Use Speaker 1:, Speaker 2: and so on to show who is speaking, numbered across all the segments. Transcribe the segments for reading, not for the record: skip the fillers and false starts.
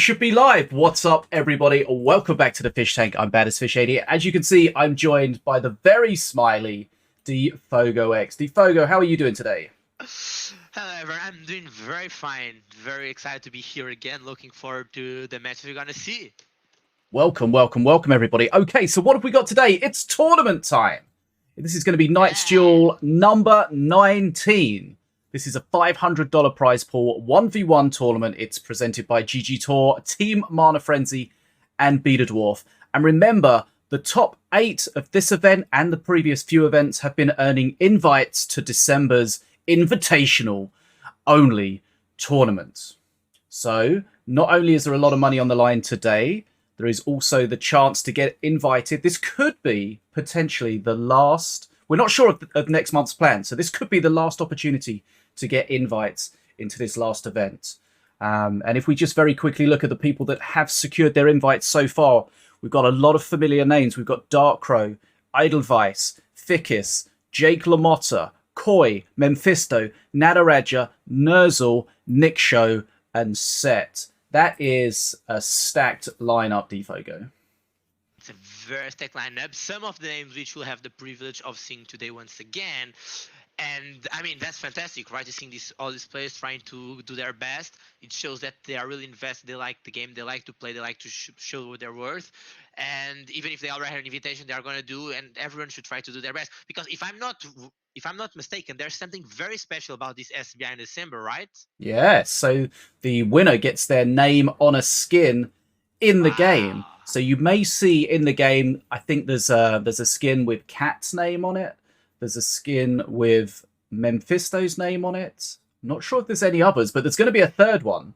Speaker 1: should be live. What's up, everybody? Welcome back to the Fish Tank. I'm BadasFish80. As you can see, I'm joined by the very smiley DfogoX. Dfogo, how are you doing today?
Speaker 2: Hello everyone, I'm doing very fine. Very excited to be here again. Looking forward to the matches we're gonna see.
Speaker 1: Welcome, welcome, welcome, everybody. Okay, so what have we got today? It's tournament time. This is going to be Knight's Duel number 19. This is a $500 prize pool 1v1 tournament. It's presented by GGtoor, Team Mana Frenzy, and BetaDwarf. And remember, the top 8 of this event and the previous few events have been earning invites to December's invitational only tournament. So, not only is there a lot of money on the line today, there is also the chance to get invited. This could be potentially the last. We're not sure of next month's plan, so this could be the last opportunity to get invites into this last event. And if we just very quickly look at the people that have secured their invites so far, we've got a lot of familiar names. We've got Darkcrow, Edelweiss, Ficus, Jake LaMotta, Koi, Memfisto, Nataraja, Nerzel, Nikshow, and Set. That is a stacked lineup, Dfogo.
Speaker 2: It's a very stacked lineup. Some of the names which we'll have the privilege of seeing today once again. And I mean, that's fantastic, right? To seeing all these players trying to do their best. It shows that they are really invested. They like the game. They like to play. They like to show what they're worth. And even if they already have an invitation, they are going to do. And everyone should try to do their best. Because if I'm not mistaken, there's something very special about this SBI in December, right?
Speaker 1: Yeah. So the winner gets their name on a skin in the game. So you may see in the game. I think there's a skin with Cat's name on it. There's a skin with Memfisto's name on it. I'm not sure if there's any others, but there's going to be a third one.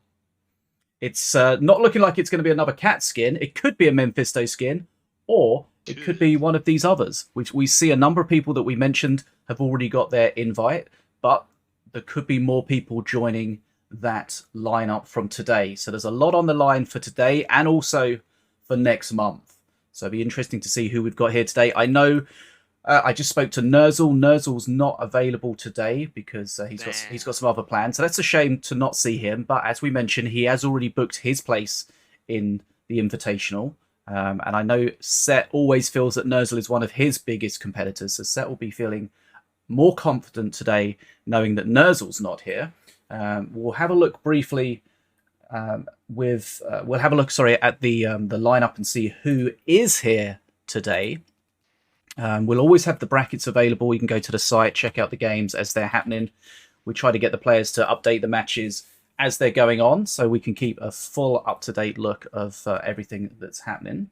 Speaker 1: It's not looking like it's going to be another cat skin. It could be a Memfisto skin, or it could be one of these others, which we see a number of people that we mentioned have already got their invite, but there could be more people joining that lineup from today. So there's a lot on the line for today and also for next month. So it'll be interesting to see who we've got here today. I know... I just spoke to Nerzel. Nerzel's not available today because he's got some other plans. So that's a shame to not see him. But as we mentioned, he has already booked his place in the Invitational. And I know Set always feels that Nerzel is one of his biggest competitors. So Set will be feeling more confident today knowing that Nerzel's not here. We'll have a look briefly at the lineup and see who is here today. We'll always have the brackets available. You can go to the site, check out the games as they're happening. We try to get the players to update the matches as they're going on, so we can keep a full up-to-date look of everything that's happening.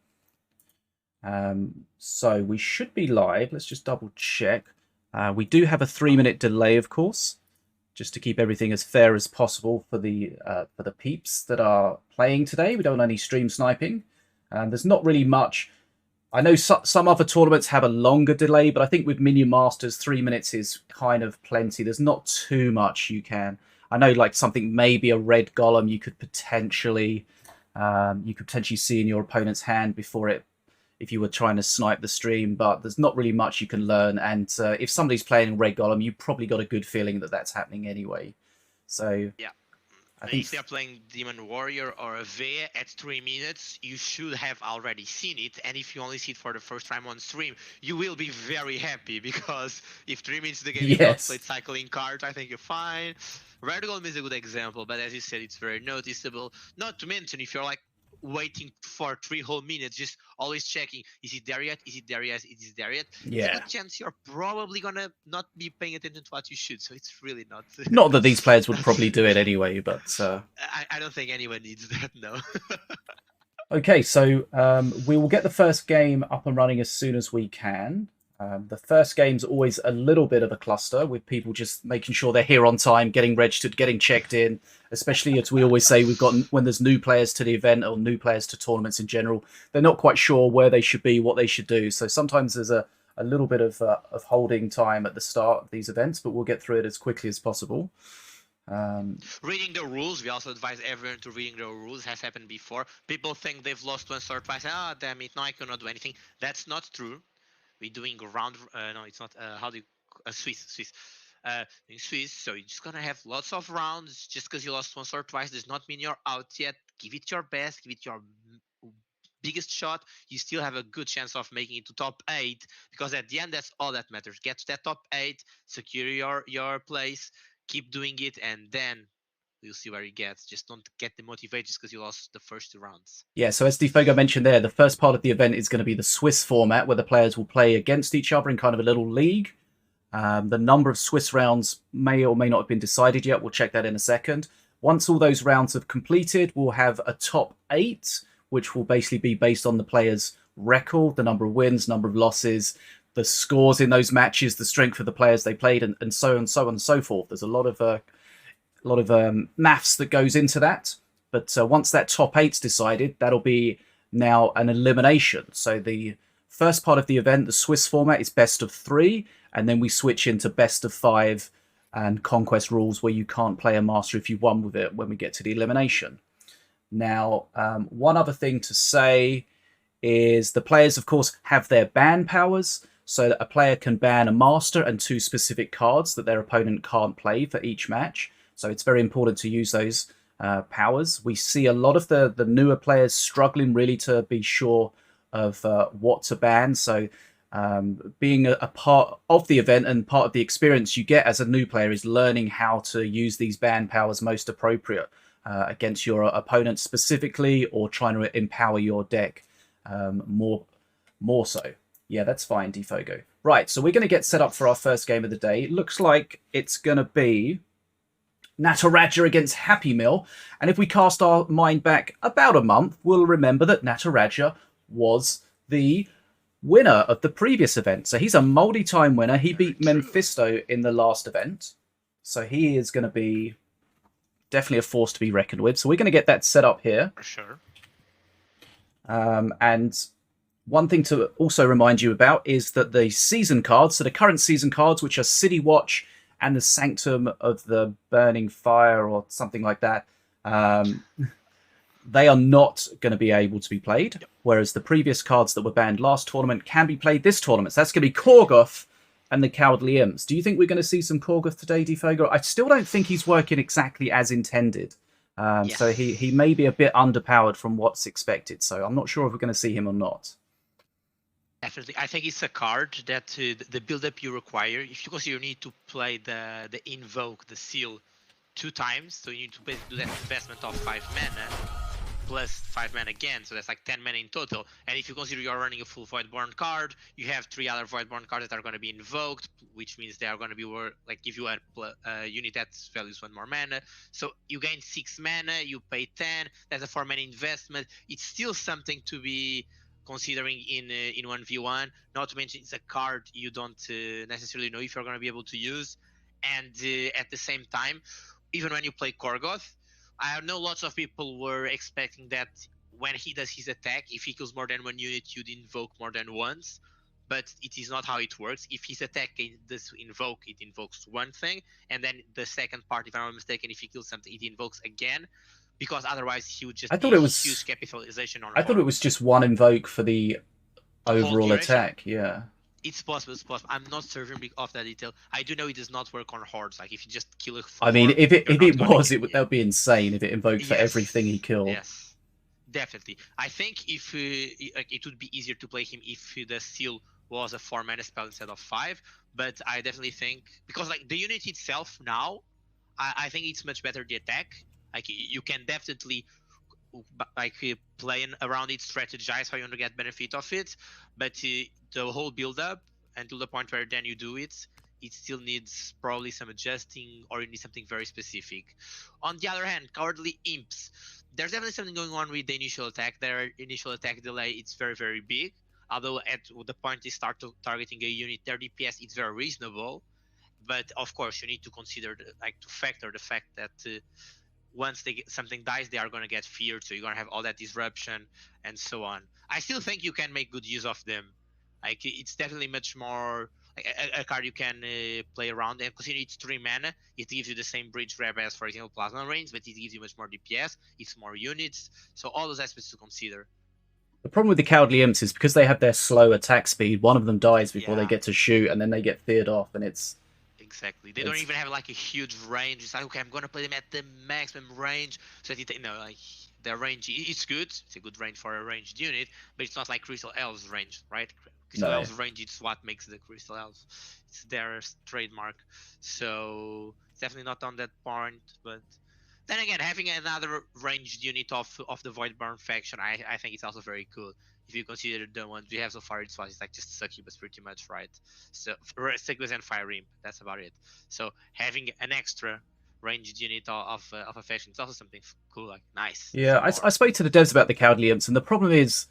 Speaker 1: So we should be live. Let's just double check. We do have a 3-minute delay, of course, just to keep everything as fair as possible for the peeps that are playing today. We don't want any stream sniping. There's not really much. I know some other tournaments have a longer delay, but I think with Minion Masters, 3 minutes is kind of plenty. There's not too much you can. I know, like something maybe a red golem you could potentially see in your opponent's hand before it, if you were trying to snipe the stream. But there's not really much you can learn. And if somebody's playing red golem, you probably got a good feeling that that's happening anyway. So
Speaker 2: yeah. If they're playing Demon Warrior or a V at 3 minutes, you should have already seen it. And if you only see it for the first time on stream, you will be very happy because if 3 minutes the game is not played cycling cards, I think you're fine. Red Golem is a good example, but as you said, it's very noticeable. Not to mention, if you're like waiting for 3 whole minutes, just always checking, is it there yet? Is it there yet? Is it there yet?
Speaker 1: Yeah.
Speaker 2: There's a good chance you're probably gonna not be paying attention to what you should, so it's really not.
Speaker 1: Not that these players would probably do it anyway, but
Speaker 2: I don't think anyone needs that. No.
Speaker 1: Okay, so we will get the first game up and running as soon as we can. The first game's always a little bit of a cluster with people just making sure they're here on time, getting registered, getting checked in, especially as we always say, when there's new players to the event or new players to tournaments in general, they're not quite sure where they should be, what they should do. So sometimes there's a little bit of holding time at the start of these events, but we'll get through it as quickly as possible.
Speaker 2: Reading the rules, we also advise everyone to reading the rules. It has happened before. People think they've lost once or twice. Ah, damn it, now I cannot do anything. That's not true. We're doing round. No, it's not. How do you? Swiss. in Swiss. So you're just gonna have lots of rounds. Just because you lost once or twice does not mean you're out yet. Give it your best. Give it your biggest shot. You still have a good chance of making it to top 8, because at the end that's all that matters. Get to that top 8, secure your place, keep doing it, and then we'll see where he gets. Just don't get demotivated just because you lost the first 2 rounds.
Speaker 1: Yeah, so as DfoGO mentioned there, the first part of the event is going to be the Swiss format, where the players will play against each other in kind of a little league. The number of Swiss rounds may or may not have been decided yet. We'll check that in a second. Once all those rounds have completed, we'll have a top 8, which will basically be based on the players' record, the number of wins, number of losses, the scores in those matches, the strength of the players they played, and so on and so forth. There's a lot of maths that goes into that. But once that top 8's decided, that'll be now an elimination. So the first part of the event, the Swiss format, is best of 3, and then we switch into best of 5 and conquest rules, where you can't play a master if you won with it when we get to the elimination. Now, one other thing to say is the players, of course, have their ban powers, so that a player can ban a master and 2 specific cards that their opponent can't play for each match. So it's very important to use those powers. We see a lot of the newer players struggling really to be sure of what to ban. So being a part of the event and part of the experience you get as a new player is learning how to use these ban powers most appropriate against your opponent specifically, or trying to empower your deck more so. Yeah, that's fine, DfoGO. Right, so we're going to get set up for our first game of the day. It looks like it's going to be Nataraja against Happy Meal. And if we cast our mind back about a month, we'll remember that Nataraja was the winner of the previous event. So he's a multi-time winner. He beat Memfisto in the last event. So he is going to be definitely a force to be reckoned with. So we're going to get that set up here.
Speaker 2: For sure.
Speaker 1: And one thing to also remind you about is that the season cards, so the current season cards, which are City Watch and the Sanctum of the Burning Fire or something like that, they are not going to be able to be played. Yep. Whereas the previous cards that were banned last tournament can be played this tournament. So that's going to be Korgoth and the Cowardly Imps. Do you think we're going to see some Korgoth today, DfoGO? I still don't think he's working exactly as intended. Yes. So he may be a bit underpowered from what's expected. So I'm not sure if we're going to see him or not.
Speaker 2: Definitely. I think it's a card that the build-up you require, because you need to play the Invoke, the Seal, 2 times. So you need to basically do that investment of 5 mana, plus 5 mana again. So that's like 10 mana in total. And if you consider you're running a full Voidborn card, you have 3 other Voidborn cards that are going to be invoked, which means they are going to be like give you a unit that values 1 more mana. So you gain 6 mana, you pay 10. That's a 4 mana investment. It's still something to be considering in 1v1, not to mention it's a card you don't necessarily know if you're going to be able to use. And at the same time, even when you play Korgoth, I know lots of people were expecting that when he does his attack, if he kills more than 1 unit, you'd invoke more than once, but it is not how it works. If his attack does invoke, it invokes 1 thing, and then the second part, if I'm not mistaken, if he kills something, it invokes again, because otherwise he would just huge capitalization on
Speaker 1: I thought it was just 1 invoke for the overall attack. Yeah,
Speaker 2: it's possible. It's possible. I'm not certain of that detail. I do know it does not work on hordes. Like if you just kill a
Speaker 1: I mean, if it was, that would be insane if it invoked for everything he killed.
Speaker 2: Yes, definitely. I think if it would be easier to play him if the Seal was a 4 mana spell instead of 5. But I definitely think, because like the unit itself now, I think it's much better the attack. Like you can definitely like playing around it, strategize how you want to get benefit of it, but the whole build up until the point where then you do it, it still needs probably some adjusting, or you need something very specific. On the other hand, Cowardly Imps, there's definitely something going on with the initial attack. Their initial attack delay, it's very, very big. Although at the point they start targeting a unit, their DPS it's very reasonable. But of course, you need to consider to factor the fact that once something dies, they are going to get feared, so you're going to have all that disruption and so on. I still think you can make good use of them. Like it's definitely much more like a card you can play around, and because you need 3 mana, it gives you the same bridge grab as, for example, Plasma Range, but it gives you much more DPS, it's more units, so all those aspects to consider.
Speaker 1: The problem with the Cowardly Imps is because they have their slow attack speed, one of them dies before they get to shoot, and then they get feared off, and it's
Speaker 2: Exactly. They don't even have like a huge range. It's like, okay, I'm gonna play them at the maximum range, so that like their range is good. It's a good range for a ranged unit, but it's not like Crystal Elves range, right? Crystal Elves range, it's what makes the Crystal Elves. It's their trademark. So it's definitely not on that point. But then again, having another ranged unit of the Voidborn faction, I think it's also very cool. If you consider the ones we have so far, it's like just Succubus pretty much, right? So Succubus and Fire Imp, that's about it. So having an extra ranged unit of a faction is also something cool, like nice.
Speaker 1: Yeah, I spoke to the devs about the Cowardly Imps, and the problem is,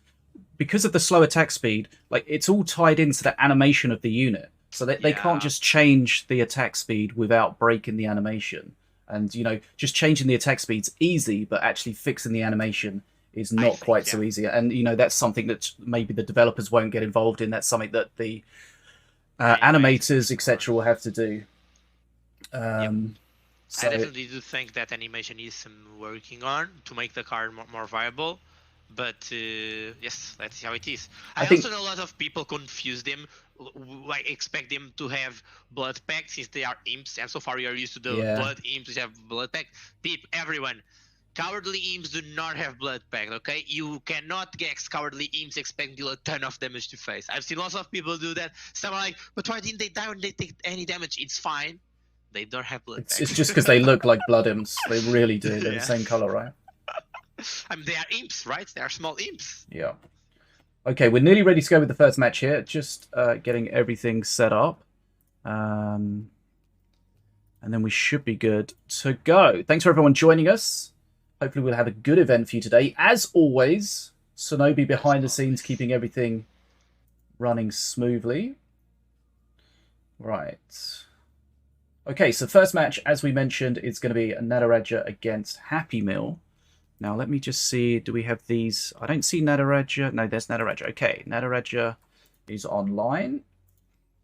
Speaker 1: because of the slow attack speed, like it's all tied into the animation of the unit. So they can't just change the attack speed without breaking the animation. And, just changing the attack speed's easy, but actually fixing the animation is not quite so easy. And, that's something that maybe the developers won't get involved in. That's something that the animators, etc., will have to do.
Speaker 2: So, I definitely do think that animation is some working on to make the card more viable. But yes, let's see how it is. I also know a lot of people confuse them, like expect them to have blood pact since they are imps, and so far we are used to the blood imps which have blood pact. Everyone, cowardly imps do not have blood pact, okay? You cannot get cowardly imps expecting to deal a ton of damage to face. I've seen lots of people do that. Some are like, but why didn't they die when they take any damage? It's fine. They don't have blood pact.
Speaker 1: It's just because they look like blood imps. They really do. They're the same color, right?
Speaker 2: I mean, they are imps, right? They are small imps.
Speaker 1: Yeah. Okay, we're nearly ready to go with the first match here. Just getting everything set up. And then we should be good to go. Thanks for everyone joining us. Hopefully we'll have a good event for you today. As always, Sinobii behind the scenes, keeping everything running smoothly. Right. Okay, so first match, as we mentioned, is going to be Nataraja against Happy Meal. Now, let me just see. Do we have these? I don't see Nataraja. No, there's Nataraja. Okay, Nataraja is online.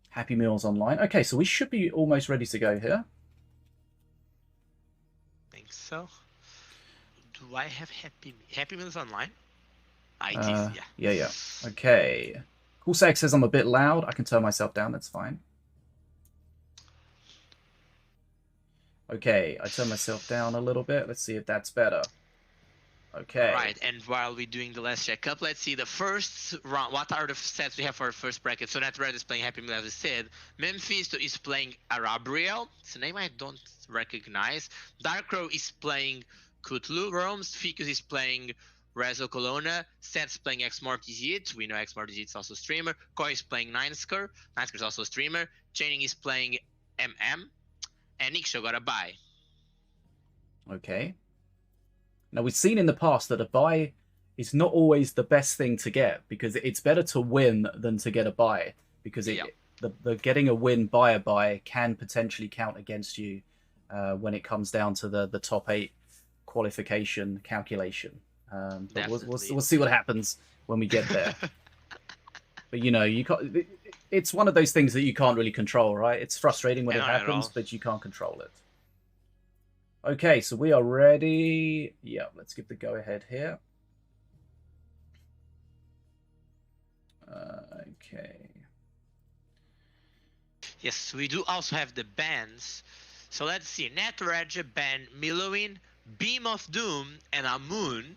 Speaker 1: Happy Meal's online. Okay, so we should be almost ready to go here.
Speaker 2: Think so. Do I have Happy Meal's online? It is, yeah.
Speaker 1: Yeah. Okay. Coolsack says I'm a bit loud. I can turn myself down. That's fine. Okay, I turn myself down a little bit. Let's see if that's better. Okay.
Speaker 2: Right, and while we're doing the last checkup, let's see the first round. What are the sets we have for our first bracket? So Nataraja is playing Happy Meal, as I said. Memfisto is playing Arabriel. It's a name I don't recognize. Darkrow is playing Cthulhu Roams. Ficus is playing Rezo Colonna. Set's playing Xmortizit. We know Xmortizit is also a streamer. Koi is playing Ninesker. Ninesker is also a streamer. Tjaenig is playing MM. And Nikshow got a bye.
Speaker 1: Okay. Now, we've seen in the past that a bye is not always the best thing to get, because it's better to win than to get a bye, because the getting a win by a bye can potentially count against you when it comes down to the top 8 qualification calculation. But we'll see what happens when we get there. But you can't. It's one of those things that you can't really control, right? It's frustrating when it happens, but you can't control it. Okay, so we are ready. Yeah, let's give the go-ahead here. Okay.
Speaker 2: Yes, we do also have the bans. So let's see. Nataraja ban Millowin, Beam of Doom, and Amun.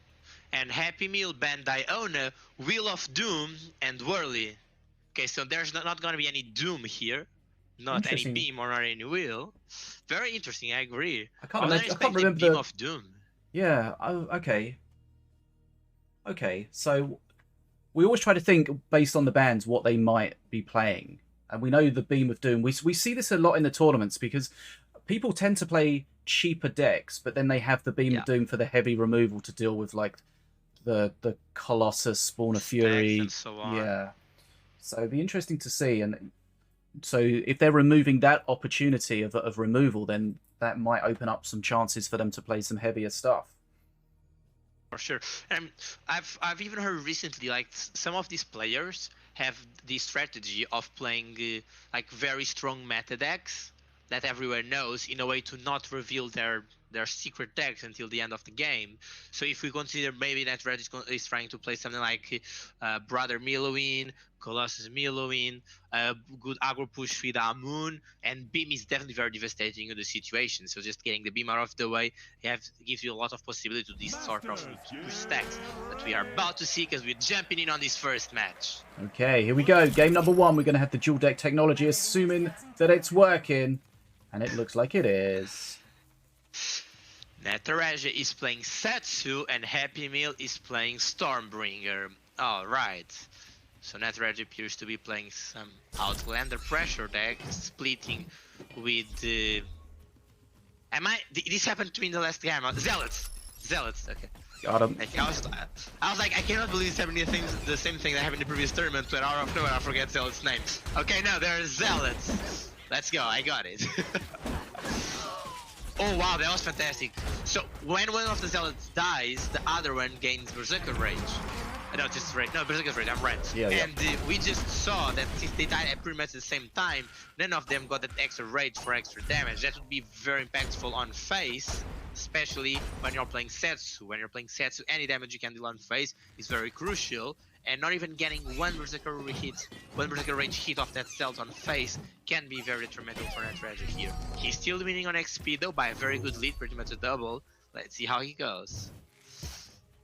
Speaker 2: And Happy Meal ban Diona, Wheel of Doom, and Whirly. Okay, so there's not going to be any Doom here. Not any Beam or not any Wheel. Very interesting, I agree.
Speaker 1: I can't remember
Speaker 2: Beam of Doom.
Speaker 1: Yeah, okay. Okay, so we always try to think based on the bands what they might be playing. And we know the Beam of Doom. We see this a lot in the tournaments because people tend to play cheaper decks, but then they have the Beam of Doom for the heavy removal to deal with like the Colossus, Spawn of Fury.
Speaker 2: And so on.
Speaker 1: Yeah. So it'd be interesting to see. And so if they're removing that opportunity of removal, then that might open up some chances for them to play some heavier stuff.
Speaker 2: For sure. And I've even heard recently, like, some of these players have the strategy of playing like very strong meta decks that everyone knows in a way to not reveal their their secret decks until the end of the game. So if we consider maybe Nataraja is trying to play something like Brother Millowin, Colossus Millowin, good aggro push with Amun, and Beam is definitely very devastating in the situation. So just getting the Beam out of the way gives you a lot of possibility to these sort of push stacks that we are about to see because we're jumping in on this first match.
Speaker 1: Okay, here we go. Game number 1. We're going to have the dual deck technology, assuming that it's working. And it looks like it is.
Speaker 2: Nataraja is playing Setsu and Happy Meal is playing Stormbringer. Alright. So Nataraja appears to be playing some Outlander pressure deck, splitting with this happened to me in the last game. Zealots, okay.
Speaker 1: Got him.
Speaker 2: I was like, I cannot believe it's happening the same thing that happened in the previous tournament, but out of nowhere I forget Zealots' name. Okay, no, there's Zealots. Let's go, I got it. Oh wow, that was fantastic. So when one of the Zealots dies, the other one gains Berserker Rage. No, just Rage. No, Berserker's Rage, I'm right.
Speaker 1: Yeah,
Speaker 2: and we just saw that since they died at pretty much the same time, none of them got that extra Rage for extra damage. That would be very impactful on face, especially when you're playing Setsu. When you're playing Setsu, any damage you can deal on face is very crucial. And not even getting one Berserker Rage hit off that Zealot on face can be very detrimental for Nataraja here. He's still winning on XP though by a very good lead, pretty much a double. Let's see how he goes.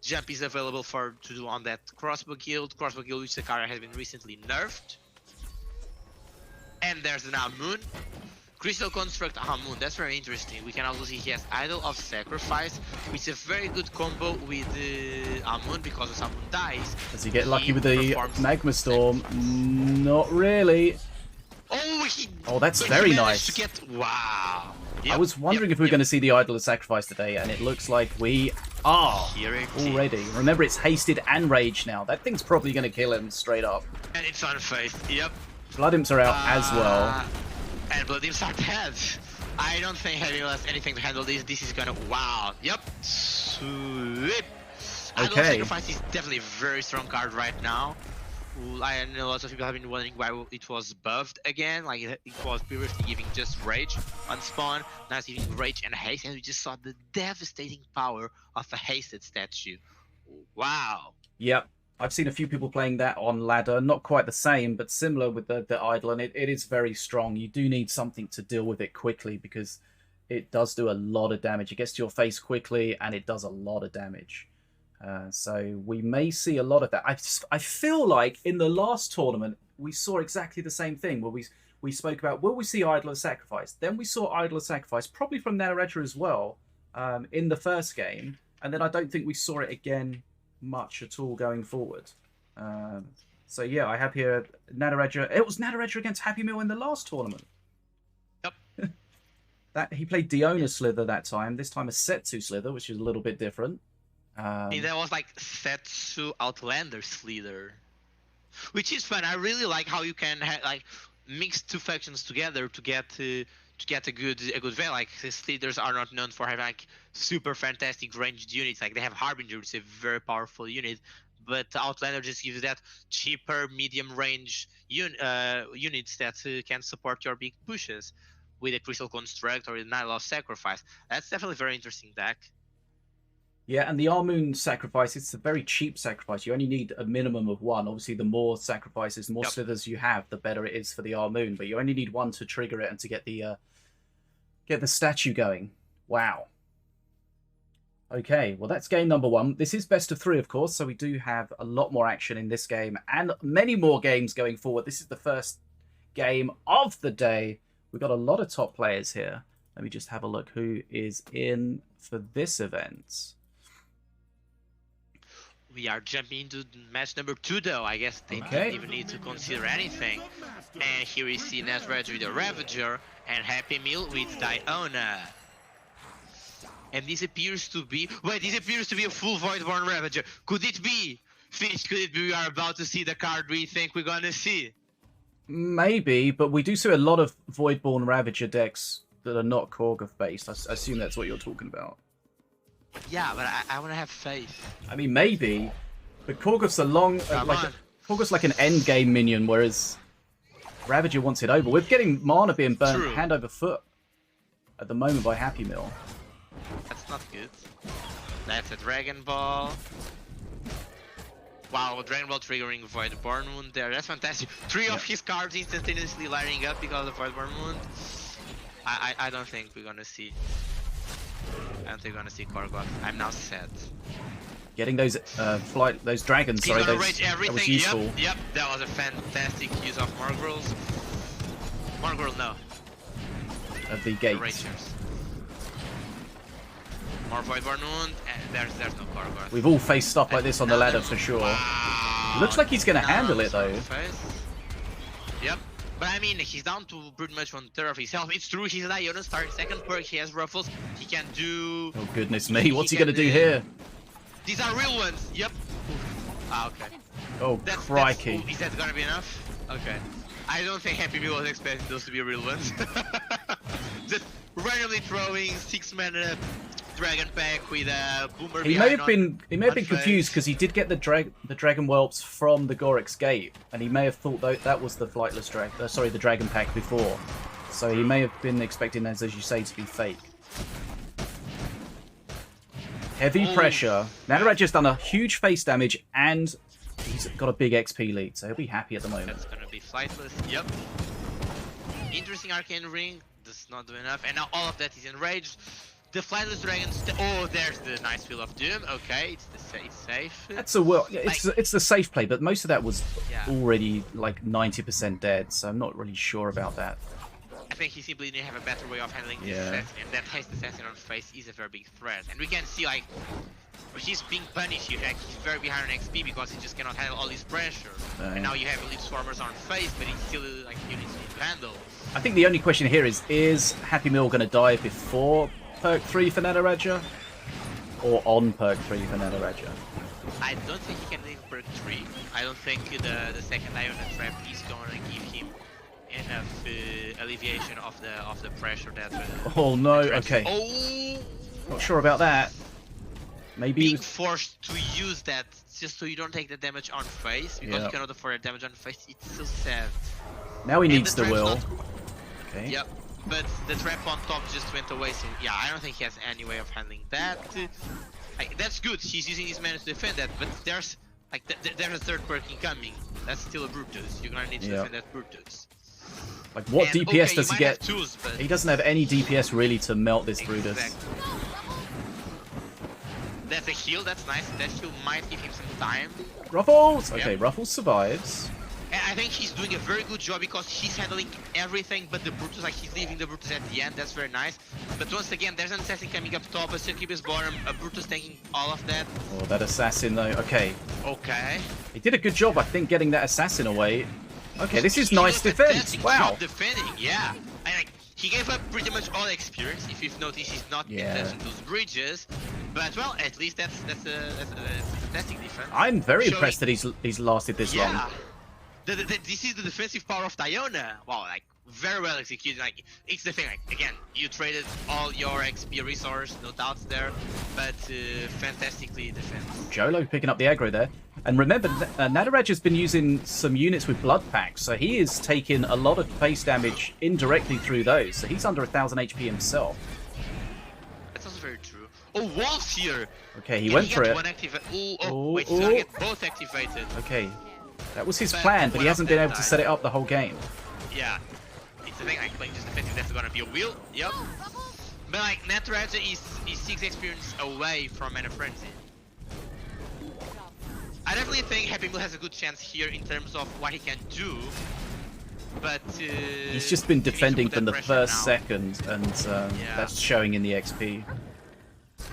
Speaker 2: Jump is available to do on that crossbow guild which Sakara has been recently nerfed. And there's an Amun. Crystal Construct Amun, that's very interesting. We can also see he has Idol of Sacrifice, which is a very good combo with Amun because as Amun dies.
Speaker 1: Does he get lucky with the Magma Storm? Not really.
Speaker 2: Oh,
Speaker 1: that's very nice.
Speaker 2: Wow.
Speaker 1: I was wondering if we were going to see the Idol of Sacrifice today, and it looks like we are already. Remember, it's hasted and rage now. That thing's probably going to kill him straight up.
Speaker 2: And it's on faith, yep.
Speaker 1: Blood Imps are out as well.
Speaker 2: And Blood Imps are dead. I don't think Heavy has anything to handle this. This is gonna... Wow. Yep. Sweep. Idol of Sacrifice is definitely a very strong card right now. I know lots of people have been wondering why it was buffed again. Like it was previously giving just rage on spawn, now it's giving rage and haste, and we just saw the devastating power of a hasted statue. Wow.
Speaker 1: Yep. I've seen a few people playing that on ladder, not quite the same, but similar with the idol, and it is very strong. You do need something to deal with it quickly because it does do a lot of damage. It gets to your face quickly, and it does a lot of damage. So we may see a lot of that. I feel like in the last tournament, we saw exactly the same thing, where we spoke about, will we see Idol of Sacrifice? Then we saw Idol of Sacrifice, probably from Nataraja as well, in the first game, and then I don't think we saw it again much at all going forward. So yeah, I have here Nataraja. It was Nataraja against Happy Meal in the last tournament.
Speaker 2: Yep.
Speaker 1: That he played Diona Slither that time. This time a Setsu Slither, which is a little bit different.
Speaker 2: That was like Setsu Outlander Slither, which is fun. I really like how you can like mix two factions together to get a good value. Like the Slithers are not known for having like super fantastic ranged units. Like they have Harbinger, which is a very powerful unit, but Outlander just gives that cheaper medium range units that can support your big pushes with a Crystal Construct or a Idol of Sacrifice. That's definitely a very interesting deck.
Speaker 1: Yeah, and the Armoon sacrifice, it's a very cheap sacrifice. You only need a minimum of one. Obviously, the more sacrifices, the more slithers you have, the better it is for the Armoon. But you only need one to trigger it and to get the statue going. Wow. Okay, well, that's game number 1. This is best of 3, of course, so we do have a lot more action in this game and many more games going forward. This is the first game of the day. We've got a lot of top players here. Let me just have a look who is in for this event.
Speaker 2: We are jumping into match number 2, though. I guess they don't even need to consider anything. And here we see Nataraja with the Ravager and Happy Meal with Diona. And this appears to be... Wait, this appears to be a full Voidborn Ravager. Could it be? Fish, could it be we are about to see the card we think we're gonna see?
Speaker 1: Maybe, but we do see a lot of Voidborn Ravager decks that are not Korgoth based. I assume that's what you're talking about.
Speaker 2: Yeah, but I want to have faith.
Speaker 1: I mean, maybe, but Korgoth's Korgoth's like an end game minion, whereas Ravager wants it over. We're getting mana being burnt hand over foot at the moment by Happy Meal.
Speaker 2: That's not good. That's a Dragon Ball. Wow, Dragon Ball triggering Voidborn Wound there. That's fantastic. Three of his cards instantaneously lighting up because of Voidborn Wound. I don't think we're gonna see. I don't think we're gonna see Korgoth. I'm now sad.
Speaker 1: Getting those those dragons,
Speaker 2: He's
Speaker 1: sorry,
Speaker 2: gonna
Speaker 1: those,
Speaker 2: rage everything.
Speaker 1: that was useful.
Speaker 2: Yep, that was a fantastic use of Morgrels. Morgrel, no.
Speaker 1: Of the gates.
Speaker 2: Ragers. More Voidborn Wound, and there's no Korgoth.
Speaker 1: We've all faced stuff like this on the ladder for sure.
Speaker 2: Wow.
Speaker 1: Looks like he's going to handle it though.
Speaker 2: Yep. But I mean, he's down to pretty much 1/3 of his health. It's true, he's an Iona starting second perk, he has Ruffles, he can do...
Speaker 1: Oh goodness me, what's he going to do here?
Speaker 2: These are real ones, yep. Ah, okay.
Speaker 1: Oh, crikey.
Speaker 2: Is that gonna be enough? Okay. I don't think Happy Meal was expecting those to be real ones. Just randomly throwing 6-mana Dragon Pack with a Boomer
Speaker 1: He may have been confused because he did get the Dragon Whelps from the Gorix Gate, and he may have thought that was the flightless the Dragon Pack before. So he may have been expecting those, as you say, to be fake. Heavy pressure. Nataraja's done a huge face damage, and he's got a big XP lead, so he'll be happy at the moment.
Speaker 2: That's gonna be flightless. Yep. Interesting Arcane Ring. Does not do enough, and now all of that is enraged. The flightless dragons. Oh, there's the nice Wheel of Doom. Okay, it's safe.
Speaker 1: That's a it's the safe play, but most of that was already like 90% dead, so I'm not really sure about that.
Speaker 2: I think he simply didn't have a better way of handling this assassin, and that haste assassin on face is a very big threat. And we can see like he's being punished here. Like, he's very behind on XP because he just cannot handle all this pressure. And now you have Elite Swarmers on face, but he's still like units to handle.
Speaker 1: I think the only question here is Happy Meal going to die before perk 3 for Nataraja, or on perk 3 for Nataraja?
Speaker 2: I don't think he can leave perk 3. I don't think the second Iona trap is going to give him enough alleviation of the pressure that.
Speaker 1: Oh no! Okay.
Speaker 2: Oh.
Speaker 1: Not sure about that. Maybe
Speaker 2: being forced to use that just so you don't take the damage on face because you cannot afford damage on face. It's so sad.
Speaker 1: Now he needs the will. Okay.
Speaker 2: Yep. But the trap on top just went away, so yeah, I don't think he has any way of handling that. Like, that's good, he's using his mana to defend that, but there's like there's a third perk incoming. That's still a Brutus. You're gonna need to defend that Brutus.
Speaker 1: Like, what DPS does he get?
Speaker 2: Tools,
Speaker 1: he doesn't have any DPS really to melt this Brutus.
Speaker 2: That's a heal, that's nice. That heal might give him some time.
Speaker 1: Ruffles! Okay, Ruffles survives.
Speaker 2: And I think he's doing a very good job because he's handling everything but the Brutus, like he's leaving the Brutus at the end, that's very nice. But once again, there's an assassin coming up top, a Succubus bottom, a Brutus taking all of that.
Speaker 1: Oh, that assassin though, okay.
Speaker 2: Okay.
Speaker 1: He did a good job, I think, getting that assassin away. Okay, this is nice defense, wow.
Speaker 2: Defending, yeah. And like, he gave up pretty much all experience, if you've noticed he's not touching those bridges. But well, at least that's a fantastic defense.
Speaker 1: I'm very impressed that he's lasted this long.
Speaker 2: This is the defensive power of Iona. Wow, like very well executed. Like it's the thing. Like again, you traded all your XP resource, no doubts there, but fantastically defended.
Speaker 1: Jolo picking up the aggro there, and remember, Nataraja's been using some units with blood packs, so he is taking a lot of face damage indirectly through those. So he's under 1,000 HP himself.
Speaker 2: That's also very true. Oh, Wolves here.
Speaker 1: Okay, he went for it.
Speaker 2: One wait, he's gonna get both activated.
Speaker 1: Okay. That was his plan, but he hasn't been able to set it up the whole game.
Speaker 2: Yeah. It's the thing, like playing just defensive, that's gonna be a wheel. Yep. But like, Nataraja is 6 experience away from Mana Frenzy. I definitely think Happy Meal has a good chance here in terms of what he can do. But
Speaker 1: he's just been defending from the first second, and that's showing in the XP.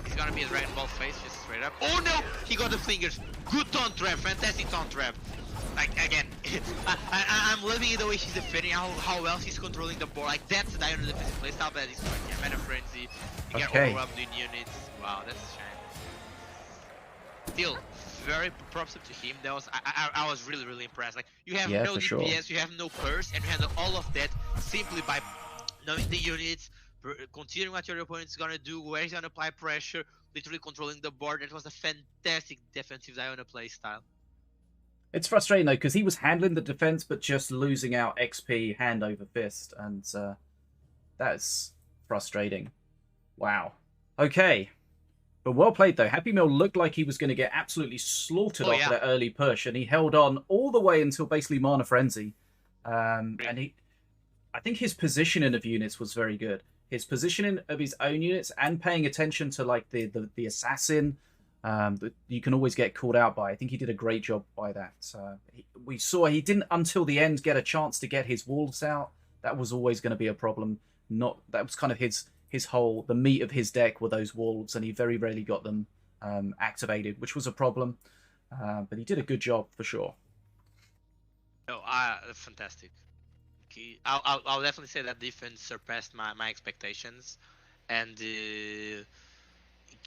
Speaker 2: He's gonna be a Dragon Ball face, just straight up. Oh no! He got the fingers. Good taunt trap, fantastic taunt trap. Like again, I'm loving it the way she's defending, how well she's controlling the board. Like that's the Iona defensive playstyle that is working. Mana Frenzy, you get overwhelmed in units. Wow, that's a shame. Still, very props up to him. That was I was really impressed. Like you have no DPS, you have no curse, and you handle all of that simply by knowing the units, considering what your opponent is gonna do, where he's gonna apply pressure, literally controlling the board. It was a fantastic defensive Iona playstyle.
Speaker 1: It's frustrating though, because he was handling the defense, but just losing out XP hand over fist, and that's frustrating. Wow. Okay. But well played, though. Happy Meal looked like he was going to get absolutely slaughtered
Speaker 2: Oh
Speaker 1: after
Speaker 2: yeah,
Speaker 1: that early push, and he held on all the way until basically Mana Frenzy. And I think his positioning of units was very good. His positioning of his own units and paying attention to like the assassin that you can always get called out by. I think he did a great job by that. We saw he didn't until the end get a chance to get his wolves out. That was always going to be a problem. Not that was kind of his whole the meat of his deck were those wolves, and he very rarely got them activated, which was a problem. But he did a good job for sure.
Speaker 2: no, fantastic. I'll definitely say that defense surpassed my expectations, and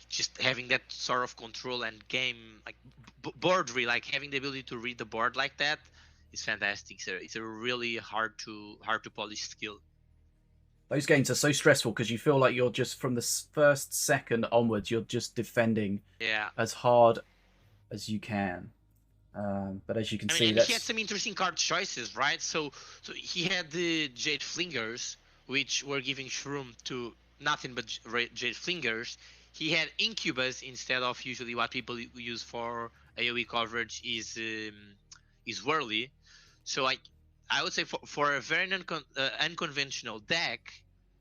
Speaker 2: just having that sort of control and game like board read, like having the ability to read the board like that is fantastic. So it's a really hard to polish skill.
Speaker 1: Those games are so stressful because you feel like you're just from the first second onwards, you're just defending as hard as you can. But as you can see,
Speaker 2: he had some interesting card choices, right? So he had the Jade Flingers, which were giving Shroom to nothing but Jade Flingers. He had Incubus instead of usually what people use for AoE coverage is Whirly. So I would say for a very unconventional deck,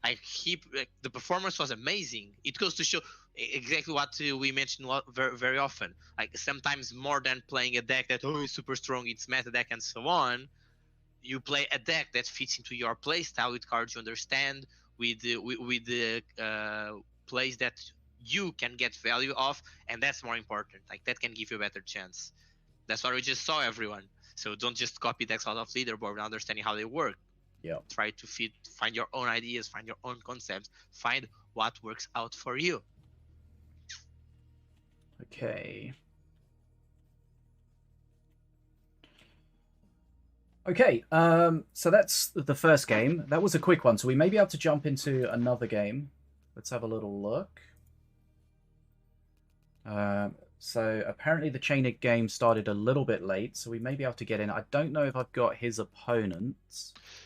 Speaker 2: the performance was amazing. It goes to show exactly what we mentioned very, very often. Like sometimes more than playing a deck that is super strong, it's meta deck and so on. You play a deck that fits into your playstyle with cards you understand, with the plays that you can get value of, and that's more important. Like that can give you a better chance. That's what we just saw, everyone. So don't just copy decks out of leaderboard without understanding how they work.
Speaker 1: Yeah.
Speaker 2: Try to find your own ideas, find your own concepts, find what works out for you.
Speaker 1: Okay. Okay, so that's the first game. That was a quick one, so we may be able to jump into another game. Let's have a little look. So apparently the Tjaenig game started a little bit late, so we may be able to get in. I don't know if I've got his opponent.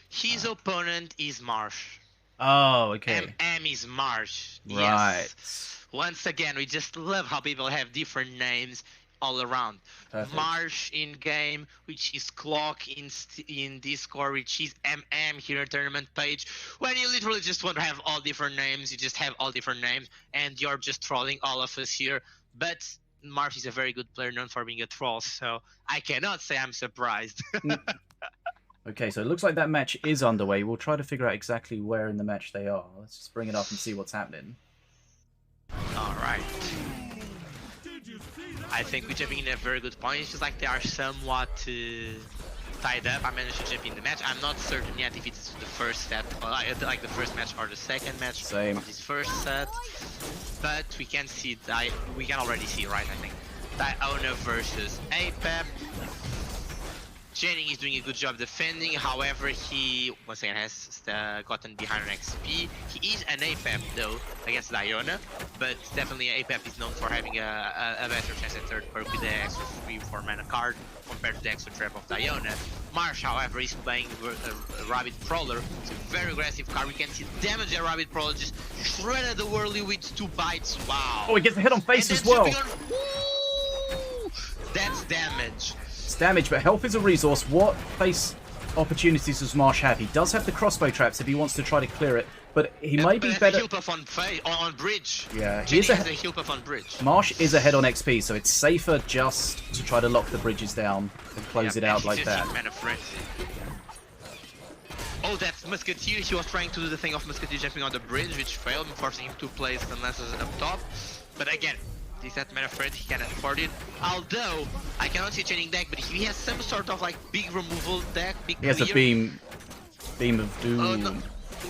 Speaker 2: His opponent is Marsh.
Speaker 1: Oh, okay.
Speaker 2: M is Marsh.
Speaker 1: Right.
Speaker 2: Yes. Once again, we just love how people have different names all around.
Speaker 1: Perfect.
Speaker 2: Marsh in game, which is Clock in Discord, which is MM here in tournament page. When you literally just want to have all different names, you just have all different names, and you're just trolling all of us here. But Marsh is a very good player, known for being a troll, so I cannot say I'm surprised.
Speaker 1: Okay, so it looks like that match is underway. We'll try to figure out exactly where in the match they are. Let's just bring it up and see what's happening.
Speaker 2: All right. I think we're jumping in a very good point. It's just like they are somewhat tied up. I managed to jump in the match. I'm not certain yet if it's the first set, or like the first match or the second match of this first set. But we can see we can already see, right? I think Diona versus APEP. Tjaenig is doing a good job defending, however, he once again has gotten behind on XP. He is an APEP though against Diona, but definitely APEP is known for having a better chance at third perk with the extra 3-4 mana card compared to the extra trap of Diona. Marsh, however, is playing a Rabbit Prowler. It's a very aggressive card. We can see damage at Rabbit Prowler, just shredded the Whirly with 2 bites. Wow.
Speaker 1: Oh, he gets a hit on face as well.
Speaker 2: That's damage.
Speaker 1: Damage, but health is a resource. What face opportunities does Marsh have? He does have the crossbow traps if he wants to try to clear it, but he might be better.
Speaker 2: A heal buff on bridge.
Speaker 1: Yeah,
Speaker 2: he has a heal buff on bridge.
Speaker 1: Marsh is ahead on XP, so it's safer just to try to lock the bridges down and close it out like that.
Speaker 2: Oh, that's Musketeer. He was trying to do the thing of Musketeer jumping on the bridge, which failed, forcing him to place the lances up top. But again, he's that mana friend, he can afford it. Although, I cannot see a Tjaenig deck, but if he has some sort of like big removal deck, big
Speaker 1: He has
Speaker 2: clear,
Speaker 1: a beam of doom.
Speaker 2: Oh, no.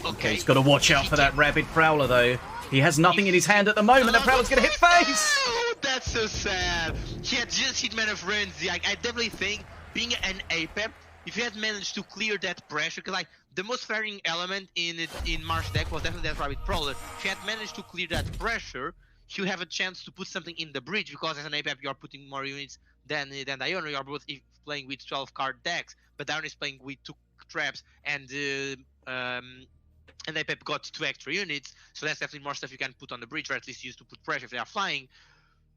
Speaker 2: Okay,
Speaker 1: he's got to watch out for that Rabid Prowler though. He has nothing in his hand at the moment. That Prowler's going to hit face!
Speaker 2: Oh, that's so sad. He had just hit Mana Frenzy. I definitely think being an APEP, if he had managed to clear that pressure, because like the most varying element in Marsh deck was definitely that Rabbit Prowler. If he had managed to clear that pressure, you have a chance to put something in the bridge, because as an APEP you're putting more units than Diona. You're both playing with 12 card decks, but Diona is playing with 2 traps and and then Pep got 2 extra units, so that's definitely more stuff you can put on the bridge, or at least use to put pressure if they are flying.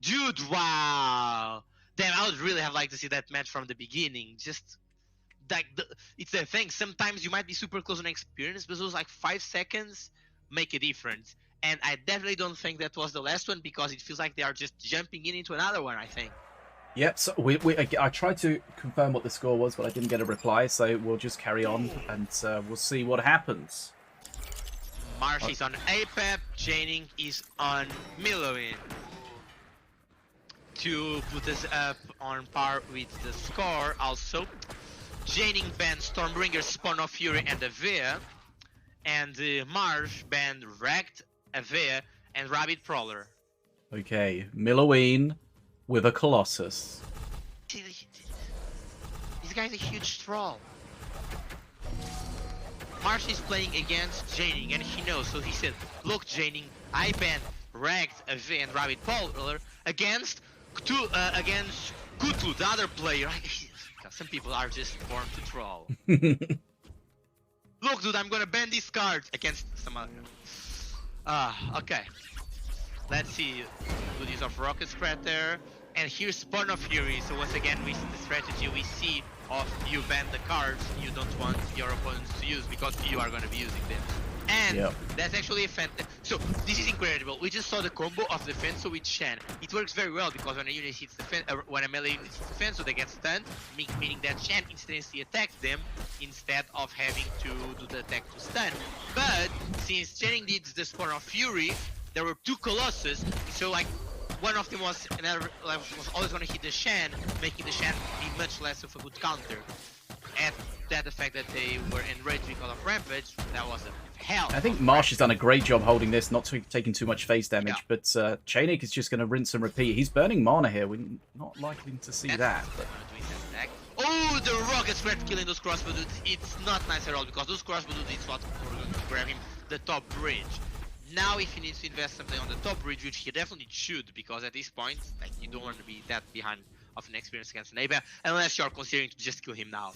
Speaker 2: Dude, wow! Damn, I would really have liked to see that match from the beginning. Just like it's the thing. Sometimes you might be super close on experience, but those like 5 seconds make a difference. And I definitely don't think that was the last one, because it feels like they are just jumping into another one, I think.
Speaker 1: Yep, so I tried to confirm what the score was, but I didn't get a reply, so we'll just carry on, and we'll see what happens.
Speaker 2: Marsh is on APEP, Tjaenig is on Millowin. To put us up on par with the score, also, Tjaenig banned Stormbringer, Spawn of Fury, and Avea, and Marsh banned Wrecked, Avea, and Rabbit Prowler.
Speaker 1: Okay, Milloween with a Colossus.
Speaker 2: This guy's a huge troll. Marsh is playing against Tjaenig, and he knows, so he said, look Tjaenig, I banned Wrecked, Avea, and Rabbit Prowler against Kutlu, the other player. Some people are just born to troll. Look, dude, I'm gonna ban this card against some other. Okay. Let's see. Good use of Rocket Spreader. And here's Spawn of Fury. So once again, we see the strategy we see of you ban the cards you don't want your opponents to use, because you are gonna be using them. And that's actually a fantastic. So this is incredible. We just saw the combo of the Fenso with Shen. It works very well, because when a unit hits the when a melee unit hits the Fenso, they get stunned, meaning that Shen instantaneously attacks them instead of having to do the attack to stun. But since Tjaenig did the Spawn of Fury, there were 2 Colossus, so like one of them was always going to hit the Shen, making the Shen be much less of a good counter. Add that the fact that they were enraged because of Rampage, that was a hell.
Speaker 1: I think Marsh has done a great job holding this, not taking too much phase damage, but Tjaenig is just going to rinse and repeat. He's burning mana here. We're not likely to see that. But...
Speaker 2: Oh, the Rocket Spread killing those crossbow dudes. It's not nice at all, because those crossbow dudes is what we're going to grab him the top bridge. Now if he needs to invest something on the top bridge, which he definitely should, because at this point, like, you don't want to be that behind of an experience against an APEP, unless you're considering to just kill him now.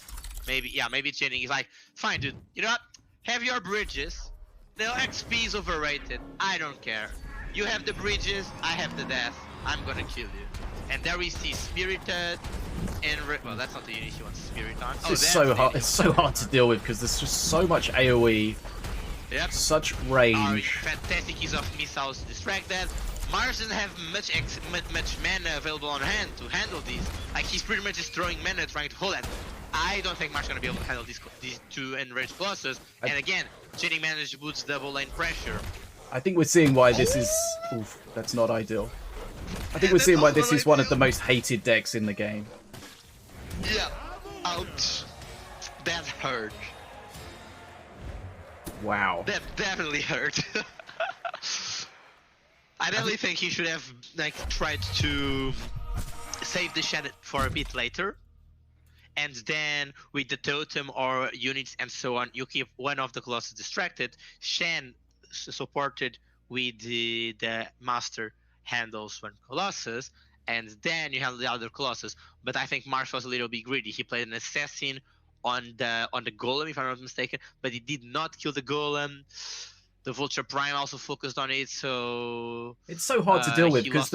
Speaker 2: Maybe Tjaenig is like, fine dude, you know what? Have your bridges. The XP is overrated. I don't care. You have the bridges, I have the death. I'm gonna kill you. And there we see Spirited and well, that's not the unit he wants Spirit on.
Speaker 1: It's so hard. It's so hard to deal with, because there's just so much AOE.
Speaker 2: Yep.
Speaker 1: Such range.
Speaker 2: Fantastic use of missiles to distract that. Mars doesn't have much mana available on hand to handle these. Like, he's pretty much just throwing mana trying to hold that. I don't think Mars is gonna be able to handle these 2 enraged Colossus. And again, Tjaenig managed to boost double lane pressure.
Speaker 1: I think we're seeing why this is... Oof, that's not ideal. I think we're seeing why this is one of the most hated decks in the game.
Speaker 2: Yeah. Ouch. That hurt.
Speaker 1: Wow.
Speaker 2: That definitely hurt. I definitely think he should have tried to save the Shen for a bit later, and then with the totem or units and so on, you keep one of the Colossus distracted. Shen supported with the Master handles one Colossus, and then you handle the other Colossus. But I think Marsh was a little bit greedy. He played an Assassin on the Golem, if I'm not mistaken, but he did not kill the Golem. The Vulture Prime also focused on it, so
Speaker 1: it's so hard to deal with, because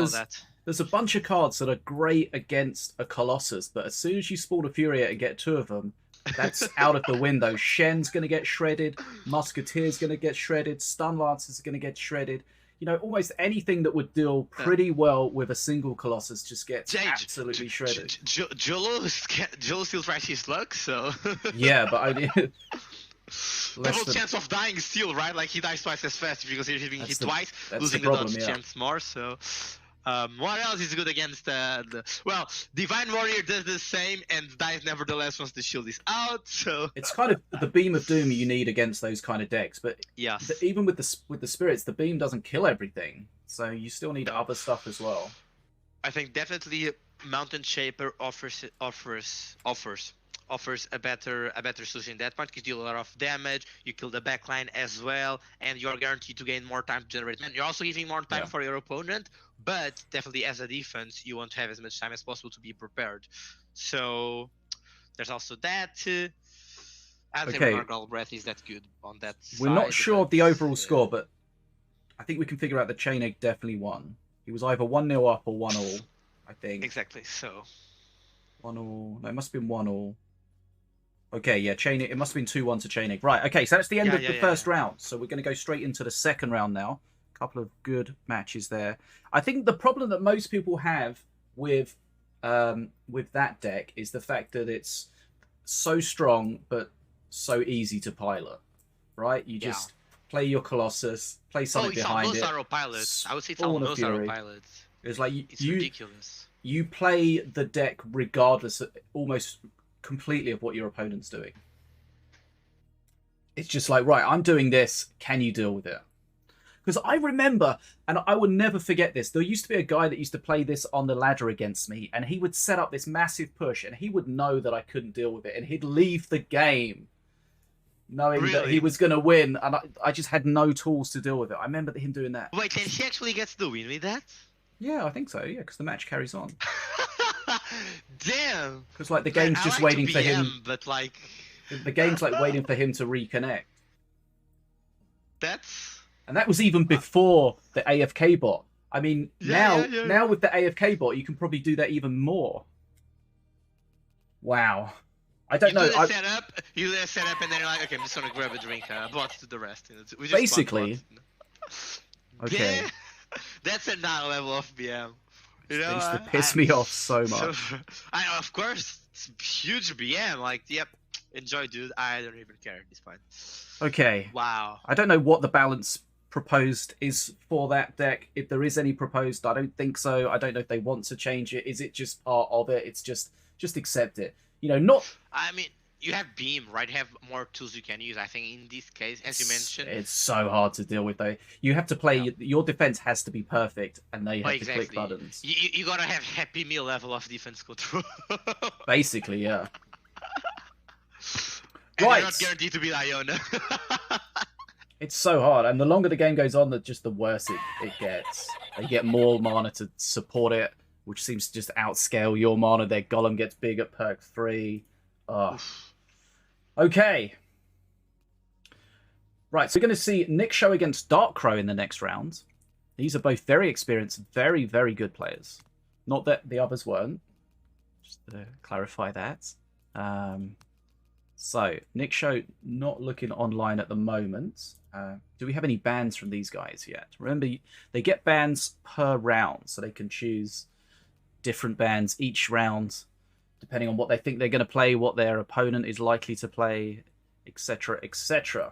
Speaker 1: there's a bunch of cards that are great against a Colossus, but as soon as you spawn a Fury and get 2 of them, that's out of the window. Shen's going to get shredded, Musketeer's going to get shredded, Stun Lancers are going to get shredded. You know, almost anything that would deal pretty well with a single Colossus just gets absolutely shredded.
Speaker 2: Jolo still tries his luck, so...
Speaker 1: Yeah, but I mean...
Speaker 2: Double chance of dying still, right? Like, he dies twice as fast because he's being hit twice, losing the dodge chance more, so... what else is good against well, Divine Warrior does the same and dies nevertheless once the shield is out, so...
Speaker 1: It's kind of the Beam of Doom you need against those kind of decks, but
Speaker 2: yes.
Speaker 1: Even with the Spirits, the Beam doesn't kill everything, so you still need other stuff as well.
Speaker 2: I think definitely Mountain Shaper offers a better solution in that part, because you deal a lot of damage, you kill the backline as well, and you're guaranteed to gain more time to generate mana. You're also giving more time for your opponent, but definitely as a defense, you want to have as much time as possible to be prepared. So there's also that. I'd say
Speaker 1: Okay.
Speaker 2: Renard Breath is that good on that
Speaker 1: We're
Speaker 2: side.
Speaker 1: not sure of the overall
Speaker 2: yeah.
Speaker 1: score, but I think we can figure out that Tjaenig definitely won. He was either 1-0 up or 1-all, I think.
Speaker 2: Exactly. So
Speaker 1: 1-all. No, it must have been 1-all. Okay, yeah, Tjaenig. It must have been 2-1 to Tjaenig. Right, okay, so that's the end of the first round. So we're going to go straight into the second round now. A couple of good matches there. I think the problem that most people have with that deck is the fact that it's so strong but so easy to pilot. Right? You just play your Colossus, play something behind it.
Speaker 2: Almost pilots. I would say it's
Speaker 1: Spawn a
Speaker 2: almost
Speaker 1: Fury.
Speaker 2: pilots.
Speaker 1: It's like
Speaker 2: it's ridiculous.
Speaker 1: You play the deck regardless of almost completely of what your opponent's doing. It's just like, right, I'm doing this, can you deal with it? Because I remember, and I will never forget this, there used to be a guy that used to play this on the ladder against me, and he would set up this massive push, and he would know that I couldn't deal with it, and he'd leave the game knowing that he was going to win, and I just had no tools to deal with it. I remember him doing that.
Speaker 2: Wait, and he actually gets the win with that?
Speaker 1: Yeah, I think so, yeah, because the match carries on.
Speaker 2: Damn!
Speaker 1: Because like the game's just waiting for him,
Speaker 2: but like
Speaker 1: the game's like waiting for him to reconnect. And that was even before the AFK bot. I mean, now with the AFK bot, you can probably do that even more. Wow. I don't know.
Speaker 2: You set up, and then you're like, okay, I'm just gonna grab a drink. Bots to the rest.
Speaker 1: Basically. Okay.
Speaker 2: Yeah, that's another level of BM. You know,
Speaker 1: used to piss me off so much.
Speaker 2: So, of course, it's huge BM. Like, yep, enjoy, dude. I don't even care at this point.
Speaker 1: Okay.
Speaker 2: Wow.
Speaker 1: I don't know what the balance proposed is for that deck. If there is any proposed, I don't think so. I don't know if they want to change it. Is it just part of it? It's just accept it. You know, not.
Speaker 2: I mean, you have Beam, right? You have more tools you can use. I think in this case, as you mentioned,
Speaker 1: it's so hard to deal with though. You have to play. Your defense has to be perfect, and they have to click buttons.
Speaker 2: You gotta have Happy Meal level of defense control.
Speaker 1: Basically, yeah.
Speaker 2: And right. They're not guaranteed to be Iona.
Speaker 1: It's so hard, and the longer the game goes on, the worse it gets. They get more mana to support it, which seems to just outscale your mana. Their Golem gets big at perk 3. Okay. Right, so we're going to see Nikshow against Darkcrow in the next round. These are both very experienced, very, very good players. Not that the others weren't. Just to clarify that. So, Nikshow not looking online at the moment. Do we have any bans from these guys yet? Remember, they get bans per round, so they can choose different bans each round, depending on what they think they're going to play, what their opponent is likely to play, etc., etc.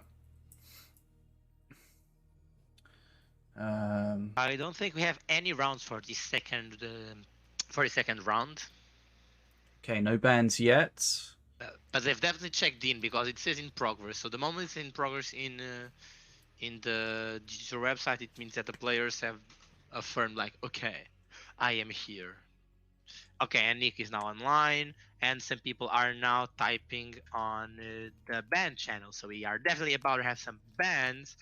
Speaker 2: I don't think we have any rounds for the second round. Okay,
Speaker 1: no bans yet.
Speaker 2: But they've definitely checked in because it says in progress. So the moment it's in progress in the GGtoor website, it means that the players have affirmed like, okay, I am here. Okay, and Nick is now online, and some people are now typing on the ban channel. So we are definitely about to have some bans.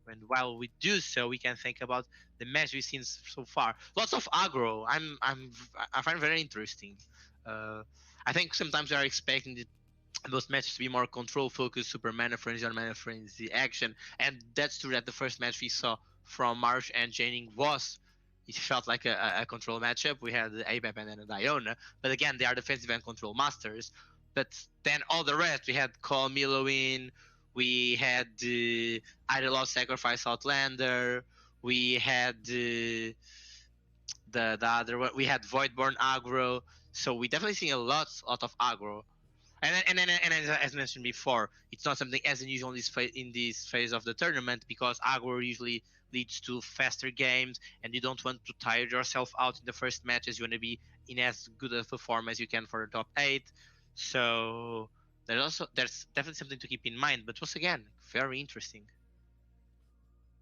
Speaker 2: And while we do so, we can think about the match we've seen so far. Lots of aggro. I find it very interesting. I think sometimes we are expecting most matches to be more control focused, super mana frenzy or mana frenzy action, and that's true that the first match we saw from Marsh and Tjaenig it felt like a control matchup. We had the ABAP and then a Diona, but again, they are defensive and control masters. But then all the rest, we had Call Milo in, we had Idol of Sacrifice Outlander, we had the other one, we had Voidborn aggro. So we definitely see a lot of aggro. And as mentioned before, it's not something as unusual in this phase of the tournament because aggro usually leads to faster games, and you don't want to tire yourself out in the first matches. You want to be in as good a form as you can for the top 8. So there's definitely something to keep in mind. But once again, very interesting.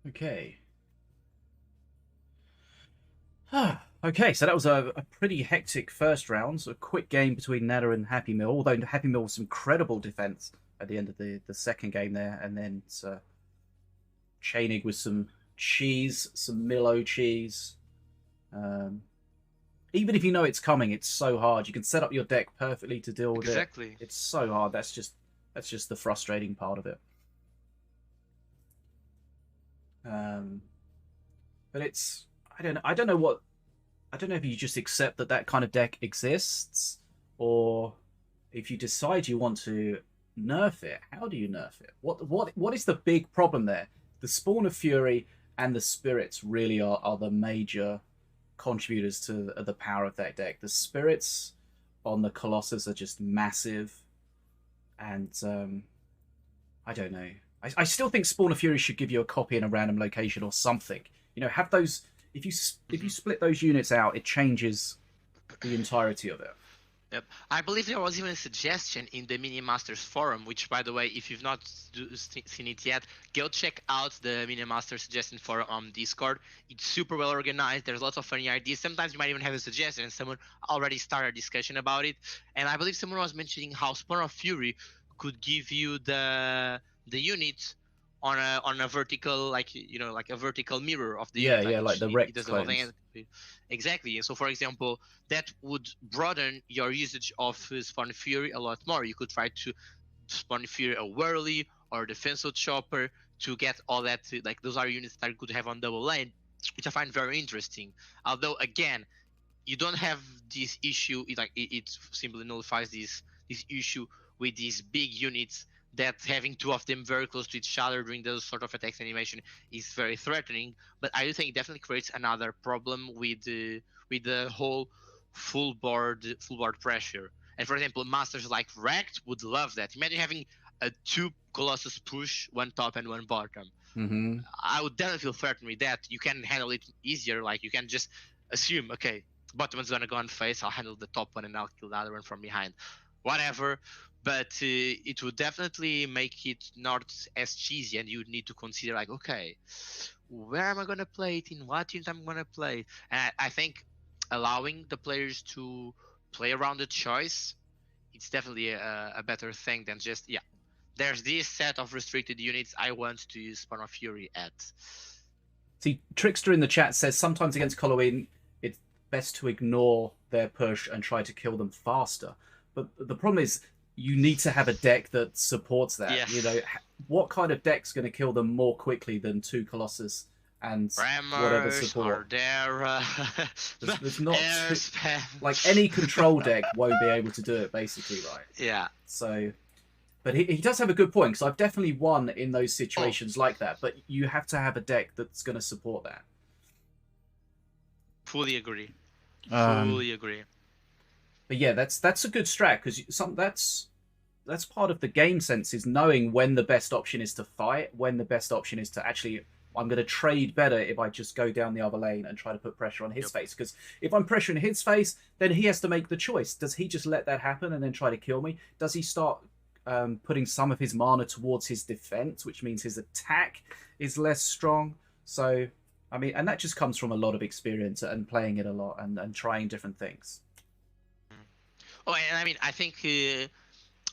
Speaker 1: Okay. Okay, so that was a pretty hectic first round. So a quick game between Nada and Happy Meal, although Happy Meal was some incredible defense at the end of the second game there. And then Tjaenig with some cheese, some Milo cheese. Even if you know it's coming, it's so hard. You can set up your deck perfectly to deal with it. It's so hard. That's That's just the frustrating part of it. But it's I don't know if you just accept that that kind of deck exists, or if you decide you want to nerf it. How do you nerf it? What is the big problem there? The Spawn of Fury and the Spirits really are the major contributors to the power of that deck. The Spirits on the Colossus are just massive, and I don't know. I still think Spawn of Fury should give you a copy in a random location or something. You know, have those. If you split those units out, it changes the entirety of it.
Speaker 2: Yep. I believe there was even a suggestion in the Minion Masters forum, which, by the way, if you've not seen it yet, go check out the Minion Masters suggestion forum on Discord. It's super well organized. There's lots of funny ideas. Sometimes you might even have a suggestion and someone already started a discussion about it. And I believe someone was mentioning how Spawn of Fury could give you the unit on a vertical, like, you know, like a vertical mirror of the unit.
Speaker 1: Yeah, like the Rex clones.
Speaker 2: Exactly. And so, for example, that would broaden your usage of Spawn Fury a lot more. You could try to Spawn Fury a Whirly or Defensive Chopper to get all that. Like, those are units that you could have on double lane, which I find very interesting. Although, again, you don't have this issue. It simply nullifies this issue with these big units, that having two of them very close to each other during those sort of attacks animation is very threatening. But I do think it definitely creates another problem with the whole full board pressure. And for example, masters like Wrecked would love that. Imagine having a 2 Colossus push, 1 top and 1 bottom.
Speaker 1: Mm-hmm.
Speaker 2: I would definitely feel threatened with that. You can handle it easier. Like, you can just assume, okay, bottom one's gonna go on face, I'll handle the top one and I'll kill the other one from behind. Whatever. But it would definitely make it not as cheesy, and you would need to consider, like, okay, where am I going to play it, in what unit I'm going to play. And I think allowing the players to play around the choice, it's definitely a better thing than just, yeah, there's this set of restricted units I want to use Spawn of Fury at.
Speaker 1: See, Trickster in the chat says sometimes against Halloween, it's best to ignore their push and try to kill them faster. But the problem is, you need to have a deck that supports that. Yeah. You know, what kind of deck's going to kill them more quickly than 2 Colossus and whatever support? There's not like any control deck won't be able to do it, basically, right?
Speaker 2: Yeah.
Speaker 1: So, but he does have a good point, because I've definitely won in those situations like that. But you have to have a deck that's going to support that.
Speaker 2: Fully agree. Fully agree.
Speaker 1: But yeah, that's a good strat, because that's part of the game sense, is knowing when the best option is to fight, when the best option is to actually, I'm going to trade better if I just go down the other lane and try to put pressure on his face. Because if I'm pressuring his face, then he has to make the choice. Does he just let that happen and then try to kill me? Does he start putting some of his mana towards his defense, which means his attack is less strong? So, I mean, and that just comes from a lot of experience and playing it a lot and trying different things.
Speaker 2: Oh, and I mean, I think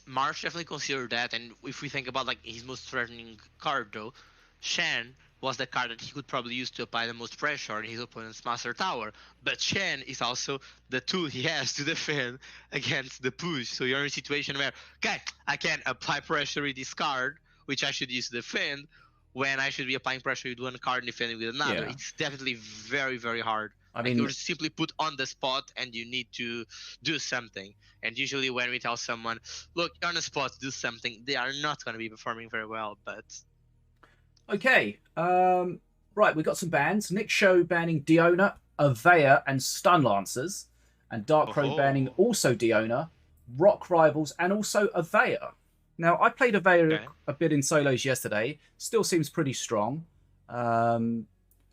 Speaker 2: Marsh definitely considered that. And if we think about, like, his most threatening card, though, Shen was the card that he could probably use to apply the most pressure on his opponent's Master Tower. But Shen is also the tool he has to defend against the push. So you're in a situation where, okay, I can apply pressure with this card, which I should use to defend, when I should be applying pressure with one card and defending with another. Yeah. It's definitely very, very hard. I mean, you're simply put on the spot and you need to do something. And usually when we tell someone, look, you're on the spot, do something, they are not going to be performing very well. But
Speaker 1: okay, right, we got some bans. Nikshow banning Diona, Avea, and Stun Lancers, and Darkroad banning also Diona, Rock Rivals, and also Avea. Now, I played Avea a bit in solos yesterday. Still seems pretty strong.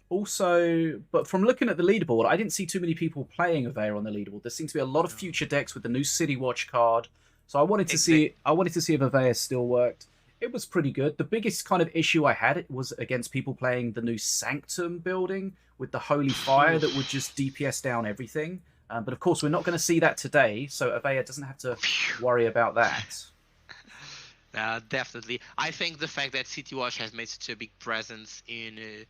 Speaker 1: Also, but from looking at the leaderboard, I didn't see too many people playing Avea on the leaderboard. There seems to be a lot of future decks with the new City Watch card. So I wanted to see if Avea still worked. It was pretty good. The biggest kind of issue I had was against people playing the new Sanctum building with the Holy Fire that would just DPS down everything. But of course, we're not going to see that today, so Avea doesn't have to worry about that.
Speaker 2: Definitely. I think the fact that City Watch has made such a big presence in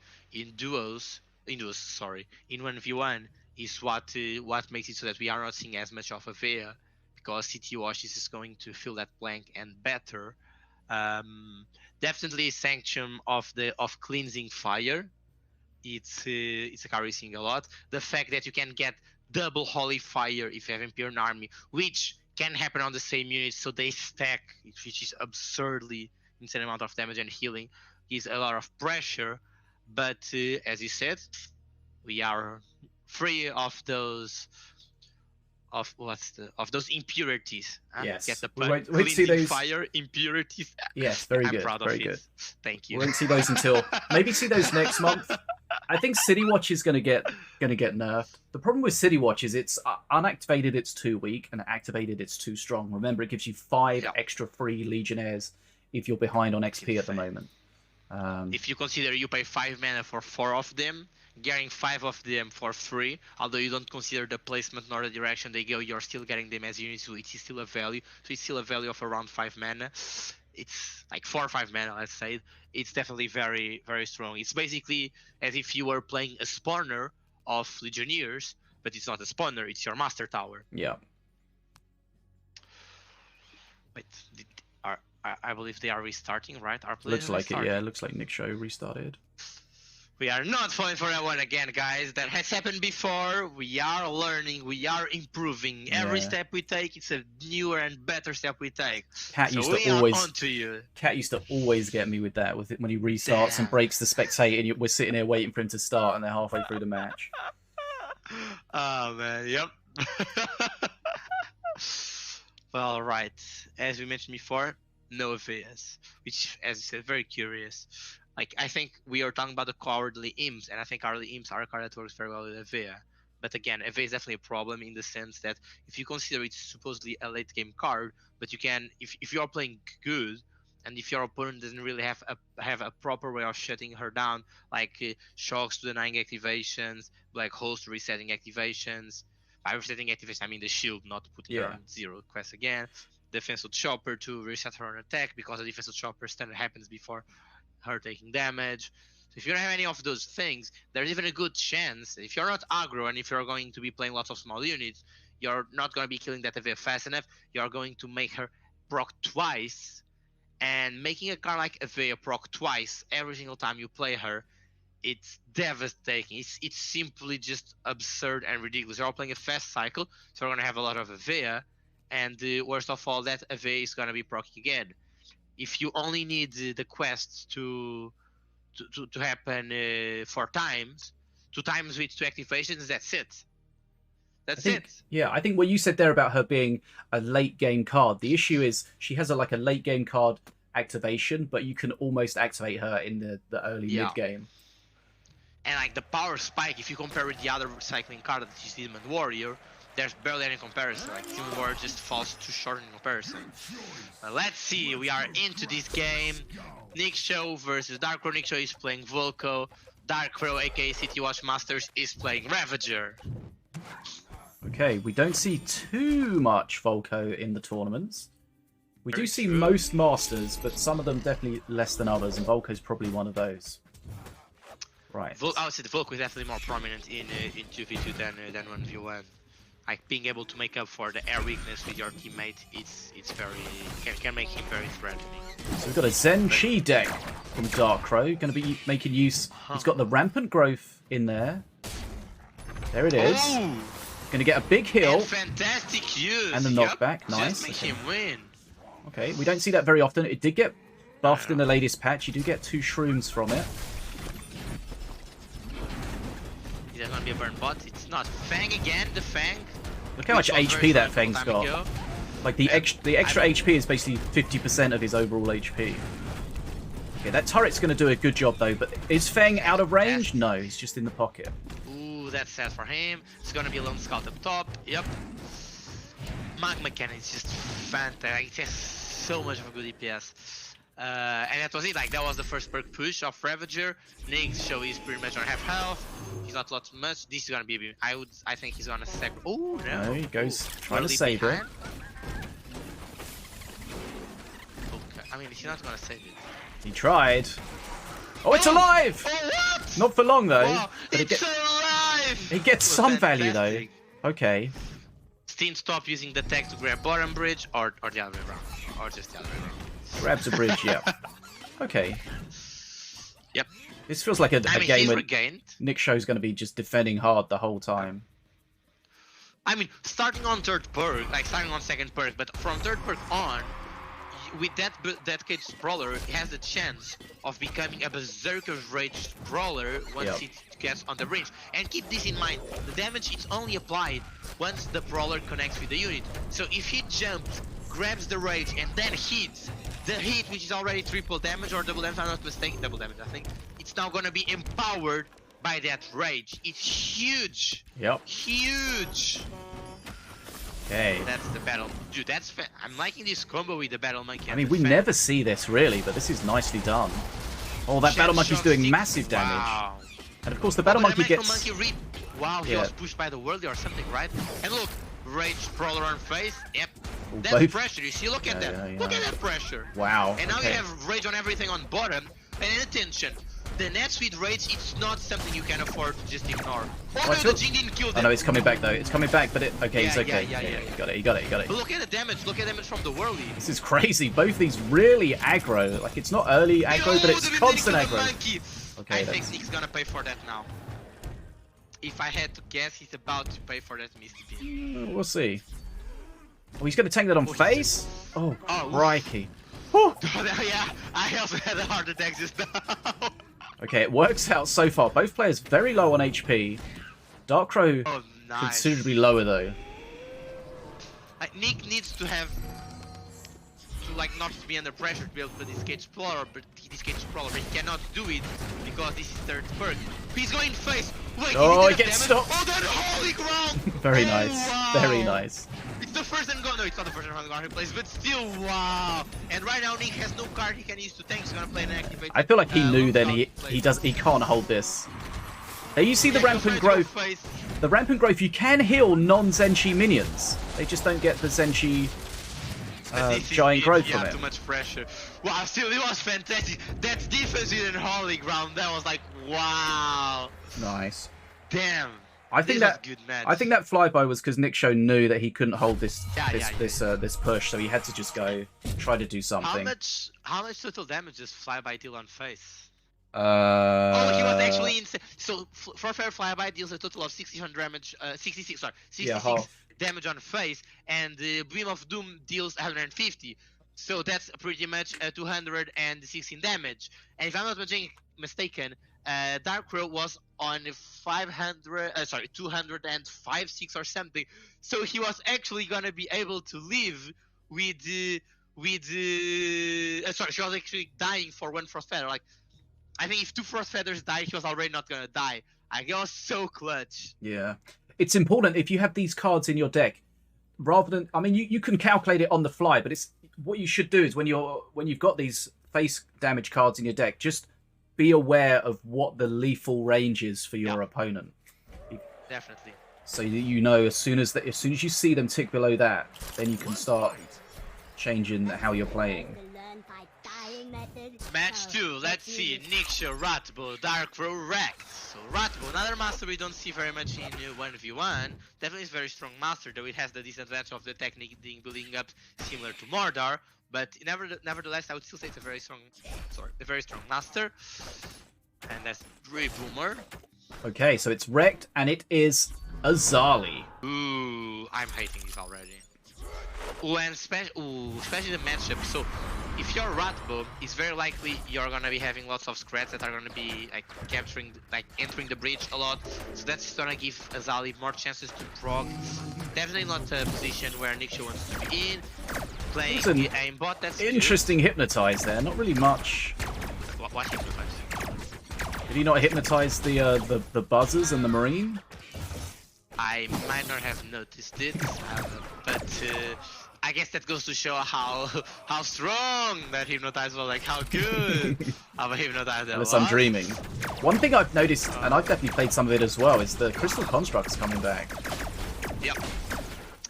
Speaker 2: duos, in 1v1, is what makes it so that we are not seeing as much of Avea, because City Watch is just going to fill that blank and better. Definitely Sanction of cleansing fire. It's a card we're seeing a lot. The fact that you can get double Holy Fire if you have Imperial Army, which can happen on the same unit, so they stack, which is absurdly insane amount of damage and healing, is a lot of pressure. But as you said, we are free of those those impurities.
Speaker 1: Yes.
Speaker 2: Get the
Speaker 1: We
Speaker 2: pun.
Speaker 1: won't see those
Speaker 2: Fire impurities.
Speaker 1: Yes, very
Speaker 2: I'm
Speaker 1: good.
Speaker 2: proud
Speaker 1: Very
Speaker 2: of
Speaker 1: good.
Speaker 2: it. Thank you.
Speaker 1: We won't see those until maybe see those next month. I think City Watch is going to get nerfed. The problem with City Watch is it's unactivated, it's too weak, and activated, it's too strong. Remember, it gives you 5 extra free Legionnaires if you're behind on XP at the moment.
Speaker 2: If you consider you pay 5 mana for 4 of them, getting 5 of them for free, although you don't consider the placement nor the direction they go, you're still getting them as units, so it is still a value. So it's still a value of around 5 mana. It's like 4 or 5 mana, let's say. It's definitely very, very strong. It's basically as if you were playing a spawner of Legionnaires, but it's not a spawner, it's your Master Tower.
Speaker 1: Yeah.
Speaker 2: Wait, I believe they are restarting, right? Our
Speaker 1: Looks like it, yeah. Looks like Nikshow restarted.
Speaker 2: We are not falling for that one again, guys. That has happened before. We are learning. We are improving. Every step we take, it's a newer and better step we take.
Speaker 1: Cat used to always get me with that, when he restarts and breaks the spectator, and we're sitting here waiting for him to start, and they're halfway through the match.
Speaker 2: Oh man, yep. Well, right. As we mentioned before, no VS, which, as you said, very curious. Like, I think we are talking about the cowardly imps, and I think cowardly imps are a card that works very well with Avea. But again, Avea is definitely a problem in the sense that if you consider it's supposedly a late game card, but you can, if you are playing good, and if your opponent doesn't really have a proper way of shutting her down, like shocks to denying activations, black host resetting activations, by resetting activations I mean the shield, not putting her on 0 quest again, defensive chopper to reset her on attack, because the defensive chopper standard happens before her taking damage. So if you don't have any of those things, there's even a good chance, if you're not aggro and if you're going to be playing lots of small units, you're not going to be killing that Avea fast enough. You're going to make her proc twice, and making a card like Avea proc twice every single time you play her, it's devastating. It's simply just absurd and ridiculous. You're all playing a fast cycle, so we're going to have a lot of Avea, and worst of all, that Avea is going to be proc again. If you only need the quests to happen 4 times, 2 times with 2 activations, that's it. That's it.
Speaker 1: Yeah, I think what you said there about her being a late game card, the issue is she has a late game card activation, but you can almost activate her in the early mid game.
Speaker 2: And like the power spike, if you compare with the other cycling card that is Demon Warrior, there's barely any comparison. Like Demon Warrior just falls too short in comparison. But let's see, we are into this game. Nikshow versus Dark Crow. Nikshow is playing Volko. Dark Crow, aka City Watch Masters, is playing Ravager.
Speaker 1: Okay, we don't see too much Volko in the tournaments. We do see most Masters, but some of them definitely less than others, and Volko's probably one of those. Right.
Speaker 2: I would say the Volko is definitely more prominent in 2v2 than 1v1. Like being able to make up for the air weakness with your teammate, it's very can make him very threatening.
Speaker 1: So we've got a Zen Chi deck from Dark Crow, going to be making use. He's got the Rampant Growth in there. There it is.
Speaker 2: Oh!
Speaker 1: Going to get a big heal.
Speaker 2: And fantastic use.
Speaker 1: And the knockback. Nice.
Speaker 2: Just make him win.
Speaker 1: Okay, we don't see that very often. It did get buffed in the latest patch. You do get 2 shrooms from it.
Speaker 2: Is that gonna be a burn bot? It's not. Fang again, the Fang.
Speaker 1: Look how much HP that Fang's got. Like the extra HP is basically 50% of his overall HP. Okay, that turret's gonna do a good job though, but is Fang out of range? No, he's just in the pocket.
Speaker 2: Ooh, that's sad for him. It's gonna be a lone scout up top. Yep. Magma Cannon is just fantastic. It has so much of a good DPS. And that was it. Like that was the first perk push of Ravager. Nikshow is pretty much on half health. He's not lost much. This is gonna be. I think he's gonna sack. Oh no!
Speaker 1: No, he goes trying to save it.
Speaker 2: Okay. I mean, he's not gonna save it.
Speaker 1: He tried. Oh, it's alive!
Speaker 2: Oh, what?
Speaker 1: Not for long though.
Speaker 2: Wow,
Speaker 1: But
Speaker 2: it's alive!
Speaker 1: It gets some value though. Okay.
Speaker 2: Steam stop using the tech to grab bottom bridge, or the other way around, or just the other way around.
Speaker 1: Grabs a bridge, yeah. Okay.
Speaker 2: Yep.
Speaker 1: This feels like a
Speaker 2: I mean,
Speaker 1: game
Speaker 2: he's
Speaker 1: where
Speaker 2: regained.
Speaker 1: Nickshow's going to be just defending hard the whole time.
Speaker 2: I mean, starting on third perk, like starting on second perk, but from third perk on, with that cage brawler, he has the chance of becoming a berserker rage brawler once it gets on the range. And keep this in mind, the damage is only applied once the brawler connects with the unit. So if he jumps, grabs the rage, and then hits, the hit, which is already triple damage or double damage, I'm not mistaken, double damage I think, it's now gonna be empowered by that rage. It's huge!
Speaker 1: Yep.
Speaker 2: Huge!
Speaker 1: Okay.
Speaker 2: That's the battle. Dude, that's I'm liking this combo with the battle monkey.
Speaker 1: I mean, we never see this really, but this is nicely done. Oh, that battle monkey's doing massive damage.
Speaker 2: Wow.
Speaker 1: And of course, the battle monkey gets.
Speaker 2: Wow, he was pushed by the worldly or something, right? And look, rage brawler on face. Yep.
Speaker 1: Ooh,
Speaker 2: That's
Speaker 1: both.
Speaker 2: pressure. You see, look at that.
Speaker 1: Yeah.
Speaker 2: Look at that pressure.
Speaker 1: Wow.
Speaker 2: And now
Speaker 1: okay.
Speaker 2: you have rage on everything on bottom. And attention, the net with rage, it's not something you can afford to just ignore. Oh no, the Jin didn't kill them.
Speaker 1: Oh no, it's coming back though. It's coming back, but it. Okay, he's okay.
Speaker 2: Yeah.
Speaker 1: You got it. You got it. You got it.
Speaker 2: But look at the damage. Look at the damage from the worldly.
Speaker 1: This is crazy. Both these really aggro. Like it's not early aggro, but it's constant aggro. Okay,
Speaker 2: I think Nick's gonna pay for that now. If I had to guess, he's about to pay for that Misty Beam.
Speaker 1: We'll see. Oh, he's going to tank that on face? Oh, crikey.
Speaker 2: Yeah, I also had a heart attack just now.
Speaker 1: Okay, it works out so far. Both players very low on HP. Darkrow considerably lower though.
Speaker 2: Nick needs to have like not to be under pressure to be able to play this cage explorer, but he cannot do it because this is third perk. He's going face. Wait,
Speaker 1: he gets stopped.
Speaker 2: Oh, that holy ground!
Speaker 1: Very nice.
Speaker 2: Wow.
Speaker 1: Very nice.
Speaker 2: It's the first and go. No, it's not the first and gone he plays, but still, wow. And right now Nick has no card he can use to tank. He's gonna play an activate.
Speaker 1: I feel like he knew then he can't hold this. There you see the rampant growth. The rampant growth. You can heal non-Zenshi minions. They just don't get the Zenshi giant growth from it.
Speaker 2: Too much pressure. Wow, still it was fantastic. That defense in holy ground. That was like wow.
Speaker 1: Nice.
Speaker 2: Damn.
Speaker 1: I think that flyby was because Nikshow knew that he couldn't hold this push, so he had to just go try to do something.
Speaker 2: How much total damage does flyby deal on face?
Speaker 1: Oh,
Speaker 2: he was actually insane. So for fair, flyby deals a total of 66 damage on face, and the Beam of Doom deals 150. So that's pretty much 216 damage. And if I'm not mistaken, Darkrow was on 205, 6 or something. So he was actually gonna be able to live with she was actually dying for one Frost Feather. Like, I think if 2 Frost Feathers died, he was already not gonna die. It was so clutch.
Speaker 1: Yeah. It's important if you have these cards in your deck, rather than, I mean, you can calculate it on the fly, but it's what you should do is when you've got these face damage cards in your deck, just be aware of what the lethal range is for your opponent.
Speaker 2: Definitely.
Speaker 1: So you know as soon as you see them tick below that, then you can start changing how you're playing.
Speaker 2: Match 2, let's see. Nikshow, Ratbo, Darkrow, Wrecked. So Ratbo, another master we don't see very much in 1v1. Definitely is a very strong master, though it has the disadvantage of the technique being building up similar to Mordor. But nevertheless, I would still say it's a very strong master. And that's really Boomer.
Speaker 1: Okay, so it's Wrecked, and it is Azali.
Speaker 2: Ooh, I'm hating this already. Ooh, and especially the matchup. So if you're Ratbo, it's very likely you're gonna be having lots of scrats that are gonna be like entering the breach a lot. So that's gonna give Azali more chances to proc. Definitely not a position where Nikshow wants to be in. Playing the aimbot, that's
Speaker 1: interesting good. Hypnotize there, not really much.
Speaker 2: What hypnotize?
Speaker 1: Did he not hypnotize the buzzers and the marine?
Speaker 2: I might not have noticed it, but I guess that goes to show how strong that hypnotize was, like how good of a hypnotize that was.
Speaker 1: Unless I'm dreaming. One thing I've noticed, and I've definitely played some of it as well, is the Crystal Constructs coming back.
Speaker 2: Yep.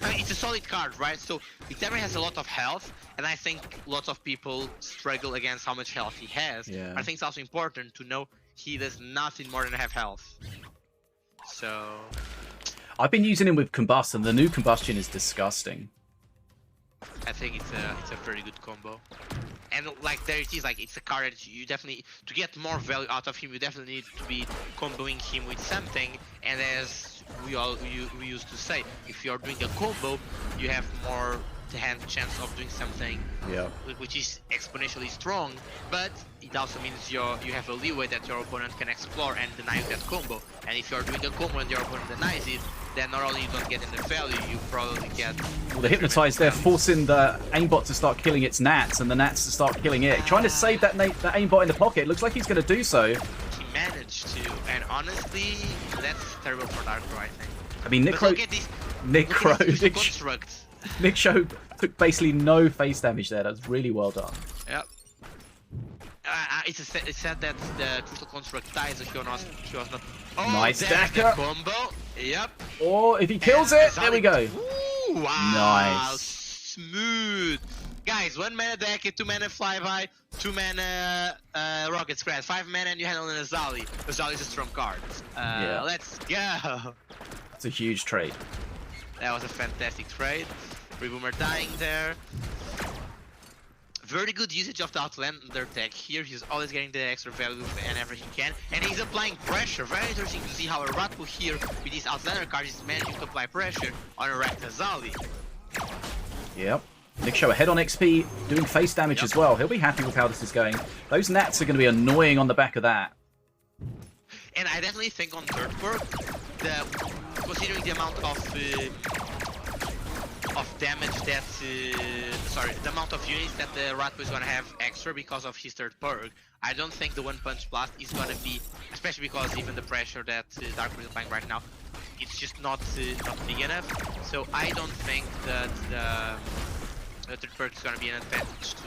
Speaker 2: I mean, it's a solid card, right? So it definitely has a lot of health, and I think lots of people struggle against how much health he has.
Speaker 1: Yeah.
Speaker 2: I think it's also important to know he does nothing more than have health. So
Speaker 1: I've been using him with Combust, and the new Combustion is disgusting.
Speaker 2: I think it's a very good combo. And like there it is, like it's a card that you definitely, to get more value out of him, you definitely need to be comboing him with something. And as we used to say, if you're doing a combo, you have more the hand chance of doing something,
Speaker 1: Yeah.
Speaker 2: which is exponentially strong. But it also means you have a leeway that your opponent can explore and deny you that combo. And if you're doing a combo and your opponent denies it, then not only you don't get any value, you probably get...
Speaker 1: Well, the Hypnotize there forcing the aimbot to start killing its Nats, and the Nats to start killing it. Trying to save that aimbot in the pocket. Looks like he's going to do so.
Speaker 2: He managed to, and honestly, that's terrible for Darko, I think.
Speaker 1: I mean, Nikshow took basically no face damage there. That's really well done.
Speaker 2: Yep. It's said that the Crystal Construct dies if he was not... Oh,
Speaker 1: nice
Speaker 2: Daka combo. Yep.
Speaker 1: Or if he kills it, there we go.
Speaker 2: Ooh, wow.
Speaker 1: Nice.
Speaker 2: Smooth. Guys, 1 mana Daka, 2 mana Flyby, 2 mana Rocket Scratch, 5 mana and you handle an Azali. Azali is a strong card.
Speaker 1: Yeah.
Speaker 2: Let's go.
Speaker 1: It's a huge trade.
Speaker 2: That was a fantastic trade. Reboomer dying there. Very good usage of the Outlander deck here. He's always getting the extra value whenever he can. And he's applying pressure. Very interesting to see how a Ratpo here with his Outlander card is managing to apply pressure on a Wrecked Azali.
Speaker 1: Yep. Nikshow ahead on XP, doing face damage as well. He'll be happy with how this is going. Those Nats are going to be annoying on the back of that.
Speaker 2: And I definitely think on third perk, considering the amount of damage that, the amount of units that the Ratpo is gonna have extra because of his third perk, I don't think the One Punch Blast is gonna be, especially because even the pressure that Darko is applying right now, it's just not big enough. So I don't think that the third perk is gonna be an advantage to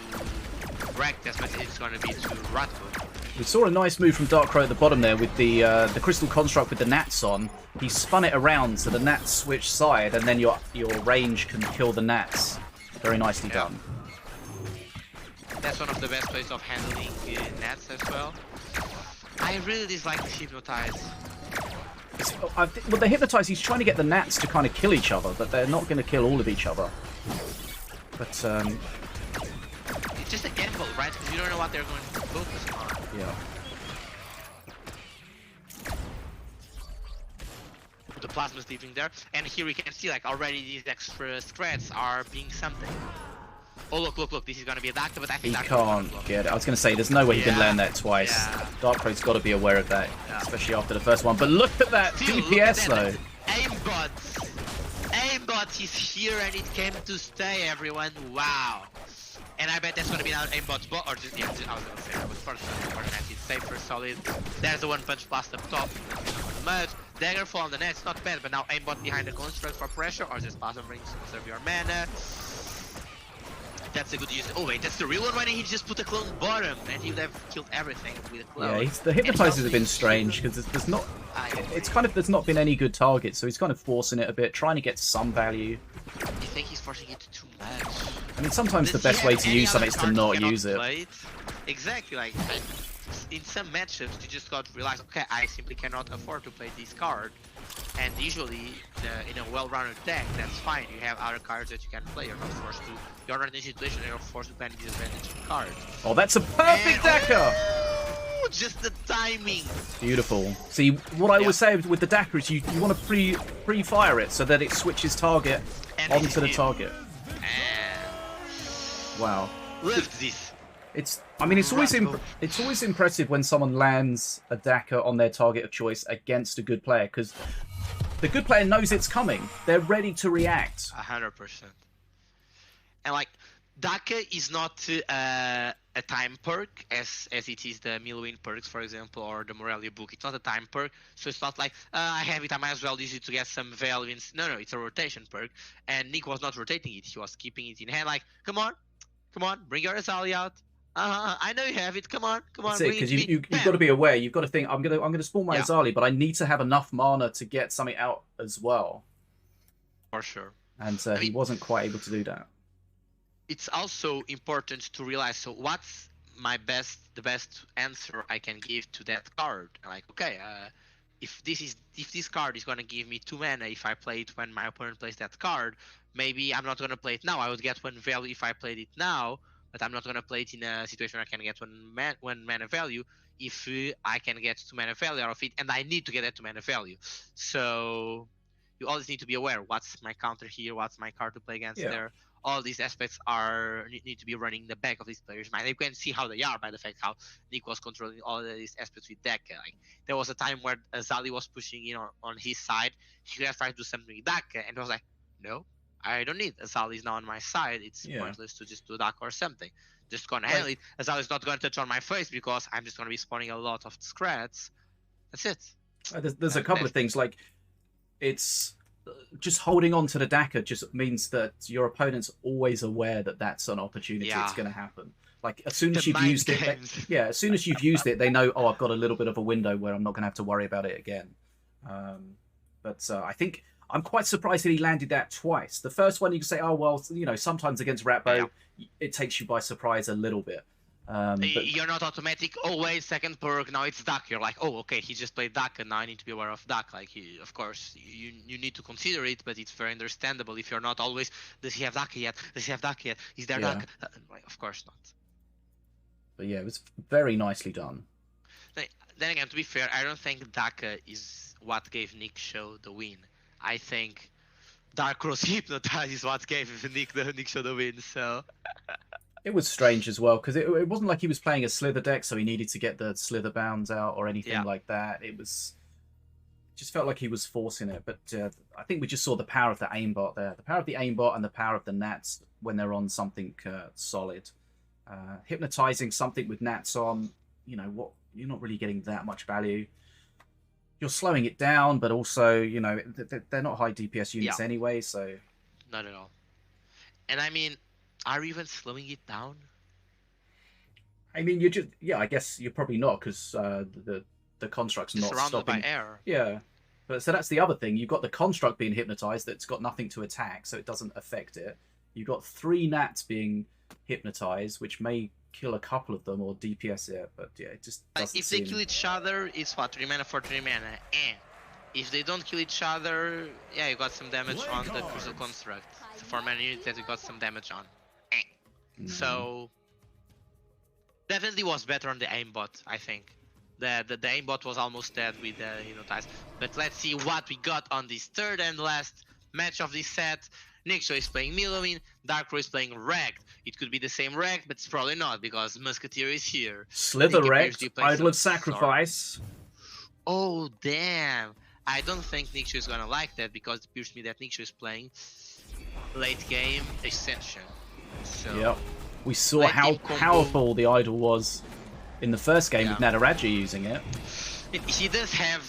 Speaker 2: Wrecked as much as it's gonna be to Ratpo.
Speaker 1: We saw a nice move from Darkrai at the bottom there with the Crystal Construct with the Nats on. He spun it around so the Nats switch side, and then your range can kill the Nats. Very nicely done.
Speaker 2: That's one of the best ways of handling Nats as well. I really dislike the Hypnotize.
Speaker 1: Well, the Hypnotize, he's trying to get the Nats to kind of kill each other, but they're not going to kill all of each other. But
Speaker 2: it's just a gamble, right? Because you don't know what they're going to focus on.
Speaker 1: Yeah.
Speaker 2: The Plasma's leaving there, and here we can see like already these extra scratches are being something. Oh look, this is gonna be a Daka, but I think
Speaker 1: he can't get it. I was gonna say, there's no way he can land that twice.
Speaker 2: Yeah.
Speaker 1: Darkray's got to be aware of that, especially after the first one. But look at that
Speaker 2: Still,
Speaker 1: DPS
Speaker 2: look at that.
Speaker 1: though.
Speaker 2: Aimbot is here and it came to stay, everyone. Wow. And I bet that's gonna be another aimbot bot, or just, I was gonna say, I was first it's safer, solid. There's the One Punch Blast up top. Mud, Daggerfall on the net, it's not bad, but now aimbot behind the construct for pressure, or just Plasma Rings to conserve your mana. That's a good use. Oh wait, that's the real one. Why didn't he just put a clone bottom and he would have killed everything with a clone?
Speaker 1: Yeah, the Hypnotizers have been strange because there's not. It's kind of there's not been any good targets, so he's kind of forcing it a bit, trying to get some value.
Speaker 2: You think he's forcing it too much?
Speaker 1: I mean, sometimes the best way to use something is to not use it.
Speaker 2: Exactly, like in some matchups you just got to realize, okay, I simply cannot afford to play this card. And usually, in a well-rounded deck, that's fine. You have other cards that you can play. You're not forced to. You're not in a situation where you're forced to play disadvantage cards.
Speaker 1: Oh, that's a perfect Daka!
Speaker 2: Oh, just the timing.
Speaker 1: Beautiful. See, what I always say with the Daka is you want to pre-fire it so that it switches target
Speaker 2: And
Speaker 1: onto the target.
Speaker 2: And
Speaker 1: Wow.
Speaker 2: lift this.
Speaker 1: I mean, it's always impressive when someone lands a Daka on their target of choice against a good player, because the good player knows it's coming. They're ready to react.
Speaker 2: 100%. And like, Daka is not a time perk as it is the Millwin perks, for example, or the Morelia book. It's not a time perk, so it's not like I have it, I might as well use it to get some value. No, it's a rotation perk, and Nick was not rotating it. He was keeping it in hand. Like, come on, bring your Azali out. I know you have it. Come on.
Speaker 1: That's it, because you've got to be aware. You've got to think, I'm gonna spawn my Azali, but I need to have enough mana to get something out as well.
Speaker 2: For sure.
Speaker 1: And he wasn't quite able to do that.
Speaker 2: It's also important to realize, so what's the best answer I can give to that card? Like, okay, if this card is gonna give me 2 mana if I play it when my opponent plays that card, maybe I'm not gonna play it now. I would get 1 value if I played it now, but I'm not gonna play it in a situation where I can get 1 mana value if I can get 2 mana value out of it, and I need to get that 2 mana value. So you always need to be aware. What's my counter here? What's my card to play against there? All these aspects need to be running in the back of these players' mind. You can see how they are by the fact how Nick was controlling all of these aspects with Daka. Like there was a time where Azali was pushing in on his side. He could have tried to do something with Daka, and he was like, "No, I don't need Azali is now on my side. It's pointless to just do Daka or something. Just gonna handle it. Azali is not gonna touch on my face because I'm just gonna be spawning a lot of scrats. That's it."
Speaker 1: There's a couple of things like it's. Just holding on to the Daka just means that your opponent's always aware that that's an opportunity. It's going to happen. Like as soon as you've used it, as soon as you've used it, they know. Oh, I've got a little bit of a window where I'm not going to have to worry about it again. But I think I'm quite surprised that he landed that twice. The first one you can say, oh well, sometimes against Ratbo, it takes you by surprise a little bit. But
Speaker 2: you're not automatic. Oh wait, second perk. Now it's Duck. You're like, oh okay, he just played Duck, and now I need to be aware of Duck. Like, of course, you need to consider it, but it's very understandable if you're not always. Does he have Duck yet? Does he have Duck yet? Is there Duck? Of course not.
Speaker 1: But yeah, it was very nicely done.
Speaker 2: Then again, to be fair, I don't think Daka is what gave Nikshow the win. I think Dark Rose Hypnotize is what gave Nikshow the win. So.
Speaker 1: It was strange as well, because it wasn't like he was playing a Slither deck, so he needed to get the Slither bounds out or anything like that. It just felt like he was forcing it. But I think we just saw the power of the aimbot there. The power of the aimbot and the power of the Nats when they're on something solid. Hypnotizing something with Nats on, what you're not really getting that much value. You're slowing it down, but also, they're not high DPS units anyway, so...
Speaker 2: Not at all. And I mean... Are you even slowing it down?
Speaker 1: I mean, you just I guess you're probably not because the construct's not
Speaker 2: surrounded
Speaker 1: stopping.
Speaker 2: by air.
Speaker 1: Yeah, but so that's the other thing. You've got the construct being hypnotized that's got nothing to attack, so it doesn't affect it. You've got 3 Nats being hypnotized, which may kill a couple of them or DPS it, but yeah, it just doesn't
Speaker 2: if they kill each other, it's what 3 mana for 3 mana. If they don't kill each other, yeah, you got some damage on the Crucial Construct. So 4 mana unit that you got some damage on. So definitely was better on the aimbot, I think. The aimbot was almost dead with the Hypnotize. But let's see what we got on this third and last match of this set. Nikshow is playing Millowin, Darkro is playing Wrecked. It could be the same Wrecked, but it's probably not because Musketeer is here.
Speaker 1: Slither Wrecked, Idol of Sacrifice.
Speaker 2: Oh damn! I don't think Nikshow is gonna like that because it appears to me that Nikshow is playing late game Ascension. So
Speaker 1: yep. We saw how powerful the idol was in the first game with Nataraja using it.
Speaker 2: He does have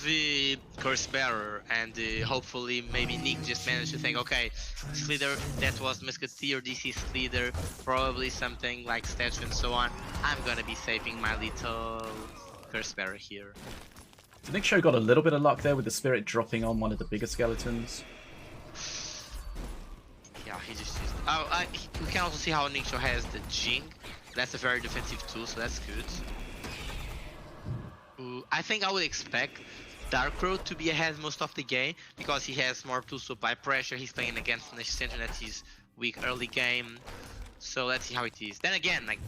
Speaker 2: Curse Bearer, and hopefully maybe Nick just managed to think, okay, Slither, that was Musketeer, this is Slither, probably something like Statue and so on. I'm gonna be saving my little Curse Bearer here.
Speaker 1: Nikshow got a little bit of luck there with the Spirit dropping on one of the bigger skeletons.
Speaker 2: Yeah, he just used it. We can also see how Nikshow has the Jing. That's a very defensive tool, so that's good. I think I would expect Darkro to be ahead most of the game because he has more tools to apply pressure. He's playing against an Ascension that is weak early game. So let's see how it is. Then again, like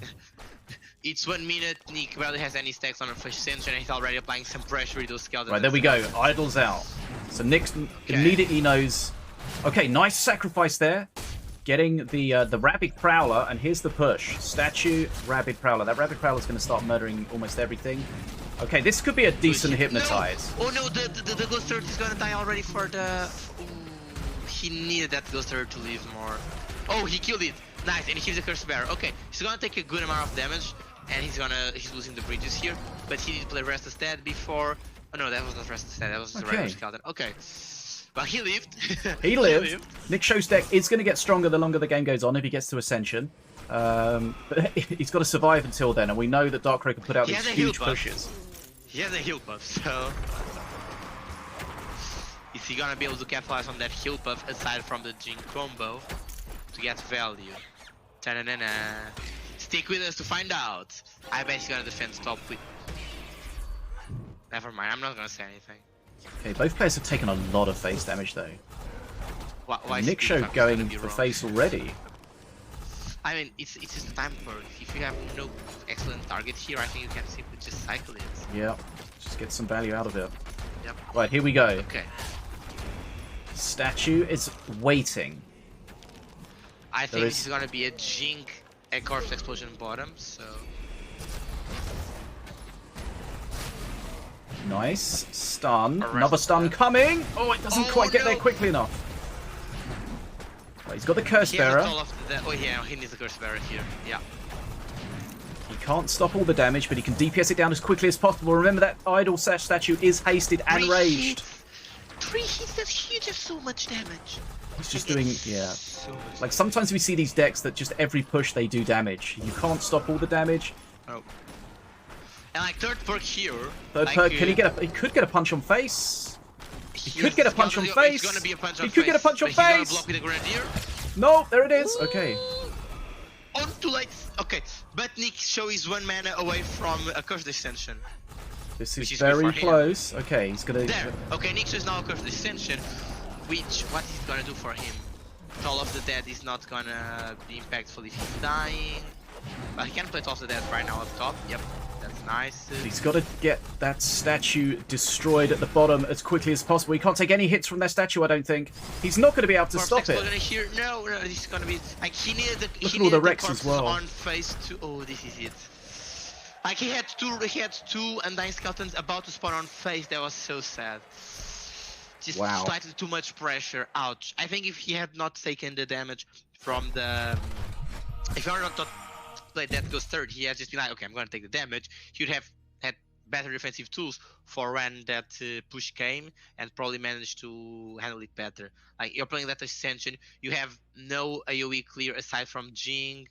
Speaker 2: it's 1 minute, Nick barely has any stacks on a Ascension and he's already applying some pressure with those skeletons.
Speaker 1: Right, there we go. Idol's out. So Nick immediately knows. Okay, nice sacrifice there. Getting the Rabid Prowler, and here's the push. Statue, Rabid Prowler. That Rabid Prowler is going to start murdering almost everything. Okay, this could be a decent Hypnotize.
Speaker 2: No. Oh no, the Ghost Turret is going to die already for the... he needed that Ghost Turret to live more. Oh, he killed it. Nice, and he keeps the Curse Bearer. Okay, he's going to take a good amount of damage, and he's losing the bridges here. But he did play Restless Dead before. Oh no, that was not Restless Dead, that was the regular skeleton. Okay. But he lived.
Speaker 1: He lived. Nikshow's deck is going to get stronger the longer the game goes on if he gets to Ascension. But he's got to survive until then, and we know that Darkrai can put out these huge pushes.
Speaker 2: He has a heal buff, so... is he going to be able to capitalize on that heal buff aside from the Jing combo to get value? Ta-na-na-na. Stick with us to find out. I bet he's going to defend top with... Never mind, I'm not going to say anything.
Speaker 1: Okay, both players have taken a lot of face damage though.
Speaker 2: Why
Speaker 1: Nikshow going for face already.
Speaker 2: I mean, it's just a time perk. If you have no excellent target here, I think you can simply just cycle it.
Speaker 1: Yeah, just get some value out of it.
Speaker 2: Yep.
Speaker 1: Right, here we go.
Speaker 2: Okay.
Speaker 1: Statue is waiting.
Speaker 2: I think this is gonna be a Jink, a corpse explosion bottom, so...
Speaker 1: Nice. Stun. Another stun coming! Oh, it doesn't quite get there quickly enough. Right, he's got the Curse Bearer.
Speaker 2: Oh yeah, he needs the Curse Bearer here. Yeah.
Speaker 1: He can't stop all the damage, but he can DPS it down as quickly as possible. Remember that idle statue is hasted and raged.
Speaker 2: 3 hits, that's huge, that's so much damage.
Speaker 1: He's just doing, yeah. Like sometimes we see these decks that just every push they do damage. You can't stop all the damage.
Speaker 2: Oh. And like third perk here.
Speaker 1: Third perk, can he get a? He could get a punch on face. He could get a punch on face.
Speaker 2: Gonna be a punch on
Speaker 1: he could get a punch on face.
Speaker 2: Block with the Grenadier.
Speaker 1: No, there it is. Okay.
Speaker 2: On to like, okay, but Nikshow is 1 mana away from a Curse Dissension.
Speaker 1: This is very close. Okay, he's gonna.
Speaker 2: There. Okay, Nikshow is now a Curse Dissension. Which, what is it gonna do for him? Toll of the Dead is not gonna be impactful if he's dying. But he can play Toll of the Dead right now up top. Yep, that's nice.
Speaker 1: He's got to get that statue destroyed at the bottom as quickly as possible. He can't take any hits from that statue, I don't think. He's not going to be able to stop it.
Speaker 2: Here. No, this is going to be... Like, he needed the,
Speaker 1: Look at all the wrecks as well.
Speaker 2: On phase 2. Oh, this is it. Like, he had two Undying Skeletons about to spawn on phase. That was so sad. Just slightly too much pressure. Ouch. I think if he had not taken the damage from the... If he were not played that goes third, he had just been like, okay, I'm going to take the damage. He would have had better defensive tools for when that push came and probably managed to handle it better. Like, you're playing that Ascension, you have no AoE clear aside from Jing.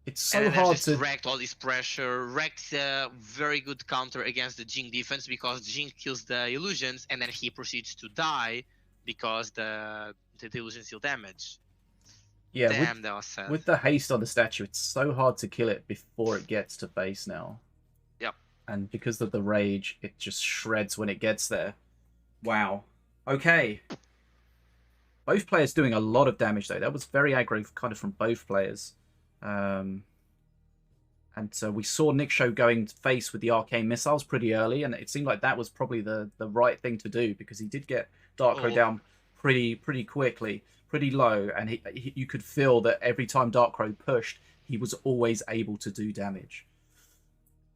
Speaker 1: It's so hard to
Speaker 2: wrecked all this pressure. Wrecked a very good counter against the Jing defense because Jing kills the illusions and then he proceeds to die because the illusions deal damage.
Speaker 1: Yeah,
Speaker 2: damn, that was sad.
Speaker 1: With the haste on the statue, it's so hard to kill it before it gets to base now.
Speaker 2: Yep.
Speaker 1: And because of the rage, it just shreds when it gets there. Wow. Okay. Both players doing a lot of damage though. That was very aggro kind of from both players. And so we saw Nikshow going face with the arcane missiles pretty early, and it seemed like that was probably the right thing to do because he did get Darkrai down pretty quickly, pretty low, and you could feel that every time Darkrai pushed, he was always able to do damage.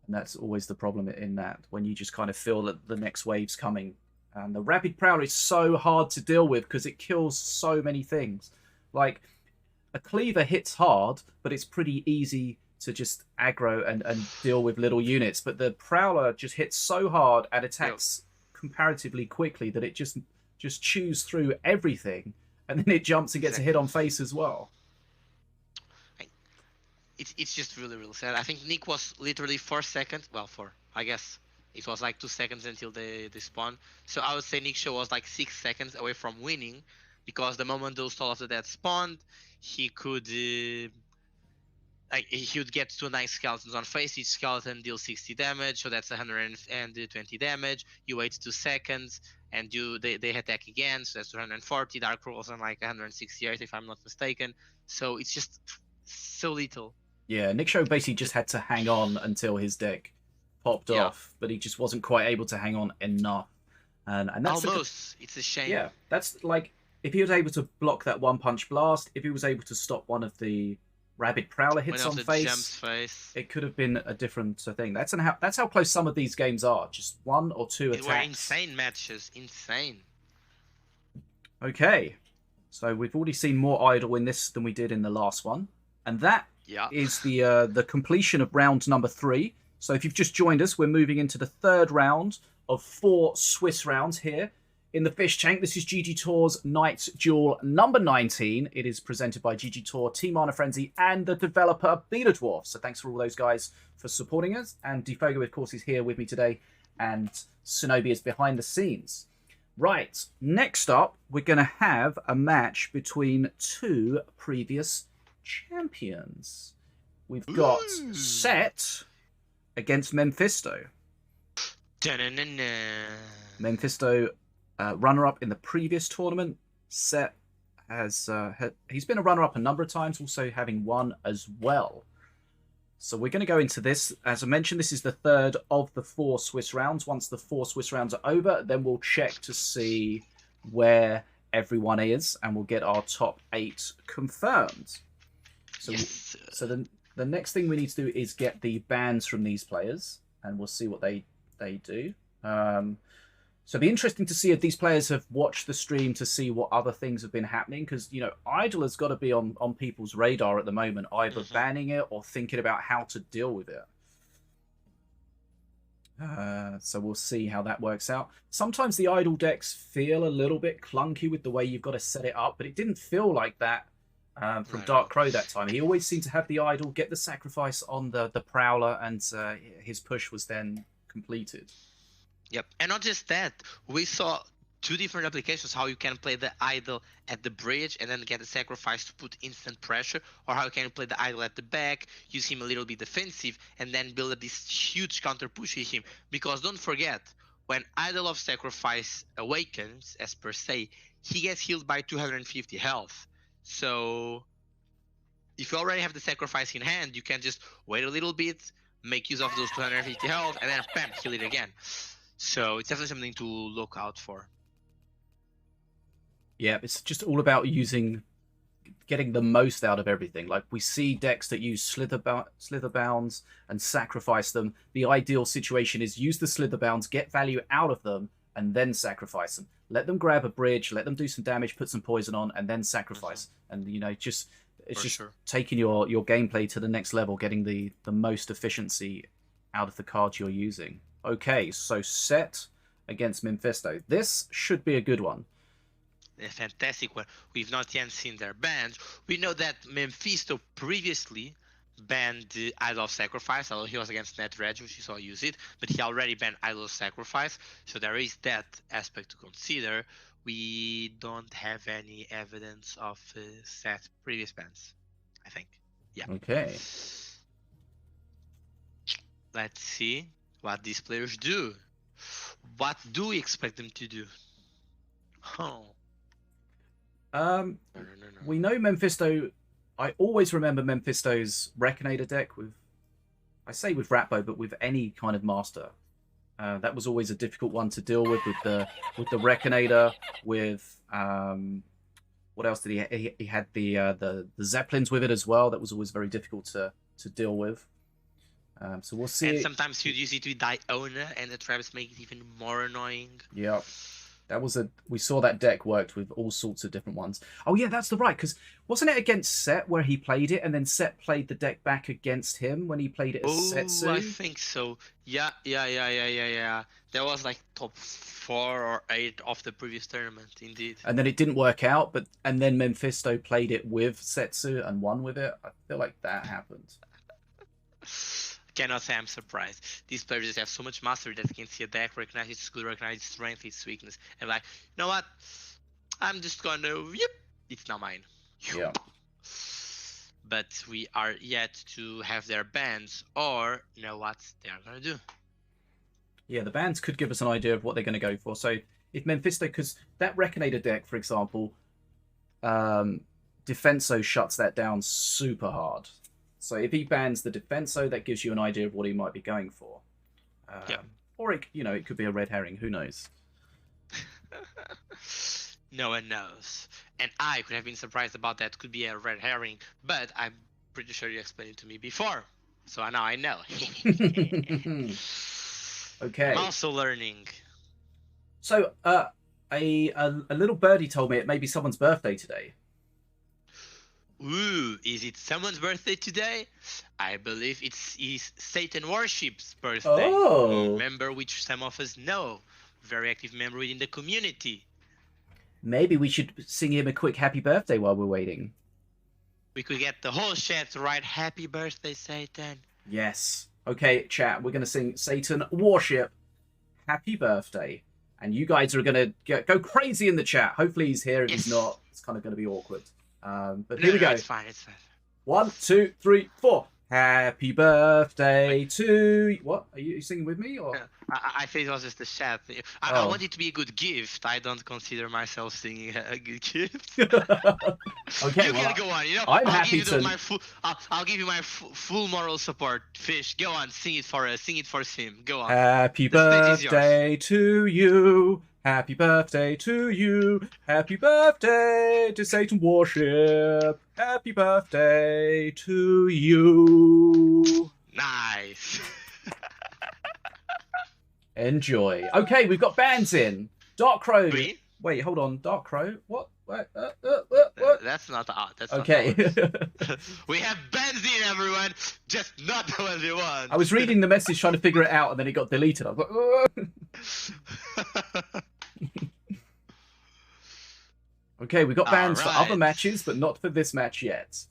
Speaker 1: And that's always the problem in that, when you just kind of feel that the next wave's coming. And the Rapid Prowler is so hard to deal with because it kills so many things. Like, a Cleaver hits hard, but it's pretty easy to just aggro and deal with little units. But the Prowler just hits so hard and attacks comparatively quickly that it just chews through everything, and then it jumps and gets a hit on face as well.
Speaker 2: It's just really sad. I think Nick was literally 4 seconds. Well, I guess it was like 2 seconds until they spawn. So I would say Nikshow was like 6 seconds away from winning, because the moment those Toll of the Dead spawned, he could he would get 2 nice skeletons on face. Each skeleton deals 60 damage, so that's 120 damage. You wait 2 seconds, and they attack again, so that's 240. Dark rolls on like 168 if I'm not mistaken. So it's just so little.
Speaker 1: Yeah, Nikshow basically just had to hang on until his deck popped off, but he just wasn't quite able to hang on enough. And that's
Speaker 2: almost. It's a shame.
Speaker 1: Yeah, that's like, if he was able to block that one punch blast, if he was able to stop one of the Rapid Prowler hits on face, it could have been a different thing. That's how close some of these games are. Just 1 or 2 attacks.
Speaker 2: They were insane matches. Insane.
Speaker 1: Okay. So we've already seen more idle in this than we did in the last one. And that is the completion of round number 3. So if you've just joined us, we're moving into the 3rd round of 4 Swiss rounds here in the Fish Tank. This is GGtoor's Night Duel number 19. It is presented by GGtoor, Team Mana Frenzy, and the developer BetaDwarf. So thanks for all those guys for supporting us. And Dfogo, of course, is here with me today, and Sinobii is behind the scenes. Right, next up, we're going to have a match between 2 previous champions. We've got Set against Memfisto.
Speaker 2: Da-na-na-na.
Speaker 1: Memfisto, runner-up in the previous tournament. Set has he's been a runner-up a number of times, also having won as well. So we're going to go into this. As I mentioned, this is the third of the 4 Swiss rounds. Once the 4 Swiss rounds are over, then we'll check to see where everyone is, and we'll get our top 8 confirmed. So,
Speaker 2: Yes.
Speaker 1: so the next thing we need to do is get the bans from these players, and we'll see what they do. So it'd be interesting to see if these players have watched the stream to see what other things have been happening, because, you know, Idle has got to be on people's radar at the moment, either banning it or thinking about how to deal with it. So we'll see how that works out. Sometimes the Idle decks feel a little bit clunky with the way you've got to set it up, but it didn't feel like that from Dark Crow that time. He always seemed to have the Idle, get the sacrifice on the Prowler, and his push was then completed.
Speaker 2: Yep, and not just that, we saw 2 different applications, how you can play the idol at the bridge and then get the sacrifice to put instant pressure, or how you can play the idol at the back, use him a little bit defensive, and then build up this huge counter push with him. Because don't forget, when Idol of Sacrifice awakens, as per se, he gets healed by 250 health. So if you already have the sacrifice in hand, you can just wait a little bit, make use of those 250 health, and then bam, heal it again. So it's definitely something to look out for.
Speaker 1: Yeah, it's just all about getting the most out of everything. Like, we see decks that use Slither Bounds and sacrifice them. The ideal situation is use the Slither Bounds, get value out of them, and then sacrifice them. Let them grab a bridge, let them do some damage, put some poison on, and then sacrifice. And, you know, it's just taking your gameplay to the next level, getting the most efficiency out of the cards you're using. Okay, so Set against Memfisto. This should be a good one.
Speaker 2: A fantastic one. We've not yet seen their bans. We know that Memfisto previously banned the Idol of Sacrifice, although he was against Nataraja, which you saw use it, but he already banned Idol of Sacrifice, so there is that aspect to consider. We don't have any evidence of Set previous bans, I think. Yeah.
Speaker 1: Okay.
Speaker 2: Let's see what these players do. What do we expect them to do? Oh. No.
Speaker 1: We know Memfisto. I always remember Memfisto's Reconator deck with, I say with Ratbo, but with any kind of master. That was always a difficult one to deal with the Reconator. With what else did he had the Zeppelins with it as well. That was always very difficult to deal with. So we'll see.
Speaker 2: And sometimes you'd use it with Diona, and the traps make it even more annoying.
Speaker 1: Yeah. We saw that deck worked with all sorts of different ones. Oh yeah, that's the right, because wasn't it against Set where he played it, and then Set played the deck back against him when he played it as Setsu?
Speaker 2: I think so. Yeah. That was like top 4 or 8 of the previous tournament, indeed.
Speaker 1: And then it didn't work out, and then Memfisto played it with Setsu and won with it. I feel like that happened.
Speaker 2: Cannot say I'm surprised. These players just have so much mastery that they can see a deck, recognize its good, recognize its strength, its weakness, and like, you know what? I'm just gonna, yep, it's not mine.
Speaker 1: Yeah.
Speaker 2: But we are yet to have their bans, or you know what they are gonna do.
Speaker 1: Yeah, the bans could give us an idea of what they're going to go for. So if Memfisto, because that Reconator deck, for example, Defenso shuts that down super hard. So if he bans the Defenso, that gives you an idea of what he might be going for.
Speaker 2: Yeah.
Speaker 1: Or it could be a red herring. Who knows?
Speaker 2: No one knows. And I could have been surprised about that. Could be a red herring, but I'm pretty sure you explained it to me before. So now I know.
Speaker 1: Okay.
Speaker 2: I'm also learning.
Speaker 1: So a little birdie told me it may be someone's birthday today.
Speaker 2: Ooh, is it someone's birthday today? I believe it's Satan Worship's birthday.
Speaker 1: Oh.
Speaker 2: A member which some of us know. Very active member within the community.
Speaker 1: Maybe we should sing him a quick happy birthday while we're waiting.
Speaker 2: We could get the whole chat to write happy birthday, Satan.
Speaker 1: Yes. Okay, chat, we're going to sing Satan Worship happy birthday. And you guys are going to go crazy in the chat. Hopefully he's here. If he's not, it's kind of going to be awkward. But here we go.
Speaker 2: It's fine.
Speaker 1: 1, 2, 3, 4. Happy birthday to you. What? Are you singing with me? Or?
Speaker 2: I think it was just a chat. I want it to be a good gift. I don't consider myself singing a good gift.
Speaker 1: Okay,
Speaker 2: You
Speaker 1: well,
Speaker 2: can go on. You know,
Speaker 1: I'm
Speaker 2: I'll
Speaker 1: happy
Speaker 2: give you
Speaker 1: to.
Speaker 2: my full. I'll give you my full moral support. Fish, go on, sing it for us. Sing it for Sim. Go on.
Speaker 1: Happy
Speaker 2: The stage is yours.
Speaker 1: birthday to you. Happy birthday to you. Happy birthday to Satan Worship. Happy birthday to you.
Speaker 2: Nice.
Speaker 1: Enjoy. Okay, we've got bands in. Dark Crow.
Speaker 2: We?
Speaker 1: Wait, hold on. Dark Crow? What? What?
Speaker 2: That's not odd. That's
Speaker 1: Okay.
Speaker 2: Not we have benzene, everyone. Just not the one we want.
Speaker 1: I was reading the message trying to figure it out, and then it got deleted. I was like, okay, we got bans for other matches, but not for this match yet.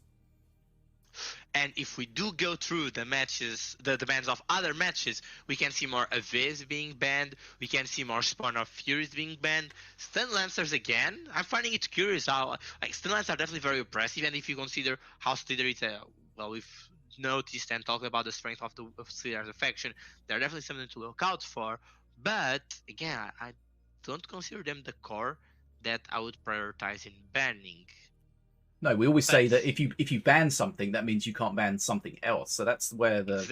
Speaker 2: And if we do go through the matches, the bans of other matches, we can see more Aviz being banned. We can see more Spawn of Furies being banned. Stun Lancers again. I'm finding it curious how Stun Lancers are definitely very oppressive, and if you consider how Slither is, well, we've noticed and talked about the strength of Slither as a faction, they're definitely something to look out for. But again, I don't consider them the core that I would prioritize in banning.
Speaker 1: No, we always say that if you ban something, that means you can't ban something else. So that's where the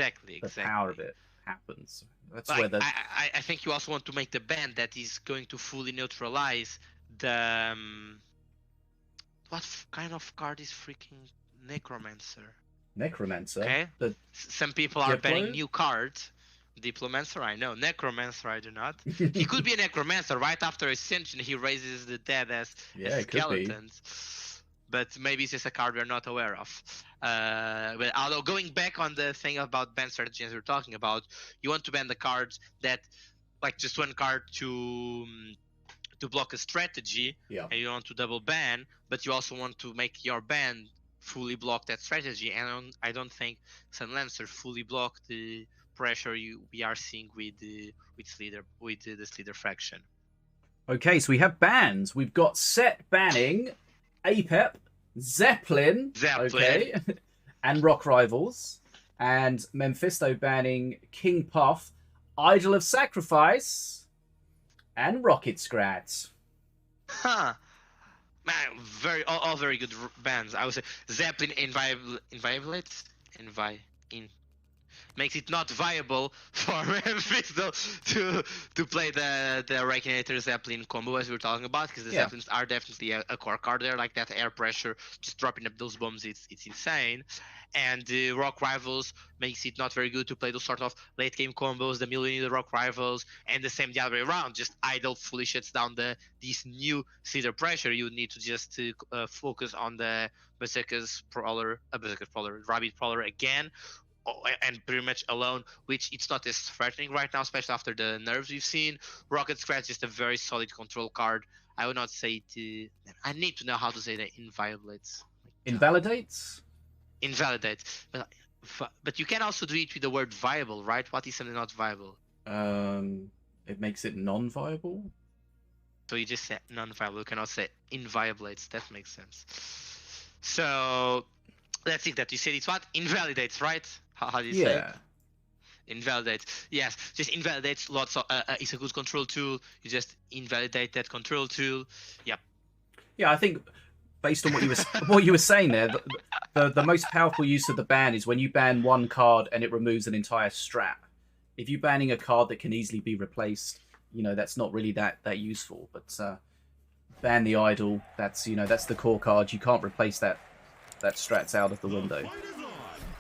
Speaker 1: power of it happens. That's
Speaker 2: like,
Speaker 1: where the.
Speaker 2: I think you also want to make the ban that is going to fully neutralize the. What kind of card is freaking Necromancer?
Speaker 1: Necromancer.
Speaker 2: Okay. Some people are banning new cards. Diplomancer, I know. Necromancer, I do not. He could be a Necromancer. Right after Ascension, he raises the dead as skeletons. But maybe it's just a card we're not aware of. But although going back on the thing about ban strategy as we're talking about, you want to ban the cards that, like just one card to block a strategy, and you want to double ban, but you also want to make your ban fully block that strategy. And I don't think Sun Lancer fully blocked the pressure we are seeing with the Slither faction.
Speaker 1: Okay, so we have bans. We've got Set banning Apep, Zeppelin, okay, and Rock Rivals, and Memfisto banning King Puff, Idol of Sacrifice, and Rocket Scrat.
Speaker 2: Huh. Man, all very good bans. I would say Zeppelin makes it not viable for Memfisto to play the Reignator Zeppelin combo as we were talking about, because the Zeppelins are definitely a core card there, like that air pressure, just dropping up those bombs, it's insane. And Rock Rivals makes it not very good to play those sort of late game combos, the Millionaire Rock Rivals, and the same the other way around. Just Idol fully shuts down this new Slither pressure. You need to just focus on the Berserker's Prowler, Rabbit Prowler again, and pretty much alone, which it's not as threatening right now, especially after the nerfs we've seen. Rocket Scratch is just a very solid control card. I would not say it. I need to know how to say that. Invalidates.
Speaker 1: Invalidates?
Speaker 2: Invalidates. But you can also do it with the word viable, right? What is something not viable?
Speaker 1: It makes it non-viable?
Speaker 2: So you just say non-viable. You cannot say inviolates. That makes sense. So that's it. That you said it's what? Invalidates, right? How do you say it? Invalidates. Yes, just invalidates lots of. It's a good control tool. You just invalidate that control tool. Yep.
Speaker 1: Yeah, I think based on what you were saying there, the most powerful use of the ban is when you ban one card and it removes an entire strat. If you're banning a card that can easily be replaced, that's not really that useful. But ban the Idol. That's that's the core card. You can't replace that strat's out of the window.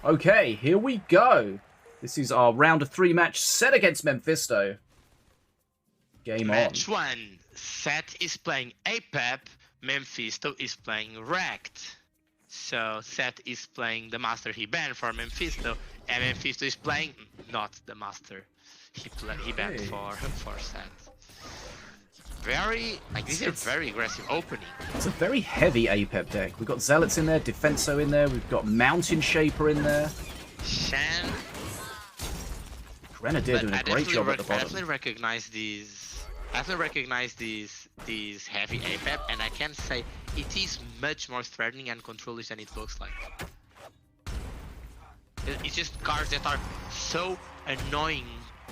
Speaker 1: Okay, here we go. This is our round of 3 match Set against Memfisto. Game on.
Speaker 2: Match 1. Set is playing Apep. Memfisto is playing Wrecked. So Set is playing the master he banned for Memfisto, and Memfisto is playing not the master he banned for Set. This is a very aggressive opening.
Speaker 1: It's a very heavy Apep deck. We've got Zealots in there, Defenso in there, we've got Mountain Shaper in there.
Speaker 2: Shan.
Speaker 1: Grenadier doing a great job at the bottom.
Speaker 2: I definitely recognize these heavy Apep, and I can say it is much more threatening and controllish than it looks like. It's just cards that are so annoying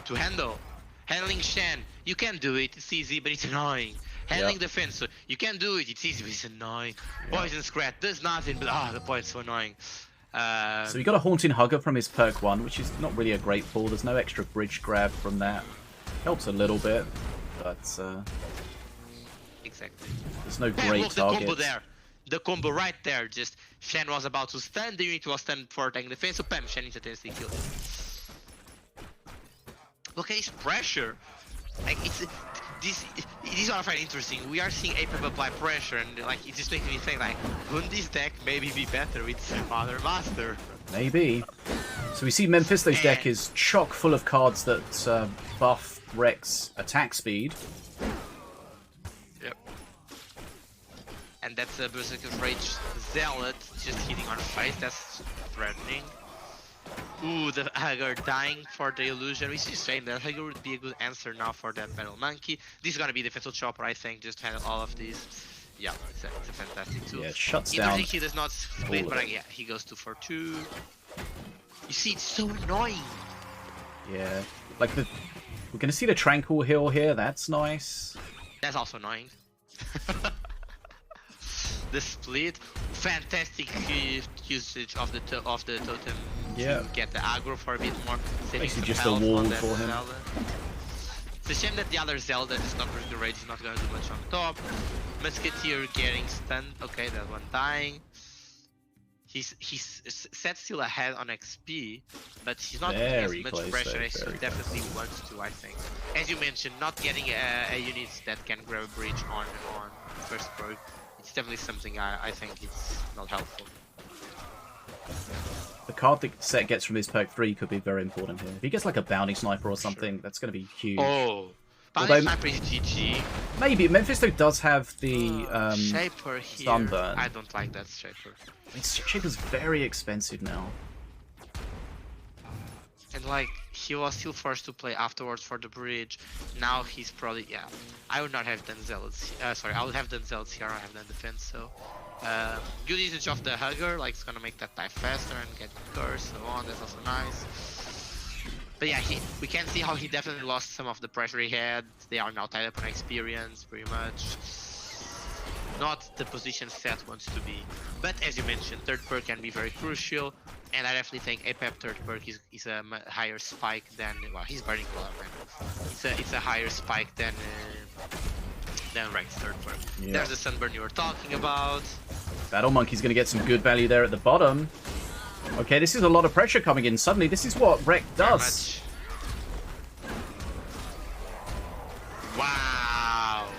Speaker 2: to handle. Handling Shen, you can do it, it's easy, but it's annoying. Handling Defense, you can do it, it's easy, but it's annoying. Poison Scrat does nothing, but the point's so annoying.
Speaker 1: So he got a Haunting Hugger from his perk 1, which is not really a great pull. There's no extra bridge grab from that. Helps a little bit, but
Speaker 2: exactly.
Speaker 1: There's no great
Speaker 2: look,
Speaker 1: target.
Speaker 2: The combo there. The combo right there. Just Shen was about to stun, the unit was stunned for tank defense, so Pam, Shen instantaneously killed. Look at his pressure. Like these are very interesting. We are seeing APEP apply pressure, and like it just makes me think like, wouldn't this deck maybe be better with some other master?
Speaker 1: Maybe. So we see Memfisto's deck is chock full of cards that buff Rex attack speed.
Speaker 2: Yep. And that's a Berserker's Rage Zealot just hitting on face. That's threatening. Ooh, the Hagar dying for the illusion. We see saying that Hagar would be a good answer now for that Battle Monkey. This is gonna be defensive chopper, I think, just to handle all of these. Yeah, it's a fantastic tool.
Speaker 1: Yeah, it shuts
Speaker 2: Either
Speaker 1: down.
Speaker 2: he does not split, but yeah, he goes 2 for 2. You see, it's so annoying.
Speaker 1: Yeah, like we're gonna see the Tranquil Hill here. That's nice.
Speaker 2: That's also annoying. The split, fantastic usage of the totem to get the aggro for a bit more.
Speaker 1: Basically just a wall for him.
Speaker 2: Zelda. It's a shame that the other Zelda is not very great, is not going to do much on top. Musketeer getting stunned. Okay, that one dying. He's set still ahead on XP, but he's not getting as much pressure as he definitely wants to, I think. As you mentioned, not getting a unit that can grab a bridge on first perk. It's definitely something I think it's not helpful.
Speaker 1: The card that Set gets from his perk 3 could be very important here. If he gets like a Bounty Sniper or something, that's going to be huge.
Speaker 2: Oh, Bounty Sniper is GG.
Speaker 1: Maybe. Memfisto does have the
Speaker 2: Shaper here.
Speaker 1: Sunburn.
Speaker 2: I don't like that Shaper.
Speaker 1: Shaper's very expensive now.
Speaker 2: And like, he was still forced to play afterwards for the bridge. Now he's probably, yeah. I would not have done Zealots. Sorry, I would have done Zealots here. I have done Defense, so. Good usage of the Hugger, like it's gonna make that die faster and get curse, so on. That's also nice. But yeah, we can see how he definitely lost some of the pressure he had. They are now tied up on experience, pretty much. Not the position Set wants to be. But as you mentioned, third perk can be very crucial. And I definitely think APEP third perk is a higher spike than, well, he's burning a lot of mana. It's a higher spike than Rex third perk. Yeah. There's the Sunburn you were talking about.
Speaker 1: Battle Monkey's going to get some good value there at the bottom. Okay, this is a lot of pressure coming in. Suddenly, this is what Rex does.
Speaker 2: Wow.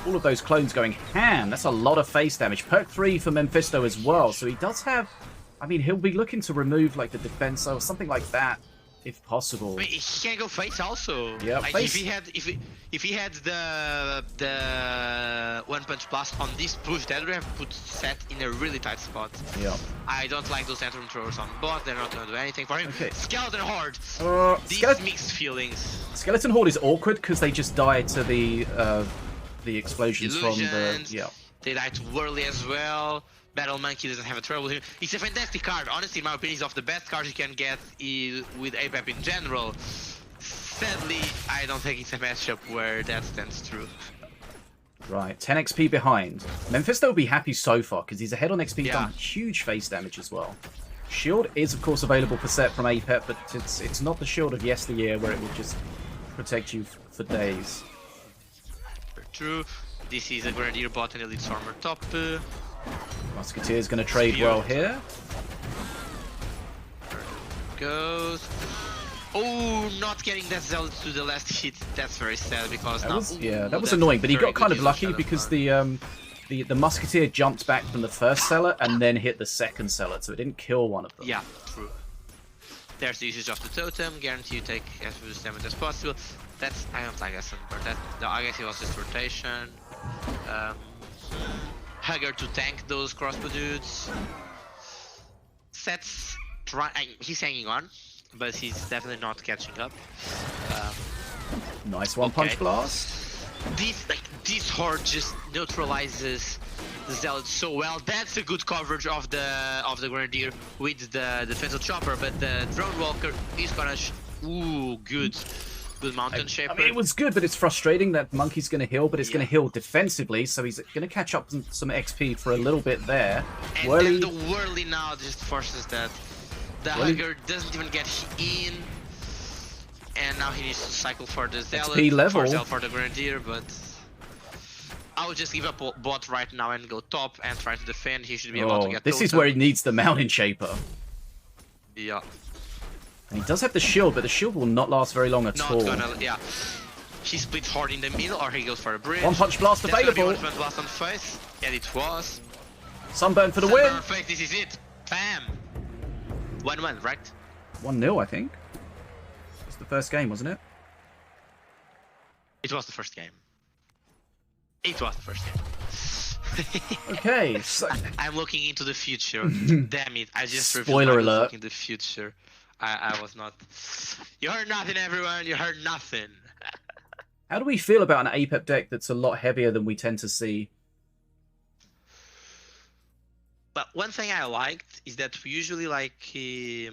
Speaker 1: All of those clones going ham. That's a lot of face damage. Perk 3 for Memfisto as well. So he does have... I mean, he'll be looking to remove like the defense or something like that, if possible.
Speaker 2: I mean, he can go face also.
Speaker 1: Yeah,
Speaker 2: like
Speaker 1: face.
Speaker 2: If he had the One Punch Blast on this push, that would have put Set in a really tight spot.
Speaker 1: Yeah.
Speaker 2: I don't like those Anthem Throwers on bot. They're not gonna do anything for him.
Speaker 1: Okay.
Speaker 2: Skeleton Horde. These mixed feelings.
Speaker 1: Skeleton Horde is awkward because they just die to the explosions
Speaker 2: Illusions,
Speaker 1: from the. Yeah.
Speaker 2: They die too early as well. Battle Monkey doesn't have a trouble with him. It's a fantastic card. Honestly, in my opinion, it's of the best cards you can get with APEP in general. Sadly, I don't think it's a matchup where that stands true.
Speaker 1: Right, 10 XP behind. Memfisto will be happy so far because he's ahead on XP, done huge face damage as well. Shield is, of course, available for Set from APEP, but it's not the shield of yesteryear where it will just protect you for days.
Speaker 2: True. This is a Grenadier bot and Elite Stormer top.
Speaker 1: Musketeer's going to trade well here.
Speaker 2: Goes. Oh, not getting that Zealot to the last hit. That's very sad because
Speaker 1: that was annoying. But he got kind of lucky because the Musketeer jumped back from the first Zealot and then hit the second Zealot, so it didn't kill one of them.
Speaker 2: Yeah, true. There's the usage of the totem. Guarantee you take as much damage as possible. That's, I don't like that Sunburn. I guess it was just rotation. Hugger to tank those crossbow dudes. Set's he's hanging on, but he's definitely not catching up.
Speaker 1: Nice one punch blast.
Speaker 2: This horde just neutralizes the Zealot so well. That's a good coverage of the Grenadier with the defensive chopper, but the Drone Walker is gonna ooh, good Mountain Shaper.
Speaker 1: I mean, it was good, but it's frustrating that Monkey's going to heal, but it's going to heal defensively, so he's going to catch up some XP for a little bit there.
Speaker 2: And
Speaker 1: Whirly...
Speaker 2: then the Whirly now just forces that. The Hugger doesn't even get in, and now he needs to cycle for the Zealot,
Speaker 1: XP level.
Speaker 2: for the Grenadier, but I would just give up bot right now and go top and try to defend. He should be able to get
Speaker 1: this
Speaker 2: totem.
Speaker 1: is where he needs the Mountain Shaper.
Speaker 2: Yeah.
Speaker 1: And he does have the shield, but the shield will not last very long at all.
Speaker 2: Yeah. He splits hard in the middle, or he goes for a bridge.
Speaker 1: One punch blast available.
Speaker 2: One punch blast on face, and it was.
Speaker 1: Sunburn for the win.
Speaker 2: Face, this is it. Bam. 1-1, right?
Speaker 1: 1-0, I think. It's the first game, wasn't it?
Speaker 2: It was the first game. It was the first game.
Speaker 1: Okay. So...
Speaker 2: I'm looking into the future. Damn it! I just
Speaker 1: spoiler alert.
Speaker 2: Looking the future. I was not. You heard nothing, everyone. You heard nothing.
Speaker 1: How do we feel about an APEP deck that's a lot heavier than we tend to see?
Speaker 2: But one thing I liked is that we usually like cheaper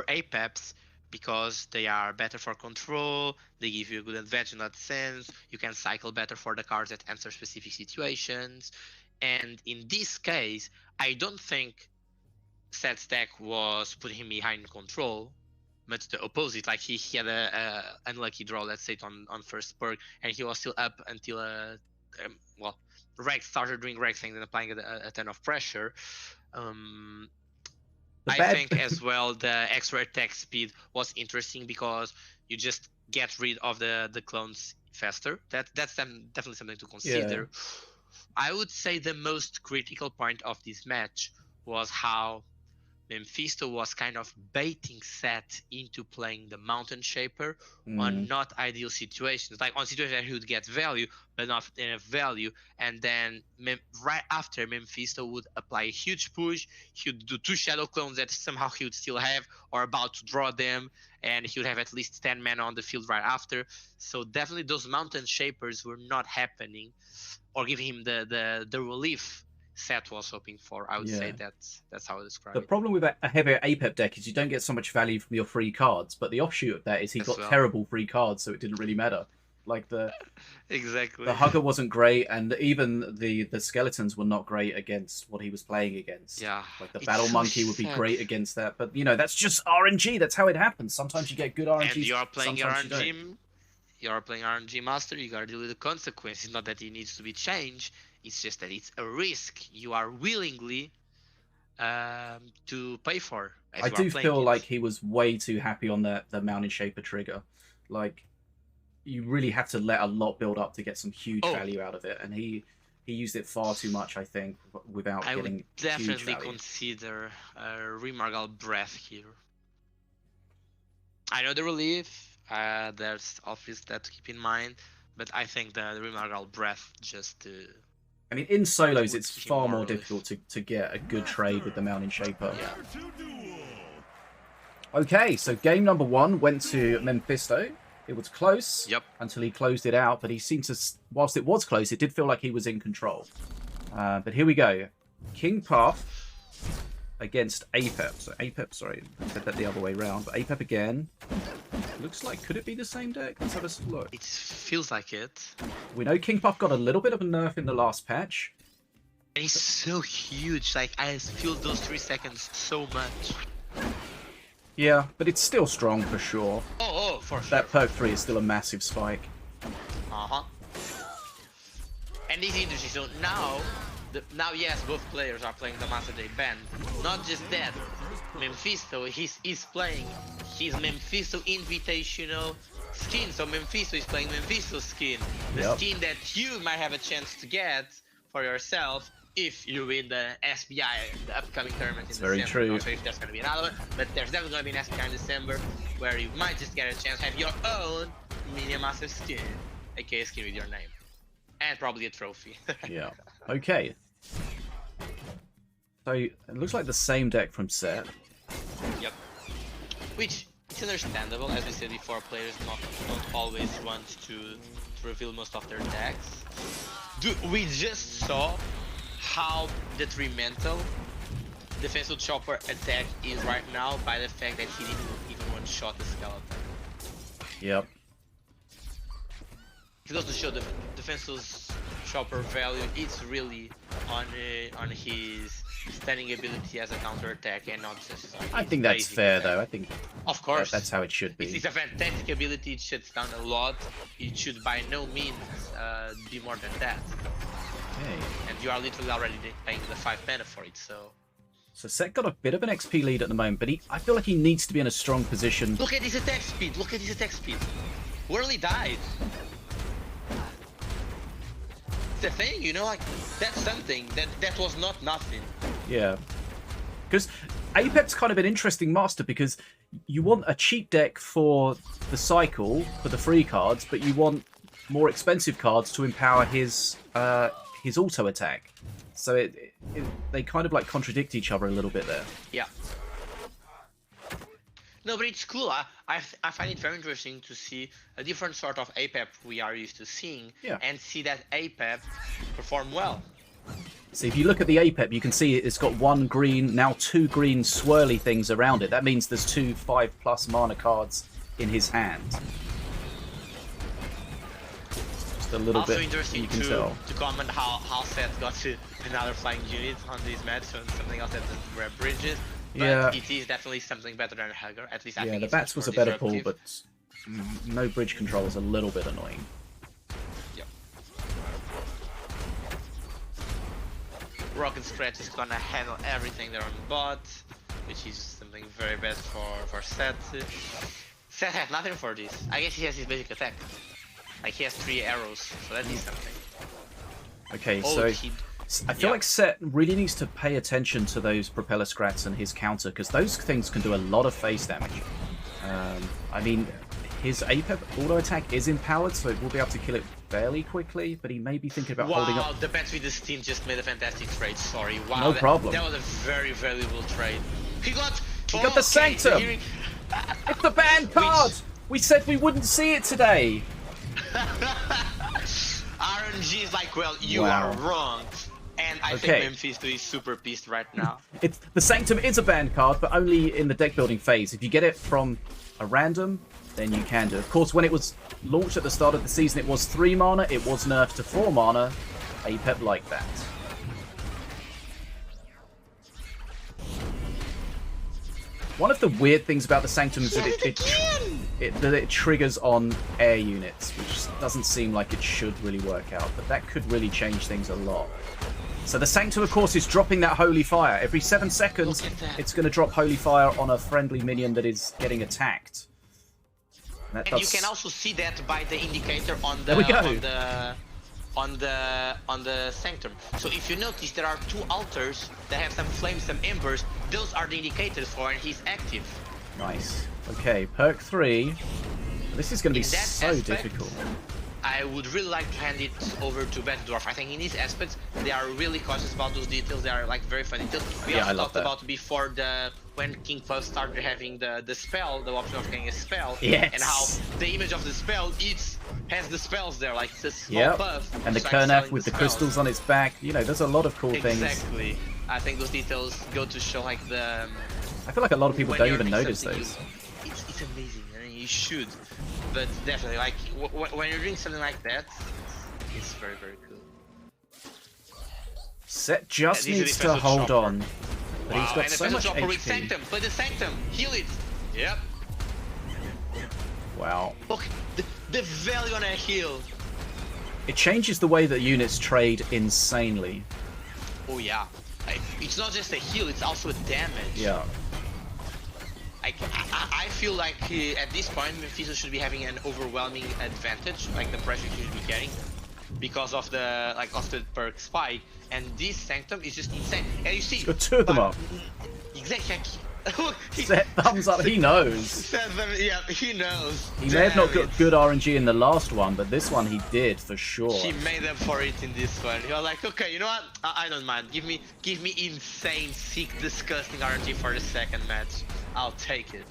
Speaker 2: APEPs because they are better for control, they give you a good advantage in that sense, you can cycle better for the cards that answer specific situations. And in this case, I don't think Set's deck was putting him behind control, but the opposite. Like he had a unlucky draw, let's say, on first perk, and he was still up until well, Rex started doing Rex things and applying a ton of pressure. I think as well the extra attack speed was interesting because you just get rid of the clones faster. That's definitely something to consider. Yeah. I would say the most critical point of this match was how Memfisto was kind of baiting Set into playing the Mountain Shaper on not ideal situations, like on situations that he would get value, but not enough value. And then right after, Memfisto would apply a huge push. He would do 2 Shadow Clones that somehow he would still have or about to draw them, and he would have at least 10 mana on the field right after. So definitely those Mountain Shapers were not happening or giving him the relief Set was hoping for. I would say that's how I describe it.
Speaker 1: The problem with a heavier APEP deck is you don't get so much value from your free cards, but the offshoot of that is he got terrible free cards, so it didn't really matter. Like the Hugger wasn't great, and even the skeletons were not great against what he was playing against.
Speaker 2: Yeah,
Speaker 1: like the Battle Monkey would be great against that, but you know that's just RNG. That's how it happens. Sometimes you get good RNG.
Speaker 2: And you're playing RNG. You're playing RNG Master. You gotta deal with the consequences. Not that it needs to be changed. It's just that it's a risk you are willingly to pay for.
Speaker 1: I do feel like he was way too happy on the Mountain Shaper trigger. Like, you really have to let a lot build up to get some huge value out of it, and he used it far too much, I think, without getting huge value. I would definitely
Speaker 2: consider Remargal Breath here. I know the relief. There's obvious that to keep in mind, but I think the Remargal Breath just.
Speaker 1: I mean, in solos, it's far more difficult to get a good trade with the Mountain Shaper.
Speaker 2: Yeah.
Speaker 1: Okay, so game number 1 went to Memfisto. It was close until he closed it out, but he seemed to, whilst it was close, it did feel like he was in control. But here we go. King Path against APEP. So APEP, sorry, I said that the other way around, but APEP again. Looks like, could it be the same deck? Let's have a look.
Speaker 2: It feels like it.
Speaker 1: We know King Puff got a little bit of a nerf in the last patch.
Speaker 2: And he's so huge, like I feel those 3 seconds so much.
Speaker 1: Yeah, but it's still strong for sure.
Speaker 2: Oh, for sure.
Speaker 1: That perk 3 is still a massive spike.
Speaker 2: Uh-huh. And this is interesting, so now yes, both players are playing the Master Day band. Not just that, Memfisto, he's playing his Memfisto Invitational skin. So Memfisto is playing Memfisto skin. The skin that you might have a chance to get for yourself if you win the SBI, the upcoming tournament in December.
Speaker 1: Very true.
Speaker 2: I'm not sure if there's going to be another one, but there's definitely going to be an SBI in December where you might just get a chance to have your own Minion Masters skin, aka skin with your name. And probably a trophy.
Speaker 1: Yeah. Okay. So it looks like the same deck from Set.
Speaker 2: Yep. Which is it's understandable. As we said before, players don't always want to reveal most of their decks. Dude, we just saw how detrimental defensive chopper attack is right now by the fact that he didn't even one-shot the skeleton.
Speaker 1: Yep.
Speaker 2: It goes to show the defensive chopper value is really on his standing ability as a counter attack and not just.
Speaker 1: I think that's fair
Speaker 2: attack.
Speaker 1: though. I think
Speaker 2: of course
Speaker 1: that's how it should be.
Speaker 2: It's a fantastic ability. It shuts down a lot. It should by no means be more than that.
Speaker 1: Okay.
Speaker 2: And you are literally already paying the 5 mana for it.
Speaker 1: So Set got a bit of an XP lead at the moment, but I feel like he needs to be in a strong position.
Speaker 2: Look at his attack speed. Look at his attack speed. Whirly died. The thing, you know, like that's something that was not nothing.
Speaker 1: Yeah, because Apep's kind of an interesting master because you want a cheap deck for the cycle for the free cards, but you want more expensive cards to empower his auto attack. So they kind of like contradict each other a little bit there.
Speaker 2: Yeah. No, but it's cool. I find it very interesting to see a different sort of APEP we are used to seeing, and see that APEP perform well.
Speaker 1: So if you look at the APEP, you can see it's got 1 green, now 2 green swirly things around it. That means there's 2 5+ mana cards in his hand. Just a little
Speaker 2: also
Speaker 1: bit,
Speaker 2: interesting
Speaker 1: you can tell.
Speaker 2: to comment how Seth got to another flying unit on this match, so something else that doesn't grab bridges. But it is definitely something better than Hugger, at least I think
Speaker 1: the
Speaker 2: it's
Speaker 1: bats was a better pull, but no bridge control is a little bit annoying.
Speaker 2: Yep. Rocket Scratch is gonna handle everything there on the bot, which is something very bad for Seth. Seth has nothing for this. I guess he has his basic attack. Like he has 3 arrows, so that is something.
Speaker 1: Okay, so I feel like Set really needs to pay attention to those Propeller Scrats and his counter, because those things can do a lot of face damage. I mean, his APEP auto attack is empowered, so it will be able to kill it fairly quickly, but he may be thinking about holding up.
Speaker 2: Wow, the bet with this team just made a fantastic trade, sorry. Wow,
Speaker 1: no problem.
Speaker 2: That was a very valuable trade. He got
Speaker 1: the Sanctum! It's the banned card! We said we wouldn't see it today!
Speaker 2: RNG is like, well, you are wrong. And I think Memfisto is super pissed right now.
Speaker 1: The Sanctum is a banned card, but only in the deck building phase. If you get it from a random, then you can do. Of course, when it was launched at the start of the season, it was 3 mana. It was nerfed to 4 mana. APEP like that. One of the weird things about the Sanctum is that it triggers on air units, which doesn't seem like it should really work out, but that could really change things a lot. So the Sanctum, of course, is dropping that Holy Fire. Every 7 seconds, it's going to drop Holy Fire on a friendly minion that is getting attacked.
Speaker 2: And you can also see that by the indicator on the on the Sanctum. So if you notice, there are 2 altars that have some flames, some embers. Those are the indicators for when he's active.
Speaker 1: Nice. Okay, perk 3. This is going to be so difficult.
Speaker 2: I would really like to hand it over to BetaDwarf. I think in these aspects, they are really cautious about those details. They are like very fun details. We also talked about before when King Plus started having the spell, the option of getting a spell, and how the image of the spell has the spells there, like this small buff.
Speaker 1: And the Kernaf with the crystals on its back. You know, there's a lot of cool things.
Speaker 2: Exactly. I think those details go to show like the.
Speaker 1: I feel like a lot of people don't even notice those.
Speaker 2: It's amazing. I mean, you should. But definitely, like, when you're doing something like that, it's very, very cool.
Speaker 1: Set just needs to hold on. But he's got so much HP.
Speaker 2: With Sanctum, but the Sanctum, heal it. Yep.
Speaker 1: Wow.
Speaker 2: Look, the value on a heal.
Speaker 1: It changes the way that units trade insanely.
Speaker 2: Oh yeah. It's not just a heal, it's also a damage.
Speaker 1: Yeah.
Speaker 2: I feel like at this point Memfisto should be having an overwhelming advantage, like the pressure he should be getting, because of the perk spike, and this Sanctum is just insane. And you see,
Speaker 1: he's got 2 of them up.
Speaker 2: Exactly.
Speaker 1: Set thumbs up. He knows.
Speaker 2: Yeah, he knows.
Speaker 1: He may have not got good RNG in the last one, but this one he did for sure.
Speaker 2: He made up for it in this one. He was like, okay, you know what? I don't mind. Give me insane, sick, disgusting RNG for the second match. I'll take it.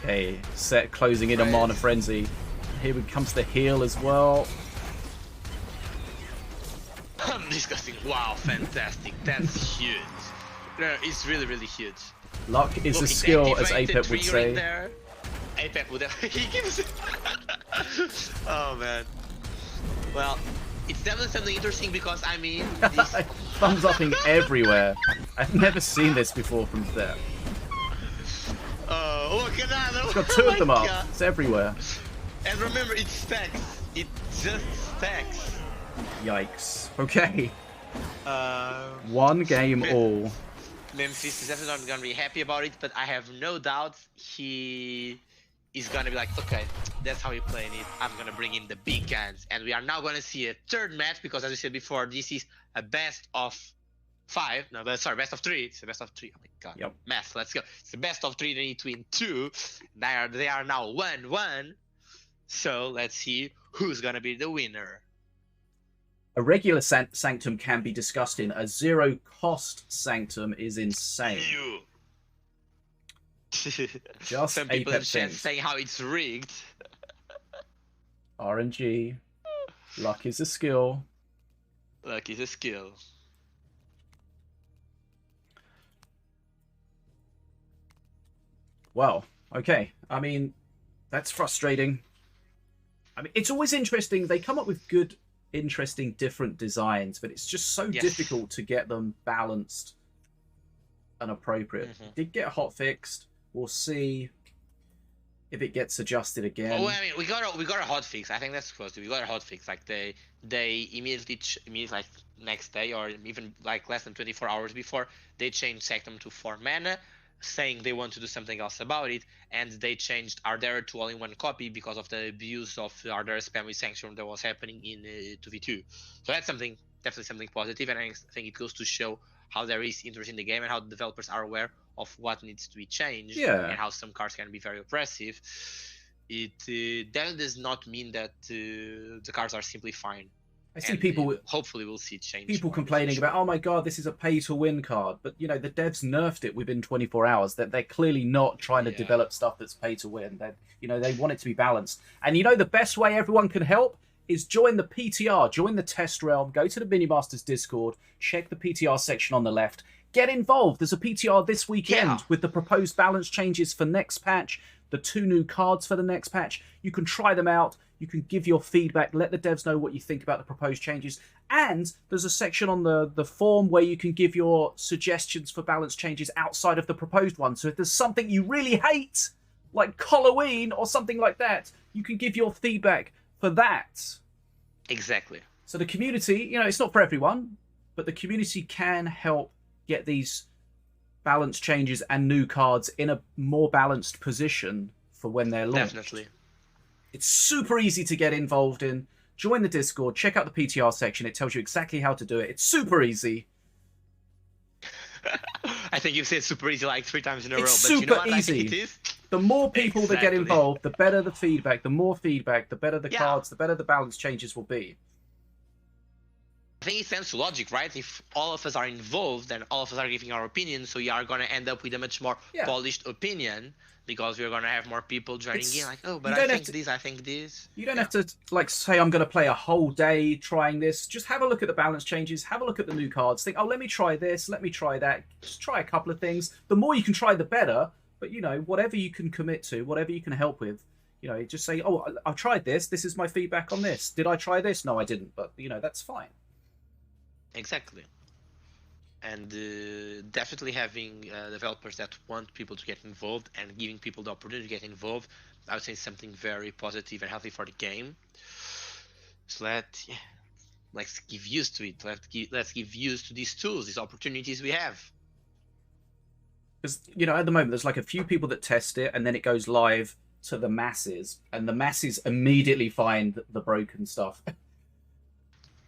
Speaker 1: Okay, set closing in on Mana Frenzy. Here comes the heal as well.
Speaker 2: Disgusting. Wow, fantastic. That's huge. No, it's really, really huge.
Speaker 1: Luck is a skill, as Apep would say.
Speaker 2: Apep would have. He gives it. Oh man. Well, it's definitely something interesting because I mean, this...
Speaker 1: thumbs upping everywhere. I've never seen this before from Zep.
Speaker 2: Oh, look at that!
Speaker 1: It's got two of them up. It's everywhere.
Speaker 2: And remember, it stacks. It just stacks.
Speaker 1: Yikes. Okay. One game all.
Speaker 2: Memfisto is definitely not gonna be happy about it, but I have no doubt he is gonna be like, okay, that's how we're playing it. I'm gonna bring in the big guns, and we are now gonna see a third match because, as I said before, this is a best of 5. No, but sorry, best of 3. It's a best of 3. Oh my god.
Speaker 1: Yep.
Speaker 2: Math. Let's go. It's the best of 3. They need to win 2. They are now 1-1. So let's see who's gonna be the winner.
Speaker 1: A regular Sanctum can be disgusting. A zero-cost Sanctum is insane. Just
Speaker 2: some people in
Speaker 1: Apep
Speaker 2: chat
Speaker 1: things.
Speaker 2: saying how it's rigged.
Speaker 1: RNG. Luck is a skill.
Speaker 2: Luck is a skill.
Speaker 1: Well, okay. I mean, that's frustrating. I mean, it's always interesting. They come up with good, interesting, different designs, but it's just so difficult to get them balanced and appropriate. Did get hot fixed. We'll see if it gets adjusted again.
Speaker 2: Oh, I mean, we got a hot fix. I think that's supposed to. We got a hot fix. Like they immediately like next day or even like less than 24 hours before, they changed Sanctum to 4 mana, saying they want to do something else about it, and they changed Ardera to all-in-one copy because of the abuse of Ardera spam with Sanctum that was happening in 2v2. So that's something, definitely something positive, and I think it goes to show how there is interest in the game and how the developers are aware of what needs to be changed and how some cards can be very oppressive. It definitely does not mean that the cards are simply fine.
Speaker 1: I see people.
Speaker 2: Hopefully, we'll see change.
Speaker 1: People complaining about, oh my god, this is a pay-to-win card, but you know the devs nerfed it within 24 hours. That they're clearly not trying to develop stuff that's pay-to-win. That they want it to be balanced. And the best way everyone can help is join the PTR, join the test realm, go to the Minion Masters Discord, check the PTR section on the left, get involved. There's a PTR this weekend with the proposed balance changes for next patch, the 2 new cards for the next patch. You can try them out. You can give your feedback, let the devs know what you think about the proposed changes. And there's a section on the form where you can give your suggestions for balance changes outside of the proposed one. So if there's something you really hate, like Halloween or something like that, you can give your feedback for that.
Speaker 2: Exactly.
Speaker 1: So the community, it's not for everyone, but the community can help get these balance changes and new cards in a more balanced position for when they're launched.
Speaker 2: Definitely.
Speaker 1: It's super easy to get involved in. Join the Discord, check out the PTR section. It tells you exactly how to do it. It's super easy.
Speaker 2: I think you've said super easy like 3 times in a row.
Speaker 1: It's
Speaker 2: But
Speaker 1: super
Speaker 2: you know what
Speaker 1: easy.
Speaker 2: I think it is?
Speaker 1: The more people that get involved, the better the feedback. The more feedback, the better the cards, the better the balance changes will be.
Speaker 2: I think it stands to logic, right? If all of us are involved and all of us are giving our opinion, so we are going to end up with a much more polished opinion because we're going to have more people joining in. Like, oh, but I think this, I think this.
Speaker 1: You don't have to say, I'm going to play a whole day trying this. Just have a look at the balance changes. Have a look at the new cards. Think, oh, let me try this. Let me try that. Just try a couple of things. The more you can try, the better. But, whatever you can commit to, whatever you can help with, just say, oh, I've tried this. This is my feedback on this. Did I try this? No, I didn't. But, that's fine.
Speaker 2: Exactly. And definitely having developers that want people to get involved and giving people the opportunity to get involved, I would say something very positive and healthy for the game. So let's give use to it. Let's give use to these tools, these opportunities we have.
Speaker 1: Because, at the moment, there's like a few people that test it and then it goes live to the masses. And the masses immediately find the broken stuff.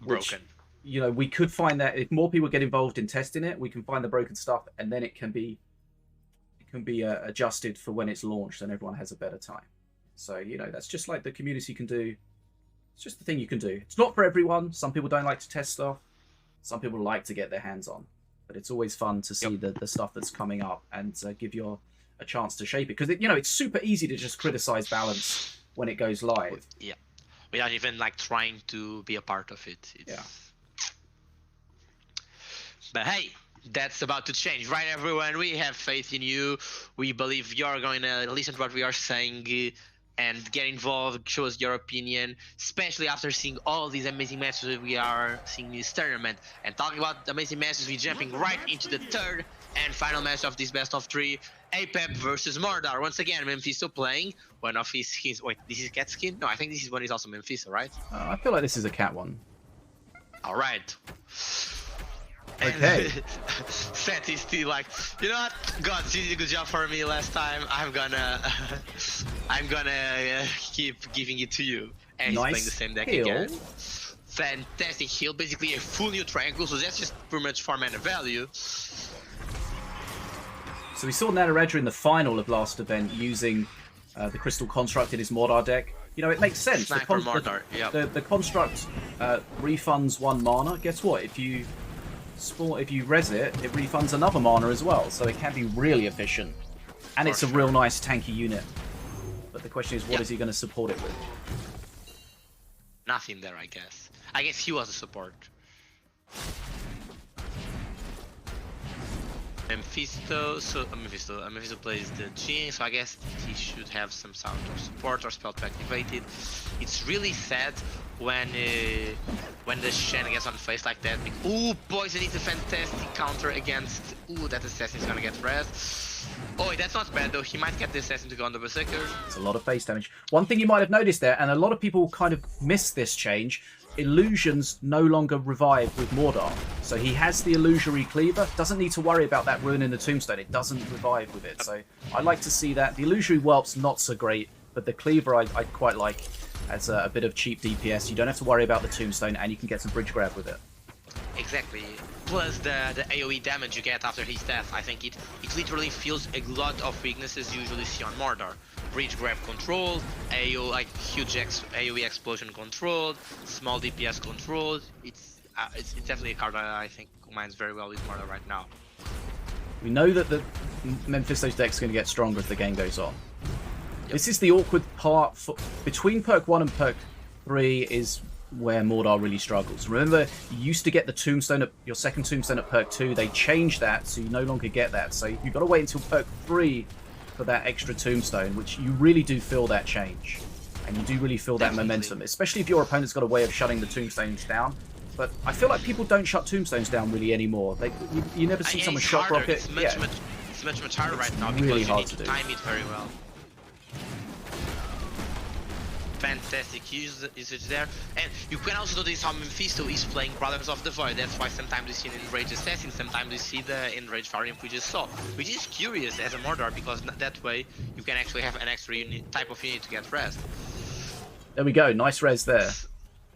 Speaker 2: Broken.
Speaker 1: We could find that if more people get involved in testing it, we can find the broken stuff, and then it can be adjusted for when it's launched, and everyone has a better time. So that's just like the community can do. It's just the thing you can do. It's not for everyone. Some people don't like to test stuff. Some people like to get their hands on, but it's always fun to see the stuff that's coming up and give your a chance to shape it. Because, you know, it's super easy to just criticize balance when it goes live.
Speaker 2: Yeah, without even like trying to be a part of it.
Speaker 1: Yeah.
Speaker 2: But hey, that's about to change, right, everyone? We have faith in you. We believe you're going to listen to what we are saying and get involved, show us your opinion, especially after seeing all these amazing matches we are seeing in this tournament. And talking about amazing matches, we're jumping right into the third and final match of this best of 3, APEP versus Mordor. Once again, Memfisto playing one of his skins. Wait, this is cat skin? No, I think this is one is also Memfisto, right?
Speaker 1: I feel like this is a cat one.
Speaker 2: All right.
Speaker 1: Okay.
Speaker 2: Seth is still like, you know what? God, you did a good job for me last time. I'm gonna keep giving it to you. And he's playing the same deck again. Fantastic heal, basically a full new triangle, so that's just pretty much 4 mana value.
Speaker 1: So we saw Nataraja in the final of last event using the Crystal Construct in his Mordor deck. You know, it makes sense. The Construct refunds 1 mana. Guess what? If you res it, it refunds another mana as well. So it can be really efficient. And it's a real nice tanky unit. But the question is, what is he going to support it with?
Speaker 2: Nothing there, I guess. I guess he was a support. Memfisto, Memfisto plays the Jin, so I guess he should have some sort of support or spell to activate it. It's really sad when the Shen gets on face like that. Ooh, Poison is a fantastic counter against. Ooh, that assassin is gonna get res. Oh, that's not bad though. He might get the assassin to go on the Berserker.
Speaker 1: It's a lot of face damage. One thing you might have noticed there, and a lot of people kind of miss this change. Illusions no longer revive with Mordor. So he has the Illusory Cleaver. Doesn't need to worry about that rune in the Tombstone. It doesn't revive with it. So I like to see that. The Illusory Whelp's not so great, but the Cleaver I quite like as a bit of cheap DPS. You don't have to worry about the Tombstone, and you can get some bridge grab with it.
Speaker 2: Exactly. Plus the AoE damage you get after his death. I think it literally fills a lot of weaknesses you usually see on Mordor. Bridge grab controlled, AoE like huge AoE explosion controlled, small DPS controlled. It's definitely a card that I think combines very well with Mordor right now.
Speaker 1: We know that the Memfisto's deck's going to get stronger as the game goes on. Yep. This is the awkward part. Between perk 1 and perk 3 is where Mordor really struggles. Remember, you used to get the Tombstone at your second Tombstone at perk 2. They changed that, so you no longer get that. So you've got to wait until perk 3 for that extra Tombstone, which you really do feel that change. And you do really feel that momentum, especially if your opponent's got a way of shutting the Tombstones down. But I feel like people don't shut Tombstones down really anymore. You never see someone shot rocket.
Speaker 2: It's much harder right now because you need to time it very well. Fantastic usage there, and you can also notice how Memfisto is playing Brothers of the Void. That's why sometimes we see an Enraged Assassin, sometimes we see the Enraged Variant we just saw, which is curious as a Mordor because that way you can actually have an extra type of unit to get res.
Speaker 1: There we go, nice res there.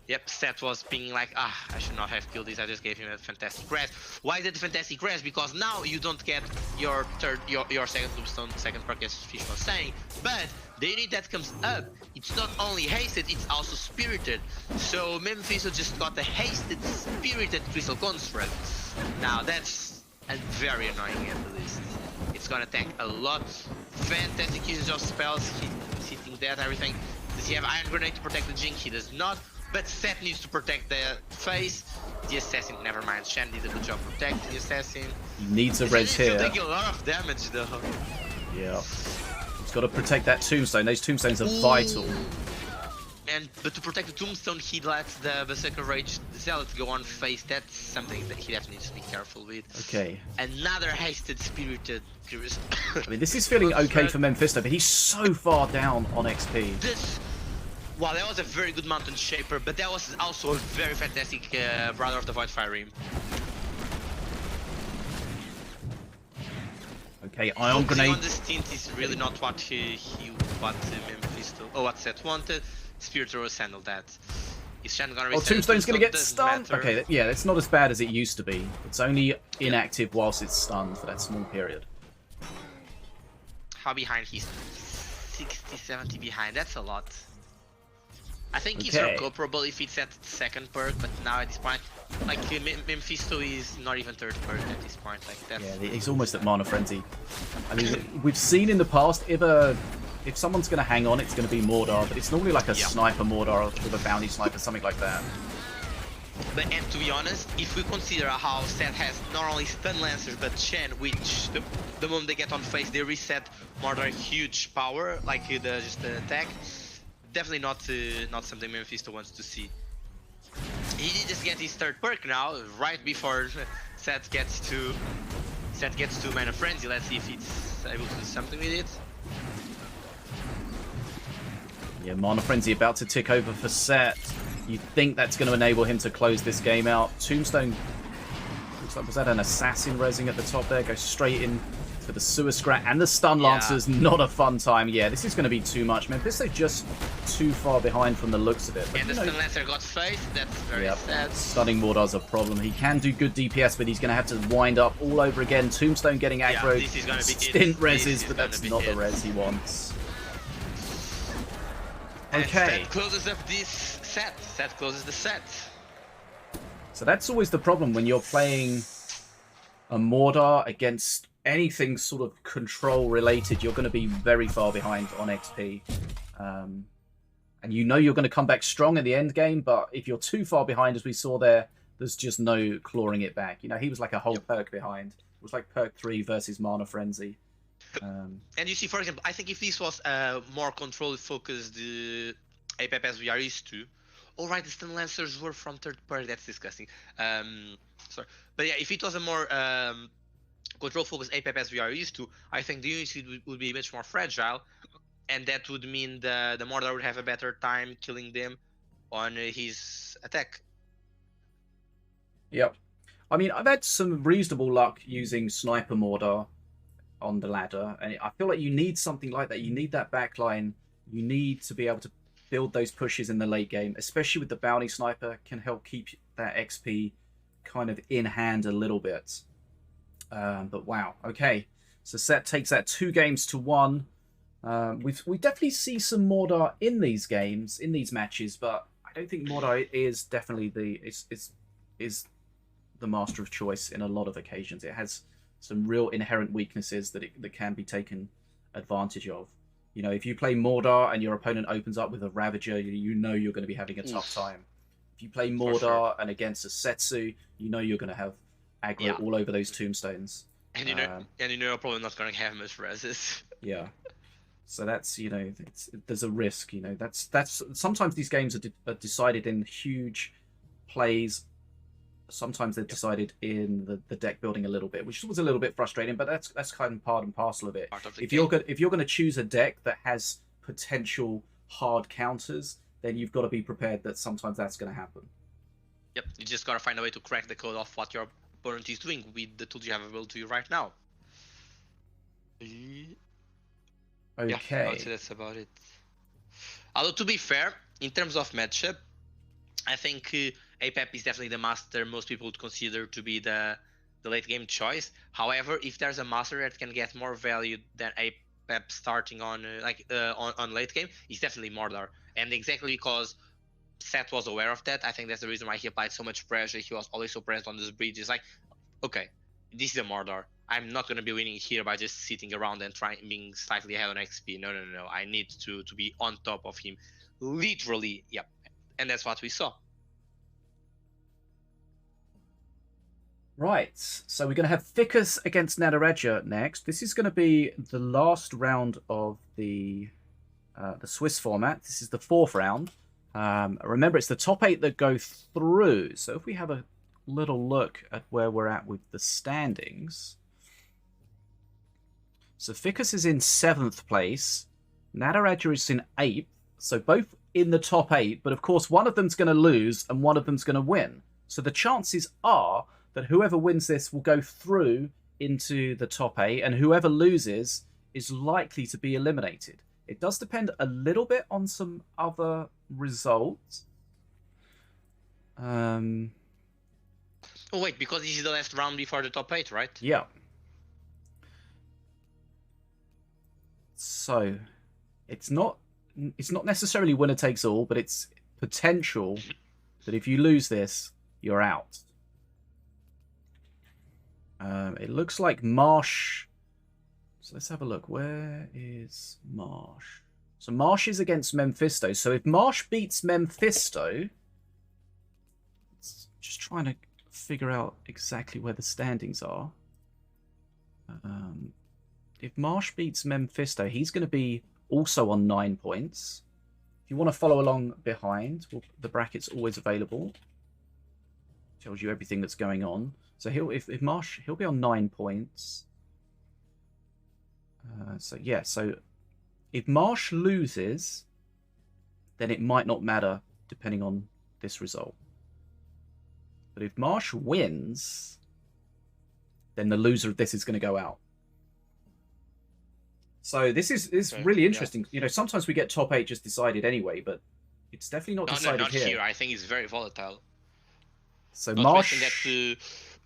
Speaker 2: Yep, Seth was being like, I should not have killed this, I just gave him a fantastic res. Why is it a fantastic res? Because now you don't get your second Tombstone, second perk as Fish was saying, but the unit that comes up, it's not only hasted, it's also spirited. So Memfisto just got a hasted, spirited Crystal Construct. Now that's very annoying at the least. It's gonna tank a lot. Fantastic usage of spells, he's hitting that, everything. Does he have Iron Grenade to protect the Jink? He does not. But Seth needs to protect the face. The assassin, never mind. Shen did a good job protecting the assassin.
Speaker 1: He needs a res here.
Speaker 2: He's taking a lot of damage though.
Speaker 1: Yeah. He's got to protect that Tombstone. Those Tombstones are vital.
Speaker 2: But to protect the Tombstone, he lets the Berserker Rage Zealot go on face. That's something that he definitely needs to be careful with.
Speaker 1: Okay.
Speaker 2: Another hasted spirited.
Speaker 1: I mean, this is feeling okay for Memfisto, but he's so far down on XP.
Speaker 2: Well, that was a very good Mountain Shaper, but that was also a very fantastic Brother of the Void Fire Rim.
Speaker 1: Okay, Ion Grenade.
Speaker 2: On the stint is really not what Memfisto, what Seth wanted. Spirit Thrower handled that. Is Shen gonna
Speaker 1: Tombstone's gonna get stunned. Okay, yeah, it's not as bad as it used to be. It's only inactive whilst it's stunned for that small period.
Speaker 2: How behind? He's 60, 70 behind. That's a lot. I think it's
Speaker 1: Okay.
Speaker 2: recoverable if it's at second perk, but now at this point, like Memfisto is not even third perk at this point. Like that's
Speaker 1: Yeah, he's almost at Mana Frenzy. I mean, we've seen in the past if someone's going to hang on, it's going to be Mordor, but it's normally like a sniper Mordor with a bounty sniper, something like that.
Speaker 2: But and to be honest, if we consider how Set has not only stun lancers but Chen, which the moment they get on face, they reset Mordor huge power, like just the attack. Definitely not something Memfisto wants to see. He did just get his third perk now, right before Set gets to Mana Frenzy. Let's see if he's able to do something with it.
Speaker 1: Yeah, Mana Frenzy about to tick over for Set. You think that's going to enable him to close this game out. Tombstone, looks like, was that an assassin resing at the top there? Goes straight in for the Sewer Scrat and the Stun Lancer's not a fun time. Yeah, this is going to be too much. Memfisto just too far behind from the looks of it. But,
Speaker 2: and the Stun Lancer got faced, that's very sad.
Speaker 1: Stunning Mordor's a problem. He can do good DPS, but he's going to have to wind up all over again. Tombstone getting aggro.
Speaker 2: This is gonna be
Speaker 1: Stint reses, but that's not the res he wants.
Speaker 2: And
Speaker 1: okay.
Speaker 2: Set closes up this set. Set closes the set.
Speaker 1: So that's always the problem when you're playing a Mordor against anything sort of control related. You're going to be very far behind on XP. And you know you're going to come back strong in the end game, but if you're too far behind, as we saw there, there's just no clawing it back. You know, he was like a whole perk behind. It was like perk 3 versus Mana Frenzy.
Speaker 2: And you see, for example, I think if this was more control-focused APAP as we are used to, alright, the Stun Lancers were from third perk, that's disgusting. Sorry. But yeah, if it was a more control-focused APAP as we are used to, I think the unity would be much more fragile, and that would mean the Mordor would have a better time killing them on his attack.
Speaker 1: Yep. I mean, I've had some reasonable luck using Sniper Mordor on the ladder, and I feel like you need something like that. You need that backline. You need to be able to build those pushes in the late game, especially with the bounty sniper, can help keep that XP kind of in hand a little bit. But wow, okay. So Set takes that 2-1. We definitely see some Mordor in these games, in these matches, but I don't think Mordor is definitely is the master of choice in a lot of occasions. It has some real inherent weaknesses that can be taken advantage of. You know, if you play Mordor and your opponent opens up with a Ravager, you know you're going to be having a tough time. If you play Mordor and against a Setsu, you know you're going to have aggro all over those tombstones.
Speaker 2: And you know, you're probably not going to have much reses.
Speaker 1: Yeah. So that's, you know, there's a risk. You know, that's sometimes these games are decided in huge plays. Sometimes they're decided in the deck building a little bit, which was a little bit frustrating, but that's kind of part and parcel of it. If you're going to choose a deck that has potential hard counters, then you've got to be prepared that sometimes that's going to happen.
Speaker 2: Yep, you just got to find a way to crack the code of what your opponent is doing with the tools you have available to you right now.
Speaker 1: Okay.
Speaker 2: Yeah, I would say that's about it. Although, to be fair, in terms of matchup, I think APAP is definitely the master most people would consider to be the late game choice. However, if there's a master that can get more value than APAP starting on on late game, it's definitely Mordor. And exactly because Set was aware of that, I think that's the reason why he applied so much pressure. He was always so present on this bridge. It's like, okay, this is a Mordor. I'm not going to be winning here by just sitting around and being slightly ahead on XP. No. I need to be on top of him. Literally, yep. And that's what we saw.
Speaker 1: Right, so we're going to have Ficus against Nataraja next. This is going to be the last round of the Swiss format. This is the 4th round. Remember, it's the top 8 that go through. So if we have a little look at where we're at with the standings. So Ficus is in 7th place. Nataraja is in 8th. So both in the top 8, but of course one of them's going to lose and one of them's going to win. So the chances are that whoever wins this will go through into the top 8, and whoever loses is likely to be eliminated. It does depend a little bit on some other results.
Speaker 2: Oh wait, because this is the last round before the top 8, right?
Speaker 1: Yeah. So it's not necessarily winner takes all, but it's potential that if you lose this, you're out. It looks like Marsh. So let's have a look. Where is Marsh? So Marsh is against Memfisto. So if Marsh beats Memfisto, just trying to figure out exactly where the standings are. If Marsh beats Memfisto, he's going to be also on 9 points. If you want to follow along behind, the bracket's always available. Tells you everything that's going on. So if Marsh, he'll be on 9 points. So yeah, so if Marsh loses, then it might not matter depending on this result. But if Marsh wins, then the loser of this is going to go out. So this is really interesting. You know, sometimes we get top 8 just decided anyway, but it's definitely not decided
Speaker 2: not
Speaker 1: here.
Speaker 2: here. I think it's very volatile.
Speaker 1: So
Speaker 2: Not
Speaker 1: Marsh,
Speaker 2: that,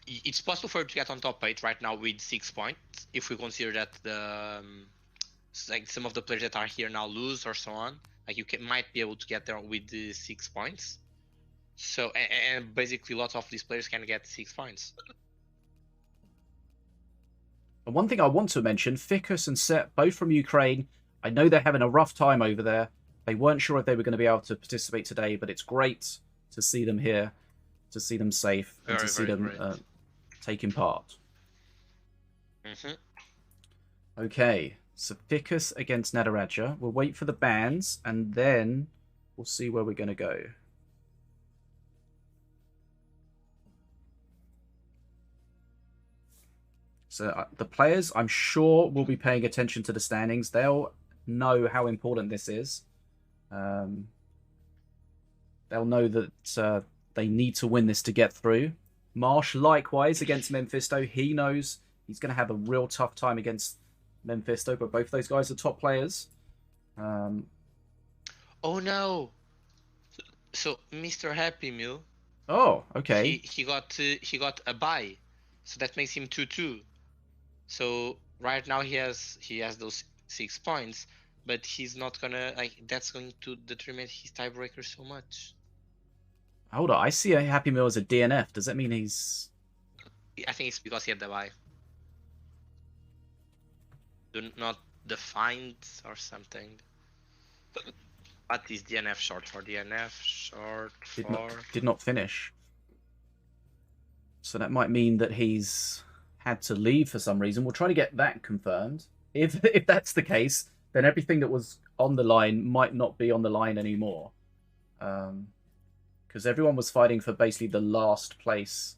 Speaker 2: it's possible for it to get on top 8 right now with 6 points. If we consider that the like some of the players that are here now lose or so on, like you might be able to get there with the 6 points. So and basically lots of these players can get 6 points.
Speaker 1: and one thing I want to mention, Ficus and Set, both from Ukraine. I know they're having a rough time over there. They weren't sure if they were going to be able to participate today, but it's great to see them here, to see them safe, and to see them taking part. Okay, so Ficus against Nataraja. We'll wait for the bans, and then we'll see where we're going to go. So the players, I'm sure, will be paying attention to the standings. They'll know how important this is. They'll know that they need to win this to get through. Marsh, likewise, against Memfisto. He knows he's going to have a real tough time against Memfisto, but both those guys are top players.
Speaker 2: Oh no! So Mr. Happy Meal.
Speaker 1: Oh, okay.
Speaker 2: He got a bye, so that makes him 2-2. So right now he has those 6 points, but he's not gonna that's going to determine his tiebreaker so much.
Speaker 1: Hold on, I see a Happy Meal as a DNF. Does that mean he's?
Speaker 2: I think it's because he had the bye. Do not defined or something. What is DNF short for? DNF short for
Speaker 1: did not finish. So that might mean that he's had to leave for some reason. We'll try to get that confirmed. If that's the case, then everything that was on the line might not be on the line anymore. Because everyone was fighting for basically the last place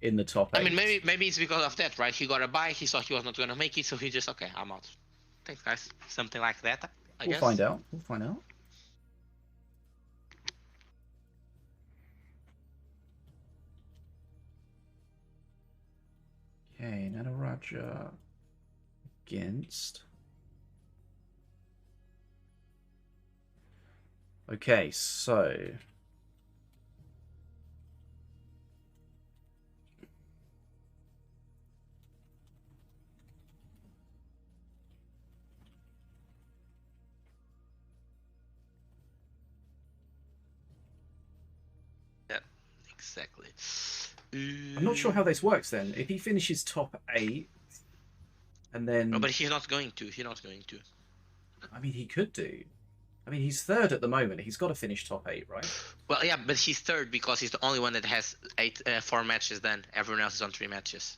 Speaker 1: in the top 8.
Speaker 2: I mean, maybe it's because of that, right? He got a bye, he thought he was not going to make it, so he just, okay, I'm out. Thanks, guys. Something like that, I guess.
Speaker 1: We'll find out. We'll find out. Okay, Nataraja against. Okay, so.
Speaker 2: Yeah, exactly.
Speaker 1: I'm not sure how this works then. If he finishes top 8, and then...
Speaker 2: No, but he's not going to. He's not going to.
Speaker 1: I mean, he could do. I mean, he's 3rd at the moment. He's got to finish top 8, right?
Speaker 2: Well, yeah, but he's 3rd because he's the only one that has 4 matches then. Everyone else is on 3 matches.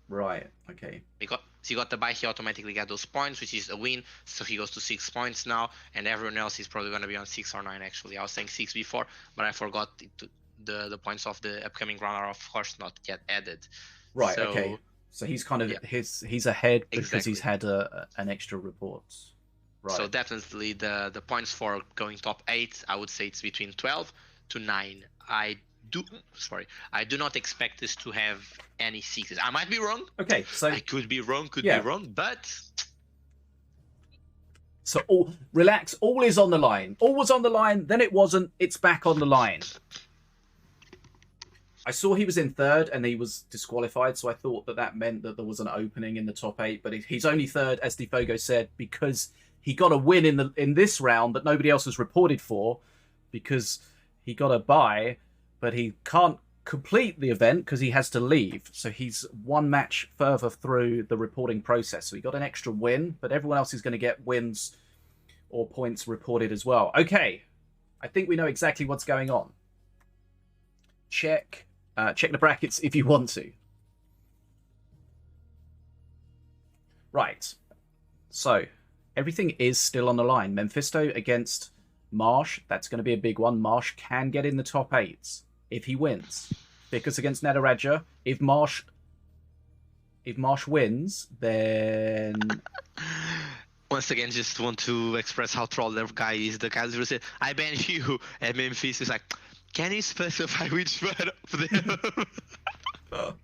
Speaker 1: Right, okay.
Speaker 2: Because he got the bye, he automatically got those points, which is a win. So he goes to 6 points now, and everyone else is probably going to be on 6 or 9, actually. I was saying 6 before, but I forgot the points of the upcoming round are, of course, not yet added.
Speaker 1: Right,
Speaker 2: so,
Speaker 1: okay. So he's kind of... Yeah. He's ahead because
Speaker 2: exactly.
Speaker 1: he's had an extra report. Right.
Speaker 2: So definitely the points for going top 8, I would say it's between 12 to 9. I do not expect this to have any 6s. I might be wrong.
Speaker 1: Okay, so
Speaker 2: I could be wrong, be wrong, but
Speaker 1: so relax, all is on the line. All was on the line, then it wasn't, it's back on the line. I saw he was in 3rd and he was disqualified, so I thought that meant that there was an opening in the top 8, but he's only 3rd, as DfogoX said, because he got a win in this round that nobody else was reported for, because he got a bye, but he can't complete the event because he has to leave. So he's one match further through the reporting process. So he got an extra win, but everyone else is going to get wins or points reported as well. Okay, I think we know exactly what's going on. Check the brackets if you want to. Right. So everything is still on the line. Memfisto against Marsh. That's going to be a big one. Marsh can get in the top 8 if he wins. Ficus against Nataraja. If Marsh wins, then
Speaker 2: once again, just want to express how troll that guy is. The guy who said, "I ban you," and Memfisto is like, "Can you specify which one of them?"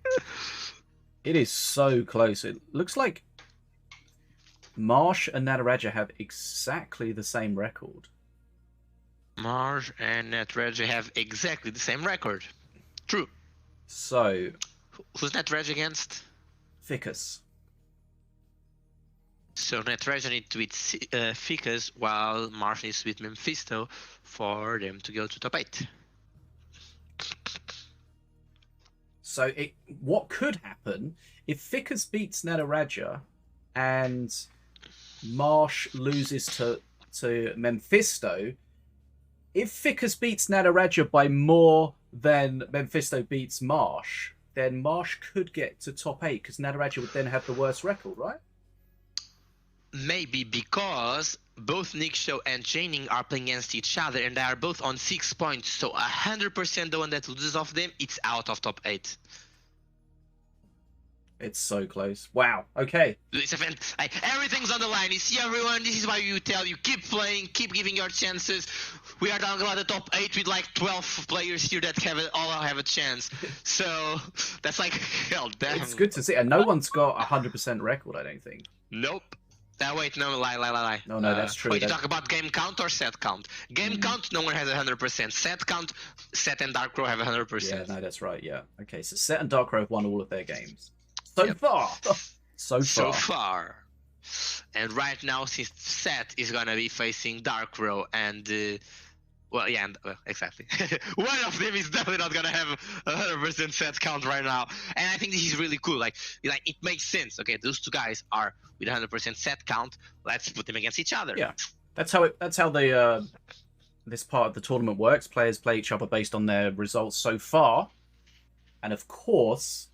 Speaker 1: It is so close. It looks like Marsh and Nataraja have exactly the same record.
Speaker 2: Marsh and Nataraja have exactly the same record. True.
Speaker 1: So,
Speaker 2: who's Nataraja against?
Speaker 1: Ficus.
Speaker 2: So Nataraja needs to beat Ficus, while Marsh needs to beat Memfisto for them to go to top 8.
Speaker 1: So, what could happen if Ficus beats Nataraja and Marsh loses to Memfisto? If Ficus beats Nataraja by more than Memfisto beats Marsh, then Marsh could get to top 8 because Nataraja would then have the worst record, right?
Speaker 2: Maybe because both Nikshow and Tjaenig are playing against each other and they are both on 6 points. So 100% the one that loses of them, it's out of top 8.
Speaker 1: It's so close. Wow. Okay.
Speaker 2: It's everything's on the line. You see, everyone, this is why you tell you keep playing, keep giving your chances. We are down about the top 8 with like 12 players here that all have a chance. So that's like, hell damn.
Speaker 1: It's good to see. And no one's got a 100% record, I don't think.
Speaker 2: Nope. Wait, no, lie.
Speaker 1: No, that's true.
Speaker 2: Wait, you talk about game count or set count? Game count, no one has 100%. Set count, Set and Dark Crow have 100%.
Speaker 1: Yeah, no, that's right, yeah. Okay, so Set and Dark Crow have won all of their games. So far. And right now, since Set is gonna be facing Dark Crow and exactly. One of them is definitely not gonna have 100% set count right now, and I think this is really cool. Like it makes sense. Okay, those two guys are with 100% set count. Let's put them against each other. Yeah, that's how the this part of the tournament works. Players play each other based on their results so far, and of course,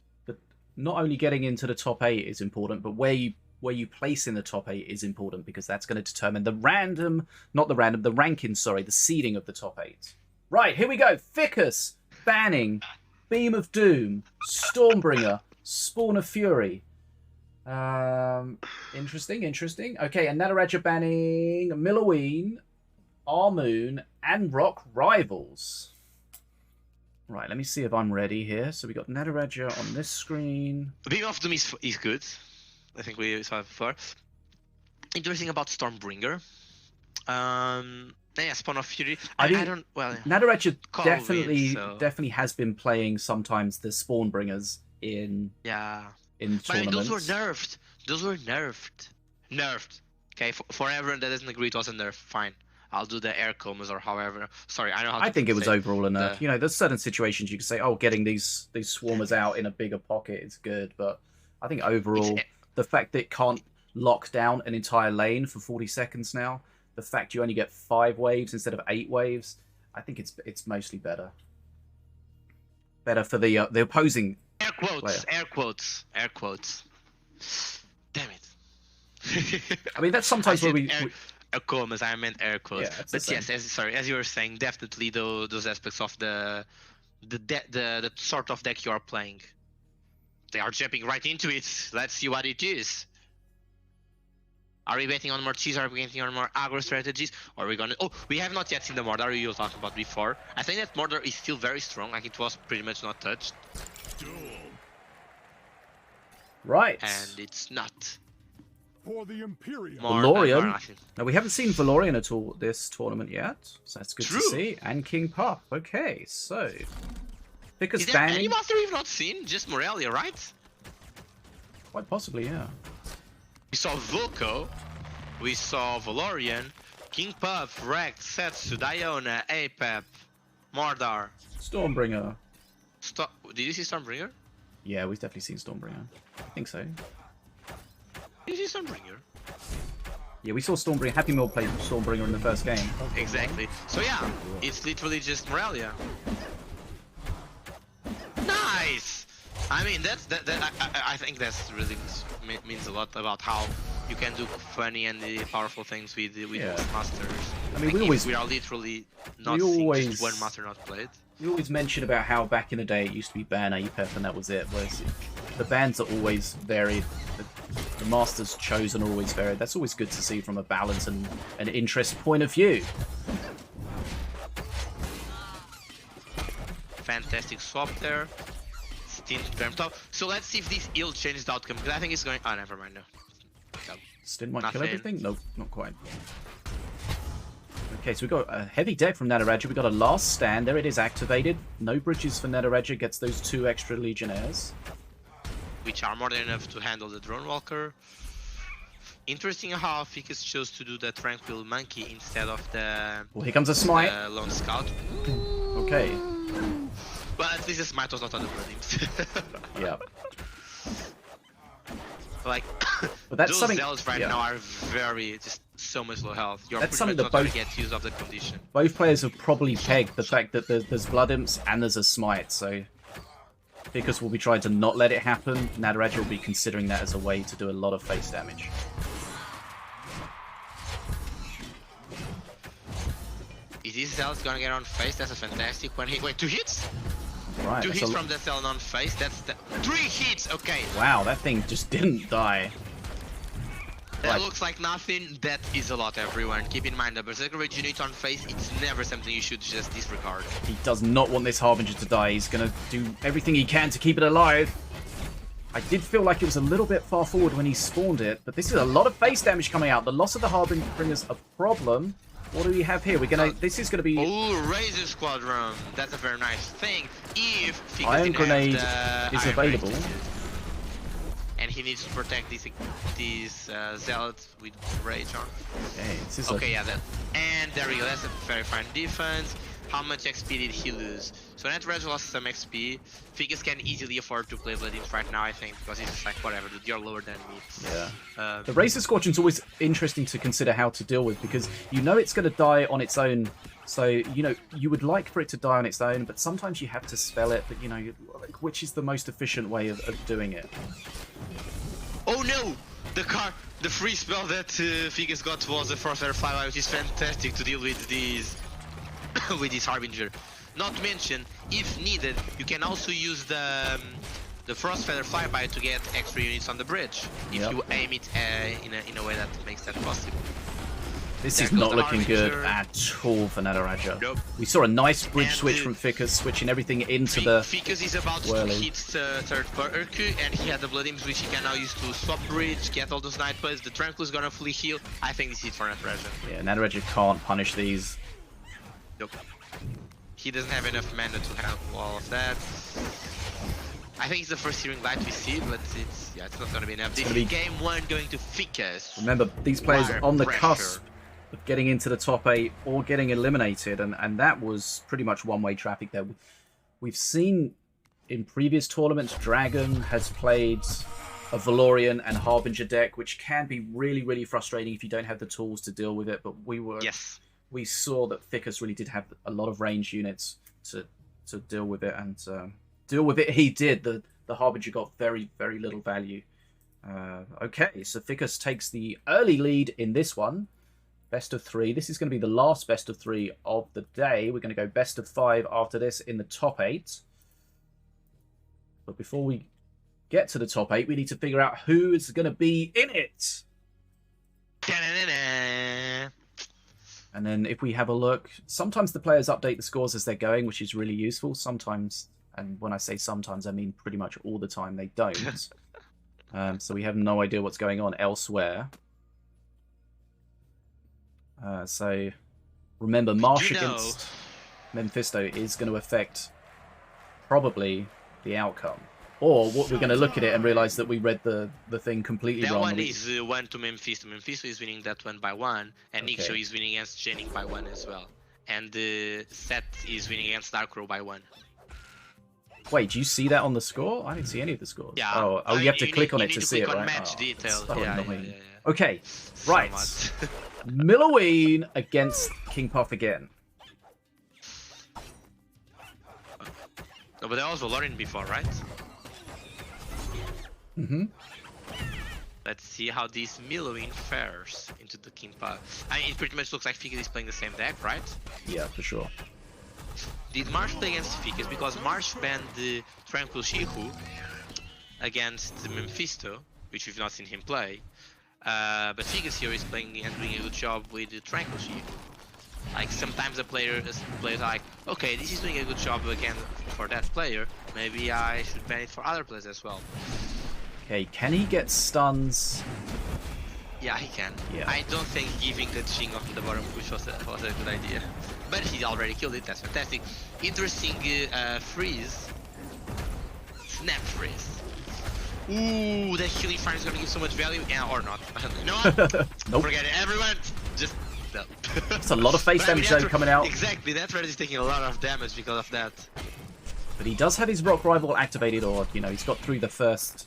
Speaker 1: not only getting into the top 8 is important, but where you place in the top 8 is important because that's going to determine the ranking, the seeding of the top 8. Right, here we go. Ficus, banning, Beam of Doom, Stormbringer, Spawn of Fury. Interesting. Okay, and Nataraja banning Milloween, Armoon, and Rock Rivals. Right, let me see if I'm ready here. So we got Nataraja on this screen.
Speaker 2: Beam of Doom is good. I think we saw it before. Interesting about Stormbringer. Yeah, Spawn of Fury. I don't. Well,
Speaker 1: Nataraja definitely has been playing sometimes the Spawnbringers in tournaments.
Speaker 2: But I mean, those were nerfed. Nerfed. Okay, for everyone that doesn't agree, it was a nerf. Fine. I'll do the air comas or however. Sorry, I know how.
Speaker 1: I think it was overall a nerf. You know, there's certain situations you could say, oh, getting these swarmers out in a bigger pocket is good, but I think overall, the fact that it can't lock down an entire lane for 40 seconds now, the fact you only get 5 waves instead of 8 waves, I think it's mostly better. Better for the opposing
Speaker 2: air quotes.
Speaker 1: player.
Speaker 2: Air quotes. Damn it.
Speaker 1: I mean, that's sometimes where we
Speaker 2: comas, I meant air quotes.
Speaker 1: Yeah,
Speaker 2: but yes, as you were saying, definitely those aspects of the sort of deck you are playing. They are jumping right into it. Let's see what it is. Are we betting on more cheese? Are we betting on more aggro strategies? Or are we gonna? Oh, we have not yet seen the Mordor you were talking about before. I think that Mordor is still very strong. Like it was pretty much not touched.
Speaker 1: Right.
Speaker 2: And it's not.
Speaker 3: For the Imperium.
Speaker 1: Valorian. Now, we haven't seen Valorian at all this tournament yet, so that's good to see. And King Puff. Okay, so Ficus
Speaker 2: is there
Speaker 1: banning.
Speaker 2: any master we've not seen? Just Morelia, right?
Speaker 1: Quite possibly, yeah.
Speaker 2: We saw Vulko, we saw Valorian, King Puff, Rex, Setsu, Diona, Apep, Mordor.
Speaker 1: Stormbringer.
Speaker 2: Did you see Stormbringer?
Speaker 1: Yeah, we've definitely seen Stormbringer. I think so.
Speaker 2: Did you see Stormbringer?
Speaker 1: Yeah, we saw Stormbringer. Happy Meal played Stormbringer in the first game.
Speaker 2: Exactly. So yeah, it's literally just Morelia. Nice. I mean, I think that's really means a lot about how you can do funny and powerful things with masters.
Speaker 1: I mean,
Speaker 2: we are literally not seeing just one master not played.
Speaker 1: We always mention about how back in the day it used to be ban APEF and that was it. Whereas the bans are always varied. The masters chosen are always varied. That's always good to see from a balance and an interest point of view.
Speaker 2: Fantastic swap there. Stint top. So let's see if this heal changes the outcome. Because I think it's going. Oh, never mind. No.
Speaker 1: Stint might kill everything? Nope, not quite. Okay, so we've got a heavy deck from Nataraja. We've got a last stand. There it is activated. No bridges for Nataraja. Gets those 2 extra Legionnaires.
Speaker 2: Which are more than enough to handle the Drone Walker. Interesting how Ficus chose to do the Tranquil Monkey instead of the...
Speaker 1: Well, here comes a Smite.
Speaker 2: Lone Scout.
Speaker 1: Okay.
Speaker 2: Well, at least the Smite was not on the Bloodings.
Speaker 1: Yeah.
Speaker 2: Like,
Speaker 1: but that's
Speaker 2: those
Speaker 1: something,
Speaker 2: Zealots right now are very, just so much low health. You're
Speaker 1: that's
Speaker 2: pretty
Speaker 1: something
Speaker 2: much
Speaker 1: that
Speaker 2: not
Speaker 1: both,
Speaker 2: gonna get use of the condition.
Speaker 1: Both players have probably pegged the fact that there's Blood Imps and there's a Smite, so Ficus will be trying to not let it happen. Nataraja will be considering that as a way to do a lot of face damage.
Speaker 2: Is this Zealot gonna get on face? That's a fantastic one hit. Wait, 2 hits?
Speaker 1: Right,
Speaker 2: 2 hits from the Zealot on face. That's the 3 hits. Okay.
Speaker 1: Wow, that thing just didn't die.
Speaker 2: That looks like nothing. That is a lot, everyone. Keep in mind, the Berserker Rage unit on face, it's never something you should just disregard.
Speaker 1: He does not want this Harbinger to die. He's going to do everything he can to keep it alive. I did feel like it was a little bit far forward when he spawned it, but this is a lot of face damage coming out. The loss of the Harbinger is a problem. What do we have here? We're gonna. This is gonna be.
Speaker 2: Oh, Razor Squadron. That's a very nice thing. If Ficus
Speaker 1: Iron Grenade is available,
Speaker 2: and he needs to protect these Zealots with Rage on.
Speaker 1: Okay, this is
Speaker 2: okay, yeah, that. And there we go. That's a very fine defense. How much XP did he lose? So Nataraja lost some XP. Ficus can easily afford to play Bloodings right now, I think, because he's just like, whatever, dude, you're lower than me.
Speaker 1: Yeah. The Razor Squadron's always interesting to consider how to deal with, because you know it's going to die on its own. So, you know, you would like for it to die on its own, but sometimes you have to spell it, but, you know, like, which is the most efficient way of doing it?
Speaker 2: Oh no! The free spell that Ficus got was a Frostfire 5, which is fantastic to deal with these... with this Harbinger. Not to mention, if needed, you can also use the Frostfeather Flyby to get extra units on the bridge if you aim it in a way that makes that possible.
Speaker 1: This is not looking good at all for Nataraja.
Speaker 2: Nope.
Speaker 1: We saw a nice bridge switch from Ficus, switching everything into the
Speaker 2: Ficus is about to hit third perk, and he had the Blood Imps, which he can now use to swap bridge, get all those Night Plays. The Tranquil is gonna fully heal. I think this is it for Nataraja.
Speaker 1: Yeah, Nataraja can't punish these.
Speaker 2: Nope. He doesn't have enough mana to handle all of that. I think it's the first Searing Light we see, but it's not gonna be enough. This is game 1 going to Ficus.
Speaker 1: Remember, these players are on the cusp of getting into the top 8 or getting eliminated, and that was pretty much one-way traffic there. We've seen in previous tournaments, Dragon has played a Valorian and Harbinger deck, which can be really, really frustrating if you don't have the tools to deal with it, but we saw that Ficus really did have a lot of range units to deal with it, and deal with it he did. The Harbinger got very, very little value. Okay, so Ficus takes the early lead in this one. Best of 3. This is going to be the last best of 3 of the day. We're going to go best of 5 after this in the top 8. But before we get to the top 8, we need to figure out who is going to be in it. And then if we have a look, sometimes the players update the scores as they're going, which is really useful. Sometimes, and when I say sometimes, I mean pretty much all the time, they don't. So we have no idea what's going on elsewhere. So remember, Marsh against Memfisto is going to affect probably the outcome. Or what we're going to look at it and realize that we read the thing completely wrong.
Speaker 2: That one is 1 to Memfisto. Memfisto is winning that one by 1, and Nikshow is winning against Tjaenig by 1 as well. and Set is winning against Darkrow by 1.
Speaker 1: Wait, do you see that on the score? I didn't see any of the scores.
Speaker 2: Yeah.
Speaker 1: Oh,
Speaker 2: I
Speaker 1: you
Speaker 2: mean,
Speaker 1: have to click on it
Speaker 2: need
Speaker 1: to see it,
Speaker 2: click on
Speaker 1: right?
Speaker 2: match
Speaker 1: Oh,
Speaker 2: detail.
Speaker 1: so
Speaker 2: Yeah,
Speaker 1: annoying.
Speaker 2: yeah.
Speaker 1: Okay,
Speaker 2: So
Speaker 1: right.
Speaker 2: much.
Speaker 1: Milloween against King Puff again.
Speaker 2: No, but there was Valorant before, right?
Speaker 1: Mm-hmm.
Speaker 2: Let's see how this Milloween fares into the King Puff. I mean, it pretty much looks like Ficus is playing the same deck, right?
Speaker 1: Yeah, for sure.
Speaker 2: Did Marsh play against Ficus? Because Marsh banned the Tranquil Shihu against the Memfisto, which we've not seen him play. But Ficus here is playing and doing a good job with the Tranquil Shihu. Like sometimes the players are like, okay, this is doing a good job again for that player. Maybe I should ban it for other players as well.
Speaker 1: Okay, can he get stuns?
Speaker 2: Yeah, he can.
Speaker 1: Yeah.
Speaker 2: I don't think giving the Jing off the bottom push was a good idea. But he already killed it, that's fantastic. Interesting freeze. Snap freeze. Ooh, that healing fire is gonna give so much value. Yeah, or not. You know what?
Speaker 1: Nope.
Speaker 2: Forget it. Everyone, just no.
Speaker 1: It's a lot of face
Speaker 2: But I mean,
Speaker 1: damage though coming out.
Speaker 2: Exactly, that red is taking a lot of damage because of that.
Speaker 1: But he does have his Rock Rival activated, or, you know, he's got through the first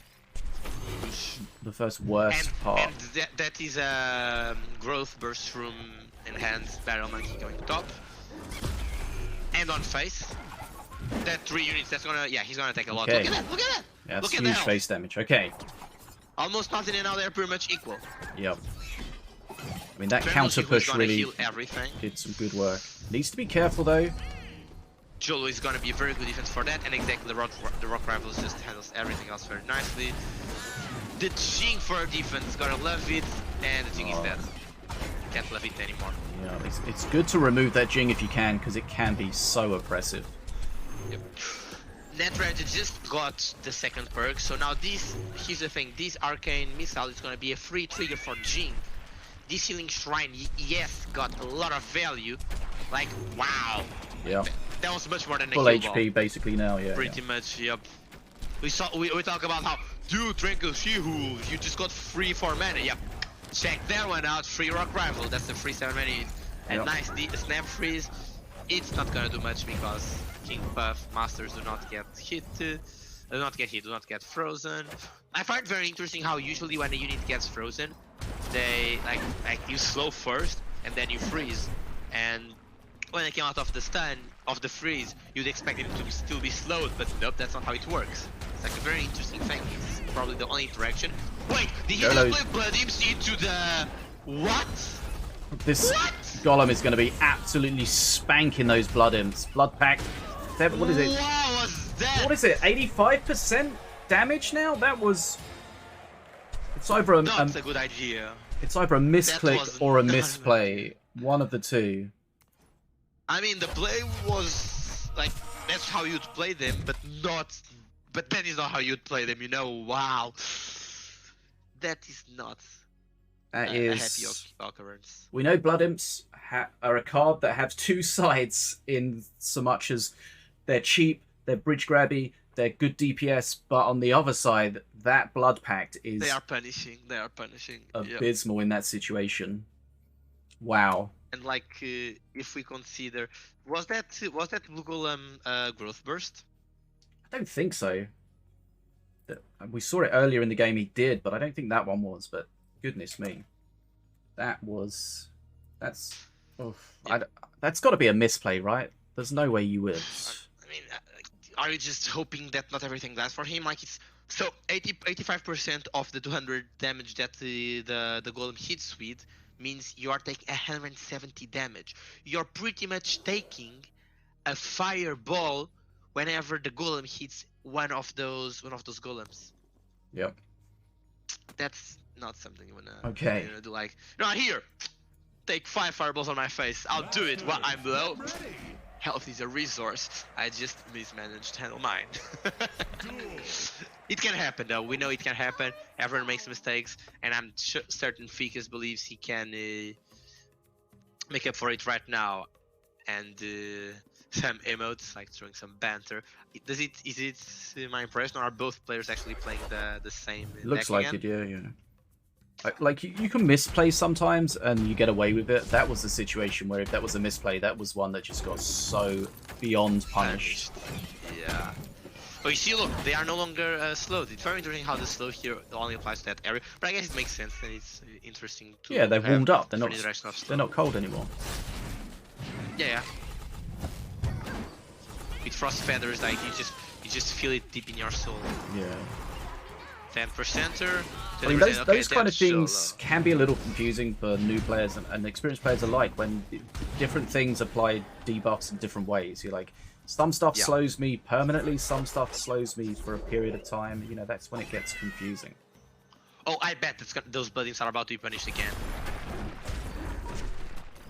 Speaker 1: worst part.
Speaker 2: And that is a growth burst from enhanced Barrel Monkey going top. And on face. That 3 units, that's gonna, yeah, he's gonna take a lot.
Speaker 1: Okay.
Speaker 2: Look at that, look at that!
Speaker 1: Yeah, that's
Speaker 2: look at
Speaker 1: huge
Speaker 2: that
Speaker 1: face damage. Okay.
Speaker 2: Almost nothing, and now they're pretty much equal.
Speaker 1: Yep. I mean, that
Speaker 2: Tremble
Speaker 1: counter
Speaker 2: Shield is
Speaker 1: push
Speaker 2: gonna
Speaker 1: really
Speaker 2: heal everything.
Speaker 1: did some good work. Needs to be careful though.
Speaker 2: Jolo is gonna be a very good defense for that, and exactly the Rock Rivals just handles everything else very nicely. The Jing for defense, gotta love it, and the Jing is dead. Can't love it anymore.
Speaker 1: Yeah, it's good to remove that Jing if you can, because it can be so oppressive.
Speaker 2: Yep. Nataraja just got the second perk, so now here's the thing, this Arcane Missile is gonna be a free trigger for Jing. This Healing Shrine, yes, got a lot of value. Like, wow.
Speaker 1: Yeah.
Speaker 2: That was much more than a
Speaker 1: Full
Speaker 2: kill
Speaker 1: HP
Speaker 2: ball.
Speaker 1: basically now, yeah.
Speaker 2: Pretty much, yep. We talk about how, dude, Tranquil Shihu, you just got free 4 mana, yep. Check that one out, free Rock Rival, that's the free 7 mana. And
Speaker 1: Yep.
Speaker 2: nice, the Snap Freeze, it's not gonna do much because King Puff Masters do not get hit, do not get frozen. I find it very interesting how usually when a unit gets frozen, they like you slow first and then you freeze. And when they came out of the stun, of the freeze, you'd expect it to still be slowed, but nope, that's not how it works. It's like a very interesting thing. It's probably the only interaction. Wait, did he just play Blood Imps into the... What?
Speaker 1: This Golem is going to be absolutely spanking those Blood Imps. Blood Pact. What is it?
Speaker 2: What was that?
Speaker 1: What is it? 85% damage now? That was... It's either a,
Speaker 2: That's a good idea.
Speaker 1: it's either a misclick
Speaker 2: was
Speaker 1: or a
Speaker 2: not-
Speaker 1: misplay. One of the two.
Speaker 2: I mean, the play was like, that's how you'd play them, but that is not how you'd play them, you know? Wow. That is not
Speaker 1: That
Speaker 2: a
Speaker 1: is...
Speaker 2: happy occurrence.
Speaker 1: We know Blood Imps are a card that have two sides in so much as they're cheap, they're bridge grabby, they're good DPS, but on the other side, that Blood Pact is
Speaker 2: They are punishing. Yep.
Speaker 1: abysmal in that situation. Wow.
Speaker 2: And like, if we consider, was that Blue Golem growth burst?
Speaker 1: I don't think so. We saw it earlier in the game, he did, but I don't think that one was, but goodness me. That's got to be a misplay, right? There's no way you would.
Speaker 2: I mean, are you just hoping that not everything lasts for him? Like it's so 85% of the 200 damage that the golem hits with means you are taking 170 damage. You're pretty much taking a fireball whenever the golem hits one of those golems.
Speaker 1: Yep.
Speaker 2: That's not something you wanna do. Like, no, here, take 5 fireballs on my face. I'll do it while I'm low. Health is a resource. I just mismanaged to handle mine. It can happen though. We know it can happen. Everyone makes mistakes, and I'm certain Ficus believes he can make up for it right now. And some emotes, like throwing some banter. Is it my impression, or are both players actually playing the same?
Speaker 1: Looks
Speaker 2: deck
Speaker 1: like
Speaker 2: again?
Speaker 1: it, yeah. Like, you can misplay sometimes and you get away with it. That was the situation where if that was a misplay, that was one that just got so beyond punished.
Speaker 2: Yeah. Oh, you see, look, they are no longer slowed. It's very interesting how the slow here only applies to that area. But I guess it makes sense, and it's interesting to
Speaker 1: Yeah, they've warmed up. They're
Speaker 2: they're
Speaker 1: not cold anymore.
Speaker 2: Yeah. With frost feathers, like you just feel it deep in your soul.
Speaker 1: Yeah.
Speaker 2: 10%er.
Speaker 1: I mean, those kind of things can be a little confusing for new players and experienced players alike when different things apply debuffs in different ways. You're like, some stuff slows me permanently, some stuff slows me for a period of time. You know, that's when it gets confusing.
Speaker 2: Oh, I bet those buildings are about to be punished again.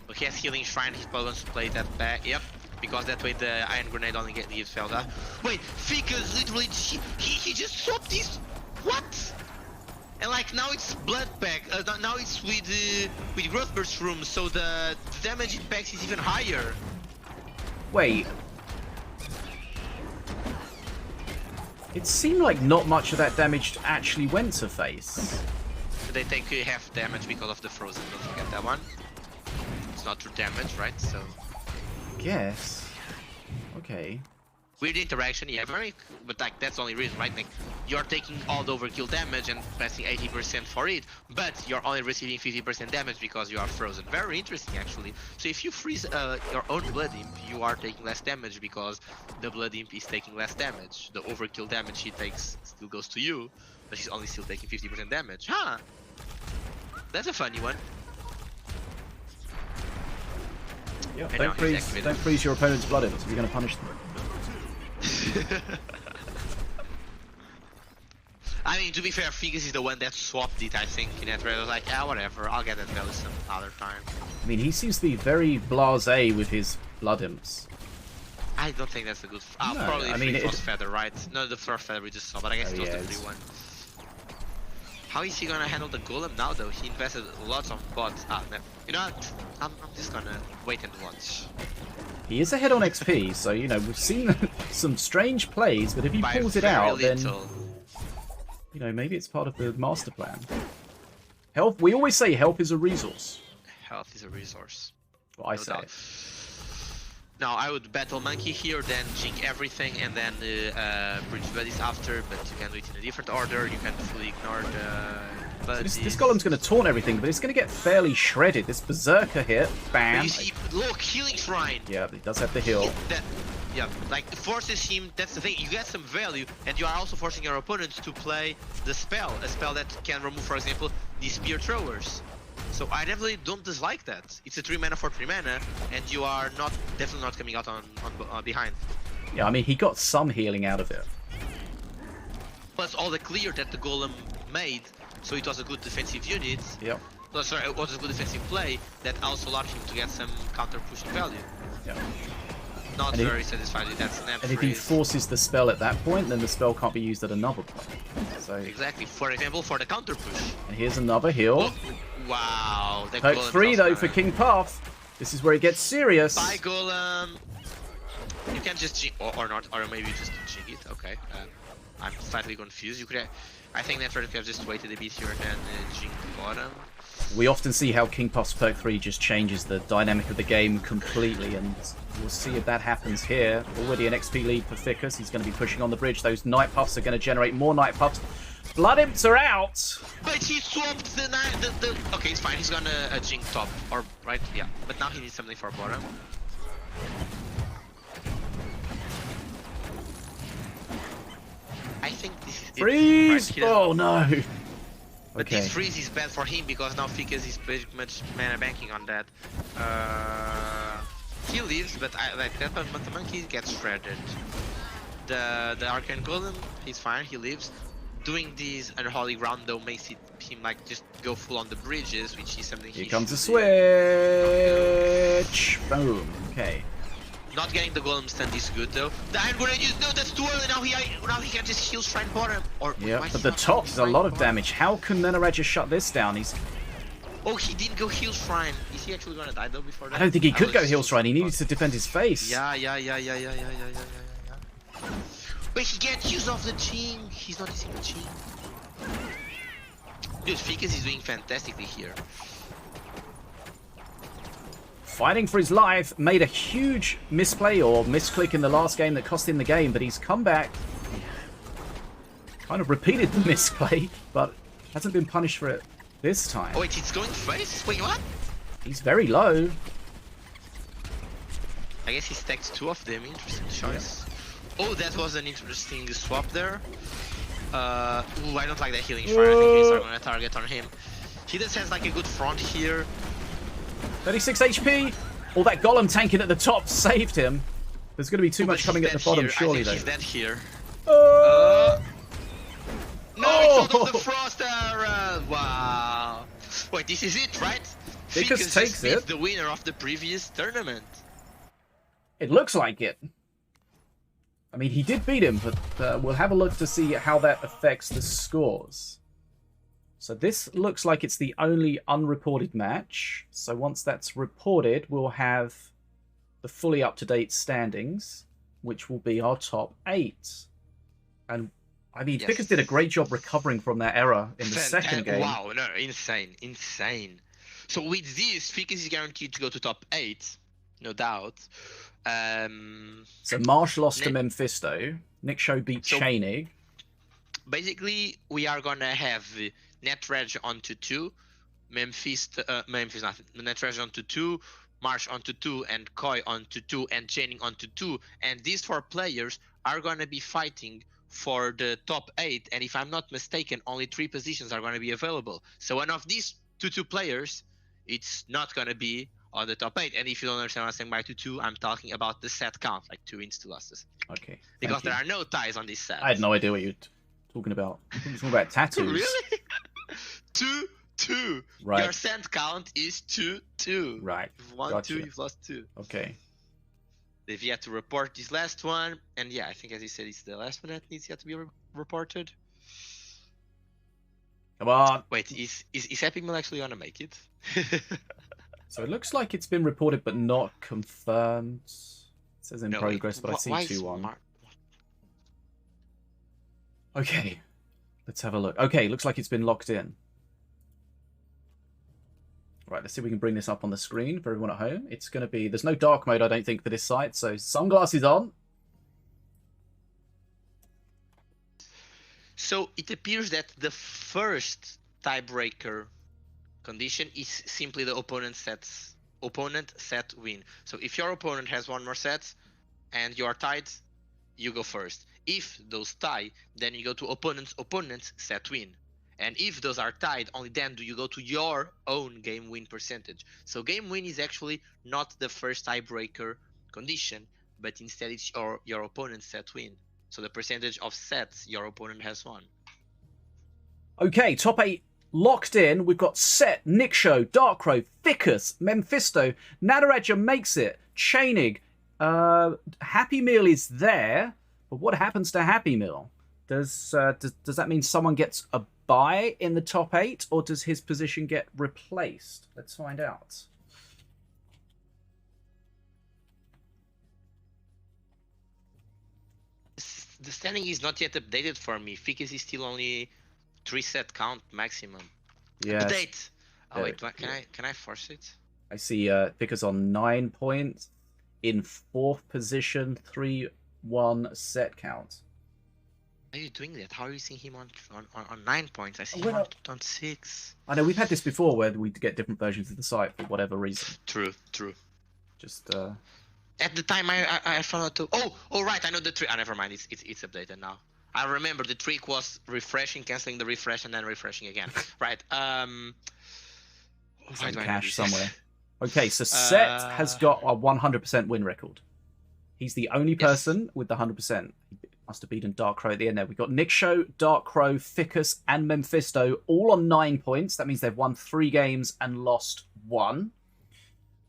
Speaker 2: But he has healing shrine, he's probably going to play that back. Yep. Because that way the iron grenade only gives Felda. Wait, Ficus literally he just swapped this. What? And like now it's blood pack. Now it's with growth burst room, so the damage it packs is even higher.
Speaker 1: Wait. It seemed like not much of that damage actually went to face.
Speaker 2: They take half damage because of the frozen. Don't forget that one. It's not true damage, right? So.
Speaker 1: Guess. Okay.
Speaker 2: Weird interaction, yeah, but like that's the only reason, right? Like you're taking all the overkill damage and passing 80% for it, but you're only receiving 50% damage because you are frozen. Very interesting, actually. So if you freeze your own Blood Imp, you are taking less damage because the Blood Imp is taking less damage. The overkill damage he takes still goes to you, but he's only still taking 50% damage. Huh? That's a funny one.
Speaker 1: Yeah, don't freeze your opponent's Blood Imps if you're going to punish them.
Speaker 2: I mean, to be fair, Ficus is the one that swapped it, I think. Nataraja was like, yeah, whatever, I'll get that value some other time.
Speaker 1: I mean, he seems to be very blasé with his Blood Imps.
Speaker 2: I don't think that's a good...
Speaker 1: No,
Speaker 2: probably
Speaker 1: I mean,
Speaker 2: Frost Feather, right? No, the Frost Feather we just saw, but I guess it was the free one. How is he gonna handle the Golem now, though? He invested lots of bots. No. You know what? I'm just gonna wait and watch.
Speaker 1: He is ahead on XP, so, you know, we've seen some strange plays, but if he pulls it out, then, you know, maybe it's part of the master plan. Health, we always say health is a resource.
Speaker 2: Health is a resource.
Speaker 1: Well, I say.
Speaker 2: Now, I would battle Monkey here, then Jink everything, and then Bridge Buddies after, but you can do it in a different order, you can fully ignore the buddies.
Speaker 1: This Golem's going to taunt everything, but it's going to get fairly shredded. This Berserker hit, bam.
Speaker 2: But you see, look, Healing Shrine!
Speaker 1: Yeah, he does have the heal.
Speaker 2: Yeah, like, it forces him, that's the thing, you get some value, and you are also forcing your opponents to play the spell, a spell that can remove, for example, the Spear Throwers. So I definitely don't dislike that. It's a 3 mana for 3 mana, and you are definitely not coming out on behind.
Speaker 1: Yeah, I mean, he got some healing out of it.
Speaker 2: Plus all the clear that the Golem made, so it was a good defensive unit.
Speaker 1: Yep.
Speaker 2: No, sorry, it was a good defensive play that also allowed him to get some counter pushing value.
Speaker 1: Yeah.
Speaker 2: Not very satisfied with that snap.
Speaker 1: And if he forces the spell at that point, then the spell can't be used at another point. So
Speaker 2: exactly. For example, for the counter push.
Speaker 1: And here's another heal.
Speaker 2: Oh, wow.
Speaker 1: Poke 3 though for King Puff. This is where it gets serious.
Speaker 2: Bye, Golem. You can just jig, or not, or maybe just jig it. Okay. I'm slightly confused. You could, I think Nataraja could have just waited a bit here and then jig the bottom.
Speaker 1: We often see how King Puff's perk 3 just changes the dynamic of the game completely, and we'll see if that happens here. Already an XP lead for Ficus. He's going to be pushing on the bridge. Those Night Puffs are going to generate more Night Puffs. Blood Imps are out!
Speaker 2: But he swapped the okay, it's fine. He's gonna jink top, or right, yeah. But now he needs something for bottom. I think this is
Speaker 1: freeze!
Speaker 2: It, right?
Speaker 1: Oh no!
Speaker 2: But
Speaker 1: okay.
Speaker 2: this freeze is bad for him because now Ficus is pretty much mana banking on that. He lives, but but the monkey gets shredded. The Arcane Golem, he's fine, he lives. Doing this unholy ground though makes him like just go full on the bridges, which is something
Speaker 1: Here comes a switch! Boom. Okay.
Speaker 2: Not getting the Golem stun is good though. The Iron Grenade is no, that's too early. Now he can just heal Shrine bottom. Or
Speaker 1: yeah, but the top is a lot of damage. How can Nataraja shut this down? He's.
Speaker 2: Oh, he didn't go heal Shrine. Is he actually gonna die though before that?
Speaker 1: I don't think he could go heal Shrine. He needed to defend his face.
Speaker 2: Yeah. But he gets use of the Ching. He's not using the Ching. Dude, Ficus is doing fantastically here.
Speaker 1: Fighting for his life, made a huge misplay or misclick in the last game that cost him the game, but he's come back, kind of repeated the misplay, but hasn't been punished for it this time.
Speaker 2: Oh wait, it's going face? Wait, what?
Speaker 1: He's very low.
Speaker 2: I guess he stacked 2 of them. Interesting choice. Yeah. Oh, that was an interesting swap there. Ooh, I don't like that healing fire. I think he's not gonna target on him. He just has like a good front here.
Speaker 1: 36 HP. All that golem tanking at the top saved him. There's going to be too much coming at the bottom, surely, though.
Speaker 2: He's dead here.
Speaker 1: Oh!
Speaker 2: No, it's out of the frost arrow. Wow. Wait, this is it, right?
Speaker 1: Ficus takes it.
Speaker 2: The winner of the previous tournament.
Speaker 1: It looks like it. I mean, he did beat him, but we'll have a look to see how that affects the scores. So this looks like it's the only unreported match. So once that's reported, we'll have the fully up-to-date standings, which will be our top 8. And, I mean, Ficus did a great job recovering from that error in the second game.
Speaker 2: Wow, no, insane. So with this, Ficus is guaranteed to go to top 8, no doubt.
Speaker 1: So Marsh lost to Memfisto. Nikshow beat Tjaenig.
Speaker 2: Basically, we are going to have Nataraja onto 2, Nataraja onto 2, Marsh onto 2, and Koi onto 2, and Tjaenig onto 2. And these 4 players are going to be fighting for the top 8. And if I'm not mistaken, only 3 positions are going to be available. So one of these 2 players, it's not going to be on the top 8. And if you don't understand what I'm saying by 2-2, I'm talking about the set count, like 2 wins, 2 losses.
Speaker 1: Okay.
Speaker 2: Because there are no ties on this set.
Speaker 1: I had no idea what you're talking about. You're talking about tattoos.
Speaker 2: Really? 2-2.
Speaker 1: Right.
Speaker 2: Your set count is 2-2.
Speaker 1: Right.
Speaker 2: You've won
Speaker 1: Gotcha.
Speaker 2: 2, you've lost 2.
Speaker 1: Okay.
Speaker 2: They've yet to report this last one. And yeah, I think as you said, it's the last one that needs yet to be reported.
Speaker 1: Come on.
Speaker 2: Wait, is Epic Mill actually gonna make it?
Speaker 1: So it looks like it's been reported but not confirmed. It says in progress, but I see 2-1. Okay. Let's have a look. Okay, looks like it's been locked in. Right, let's see if we can bring this up on the screen for everyone at home. It's going to be... There's no dark mode, I don't think, for this site, so sunglasses on.
Speaker 2: So it appears that the first tiebreaker condition is simply the opponent set win. So if your opponent has 1 more set and you are tied, you go first. If those tie, then you go to opponent's set win. And if those are tied, only then do you go to your own game win percentage. So game win is actually not the first tiebreaker condition, but instead it's your opponent's set win. So the percentage of sets your opponent has won.
Speaker 1: Okay, top 8 locked in. We've got Set, Nikshow, Darkrow, Ficus, Memfisto, Nataraja makes it, Tjaenig, Happy Meal is there, but what happens to Happy Meal? Does that mean someone gets a bye in the top 8, or does his position get replaced? Let's find out.
Speaker 2: The standing is not yet updated for me. Ficus is still only 3 set count maximum.
Speaker 1: Yeah.
Speaker 2: Update. Oh wait, can I force it?
Speaker 1: I see Ficus on 9 points in 4th position, 3-1 set count.
Speaker 2: How are you doing that? How are you seeing him on 9 points? I see
Speaker 1: Well,
Speaker 2: him on 6.
Speaker 1: I know we've had this before where we get different versions of the site for whatever reason.
Speaker 2: True.
Speaker 1: Just
Speaker 2: At the time I found out too. Oh right, I know the trick. Never mind. It's updated now. I remember the trick was refreshing, canceling the refresh, and then refreshing again. Right.
Speaker 1: some cache somewhere. Okay, so Set has got a 100% win record. He's the only person with the 100%. He must have beaten Darkrow at the end there. We've got Nikshow, Darkrow, Ficus, and Memfisto all on 9 points. That means they've won 3 games and lost 1.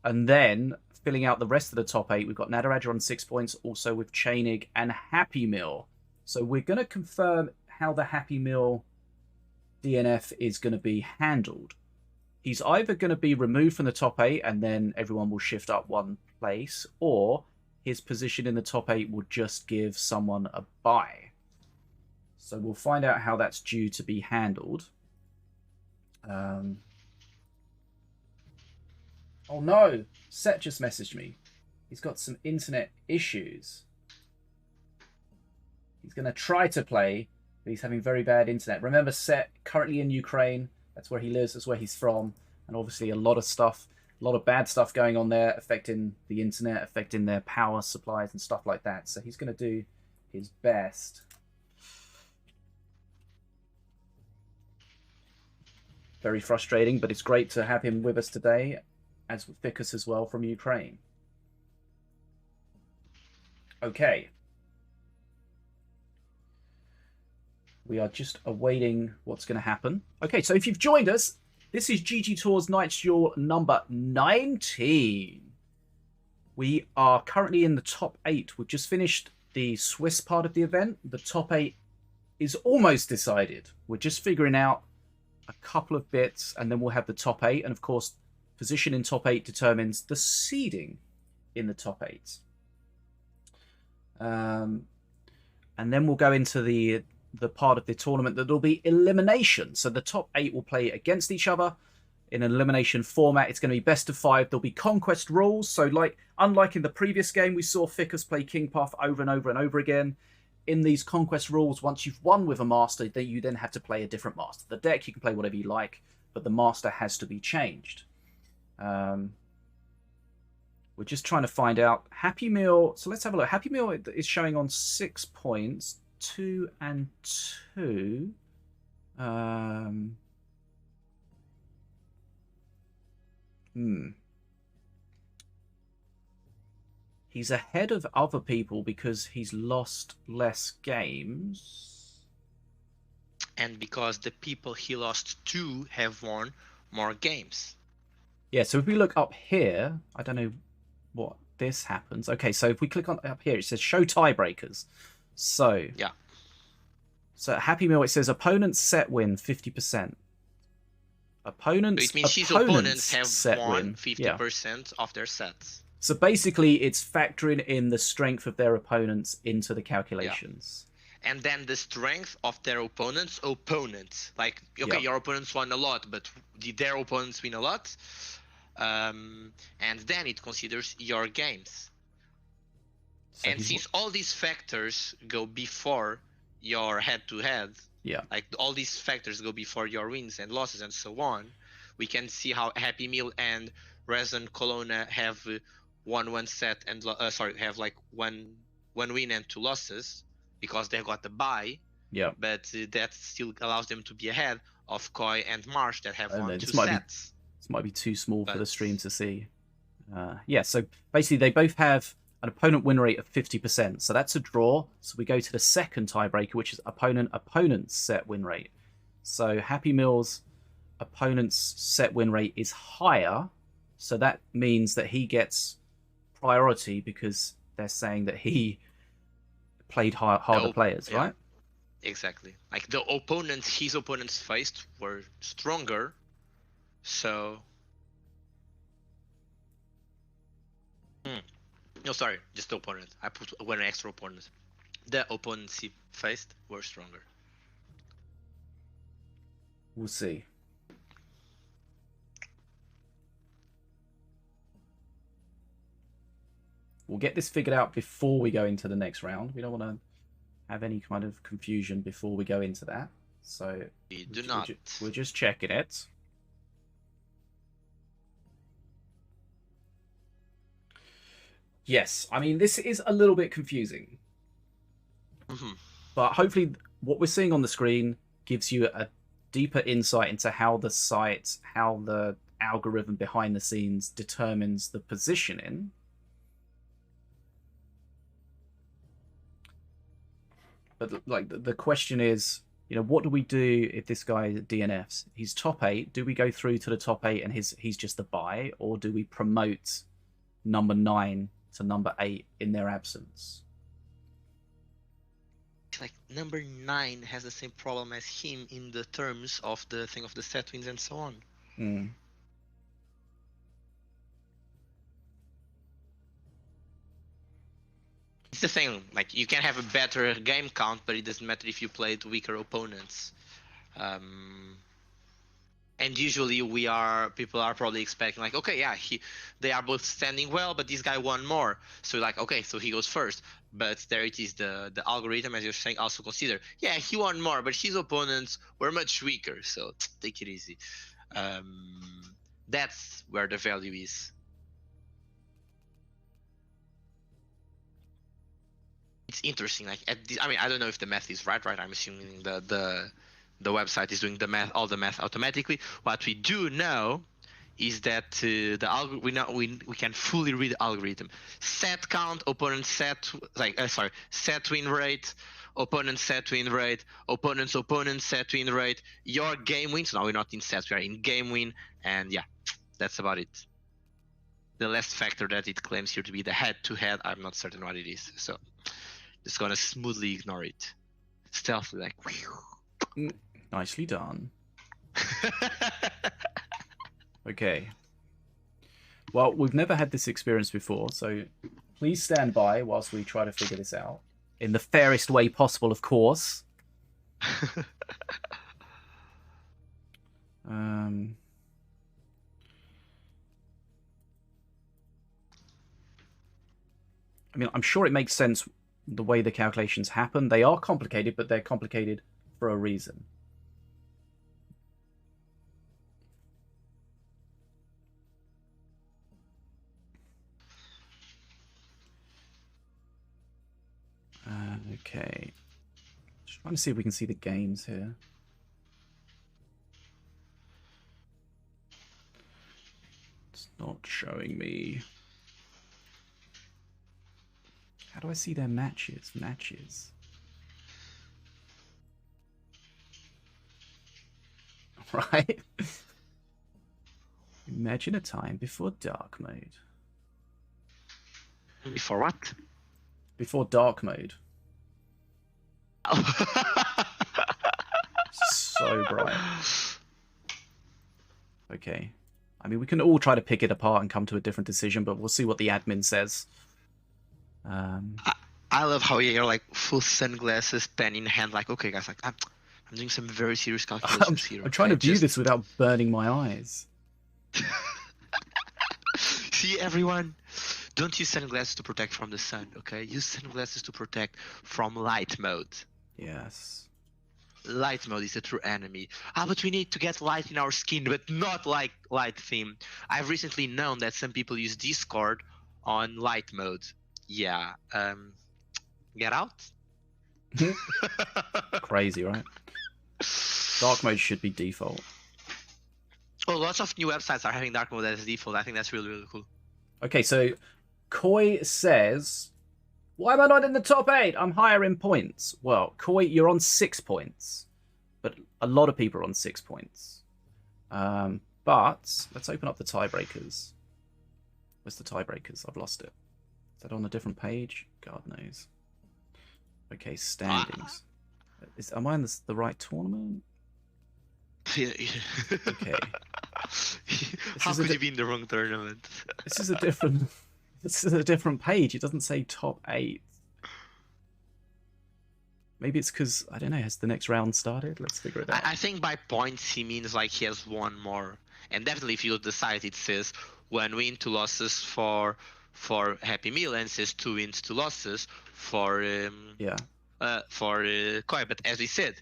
Speaker 1: And then, filling out the rest of the top 8, we've got Nataraja on 6 points, also with Tjaenig and Happy Meal. So we're going to confirm how the Happy Meal DNF is going to be handled. He's either going to be removed from the top 8 and then everyone will shift up 1 place, or his position in the top 8 will just give someone a bye. So we'll find out how that's due to be handled. Oh no, Set just messaged me. He's got some internet issues. He's going to try to play, but he's having very bad internet. Remember, Set currently in Ukraine. That's where he lives. That's where he's from. And obviously a lot of stuff, a lot of bad stuff going on there, affecting the internet, affecting their power supplies and stuff like that. So he's going to do his best. Very frustrating, but it's great to have him with us today, as with Ficus as well from Ukraine. Okay. We are just awaiting what's going to happen. Okay, so if you've joined us, this is GGtoor's Night Duel number 19. We are currently in the top 8. We've just finished the Swiss part of the event. The top 8 is almost decided. We're just figuring out a couple of bits, and then we'll have the top 8. And of course, position in top 8 determines the seeding in the top 8. And then we'll go into the part of the tournament that will be elimination. So the top 8 will play against each other in an elimination format. It's going to be best of 5. There'll be conquest rules. So unlike in the previous game, we saw Ficus play King Puff over and over and over again. In these conquest rules, once you've won with a master, you then have to play a different master. The deck, you can play whatever you like, but the master has to be changed. We're just trying to find out. Happy Meal. So let's have a look. Happy Meal is showing on 6 points. 2 and 2. He's ahead of other people because he's lost less games.
Speaker 2: And because the people he lost to have won more games.
Speaker 1: Yeah, so if we look up here, I don't know what this happens. Okay, so if we click on up here, it says show tiebreakers. So
Speaker 2: yeah.
Speaker 1: So at Happy Meal, it says opponent's set win 50%. Opponents.
Speaker 2: It means his opponents have won 50% of their sets.
Speaker 1: So basically, it's factoring in the strength of their opponents into the calculations.
Speaker 2: Yeah. And then the strength of their opponents. Like, okay, your opponents won a lot, but did their opponents win a lot? And then it considers your games. So and since all these factors go before your head-to-head, like all these factors go before your wins and losses and so on, we can see how Happy Meal and Resin Colonna have won one set and have like one win and 2 losses because they got the bye. Yeah. But that still allows them to be ahead of Koi and Marsh that have won 2 sets.
Speaker 1: This might be too small for the stream to see. Yeah, so basically they both have an opponent win rate of 50%. So that's a draw. So we go to the second tiebreaker, which is opponent's set win rate. So Happy Meal's opponent's set win rate is higher. So that means that he gets priority because they're saying that he played harder players, right?
Speaker 2: Exactly. Like his opponents faced were stronger. So... No, sorry, just the opponent. I put one extra opponent. The opponents he faced were stronger.
Speaker 1: We'll see. We'll get this figured out before we go into the next round. We don't want to have any kind of confusion before we go into that. So
Speaker 2: we do not.
Speaker 1: We're just checking it. Yes, I mean, this is a little bit confusing. But hopefully what we're seeing on the screen gives you a deeper insight into how the site, how the algorithm behind the scenes determines the positioning. But like the question is, you know, what do we do if this guy DNFs? He's top 8. Do we go through to the top 8 and he's just the buy, or do we promote number 9 to number 8 in their absence?
Speaker 2: Like number 9 has the same problem as him in the terms of the thing of the set wins and so on. It's the thing, like you can have a better game count, but it doesn't matter if you played weaker opponents. And And usually people are probably expecting like, okay, yeah, they are both standing well, but this guy won more. So like, okay, so he goes first. But there it is, the algorithm, as you're saying, also consider, yeah, he won more, but his opponents were much weaker. So take it easy. That's where the value is. It's interesting. Like I mean, I don't know if the math is right. I'm assuming the website is doing the math, all the math automatically. What we do know is that we can fully read the algorithm. Set count, opponent set set win rate, opponent set win rate, opponent's opponent set win rate, your game wins. Now we're not in sets, we are in game win, and yeah, that's about it. The last factor that it claims here to be the head-to-head, I'm not certain what it is, so just gonna smoothly ignore it, stealthily, like. Whew.
Speaker 1: Nicely done. Okay. Well, we've never had this experience before, so please stand by whilst we try to figure this out. In the fairest way possible, of course. I mean, I'm sure it makes sense the way the calculations happen. They are complicated, but they're complicated for a reason. Okay. Just trying to see if we can see the games here. It's not showing me. How do I see their matches? Right? Imagine a time before dark mode.
Speaker 2: Before what?
Speaker 1: Before dark mode. So bright. Okay. I mean, we can all try to pick it apart and come to a different decision, but we'll see what the admin says.
Speaker 2: I love how you're like full sunglasses, pen in hand, like, okay, guys, like I'm doing some very serious calculations here.
Speaker 1: I'm trying to view this without burning my eyes.
Speaker 2: See, everyone, don't use sunglasses to protect from the sun, okay? Use sunglasses to protect from light mode.
Speaker 1: Yes.
Speaker 2: Light mode is the true enemy. But we need to get light in our skin, but not like light theme. I've recently known that some people use Discord on light mode. Yeah. Get out.
Speaker 1: Crazy, right? Dark mode should be default.
Speaker 2: Oh, lots of new websites are having dark mode as default. I think that's really, really cool.
Speaker 1: Okay, so Koi says, why am I not in the top 8? I'm higher in points. Well, Koi, you're on 6 points. But a lot of people are on 6 points. But let's open up the tiebreakers. Where's the tiebreakers? I've lost it. Is that on a different page? God knows. Okay, standings. Am I in the right tournament? Okay.
Speaker 2: How could you be in the wrong tournament?
Speaker 1: This is a different page. It doesn't say top 8. Maybe it's because, I don't know, has the next round started? Let's figure it out.
Speaker 2: I think by points he means like he has one more. And definitely if you look at the site, it says 1 win, 2 losses for Happy Meal, and says 2 wins, 2 losses for Koi. But as we said,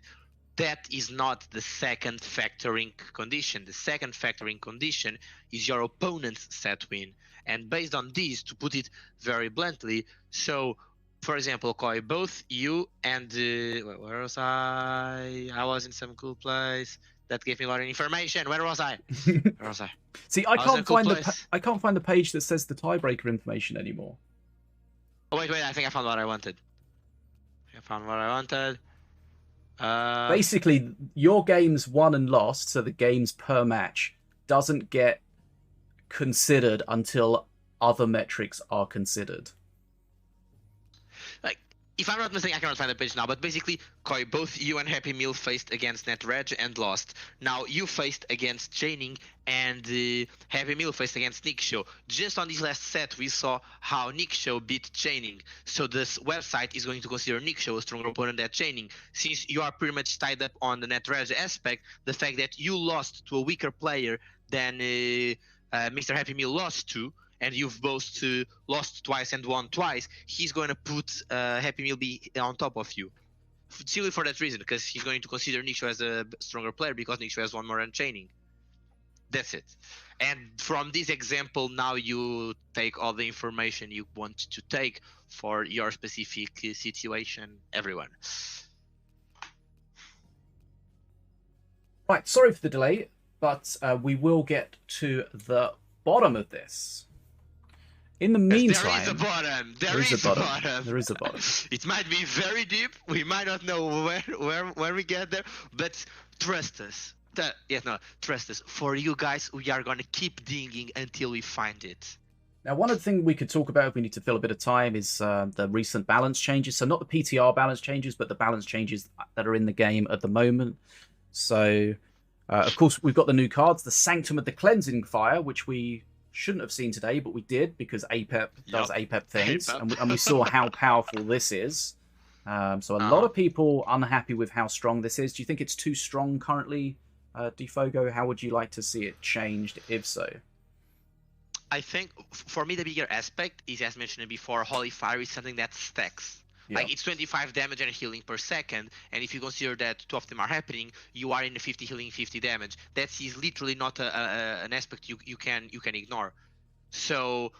Speaker 2: that is not the second factoring condition. The second factoring condition is your opponent's set win. And based on this, to put it very bluntly, so for example, Koi, both you and where was I? I was in some cool place that gave me a lot of information. Where was I? Where was I?
Speaker 1: See, I can't find the page that says the tiebreaker information anymore.
Speaker 2: Oh wait, I think I found what I wanted.
Speaker 1: Basically, your games won and lost, so the games per match doesn't get considered until other metrics are considered.
Speaker 2: Like, if I'm not mistaken, I cannot find the page now, but basically, Koi, both you and Happy Meal faced against Nataraja and lost. Now you faced against Tjaenig and Happy Meal faced against Nikshow. Just on this last set, we saw how Nikshow beat Tjaenig. So this website is going to consider Nikshow a stronger opponent than Tjaenig. Since you are pretty much tied up on the Nataraja aspect, the fact that you lost to a weaker player than Mr. Happy Meal lost to, and you've both lost twice and won twice, he's going to put Happy Meal be on top of you. Simply for that reason, because he's going to consider Nikshow as a stronger player because Nikshow has one more than Tjaenig. That's it. And from this example, now you take all the information you want to take for your specific situation, everyone.
Speaker 1: Right, sorry for the delay, but we will get to the bottom of this. In the meantime,
Speaker 2: there is a bottom. There is a bottom.
Speaker 1: There is a bottom.
Speaker 2: It might be very deep. We might not know where we get there, but trust us. Trust us. For you guys, we are gonna keep digging until we find it.
Speaker 1: Now, one of the things we could talk about if we need to fill a bit of time is the recent balance changes. So not the PTR balance changes, but the balance changes that are in the game at the moment. So, of course, we've got the new cards, the Sanctum of the Cleansing Fire, which we shouldn't have seen today, but we did because APEP does APEP things, and we saw how powerful this is. So a lot of people unhappy with how strong this is. Do you think it's too strong currently, Dfogo? How would you like to see it changed, if so?
Speaker 2: I think, for me, the bigger aspect is, as mentioned before, Holy Fire is something that stacks. Yeah. Like, it's 25 damage and healing per second, and if you consider that two of them are happening, you are in a 50 healing, 50 damage. That is literally not an aspect you can ignore. So,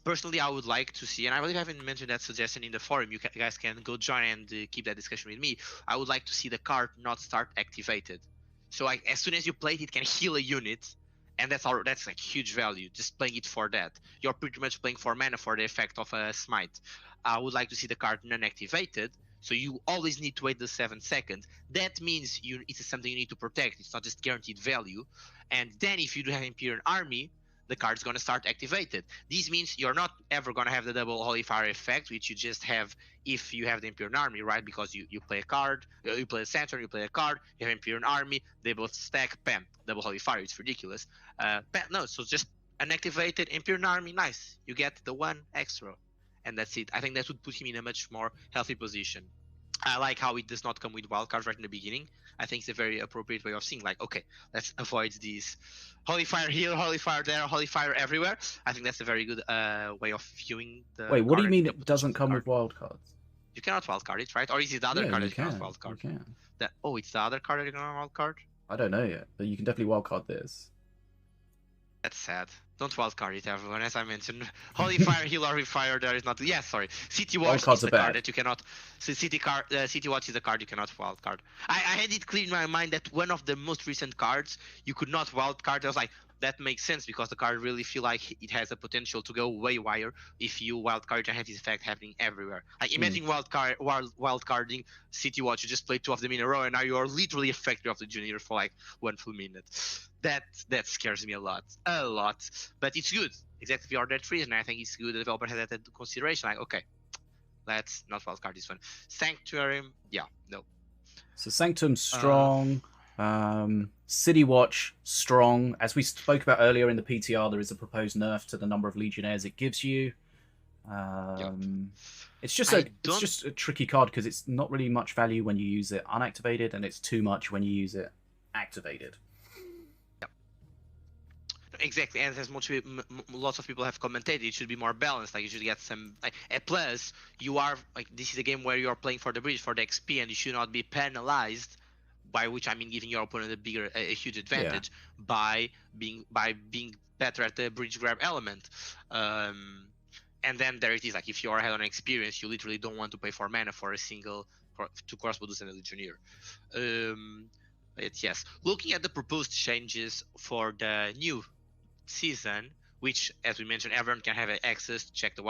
Speaker 2: personally, I would like to see, and I really haven't mentioned that suggestion in the forum, you guys can go join and keep that discussion with me. I would like to see the card not start activated. So, like, as soon as you play it, it can heal a unit, and that's like huge value, just playing it for that. You're pretty much playing for mana for the effect of a smite. I would like to see the card non-activated, so you always need to wait the 7 seconds. That means it's something you need to protect. It's not just guaranteed value. And then if you do have Imperial Army, the card's going to start activated. This means you're not ever going to have the double Holy Fire effect, which you just have if you have the Imperial Army, right? Because you play a card, you play a Sanctum, you play a card, you have Imperial Army, they both stack, bam, double Holy Fire. It's ridiculous. No, so just an activated Imperial Army, nice. You get the 1 extra. And that's it. I think that would put him in a much more healthy position. I like how it does not come with wildcards right in the beginning. I think it's a very appropriate way of seeing, like, okay, let's avoid these Holy Fire here, Holy Fire there, Holy Fire everywhere. I think that's a very good way of viewing the
Speaker 1: Wait, what do you mean it doesn't come with wildcards?
Speaker 2: You cannot wildcard it, right? Or is it the other card that you cannot wildcard?
Speaker 1: You can.
Speaker 2: Oh, it's the other card that you cannot wildcard?
Speaker 1: I don't know yet, but you can definitely wildcard this.
Speaker 2: That's sad. Don't wildcard it, everyone. As I mentioned, Holy Fire, Heal, Holy Fire, there is not. Yeah, sorry. City Watch is the card that you cannot. So City Watch is the card you cannot wildcard. I had it clear in my mind that one of the most recent cards you could not wildcard. I was like, that makes sense because the card really feel like it has a potential to go way wider if you wildcard and have this effect happening everywhere. Like imagine wildcarding City Watch, you just play 2 of them in a row and now you are literally effective of the junior for like 1 full minute. That scares me a lot. But it's good. Exactly for that reason. I think it's good the developer has that into consideration. Like, okay, let's not wildcard this one. Sanctuary, yeah, no.
Speaker 1: So Sanctum's strong. City Watch, strong. As we spoke about earlier in the PTR, there is a proposed nerf to the number of Legionnaires it gives you. It's just a tricky card because it's not really much value when you use it unactivated, and it's too much when you use it activated.
Speaker 2: Exactly, and as lots of people have commented, it should be more balanced. Like you should get some. Like, plus, you are like this is a game where you are playing for the bridge for the XP, and you should not be penalized. By which I mean giving your opponent a huge advantage by being better at the bridge grab element. And then there it is. Like if you are ahead on experience, you literally don't want to pay for mana for a single to crossbow and a legionnaire. Yes, looking at the proposed changes for the new season, which, as we mentioned, everyone can have access. Check the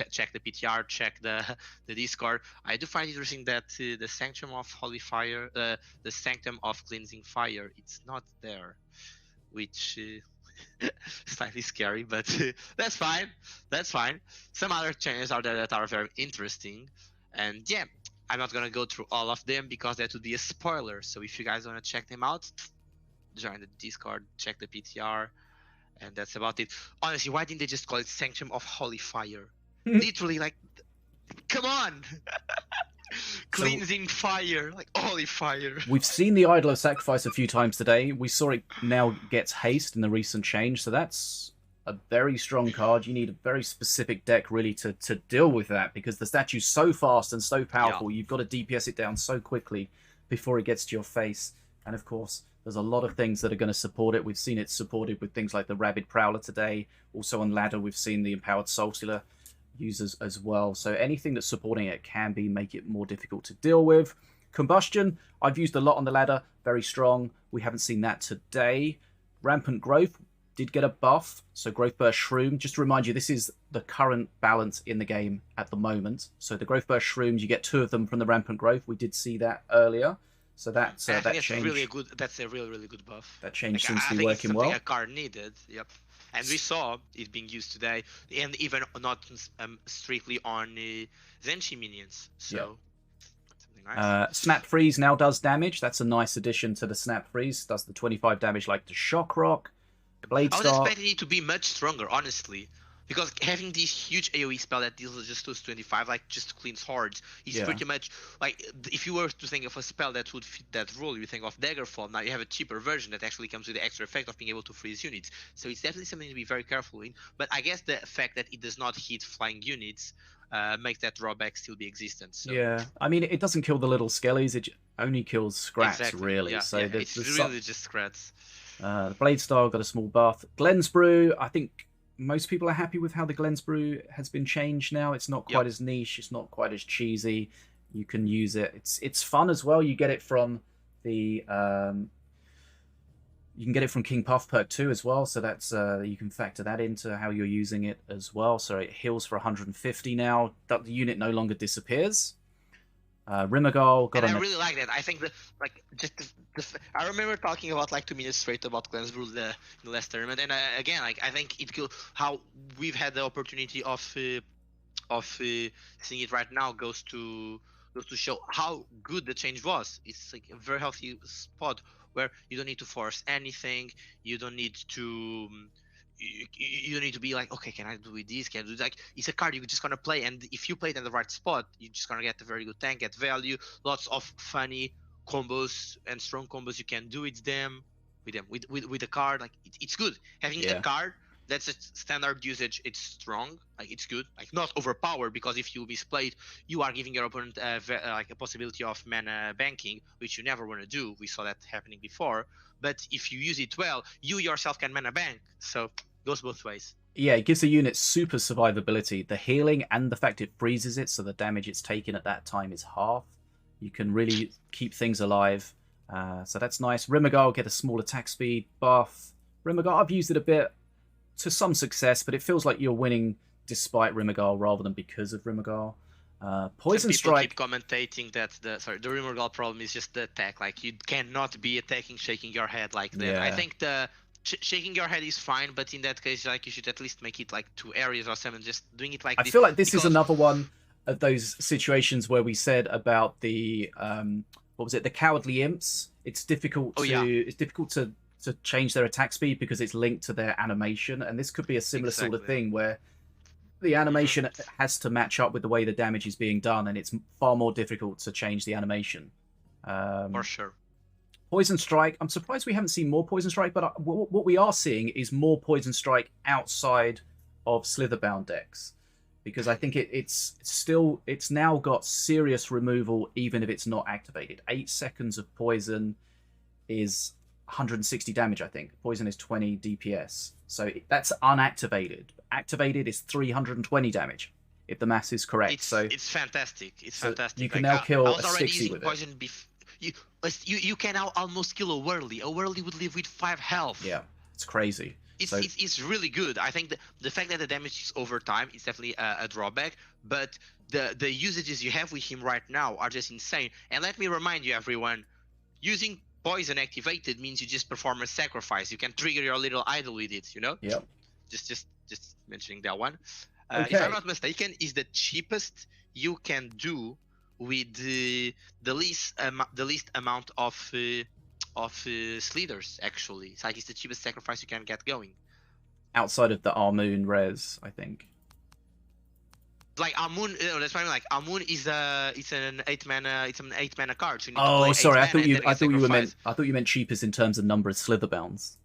Speaker 2: check the PTR, check the Discord. I do find it interesting that the Sanctum of Holy Fire, the Sanctum of Cleansing Fire, it's not there, which slightly scary, but that's fine. That's fine. Some other changes are there that are very interesting. And yeah, I'm not gonna go through all of them because that would be a spoiler. So if you guys wanna check them out, join the Discord, check the PTR, and that's about it. Honestly, why didn't they just call it Sanctum of Holy Fire? Literally, like, come on! Cleansing fire, like holy fire.
Speaker 1: We've seen the Idol of Sacrifice a few times today. We saw it now gets haste in the recent change, so that's a very strong card. You need a very specific deck really to deal with that, because the statue's so fast and so powerful. You've got to DPS it down so quickly before it gets to your face. And of course, there's a lot of things that are going to support it. We've seen it supported with things like the Rabid Prowler today. Also on ladder, we've seen the Empowered Soul Stealer users as well. So anything that's supporting it can make it more difficult to deal with. Combustion, I've used a lot on the ladder. Very strong. We haven't seen that today. Rampant Growth did get a buff. So Growth Burst Shroom. Just to remind you, this is the current balance in the game at the moment. So the Growth Burst Shrooms, you get 2 of them from the Rampant Growth. We did see that earlier. So that's
Speaker 2: I think
Speaker 1: that change.
Speaker 2: That's a really good buff.
Speaker 1: That change
Speaker 2: like,
Speaker 1: seems to be working well.
Speaker 2: A card needed. Yep. And we saw it being used today, and even not strictly on Zenshi minions. So something nice.
Speaker 1: Snap Freeze now does damage. That's a nice addition to the Snap Freeze. Does the 25 damage like the Shock Rock. Blade
Speaker 2: I was
Speaker 1: Star.
Speaker 2: expecting it to be much stronger, honestly. Because having this huge AoE spell that deals just 25, like just cleans hordes, is pretty much like, if you were to think of a spell that would fit that role, you think of Daggerfall. Now you have a cheaper version that actually comes with the extra effect of being able to freeze units. So it's definitely something to be very careful in. But I guess the fact that it does not hit flying units makes that drawback still be existent. So.
Speaker 1: Yeah, I mean, it doesn't kill the little skellies. It only kills Scrats, really.
Speaker 2: Yeah,
Speaker 1: so
Speaker 2: it's really just Scrats.
Speaker 1: The Blade Star got a small buff. Glenn's Brew, I think most people are happy with how the Glenn's Brew has been changed now. It's not quite as niche. It's not quite as cheesy. You can use it. It's fun as well. You get it from the you can get it from King Puff Perk 2 as well. So that's you can factor that into how you're using it as well. So it heals for 150 now. That the unit no longer disappears. Rimagal got.
Speaker 2: And I really like that. I think I remember talking about like 2 minutes straight about Glenn's Brew in the last tournament, and again, like I think it could, how we've had the opportunity of seeing it right now goes to show how good the change was. It's like a very healthy spot where you don't need to force anything. You don't need to. You don't need to be like, okay, can I do with this? Can I do that? Like, it's a card you're just gonna play, and if you play it in the right spot, you're just gonna get a very good tank, get value, lots of funny combos and strong combos you can do with the card. Like it's good having a card that's a standard usage. It's strong, like it's good, like not overpowered, because if you misplayed, you are giving your opponent like a possibility of mana banking, which you never want to do. We saw that happening before. But if you use it well, you yourself can mana bank. So goes both ways.
Speaker 1: Yeah, it gives the unit super survivability. The healing and the fact it freezes it, so the damage it's taken at that time is half. You can really keep things alive. So that's nice. Rimagal get a small attack speed buff. Rimagal, I've used it a bit to some success, but it feels like you're winning despite Rimagal rather than because of Rimagal. Poison Strike.
Speaker 2: Keep commentating that the Rimagal problem is just the attack. Like you cannot be attacking shaking your head like that.
Speaker 1: Yeah.
Speaker 2: I think the shaking your head is fine, but in that case, like you should at least make it like 2 areas or something. Just doing it like
Speaker 1: I feel like this is another one of those situations where we said about the what was it, the Cowardly Imps. It's difficult to change their attack speed because it's linked to their animation, and this could be a similar sort of thing where the animation has to match up with the way the damage is being done, and it's far more difficult to change the animation.
Speaker 2: For sure.
Speaker 1: Poison Strike. I'm surprised we haven't seen more Poison Strike, but what we are seeing is more Poison Strike outside of Slitherbound decks, because I think it's now got serious removal even if it's not activated. 8 seconds of poison is 160 damage, I think. Poison is 20 DPS. So that's unactivated. Activated is 320 damage, if the math is correct.
Speaker 2: It's fantastic. It's fantastic.
Speaker 1: You can now kill a 60 with
Speaker 2: poison it. You can now almost kill a Whirly. A Whirly would live with 5 health.
Speaker 1: Yeah, it's crazy.
Speaker 2: It's really good. I think the fact that the damage is over time is definitely a drawback, but the usages you have with him right now are just insane. And let me remind you, everyone, using poison activated means you just perform a sacrifice. You can trigger your little idol with it, you know?
Speaker 1: Yep.
Speaker 2: Just mentioning that one. If
Speaker 1: Okay.
Speaker 2: I'm not mistaken, is the cheapest you can do with the least amount of sliders. Actually, it's like it's the cheapest sacrifice you can get going.
Speaker 1: Outside of the Armoon res, I think.
Speaker 2: Like Amun, that's what I mean. Like Amun is it's an 8 mana card. So you need to
Speaker 1: Oh,
Speaker 2: play
Speaker 1: sorry.
Speaker 2: 8
Speaker 1: I
Speaker 2: mana
Speaker 1: thought
Speaker 2: and
Speaker 1: you.
Speaker 2: then
Speaker 1: I
Speaker 2: get
Speaker 1: thought you were meant.
Speaker 2: sacrifice.
Speaker 1: I thought you meant cheapest in terms of number of slitherbounds.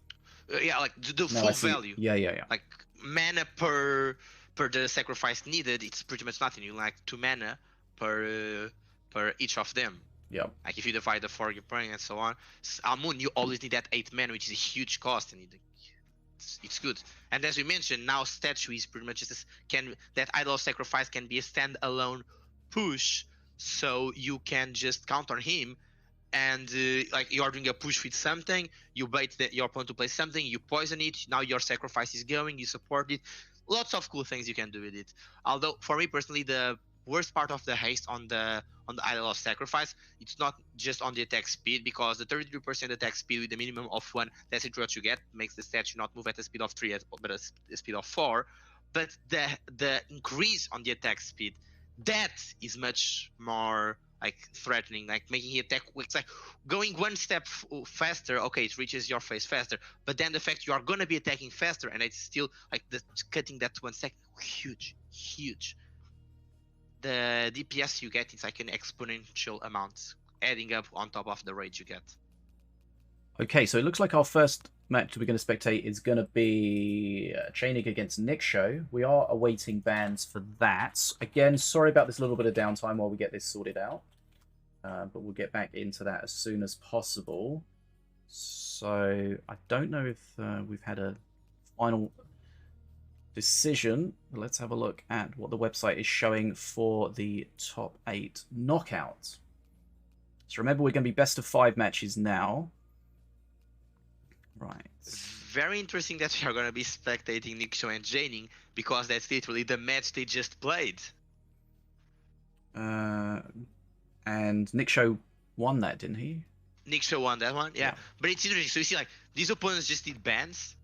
Speaker 2: Yeah, like the
Speaker 1: No,
Speaker 2: full
Speaker 1: I see.
Speaker 2: value.
Speaker 1: Yeah.
Speaker 2: Like mana per the sacrifice needed. It's pretty much nothing. You like 2 mana per each of them.
Speaker 1: Yeah.
Speaker 2: Like if you divide the 4 you're playing and so on. Amun, you always need that 8 mana, which is a huge cost, and it's good. And as we mentioned, now statue is pretty much just that idol of sacrifice can be a standalone push, so you can just counter him, and like you're doing a push with something, you bait your opponent to play something, you poison it. Now your sacrifice is going, you support it. Lots of cool things you can do with it. Although for me personally, the worst part of the haste on the idol of sacrifice, it's not just on the attack speed, because the 33% attack speed with the minimum of 1, that's it what you get, makes the statue not move at a speed of 3 but a speed of 4. But the increase on the attack speed, that is much more like threatening, like making it attack. It's like going one step faster. Okay, it reaches your face faster, but then the fact you are gonna be attacking faster, and it's still like cutting that 1 second, huge. The DPS you get is like an exponential amount, adding up on top of the rage you get.
Speaker 1: Okay, so it looks like our first match we're going to spectate is going to be Tjaenig against Nikshow. We are awaiting bans for that. Again, sorry about this little bit of downtime while we get this sorted out. But we'll get back into that as soon as possible. So, I don't know if we've had a final decision. Let's have a look at what the website is showing for the top 8 knockouts. So remember, we're going to be best of 5 matches now. Right.
Speaker 2: Very interesting that we are going to be spectating Nikshow and Tjaenig, because that's literally the match they just played.
Speaker 1: And Nikshow won that, didn't he?
Speaker 2: Nikshow won that one, yeah. But it's interesting. So you see, like, these opponents just did bans.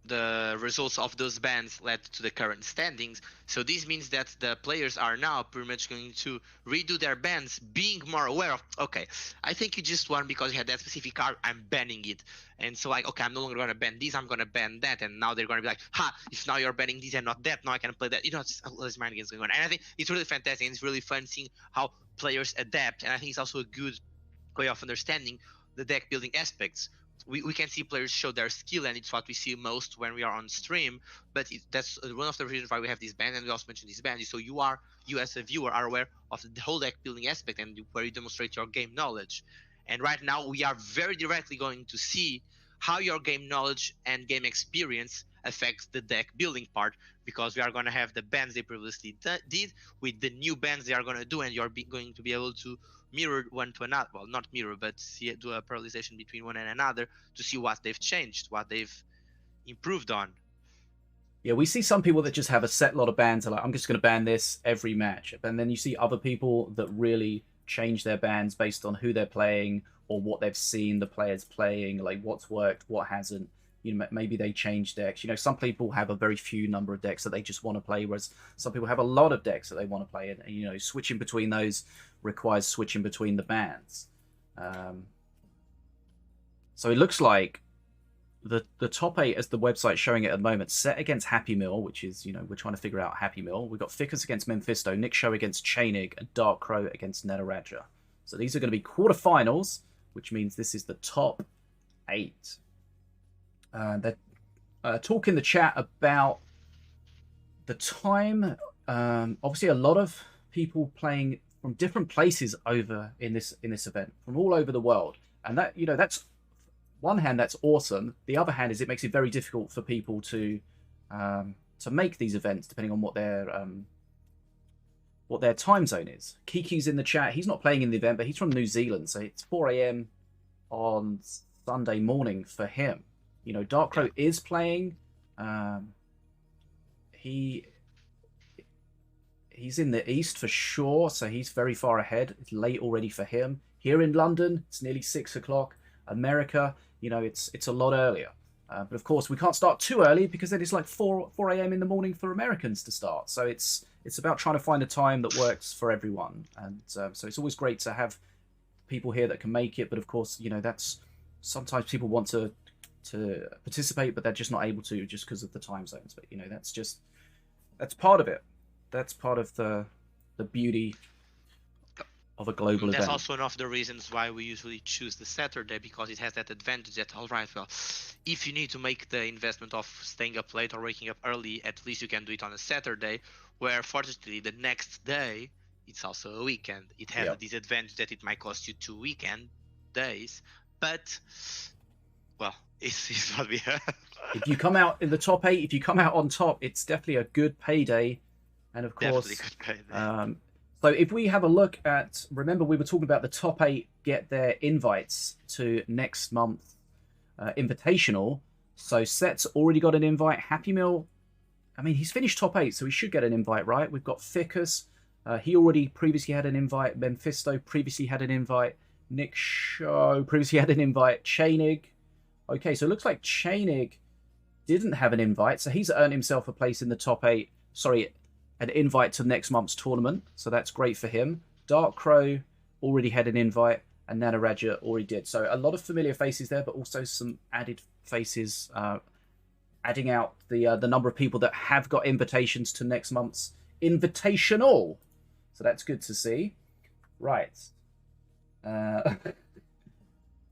Speaker 2: The results of those bans led to the current standings. So this means that the players are now pretty much going to redo their bans, being more aware of, okay, I think you just won because you had that specific card, I'm banning it. And so like, okay, I'm no longer going to ban this, I'm going to ban that. And now they're going to be like, ha, if now you're banning this and not that, now I can play that. You know, it's all this mind games going on. And I think it's really fantastic, and it's really fun seeing how players adapt. And I think it's also a good way of understanding the deck building aspects. We can see players show their skill, and it's what we see most when we are on stream. But that's one of the reasons why we have this band, and we also mentioned this band. So you as a viewer are aware of the whole deck building aspect, and where you demonstrate your game knowledge. And right now we are very directly going to see how your game knowledge and game experience affects the deck building part, because we are going to have the bans they previously did with the new bans they are going to do, and you're going to be able to mirror one to another. Well, not mirror, but do a parallelization between one and another to see what they've changed, what they've improved on.
Speaker 1: Yeah, we see some people that just have a set lot of bans, like, I'm just going to ban this every match. And then you see other people that really change their bans based on who they're playing or what they've seen the players playing, like what's worked, what hasn't. You know, maybe they change decks. You know, some people have a very few number of decks that they just want to play, whereas some people have a lot of decks that they want to play. And you know, switching between those requires switching between the bans. So it looks like the top 8, as the website's showing it at the moment, set against Happy Meal, which is, you know, we're trying to figure out Happy Meal. We've got Ficus against Memfisto, Nikshow against Tjaenig, and Dark Crow against Nataraja. So these are going to be quarterfinals, which means this is the top 8. They're talking in the chat about the time. Obviously, a lot of people playing from different places over in this event, from all over the world, and that, you know, that's one hand, that's awesome. The other hand is it makes it very difficult for people to make these events, depending on what their time zone is. Kiki's in the chat. He's not playing in the event, but he's from New Zealand, so it's 4 a.m. on Sunday morning for him. You know, Dark Crow is playing. He's in the east for sure, so he's very far ahead. It's late already for him. Here in London, it's nearly 6 o'clock. America, you know, it's a lot earlier. But of course, we can't start too early because then it's like 4 a.m. in the morning for Americans to start. So it's about trying to find a time that works for everyone. And so it's always great to have people here that can make it. But of course, you know, that's sometimes people want to participate, but they're just not able to just because of the time zones. But you know, that's part of it. That's part of the beauty of a global
Speaker 2: That's
Speaker 1: event.
Speaker 2: also one of the reasons why we usually choose the Saturday, because it has that advantage that, all right, well, if you need to make the investment of staying up late or waking up early, at least you can do it on a Saturday, where fortunately the next day it's also a weekend. It has a disadvantage that it might cost you 2 weekend days, but well, it's what we have.
Speaker 1: If you come out in the top 8, if you come out on top, it's definitely a good payday. And of course,
Speaker 2: Definitely good payday.
Speaker 1: So if we have a look at, remember we were talking about the top 8 get their invites to next month Invitational. So Set's already got an invite. Happy Meal, I mean, he's finished top 8, so he should get an invite, right? We've got Ficus. He already previously had an invite. Memfisto previously had an invite. Nikshow previously had an invite. Tjaenig. Okay, so it looks like Tjaenig didn't have an invite, so he's earned himself a place in the top 8. Sorry, an invite to next month's tournament, so that's great for him. Dark Crow already had an invite, and Nataraja already did. So a lot of familiar faces there, but also some added faces, adding out the number of people that have got invitations to next month's Invitational. So that's good to see. Right.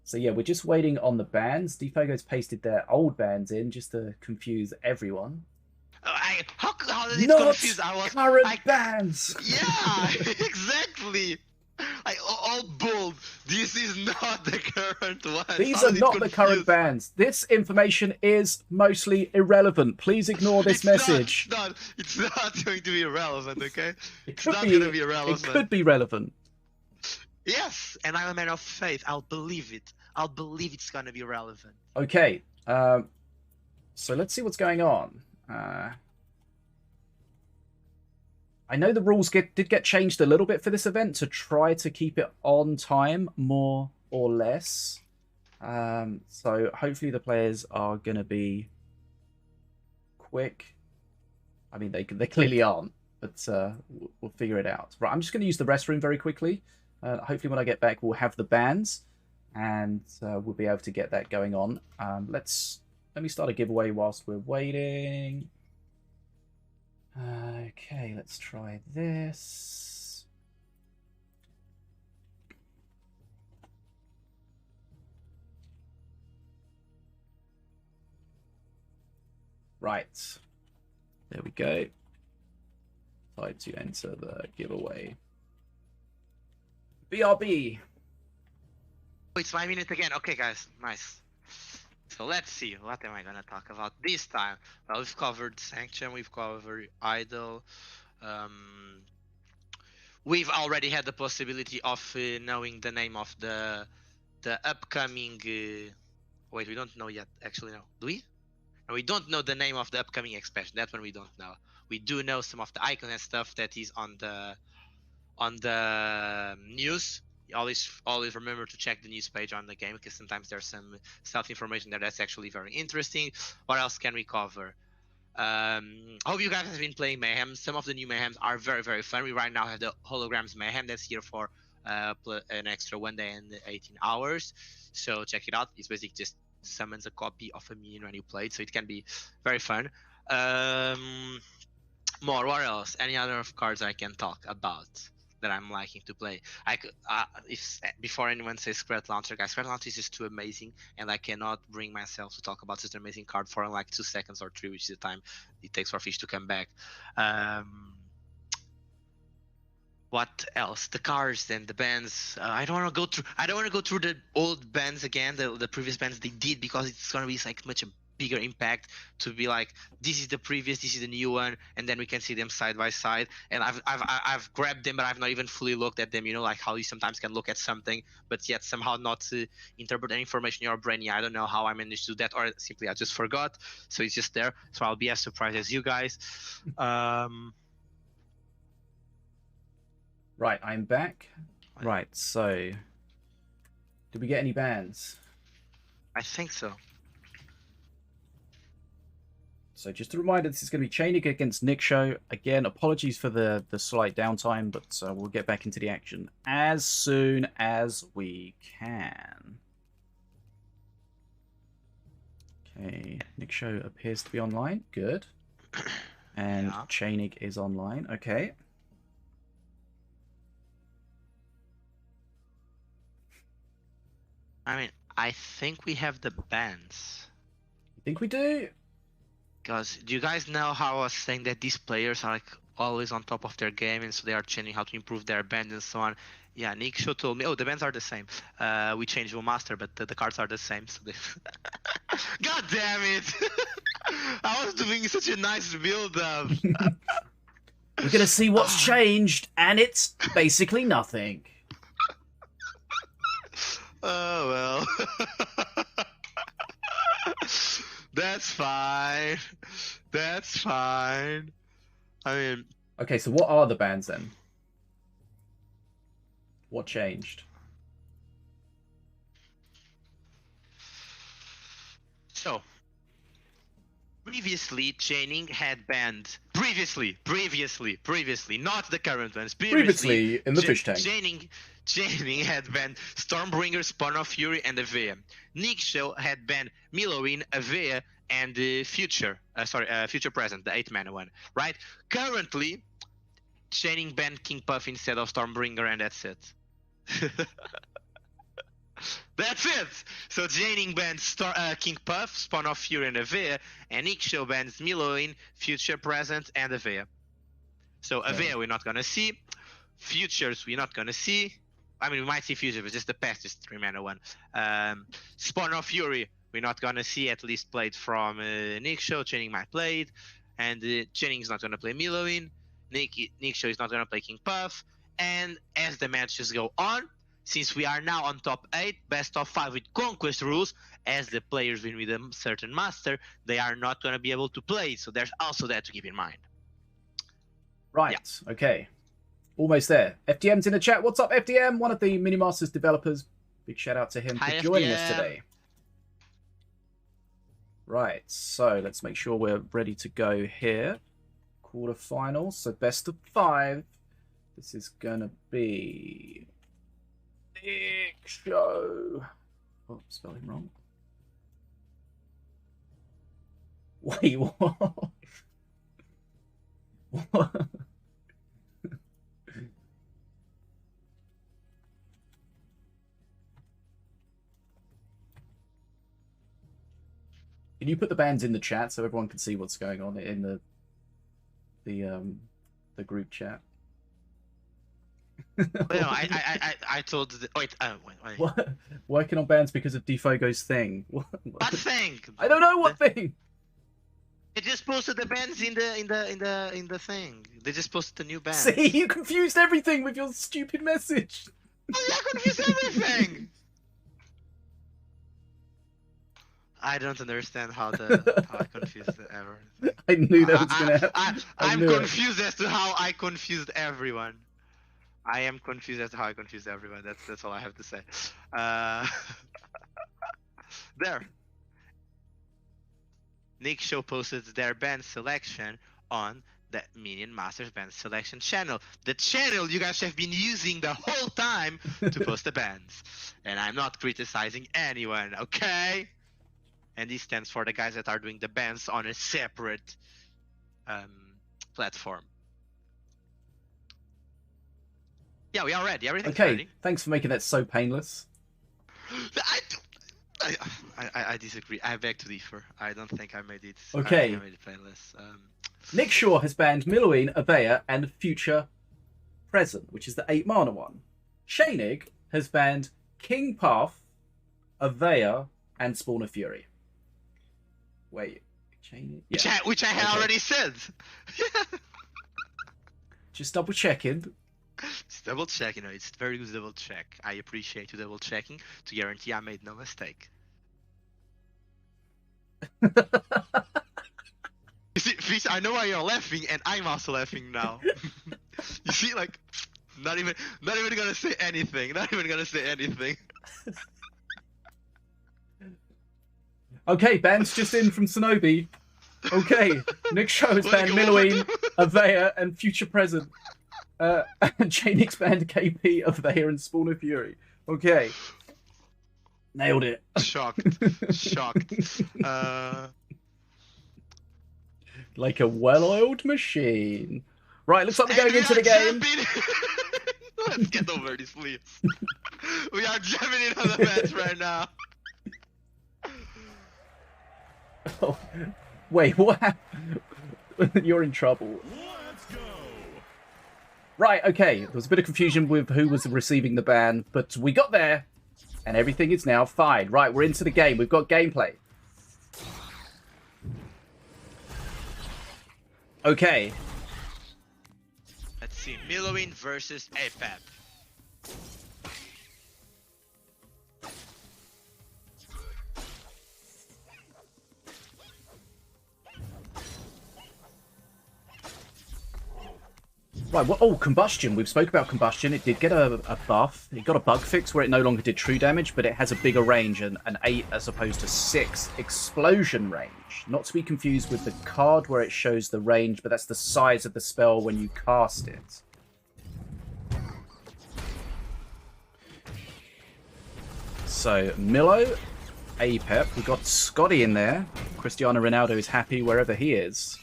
Speaker 1: So yeah, we're just waiting on the bands. DfogoX pasted their old bands in just to confuse everyone.
Speaker 2: How did it
Speaker 1: Not
Speaker 2: confuse?
Speaker 1: current bands.
Speaker 2: Yeah, exactly. All bold. This is not the current one.
Speaker 1: These are not the current bands. This information is mostly irrelevant. Please ignore this message.
Speaker 2: It's not going to be irrelevant, okay?
Speaker 1: It's
Speaker 2: not going to be irrelevant.
Speaker 1: It could be relevant.
Speaker 2: Yes, and I'm a man of faith. I'll believe it. I'll believe it's going to be relevant.
Speaker 1: Okay. So let's see what's going on. I know the rules did get changed a little bit for this event to try to keep it on time, more or less. So hopefully the players are going to be quick. I mean, they clearly aren't, but we'll figure it out. Right, I'm just going to use the restroom very quickly. Hopefully when I get back, we'll have the bands, and we'll be able to get that going on. Let me start a giveaway whilst we're waiting. Okay, let's try this. Right. There we go. Try to enter the giveaway. BRB.
Speaker 2: It's my minute again. Okay, guys. Nice. So let's see, what am I gonna talk about this time? Well, we've covered Sanction, we've covered Idol. We've already had the possibility of knowing the name of the upcoming. Wait, we don't know yet. Actually, no. Do we? No, we don't know the name of the upcoming expansion. That's when we don't know. We do know some of the icons and stuff that is on the news. Always remember to check the news page on the game, because sometimes there's some stealth information there that's actually very interesting. What else can we cover? Hope you guys have been playing Mayhem. Some of the new Mayhems are very, very fun. We right now have the Holograms Mayhem that's here for an extra 1 day and 18 hours. So check it out. It's basically just summons a copy of a minion when you play it, so it can be very fun. More, what else? Any other cards I can talk about that I'm liking to play? If before anyone says Spread Launcher, guys, Spread Launcher is just too amazing, and I cannot bring myself to talk about such an amazing card for like 2 seconds or 3, which is the time it takes for Fish to come back. What else? The cars and the bands. I don't want to go through. I don't want to go through the old bands again, the previous bands they did, because it's gonna be like much a bigger impact to be like, this is the previous, this is the new one, and then we can see them side by side. And I've grabbed them, but I've not even fully looked at them. You know, like how you sometimes can look at something, but yet somehow not interpret any information in your brain. Yeah, I don't know how I managed to do that, or simply I just forgot. So it's just there. So I'll be as surprised as you guys.
Speaker 1: Right, I'm back. Right, so did we get any bans?
Speaker 2: I think so.
Speaker 1: So just a reminder, this is going to be Tjaenig against Nikshow. Again, apologies for the slight downtime, but we'll get back into the action as soon as we can. Okay, Nikshow appears to be online. Good. And
Speaker 2: Yeah.
Speaker 1: Tjaenig is online. Okay.
Speaker 2: I mean, I think we have the bans.
Speaker 1: You think we do?
Speaker 2: Because do you guys know how I was saying that these players are like always on top of their game, and so they are changing how to improve their bans and so on. Yeah, Nikshow told me, oh, the bans are the same. We changed Duel Master, but the cards are the same. So they... God damn it! I was doing such a nice build up.
Speaker 1: We're going to see what's changed, and it's basically nothing.
Speaker 2: Oh well. That's fine. That's fine. I mean,
Speaker 1: Okay, so what are the bans then? What changed?
Speaker 2: so previously Tjaenig had banned previously, not the current ones.
Speaker 1: Previously in the fish tank.
Speaker 2: Tjaenig had banned Stormbringer, Spawn of Fury, and Avea. Nikshow had banned Milowin, Avea, and Future Present, the 8-mana one, right? Currently, Tjaenig banned King Puff instead of Stormbringer, and that's it. That's it! So Tjaenig bans King Puff, Spawn of Fury, and Avea, and Nikshow bans Milowin, Future Present, and Avea. So Avea we're not gonna see. Futures we're not gonna see. I mean, we might see Future, but just the fastest 3-mana one. Spawn of Fury we're not gonna see, at least played from Nikshow. Tjaenig might play it. And Tjaenig is not gonna play Milowin. Nikshow is not gonna play King Puff. And as the matches go on, since we are now on top 8, best of 5 with conquest rules, as the players win with a certain master, they are not going to be able to play. So there's also that to keep in mind.
Speaker 1: Right, okay. Almost there. FDM's in the chat. What's up, FDM? One of the Minion Masters developers. Big shout out to him
Speaker 2: Hi,
Speaker 1: for joining us
Speaker 2: FDM.
Speaker 1: today. Right, so let's make sure we're ready to go here. Quarterfinals, so best of 5. This is going to be... Nikshow. Oh, spelling wrong. Wait, what? What? Can you put the bands in the chat so everyone can see what's going on in the group chat?
Speaker 2: Well, no, I told the, wait.
Speaker 1: What? Working on bands because of DfogoX thing. What
Speaker 2: thing?
Speaker 1: I don't know what thing.
Speaker 2: They just posted the bands in the thing. They just posted the new band.
Speaker 1: See, you confused everything with your stupid message.
Speaker 2: I confused everything. I don't understand how I confused everything.
Speaker 1: I knew that was gonna happen.
Speaker 2: I'm confused as to how I confused everyone. I am confused as to how I confused everyone. That's all I have to say. There. Nikshow posted their band selection on the Minion Masters band selection channel. The channel you guys have been using the whole time to post the bands. And I'm not criticizing anyone, okay? And this stands for the guys that are doing the bands on a separate platform. Yeah, we are ready. Everything's
Speaker 1: Okay,
Speaker 2: ready.
Speaker 1: thanks for making that so painless.
Speaker 2: I disagree. I beg to differ. I don't think I made it.
Speaker 1: Okay.
Speaker 2: I made it painless.
Speaker 1: Nikshow has banned Milowin, Avea, and Future Present, which is the 8-mana one. Tjaenig has banned King Path, Avea, and Spawn of Fury. Wait, Tjaenig? Yeah.
Speaker 2: Which I had already said.
Speaker 1: Just double checking.
Speaker 2: Just double check, it's very good to double check. I appreciate you double checking to guarantee I made no mistake. You see, Fish, I know why you're laughing, and I'm also laughing now. You see, like, not even gonna say anything. Not even gonna say anything.
Speaker 1: Okay, Ben's just in from Sinobii. Okay, Nikshow has banned Milloween, Avea, and Future Present. And Tjaenig's banned KP, Avea, and Spawn of Fury. Okay. Nailed it.
Speaker 2: Shocked. Shocked.
Speaker 1: Like a well-oiled machine. Right, looks like we're going into the game.
Speaker 2: Let's get over this, please. We are jumping in on the match right now.
Speaker 1: Oh, wait, what happened? You're in trouble.
Speaker 3: Let's go.
Speaker 1: Right, okay. There was a bit of confusion with who was receiving the ban, but we got there, and everything is now fine. Right, we're into the game. We've got gameplay. Okay.
Speaker 2: Let's see, Milloween versus APAP.
Speaker 1: Right, well, oh, Combustion. We've spoke about Combustion. It did get a buff. It got a bug fix where it no longer did true damage, but it has a bigger range, an 8 as opposed to 6 explosion range. Not to be confused with the card where it shows the range, but that's the size of the spell when you cast it. So, Milo, APEP. We've got Scotty in there. Cristiano Ronaldo is happy wherever he is.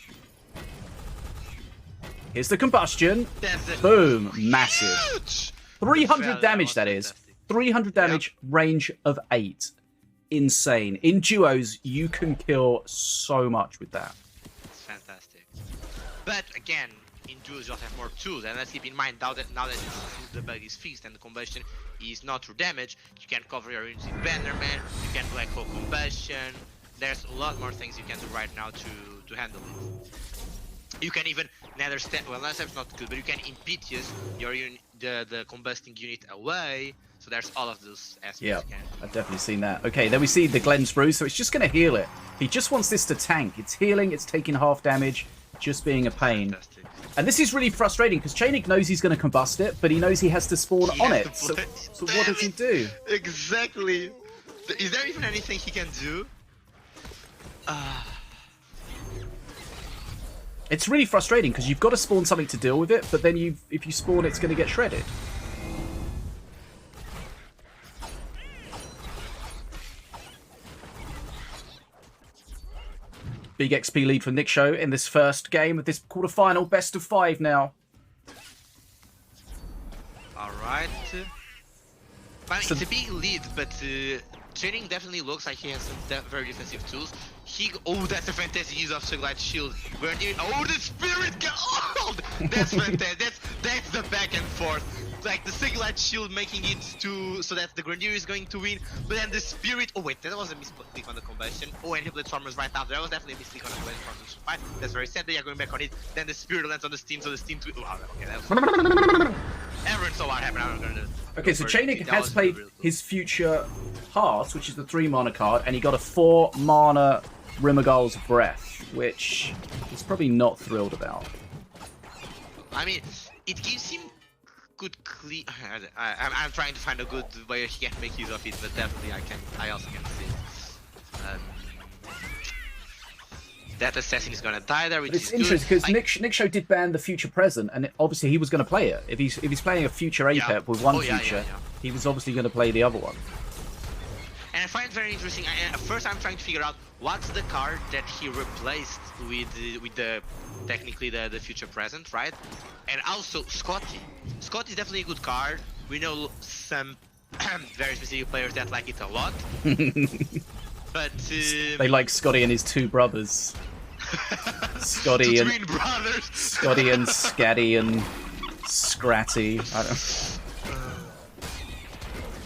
Speaker 1: Here's the Combustion. Boom. Massive. 300 damage, that is. 300 damage, range of 8. Insane. In duos, you can kill so much with that.
Speaker 2: It's fantastic. But again, in duels you also have more tools, and let's keep in mind now that the bug is fixed and the combustion is not through damage, you can cover your units with Bannerman, you can black hole combustion. There's a lot more things you can do right now to handle it. You can even Nether step. Well, Nether step's not good, but you can impetuous your the combusting unit away. So there's all of those aspects.
Speaker 1: Yeah, I've definitely seen that. Okay, then we see the Glen Spruce, so it's just going to heal it. He just wants this to tank. It's healing, it's taking half damage, just being a pain.
Speaker 2: Fantastic.
Speaker 1: And this is really frustrating because Tjaenig knows he's going to combust it, but he knows he has to spawn on it. So what does he do?
Speaker 2: Exactly. Is there even anything he can do?
Speaker 1: It's really frustrating because you've got to spawn something to deal with it, but then if you spawn, it's going to get shredded. Big XP lead for Nikshow in this first game of this quarterfinal. Best of 5 now.
Speaker 2: Alright. It's a big lead, but Tjaenig definitely looks like he has some very defensive tools. Oh, that's a fantastic use of Suglight Shield. Oh, the Spirit! Oh, that's fantastic. That's the back and forth. Like the Suglight Shield making it so that the Grenadier is going to win, but then the Spirit. Oh wait, that was a misclick on the combustion. Oh, and he Blitzformers right after. That was definitely a misclick on the combustion. Fine, that's very sad. They are going back on it. Then the Spirit lands on the Steam, so the Steam. Oh, okay, that was. Everyone saw what happened. I'm gonna.
Speaker 1: Okay, so Tjaenig has played his future Hearth, which is the 3 mana card, and he got a 4 mana Rimmergal's Breath, which he's probably not thrilled about.
Speaker 2: I mean, it gives him good clean. I'm trying to find a good way he can make use of it, but definitely I also can see it. That assassin is gonna die there, which
Speaker 1: it's
Speaker 2: is
Speaker 1: interesting
Speaker 2: good.
Speaker 1: because Nikshow did ban the future present, and obviously he was going to play it. If he's playing a future APEP with one future, he was obviously going to play the other one.
Speaker 2: And I find it very interesting. First, I'm trying to figure out what's the card that he replaced with the technically the future present, right? And also Scotty. Scotty is definitely a good card. We know some very specific players that like it a lot. But
Speaker 1: they like Scotty and his 2 brothers. Scotty and
Speaker 2: twin brothers.
Speaker 1: Scotty and Scatty and Scratty. I don't.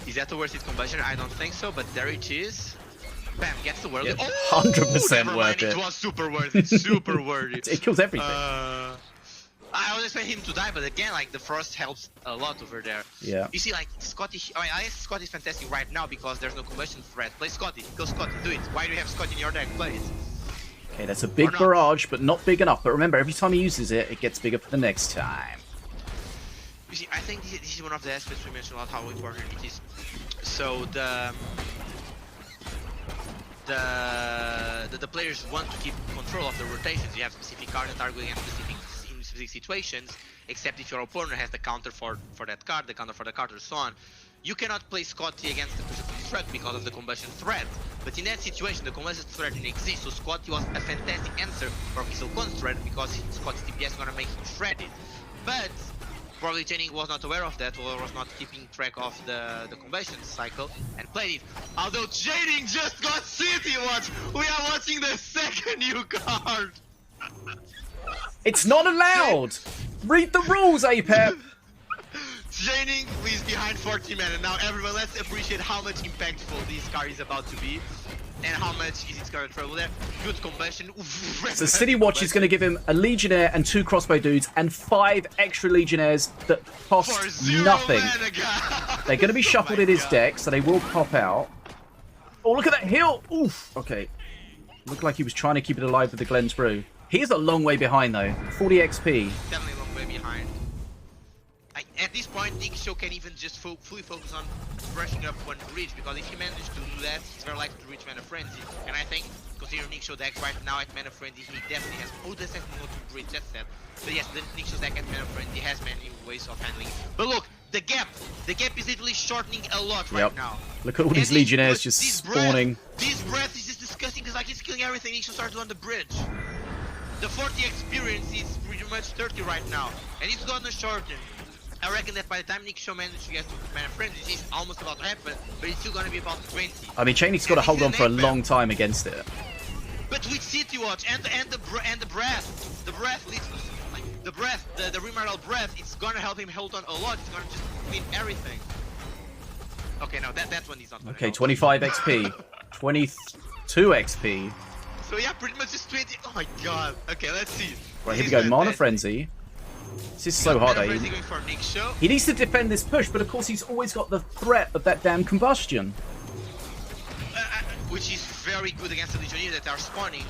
Speaker 2: Is that a worth it combustion? I don't think so, but there it is. Bam, gets the world.
Speaker 1: Yeah,
Speaker 2: oh,
Speaker 1: 100% worth it.
Speaker 2: It was super worth it. Super worth it.
Speaker 1: It kills everything.
Speaker 2: I was expecting him to die, but again, like the frost helps a lot over there.
Speaker 1: Yeah.
Speaker 2: You see, like Scotty. I mean, I guess Scotty is fantastic right now because there's no combustion threat. Play Scotty. Kill Scotty. Do it. Why do you have Scotty in your deck? Play it.
Speaker 1: Okay, that's a big barrage, but not big enough. But remember, every time he uses it, it gets bigger for the next time.
Speaker 2: You see, I think this is one of the aspects we mentioned about how important it is. So the the players want to keep control of the rotations. You have specific cards that are going in specific situations, except if your opponent has the counter for that card, the counter for the card, or so on. You cannot play Scotty against the Crucial Construct because of the combustion threat. But in that situation, the combustion threat didn't exist, so Scotty was a fantastic answer for Crucial Construct because Scotty's DPS is gonna make him shredded. But probably Tjaenig was not aware of that, or was not keeping track of the combustion cycle and played it. Although Tjaenig just got City Watch, we are watching the second new card.
Speaker 1: It's not allowed. Read the rules, Apep.
Speaker 2: Tjaenig is behind 40 men, and now everyone, let's appreciate how much impactful this card is about to be. And how much is its current trouble there? Good combustion.
Speaker 1: So City Watch is going to give him a Legionnaire and 2 crossbow dudes and 5 extra Legionnaires that cost nothing. They're going to be shuffled in his deck, so they will pop out. Oh, look at that heal! Oof! Okay. Looked like he was trying to keep it alive with the Glen's Brew. He is a long way behind, though. 40 XP.
Speaker 2: Definitely a long way behind. At this point, Nikshow can even just fully focus on brushing up one reach, because if he manages to do that, he's very likely to reach Mana Frenzy. And I think, considering Nikshow deck right now at Mana Frenzy, he definitely has. Oh, that's definitely not to breach, that's sad. But yes, the Nikshow deck at Mana Frenzy has many ways of handling it. But look, the gap is literally shortening a lot right now.
Speaker 1: Look at all these Legionnaires just spawning.
Speaker 2: This breath is just disgusting, because like he's killing everything. Nikshow starts on the bridge. The 40 experience is pretty much 30 right now, and it's gonna shorten. I reckon that by the time Nikshow manages to get to Mana Frenzy, it's almost about to happen, but it's still gonna be about 20.
Speaker 1: I mean, Tjaenig's got to hold on for a long time against it.
Speaker 2: But with City Watch and the breath, the Remarral breath, it's gonna help him hold on a lot. It's gonna just clean everything. Okay, no, that one is not gonna
Speaker 1: Okay,
Speaker 2: help.
Speaker 1: 25 XP, 22 XP.
Speaker 2: So yeah, pretty much just 20. Oh my god. Okay, let's see.
Speaker 1: Right, here we go. Mana Frenzy. This is so hard,
Speaker 2: Mana Frenzy going for Nikshow.
Speaker 1: He needs to defend this push, but of course he's always got the threat of that damn combustion.
Speaker 2: Which is very good against the Legionnaires that are spawning.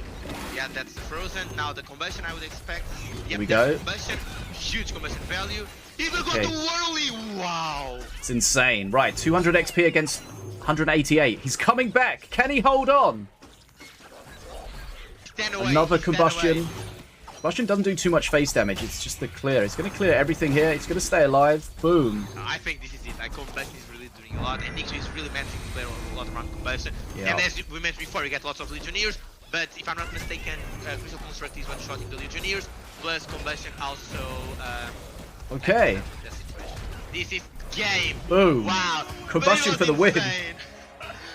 Speaker 2: Yeah, that's the Frozen. Now the combustion I would expect. Yep,
Speaker 1: Here we go.
Speaker 2: Combustion, huge combustion value. Even got the Whirly. Wow.
Speaker 1: It's insane. Right, 200 XP against 188. He's coming back. Can he hold on?
Speaker 2: Stand away.
Speaker 1: Another
Speaker 2: Stand
Speaker 1: combustion.
Speaker 2: away.
Speaker 1: Combustion doesn't do too much face damage. It's just the clear. It's going to clear everything here. It's going to stay alive. Boom.
Speaker 2: I think this is it. Like, combustion is really doing a lot, and Nikshow is really managing to play a lot around combustion.
Speaker 1: Yeah.
Speaker 2: And as we mentioned before, you get lots of Legionnaires, but if I'm not mistaken, Crucial Construct is one-shotting the Legionnaires, plus combustion also.
Speaker 1: Okay.
Speaker 2: The situation. This is game.
Speaker 1: Boom.
Speaker 2: Wow.
Speaker 1: Combustion for the win.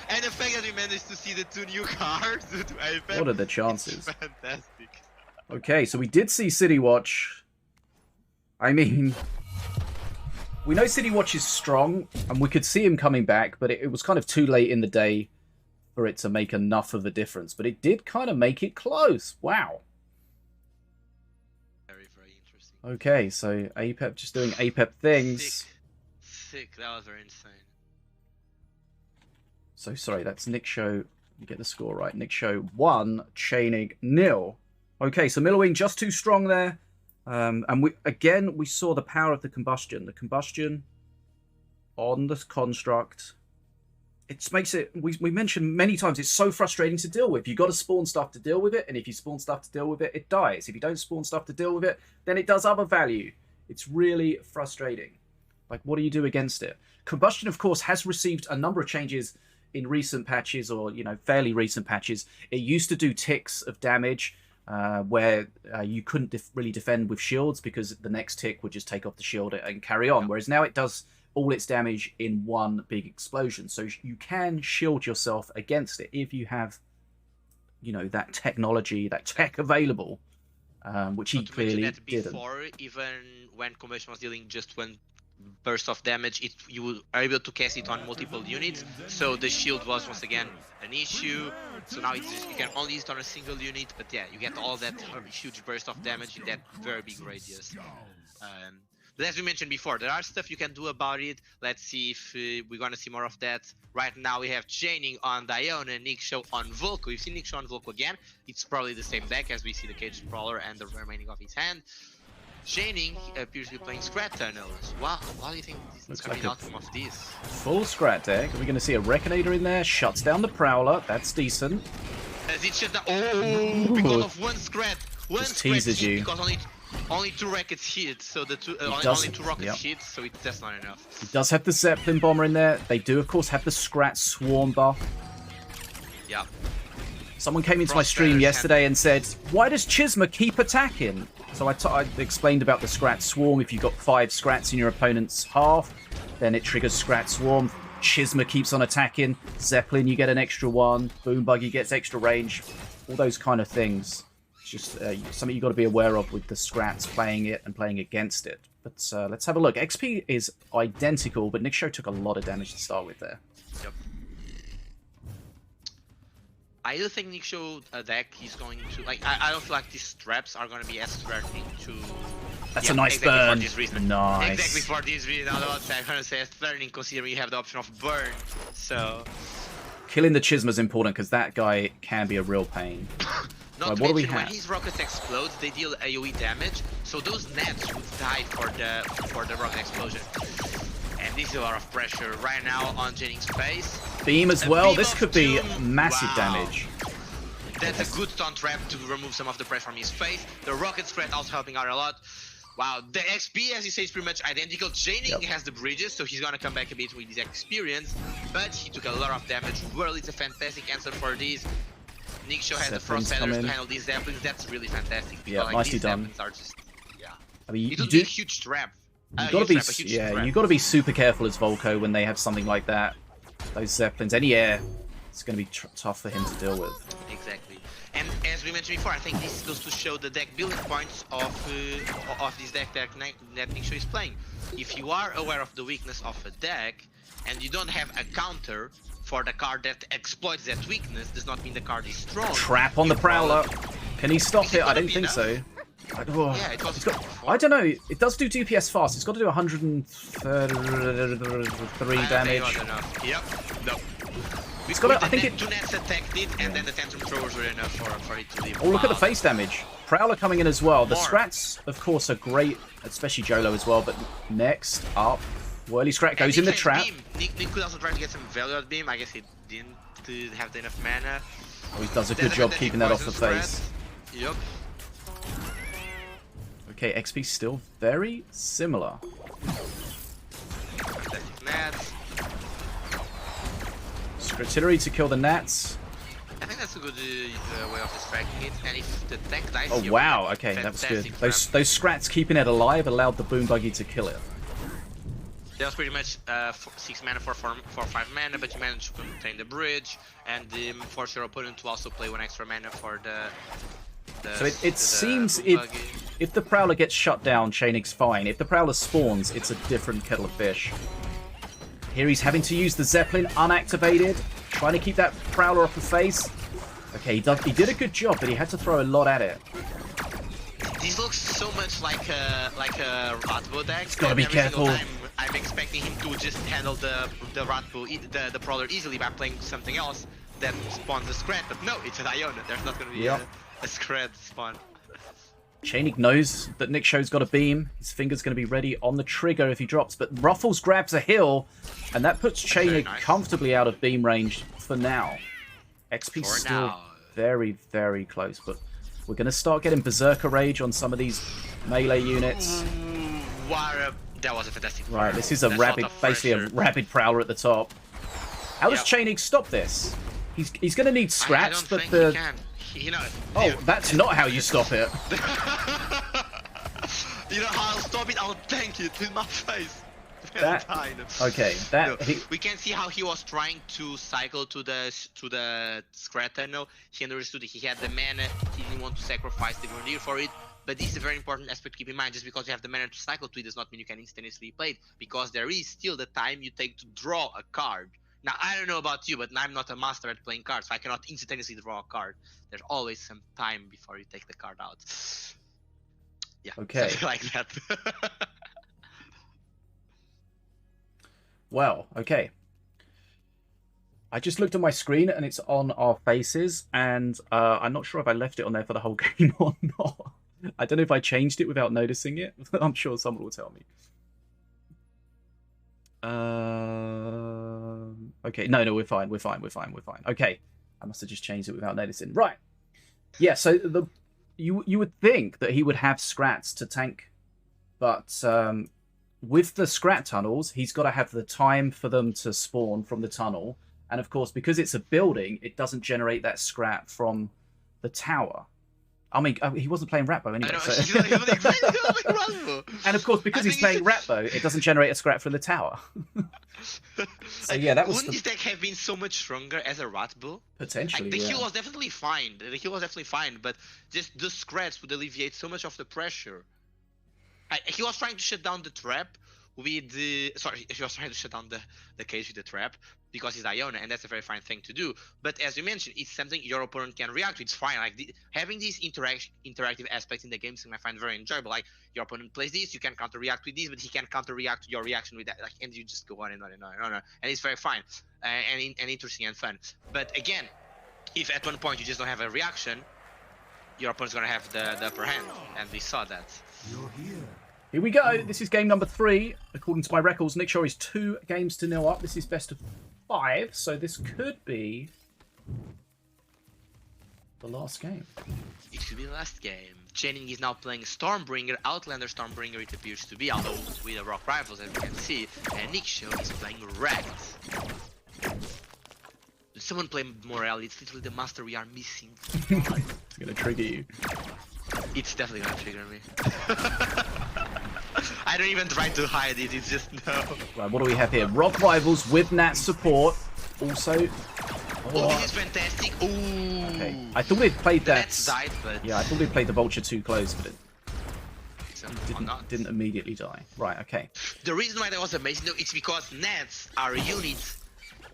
Speaker 2: And the fact that we managed to see the 2 new cards to Apex.
Speaker 1: What are the chances?
Speaker 2: Fantastic.
Speaker 1: Okay, so we did see City Watch. I mean, we know City Watch is strong, and we could see him coming back, but it was kind of too late in the day for it to make enough of a difference. But it did kind of make it close. Wow.
Speaker 2: Very, very interesting.
Speaker 1: Okay, so Apep just doing Apep things.
Speaker 2: Sick. That was very insane.
Speaker 1: So, sorry, that's Nikshow. Let me get the score right. Nikshow 1, Tjaenig 0. Okay, so Millowing just too strong there. And we saw the power of the combustion. The combustion on the construct. It makes it, we mentioned many times, it's so frustrating to deal with. You've got to spawn stuff to deal with it, and if you spawn stuff to deal with it, it dies. If you don't spawn stuff to deal with it, then it does other value. It's really frustrating. Like, what do you do against it? Combustion, of course, has received a number of changes in recent patches, or, you know, fairly recent patches. It used to do ticks of damage, where you couldn't really defend with shields because the next tick would just take off the shield and carry on. Whereas now it does all its damage in one big explosion. So you can shield yourself against it if you have, you know, that technology, that tech available, which he clearly didn't.
Speaker 2: Before, even when combustion was dealing just one burst of damage, you are able to cast it on multiple units, so the shield was once again an issue. So now it's just, you can only use it on a single unit, but yeah, you get all that huge burst of damage in that very big radius. But as we mentioned before, there are stuff you can do about it. Let's see if we're gonna see more of that. Right now we have Tjaenig on Diona, Nikshow on Volko. We've seen Nikshow on Volko again. It's probably the same deck as we see the Cage Brawler and the remaining of his hand. Tjaenig appears to be playing Scrat Tunnels. Wow, what do you think is going to be the outcome of this?
Speaker 1: Full Scrat deck. Are we going to see a Reconator in there? Shuts down the Prowler. That's decent.
Speaker 2: As it shut down. Oh, because of one scratch. One
Speaker 1: Just
Speaker 2: scratch
Speaker 1: teases
Speaker 2: hit
Speaker 1: you.
Speaker 2: because only 2 rockets hit. So the two
Speaker 1: does-
Speaker 2: only 2 rockets
Speaker 1: yep.
Speaker 2: hit. So that's not enough.
Speaker 1: He does have the Zeppelin bomber in there. They do, of course, have the Scrat Swarm buff.
Speaker 2: Yeah.
Speaker 1: Someone came into my stream yesterday and said, "Why does Chisma keep attacking?" So I explained about the Scrat Swarm. If you've got 5 Scrats in your opponent's half, then it triggers Scrat Swarm. Chisma keeps on attacking. Zeppelin, you get an extra 1. Boom Buggy gets extra range. All those kind of things. It's just something you've got to be aware of with the Scrats playing it and playing against it. But let's have a look. XP is identical, but Nikshow took a lot of damage to start with there.
Speaker 2: Yep. I do think Nikshow deck is going to like. I don't feel like these traps are going to be as threatening to.
Speaker 1: That's
Speaker 2: yeah,
Speaker 1: a nice
Speaker 2: exactly
Speaker 1: burn.
Speaker 2: For this reason.
Speaker 1: Nice.
Speaker 2: Exactly for this reason. I'm going to say it's threatening considering you have the option of burn. So.
Speaker 1: Killing the Chisma is important because that guy can be a real pain.
Speaker 2: Not
Speaker 1: Right,
Speaker 2: to
Speaker 1: what do we
Speaker 2: mention when
Speaker 1: have?
Speaker 2: his rockets explodes, they deal AoE damage. So those nets would die for the rocket explosion. And this is a lot of pressure right now on Tjaenig's face.
Speaker 1: Beam as
Speaker 2: A
Speaker 1: well.
Speaker 2: beam
Speaker 1: This
Speaker 2: of
Speaker 1: could be
Speaker 2: doom.
Speaker 1: massive
Speaker 2: Wow.
Speaker 1: damage.
Speaker 2: That's a good stun trap to remove some of the pressure from his face. The rocket spread also helping out a lot. Wow, the XP, as you say, is pretty much identical. Tjaenig has the bridges, so he's gonna come back a bit with his experience. But he took a lot of damage. Whirl is a fantastic answer for this. Nikshow has the
Speaker 1: Zeppelin's
Speaker 2: frost feathers
Speaker 1: coming.
Speaker 2: to handle these Zeppelins. That's really fantastic. Because,
Speaker 1: Yeah,
Speaker 2: like,
Speaker 1: nicely
Speaker 2: these
Speaker 1: done.
Speaker 2: Zeppelins are just, yeah.
Speaker 1: I mean,
Speaker 2: It
Speaker 1: you
Speaker 2: would be a
Speaker 1: do.
Speaker 2: huge trap.
Speaker 1: You gotta be,
Speaker 2: A huge trap.
Speaker 1: you gotta be super careful as Volko when they have something like that. Those Zeppelins, any air, it's gonna be tough for him to deal with.
Speaker 2: Exactly. And as we mentioned before, I think this goes to show the deck building points of this deck that Nikshow is playing. If you are aware of the weakness of a deck, and you don't have a counter for the card that exploits that weakness, does not mean the card is strong.
Speaker 1: Trap on the Prowler. Can he stop
Speaker 2: Is it
Speaker 1: it? I
Speaker 2: gonna
Speaker 1: don't
Speaker 2: be
Speaker 1: think
Speaker 2: enough?
Speaker 1: so.
Speaker 2: Yeah, it was
Speaker 1: It's got,
Speaker 2: before.
Speaker 1: I don't know. It does do DPS fast. It's got to do 103 damage.
Speaker 2: Yep. No.
Speaker 1: It's got to, I think
Speaker 2: the
Speaker 1: it.
Speaker 2: two nets attacked it, and then the tantrum throwers were enough for it to leave.
Speaker 1: Oh, look at the
Speaker 2: Wow.
Speaker 1: face damage. Prowler coming in as well. The
Speaker 2: More.
Speaker 1: Scrats, of course, are great, especially Jolo as well. But next up, Whirly Scrat goes in the
Speaker 2: Nick has
Speaker 1: trap.
Speaker 2: Beam. Nick could also try to get some value out of Beam. I guess he didn't have enough mana.
Speaker 1: Oh, he does a
Speaker 2: There's
Speaker 1: good job
Speaker 2: fantastic
Speaker 1: keeping that off the
Speaker 2: poison
Speaker 1: face.
Speaker 2: spread. Yep.
Speaker 1: Okay, XP still very similar.
Speaker 2: Fantastic nets.
Speaker 1: Scratillery to kill the Nats.
Speaker 2: I think that's a good way of distracting it. And if the tank dies,
Speaker 1: Oh
Speaker 2: here,
Speaker 1: wow,
Speaker 2: we have
Speaker 1: okay, that was good.
Speaker 2: fantastic
Speaker 1: Those Scrats keeping it alive allowed the Boom Buggy to kill it.
Speaker 2: That was pretty much 6 mana for 5 mana, but you managed to contain the bridge and force your opponent to also play 1 extra mana for the
Speaker 1: So it seems
Speaker 2: Boom Buggy.
Speaker 1: if the Prowler gets shut down, Tjaenig's fine. If the Prowler spawns, it's a different kettle of fish. Here he's having to use the Zeppelin unactivated, trying to keep that Prowler off the face. Okay, he did a good job, but he had to throw a lot at it.
Speaker 2: This looks so much like a Ratbo deck. He's
Speaker 1: gotta be careful.
Speaker 2: I'm expecting him to just handle the Ratbo, the Prowler easily by playing something else that spawns a Scrat, but no, it's an Iona. There's not gonna be
Speaker 1: Yep.
Speaker 2: a Scrat spawn.
Speaker 1: Tjaenig knows that Nikshow's got a beam. His finger's going to be ready on the trigger if he drops, but Ruffles grabs a hill, and that puts
Speaker 2: very
Speaker 1: Tjaenig
Speaker 2: nice.
Speaker 1: comfortably out of beam range for now. XP
Speaker 2: For
Speaker 1: still
Speaker 2: now.
Speaker 1: very, very close, but we're going to start getting Berserker Rage on some of these melee units.
Speaker 2: That was a fantastic
Speaker 1: Right,
Speaker 2: fire.
Speaker 1: this is a
Speaker 2: That's
Speaker 1: rapid,
Speaker 2: lot of
Speaker 1: basically a
Speaker 2: pressure.
Speaker 1: rapid Prowler at the top. How does
Speaker 2: Yep.
Speaker 1: Tjaenig stop this? He's going to need
Speaker 2: I
Speaker 1: Scrats,
Speaker 2: don't
Speaker 1: but
Speaker 2: think
Speaker 1: the...
Speaker 2: he can. You know,
Speaker 1: Oh, that's not how you stop it.
Speaker 2: you know how I'll stop it? I'll tank it in my face.
Speaker 1: That- Okay, that...
Speaker 2: No, we can see how he was trying to cycle to the Scrat tunnel. He understood that he had the mana, he didn't want to sacrifice the Grenadier for it. But this is a very important aspect to keep in mind. Just because you have the mana to cycle to it does not mean you can instantaneously play it, because there is still the time you take to draw a card. Now, I don't know about you, but I'm not a master at playing cards, so I cannot instantaneously draw a card. There's always some time before you take the card out. Yeah,
Speaker 1: Okay.
Speaker 2: something like that.
Speaker 1: Well, okay. I just looked at my screen and it's on our faces, and I'm not sure if I left it on there for the whole game or not. I don't know if I changed it without noticing it. I'm sure someone will tell me. Okay, no, we're fine. Okay, I must have just changed it without noticing. Right. Yeah, so you would think that he would have Scrats to tank, but with the Scrat tunnels, he's got to have the time for them to spawn from the tunnel. And of course, because it's a building, it doesn't generate that Scrat from the tower. I mean, he wasn't playing Ratbo anyway. And of course, because he's playing Ratbo, it doesn't generate a Scrat from the tower. So yeah, that was.
Speaker 2: Wouldn't this deck have been so much stronger as a Ratbo?
Speaker 1: Potentially,
Speaker 2: the heal was definitely fine. The heal was definitely fine, but just the Scrats would alleviate so much of the pressure. He was trying to shut down the trap with the... Sorry, he was trying to shut down the cage with the trap because he's Iona, and that's a very fine thing to do. But as you mentioned, it's something your opponent can react to. It's fine. Like having these interactive aspects in the game is something I find very enjoyable. Like your opponent plays this, you can counter-react with this, but he can counter-react to your reaction with that. Like, and you just go on and on and on and on. And it's very fine and interesting and fun. But again, if at one point you just don't have a reaction, your opponent's going to have the upper hand, and we saw that.
Speaker 3: You're here.
Speaker 1: Here we go. This is game number 3. According to my records, Nikshow is 2 games to 0 up. This is best of 5, so this could be the last game.
Speaker 2: It could be the last game. Tjaenig is now playing Stormbringer, Outlander Stormbringer it appears to be, although with the Rock Rifles as you can see, and Nikshow is playing Wrecked. Did someone play Morel? It's literally the master we are missing.
Speaker 1: It's going to trigger you.
Speaker 2: It's definitely going to trigger me. I don't even try to hide it, it's just no.
Speaker 1: Right, what do we have here? Rock Rivals with Nat support. Also...
Speaker 2: Oh, this is fantastic. Ooh.
Speaker 1: Okay. I thought they'd played that...
Speaker 2: Nats died, but...
Speaker 1: Yeah, I thought they'd played the Vulture too close, but it
Speaker 2: Didn't
Speaker 1: didn't immediately die. Right, okay.
Speaker 2: The reason why that was amazing though, it's because Nats are a unit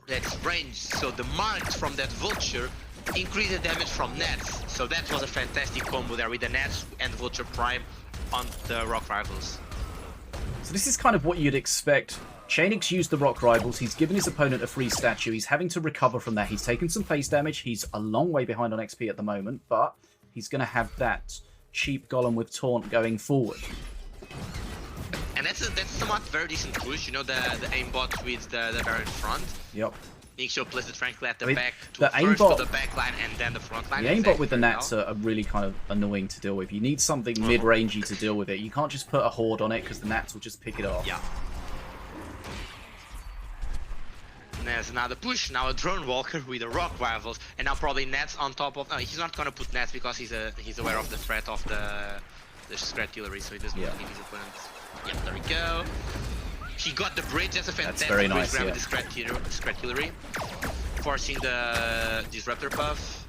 Speaker 2: that's ranged, so the marks from that Vulture increase the damage from Nats. So that was a fantastic combo there with the Nats and Vulture Prime on the Rock Rivals.
Speaker 1: So this is kind of what you'd expect. Tjaenig's used the Rock Rivals, he's given his opponent a free statue, he's having to recover from that, he's taken some face damage, he's a long way behind on XP at the moment, but he's going to have that cheap Golem with Taunt going forward.
Speaker 2: And that's somewhat very decent push, you know, the aimbot with the Baron in front.
Speaker 1: Yep.
Speaker 2: Nikshow plays it frankly at the back to
Speaker 1: the
Speaker 2: first
Speaker 1: aimbot,
Speaker 2: for the back line and then the front line.
Speaker 1: The aimbot with the Nats are really kind of annoying to deal with. You need something mid-rangey to deal with it. You can't just put a Horde on it because the Nats will just pick it off.
Speaker 2: Yeah. And there's another push, now a Drone Walker with the Rock Rivals, and now probably Nats on top of... No, he's not gonna put Nats because he's aware of the threat of the Scratillery, so he doesn't need his opponent. Yeah, there we go. He got the bridge, that's a fantastic
Speaker 1: very
Speaker 2: bridge
Speaker 1: nice,
Speaker 2: grab with the Scratillery. Forcing the Disruptor buff.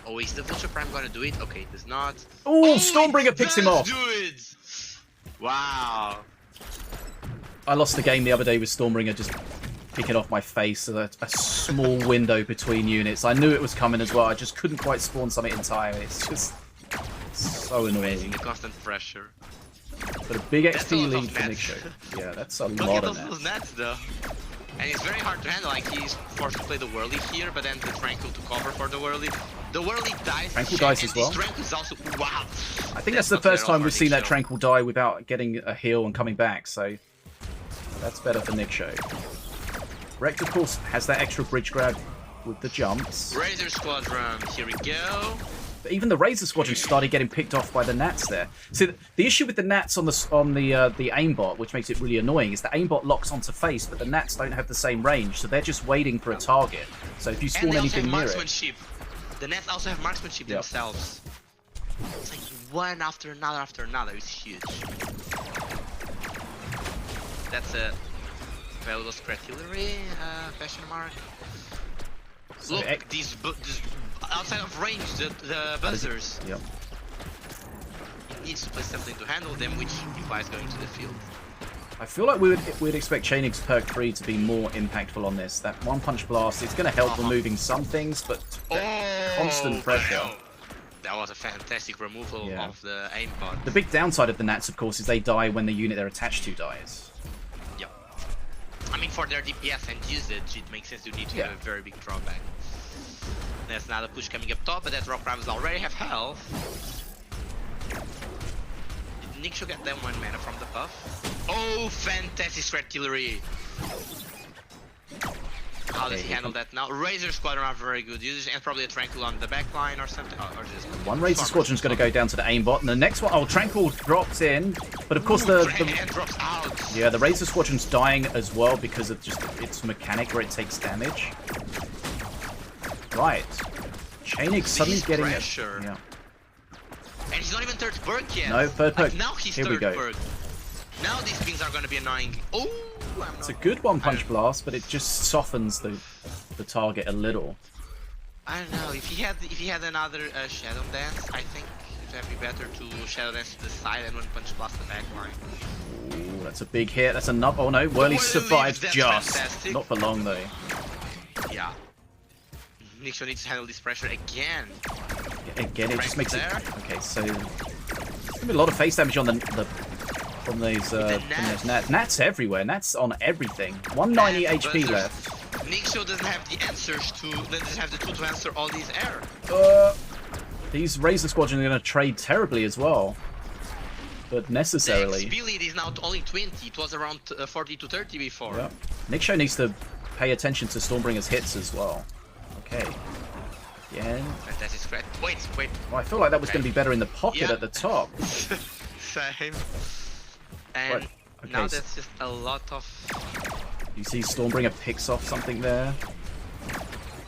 Speaker 2: Oh, is the Vulture Prime gonna do it? Okay, it does not.
Speaker 1: Ooh, Stormbringer picks him off!
Speaker 2: Do it! Wow.
Speaker 1: I lost the game the other day with Stormbringer just picking off my face, so a small window between units. I knew it was coming as well, I just couldn't quite spawn something in time. It's just so annoying.
Speaker 2: Amazing, the constant pressure.
Speaker 1: But a big XP lead for Nikshow. Yeah, that's a lot of
Speaker 2: those nets though. And it's very hard to handle, like he's forced to play the Whirly here, but then the Tranquil to cover for the Whirly. The Whirly dies.
Speaker 1: Tranquil dies as well.
Speaker 2: Tranquil is also, wow.
Speaker 1: I think that's the first time we've seen that Tranquil die without getting a heal and coming back, so that's better for Nikshow. Wrecked, of course, has that extra bridge grab with the jumps.
Speaker 2: Razor Squadron, here we go.
Speaker 1: But even the Razor Squadron started getting picked off by the Nats there. So the issue with the Nats on the aimbot, which makes it really annoying, is the aimbot locks onto face, but the Nats don't have the same range, so they're just waiting for a target. So if you spawn anything near it...
Speaker 2: The Nats also have marksmanship themselves. It's like one after another, it's huge. That's a valuable Scratillery, question mark. So look, these outside of range, the buzzers.
Speaker 1: Yep.
Speaker 2: He needs to play something to handle them, which implies going to the field.
Speaker 1: I feel like we'd expect Tjaenig's perk 3 to be more impactful on this. That one punch blast, it's going to help removing some things, but constant pressure.
Speaker 2: That was a fantastic removal of the aimbot.
Speaker 1: The big downside of the Nats, of course, is they die when the unit they're attached to dies.
Speaker 2: Yep. I mean, for their DPS and usage, it makes sense to need to have a very big drawback. There's another push coming up top, but that Rock Rivals already have health. Did Nikshow get them 1 mana from the buff? Oh, fantastic Scratillery! How does he handle that now? Razor Squadron are very good users, and probably a Tranquil on the back line or something. Or just
Speaker 1: one Razor Squadron's going to go down to the aimbot, and the next one, oh, Tranquil drops in, but of course the
Speaker 2: drops out.
Speaker 1: yeah, the Razor Squadron's dying as well because of just its mechanic where it takes damage. Right, Tjaenig suddenly getting
Speaker 2: pressure.
Speaker 1: Yeah.
Speaker 2: And he's not even third perk yet.
Speaker 1: No, third perk.
Speaker 2: Like, now he's
Speaker 1: Here
Speaker 2: third
Speaker 1: we go.
Speaker 2: perk. Now these things are gonna be annoying. Oh,
Speaker 1: It's a good one punch blast, but it just softens the target a little.
Speaker 2: I don't know. If he had another Shadow Dance, I think it would be better to Shadow Dance to the side and one punch blast the back line.
Speaker 1: Ooh, that's a big hit. That's enough. Oh no, Whirly survives just.
Speaker 2: Fantastic.
Speaker 1: Not for long though.
Speaker 2: Yeah. Nikshow needs to handle this pressure again.
Speaker 1: Yeah, again, it just makes it.
Speaker 2: There.
Speaker 1: Okay, so there's gonna be a lot of face damage on from these nats. Nats everywhere. Nats on everything. 190 HP left.
Speaker 2: Nikshow doesn't have the answers to. Doesn't have the tool to answer all these air.
Speaker 1: These Razor Squadron are going to trade terribly as well, but necessarily.
Speaker 2: The XP lead is now only 20. It was around 40 to 30 before.
Speaker 1: Yep. Nikshow needs to pay attention to Stormbringer's hits as well. Okay. Again.
Speaker 2: Fantastic scratch. Wait.
Speaker 1: Oh, I feel like that was going to be better in the pocket at the top.
Speaker 2: Same. And
Speaker 1: Right. Okay,
Speaker 2: now that's just a lot of.
Speaker 1: You see Stormbringer picks off something there.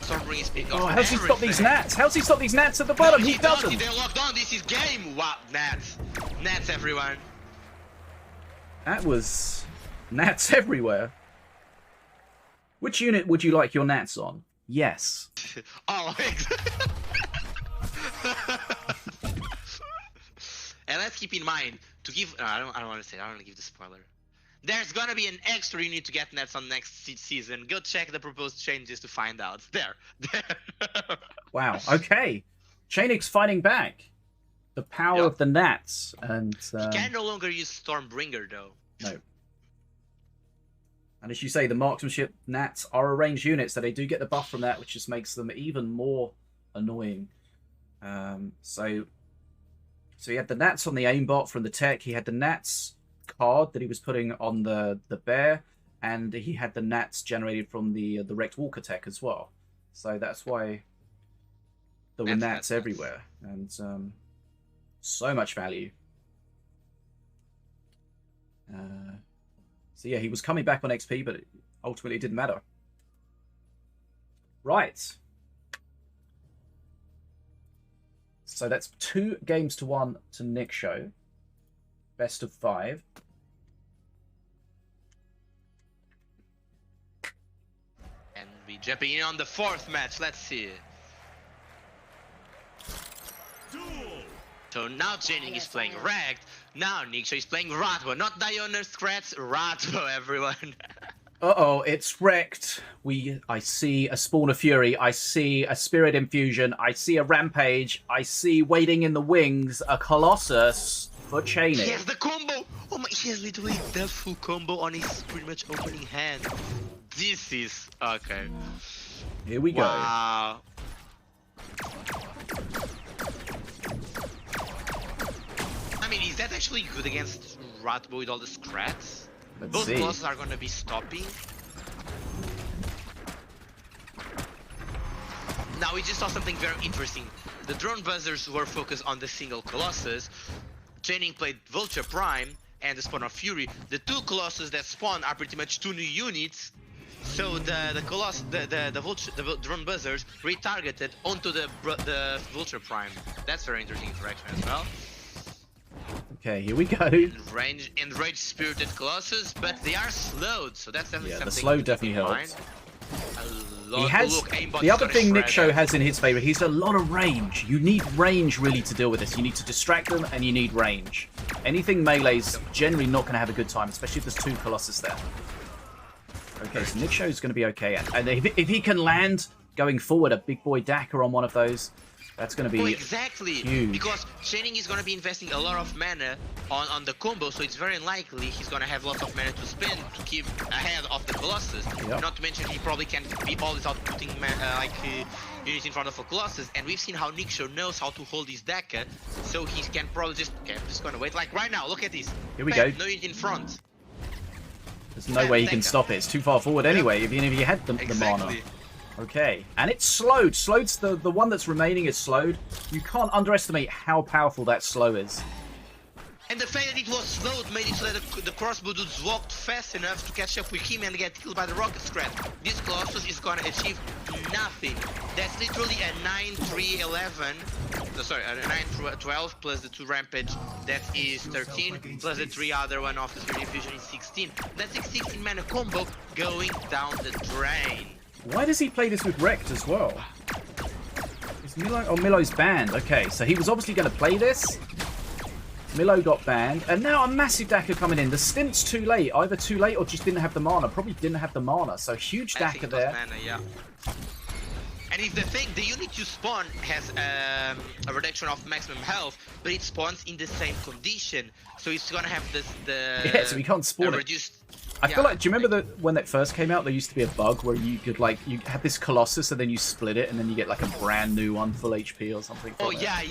Speaker 2: Stormbringer is picking
Speaker 1: Oh,
Speaker 2: off
Speaker 1: how's he stop these Nats? How's he stop these Nats at the bottom?
Speaker 2: No,
Speaker 1: he doesn't!
Speaker 2: They're locked on. This is game. Wow, Nats. Nats everyone.
Speaker 1: That was Nats everywhere. Which unit would you like your Nats on? Yes.
Speaker 2: Oh, and let's keep in mind to give. I don't want to say. I don't want to give the spoiler. There's gonna be an extra you need to get nets on next season. Go check the proposed changes to find out. There.
Speaker 1: Wow. Okay. Tjaenig's fighting back. The power of the Nats, and
Speaker 2: he can no longer use Stormbringer though.
Speaker 1: No. And as you say, the marksmanship Nats are a ranged unit, so they do get the buff from that, which just makes them even more annoying. So he had the Nats on the aimbot from the tech. He had the Nats card that he was putting on the bear, and he had the Nats generated from the Rex Walker tech as well. So that's why there were Nats everywhere, and so much value. So yeah, he was coming back on XP, but ultimately it didn't matter. Right. So that's 2 games to 1 to Nikshow. Best of 5.
Speaker 2: And we jumping in on the 4th match. Let's see.
Speaker 3: Duel.
Speaker 2: So now Tjaenig is playing Ragged. Now Nikshow is playing Ratbo. Not Diona Scratch, Ratbo, everyone.
Speaker 1: Uh-oh, it's wrecked. I see a Spawn of Fury. I see a Spirit Infusion. I see a Rampage. I see waiting in the wings a Colossus for Tjaenig.
Speaker 2: He has the combo! Oh my, he has literally the full combo on his pretty much opening hand. This is... okay.
Speaker 1: Here we go.
Speaker 2: Wow. I mean, is that actually good against Ratbo with all the scrats? Both Colossus are gonna be stopping. Now we just saw something very interesting. The drone buzzers were focused on the single Colossus. Tjaenig played Vulture Prime and the Spawn of Fury. The 2 Colossus that spawn are pretty much 2 new units. So the drone buzzers retargeted onto the Vulture Prime. That's very interesting interaction as well.
Speaker 1: Okay, here we go.
Speaker 2: Enraged Spirited Colossus, but they are slowed, so that's definitely something.
Speaker 1: The slow definitely helps. He has
Speaker 2: aimbot
Speaker 1: the other thing Nikshow
Speaker 2: it.
Speaker 1: has in his favor. He's a lot of range. You need range really to deal with this. You need to distract them, and you need range. Anything melee's generally not going to have a good time, especially if there's 2 Colossus there. Okay, so Nikshow's going to be okay, and if he can land going forward a big boy Daka on one of those, that's going to be huge.
Speaker 2: Because Tjaenig is going to be investing a lot of mana on the combo, so it's very unlikely he's going to have lots of mana to spend to keep ahead of the Colossus. Yep. Not to mention he probably can be always outputting units in front of a Colossus, and we've seen how Nikshow knows how to hold his Daka, so he can probably just... Okay, I'm just going to wait. Like right now, look at this.
Speaker 1: Here we go.
Speaker 2: No unit in front.
Speaker 1: There's no way he can stop it. It's too far forward anyway, even if you had the mana.
Speaker 2: Exactly.
Speaker 1: Okay, and it's slowed. Slowed's the one that's remaining is slowed. You can't underestimate how powerful that slow is.
Speaker 2: And the fact that it was slowed made it so that the crossbow dudes walked fast enough to catch up with him and get killed by the rocket scrap. This Colossus is gonna achieve nothing. That's literally a 9-3-11. Sorry, a 9-12 plus the 2 rampage. That is 13 plus the 3 other one of the 3 fusion is 16. That's a 16 mana combo going down the drain.
Speaker 1: Why does he play this with Wrecked as well? Is Milo? Oh, Milo's banned. Okay, so he was obviously going to play this. Milo got banned, and now a massive Daka coming in. The stint's too late, either too late or just didn't have the mana. Probably didn't have the mana, so huge Daka there.
Speaker 2: Mana, yeah. And if the thing, the unit you spawn has a reduction of maximum health, but it spawns in the same condition, so it's gonna have
Speaker 1: yeah, so we can't spawn it.
Speaker 2: reduced.
Speaker 1: I feel like, do you remember that when that first came out, there used to be a bug where you could you had this Colossus and then you split it and then you get like a brand new one full HP or something.
Speaker 2: Oh yeah.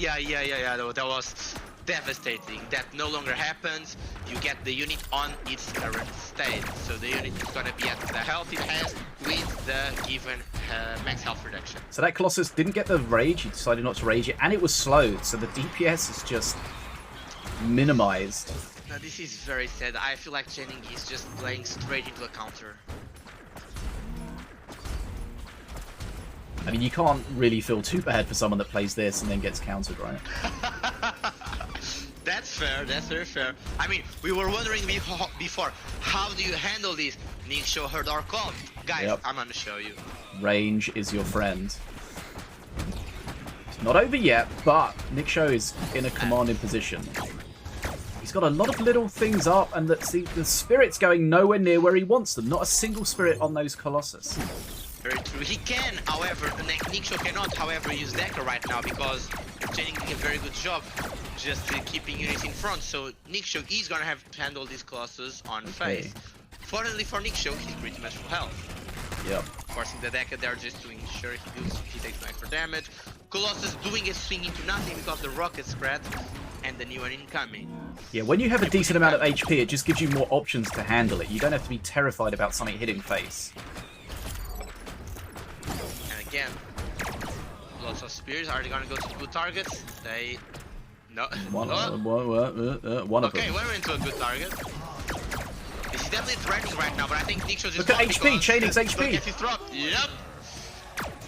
Speaker 2: That was devastating. That no longer happens. You get the unit on its current state, so the unit is gonna be at the health it has with the given max health reduction.
Speaker 1: So that Colossus didn't get the rage. He decided not to rage it, and it was slowed. So the DPS is just minimized.
Speaker 2: Now this is very sad. I feel like Tjaenig is just playing straight into a counter.
Speaker 1: I mean, you can't really feel too bad for someone that plays this and then gets countered, right?
Speaker 2: That's fair, that's very fair. I mean, we were wondering before, how do you handle this? Nikshow heard our call. Guys,
Speaker 1: Yep.
Speaker 2: I'm gonna show you.
Speaker 1: Range is your friend. It's not over yet, but Nikshow is in a commanding position. He's got a lot of little things up, and the spirit's going nowhere near where he wants them. Not a single spirit on those Colossus.
Speaker 2: Very true. He can, however, Nikshow cannot, however, use Decker right now because Tjaenig did a very good job just keeping units in front. So Nikshow is gonna have to handle these Colossus on face. Fortunately for Nikshow, he's pretty much full health.
Speaker 1: Yep.
Speaker 2: Forcing the Decker there just to ensure he takes no extra damage. Colossus doing a swing into nothing because the rocket spread and the new one incoming.
Speaker 1: Yeah, when you have a decent amount of HP, it just gives you more options to handle it. You don't have to be terrified about something hitting face.
Speaker 2: And again, lots of spears. Are they gonna go to good targets? They... No.
Speaker 1: One of
Speaker 2: Okay,
Speaker 1: them.
Speaker 2: we're into a good target. This is definitely threatening right now, but I think Nikshow just
Speaker 1: Look at HP, Tjaenig's HP.
Speaker 2: Look at his drop. Yep.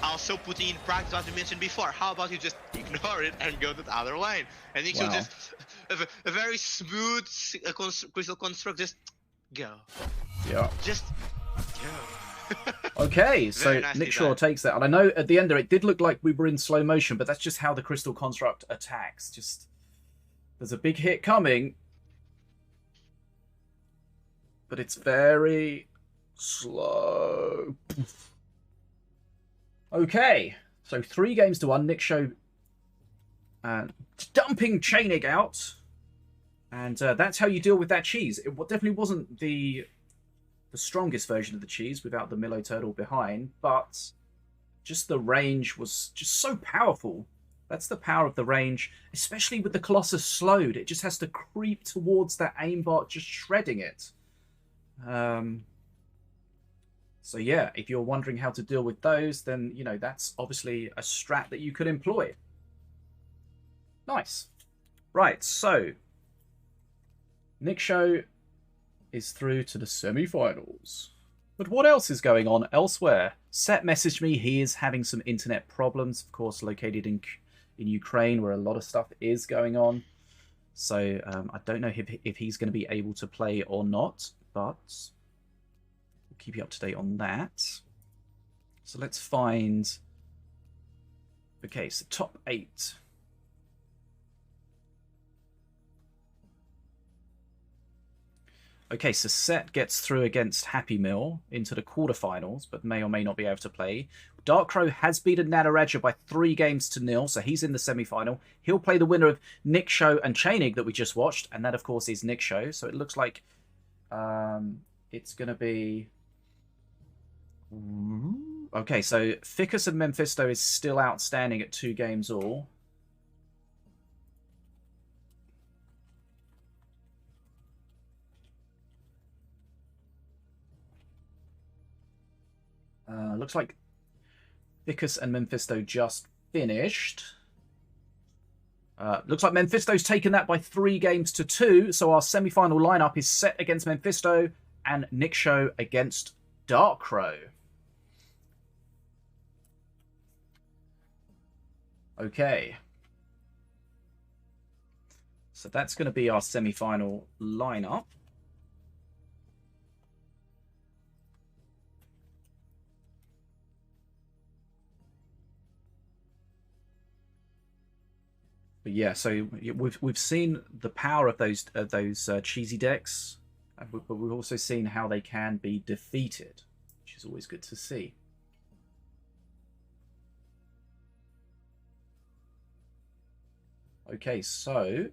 Speaker 2: Also putting in practice what we mentioned before. How about you just ignore it and go to the other lane? And Nikshow just a very smooth crystal construct. Just go.
Speaker 1: Yeah.
Speaker 2: Just go.
Speaker 1: Okay, so
Speaker 2: Nikshow
Speaker 1: takes that. And I know at the end there it did look like we were in slow motion, but that's just how the crystal construct attacks. Just there's a big hit coming, but it's very slow. Okay, so 3 games to 1. Nikshow dumping Tjaenig out, and that's how you deal with that cheese. It definitely wasn't the strongest version of the cheese without the Milo turtle behind, but just the range was just so powerful. That's the power of the range, especially with the Colossus slowed. It just has to creep towards that aimbot, just shredding it. So yeah, if you're wondering how to deal with those, then, you know, that's obviously a strat that you could employ. Nice. Right, so Nikshow is through to the semi-finals. But what else is going on elsewhere? Set messaged me. He is having some internet problems, of course, located in Ukraine, where a lot of stuff is going on. So I don't know if he's going to be able to play or not, but we'll keep you up to date on that. So let's find... Okay, so top 8. Okay, so Set gets through against Happy Meal into the quarterfinals, but may or may not be able to play. Dark Crow has beaten Nataraja by 3-0, so he's in the semi-final. He'll play the winner of Nikshow and Tjaenig that we just watched, and that, of course, is Nikshow. So it looks like it's going to be... Okay, so Ficus and Memfisto is still outstanding at 2 games all. Looks like Ficus and Memfisto just finished. Looks like Memfisto's taken that by 3 games to 2. So our semi-final lineup is set against Memfisto and Nikshow against Darkrow. Okay. So that's going to be our semi-final lineup. But yeah, so we've seen the power of those cheesy decks, but we've also seen how they can be defeated, which is always good to see. Okay, so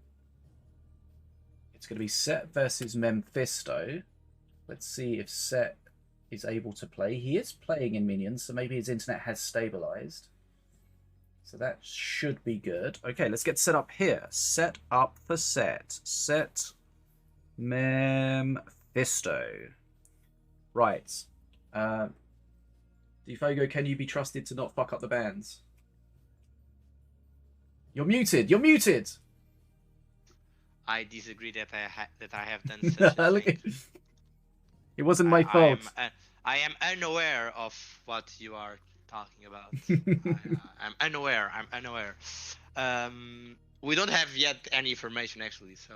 Speaker 1: it's going to be Set versus Memfisto. Let's see if Set is able to play. He is playing in Minions, so maybe his internet has stabilized. So that should be good. Okay, let's get set up here. Set up for Set. Set Memfisto. Right. Dfogo, can you be trusted to not fuck up the bands? You're muted. You're muted.
Speaker 2: I disagree that I have done such a thing.
Speaker 1: It wasn't my fault.
Speaker 2: I am unaware of what you are talking about. I'm unaware. I'm unaware. We don't have yet any information actually. So,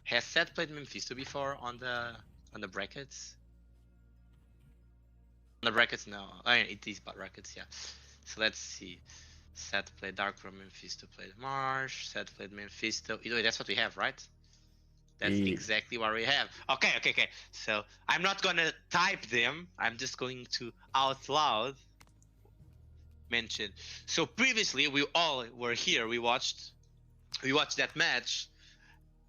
Speaker 2: has Seth played Memfisto before on the brackets? On the brackets, no. I mean, it is but brackets, yeah. So let's see. Seth played Darkrow, Memfisto played Marsh. Seth played Memfisto. Either way, that's what we have, right? That's exactly what we have. Okay. So I'm not gonna type them. I'm just going to out loud mention. So previously, we all were here. We watched that match.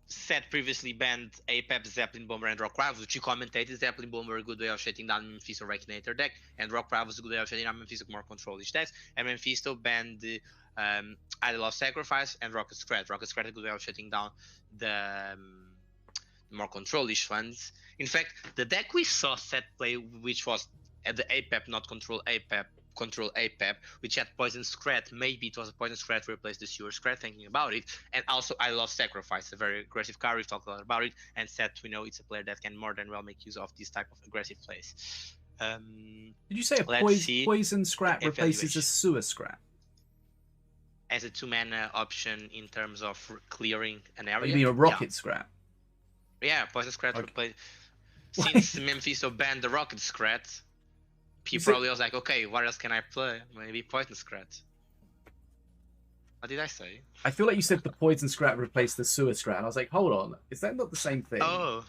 Speaker 2: Seth previously banned APEP, Zeppelin Bomber, and Rock Rivals, which you commentated. Zeppelin Bomber, a good way of shutting down Memfisto Reckinator deck, and Rock Rivals, a good way of shutting down Memfisto more control-ish decks. And Memfisto banned the Idol of Sacrifice and Rocket Scratch. Rocket Scratch, a good way of shutting down the more control-ish ones. In fact, the deck we saw Seth play, which was at the APEP, not control APEP, which had Poison Scrat. Maybe it was a Poison Scrat replaced the Sewer Scrat, thinking about it. And also I Love Sacrifice, a very aggressive card. We've talked a lot about it. And Seth, we know it's a player that can more than well make use of this type of aggressive plays.
Speaker 1: Did you say a Poison Scrat replaces a Sewer Scrat?
Speaker 2: As a 2-mana option in terms of clearing an area.
Speaker 1: Oh, you mean a Rocket Scrat?
Speaker 2: Yeah, Poison Scrat replaced. Since Memfisto banned the Rocket Scrat, he probably was like, okay, what else can I play? Maybe Poison Scrat. What did I say?
Speaker 1: I feel like you said the Poison Scrat replaced the Sewer Scrat. I was like, hold on, is that not the same thing?
Speaker 2: Oh.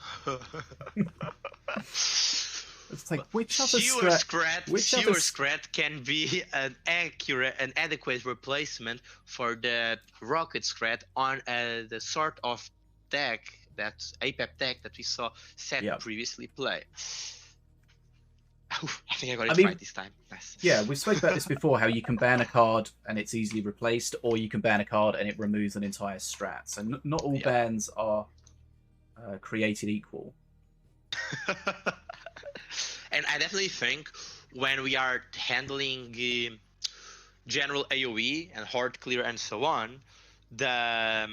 Speaker 1: It's like, which other
Speaker 2: Sewer
Speaker 1: Scrat?
Speaker 2: Scrat can be an adequate replacement for the Rocket Scrat on the sort of deck, that APEP deck that we saw Seth previously play. I think I got it right this time. Nice.
Speaker 1: Yeah, we spoke about this before, how you can ban a card and it's easily replaced, or you can ban a card and it removes an entire strat. So not all bans are created equal.
Speaker 2: And I definitely think when we are handling general AoE and hard clear and so on, the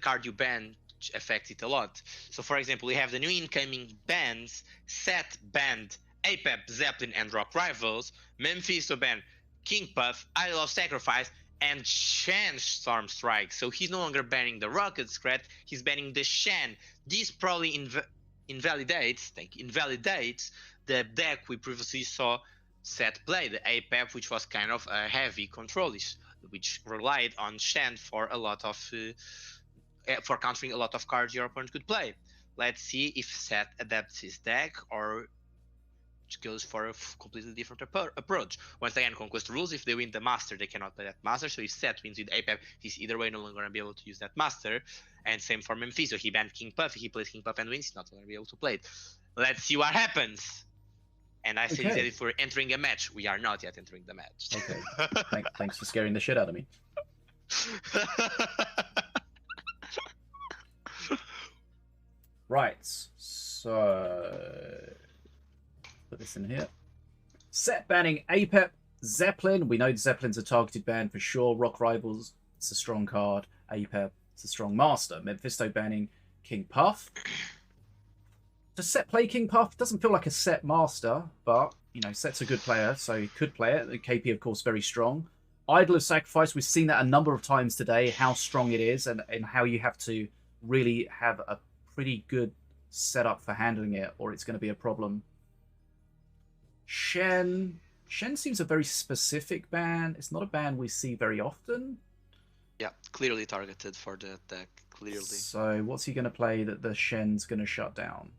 Speaker 2: card you ban affects it a lot. So for example, we have the new incoming bans. Seth banned APEP, Zeppelin, and Rock Rivals. Memfisto banned King Puff, Idol of Sacrifice, and Shan Storm Strike. So he's no longer banning the Rocket Scrat, he's banning the Shan. This probably invalidates the deck we previously saw Seth play, the APEP, which was kind of a heavy control-ish, which relied on Shan for a lot of for countering a lot of cards your opponent could play. Let's see if Seth adapts his deck or goes for a completely different approach. Once again, Conquest rules, if they win the Master, they cannot play that Master. So if Seth wins with APEP, he's either way no longer going to be able to use that Master. And same for Memfisto. He banned King Puff. If he plays King Puff and wins, he's not going to be able to play it. Let's see what happens. And I say that if we're entering a match, we are not yet entering the match.
Speaker 1: Okay. Thanks for scaring the shit out of me. Right, so put this in here. Set banning Apep, Zeppelin. We know Zeppelin's a targeted ban for sure. Rock Rivals, it's a strong card. Apep, it's a strong master. Memfisto banning King Puff. Does Set play King Puff? Doesn't feel like a Set master, but, you know, Set's a good player, so he could play it. The KP, of course, very strong. Idol of Sacrifice, we've seen that a number of times today, how strong it is and how you have to really have a pretty good setup for handling it, or it's going to be a problem. Shen seems a very specific ban. It's not a ban we see very often.
Speaker 4: Yeah, clearly targeted for the deck, clearly.
Speaker 1: So what's he going to play that the Shen's going to shut down?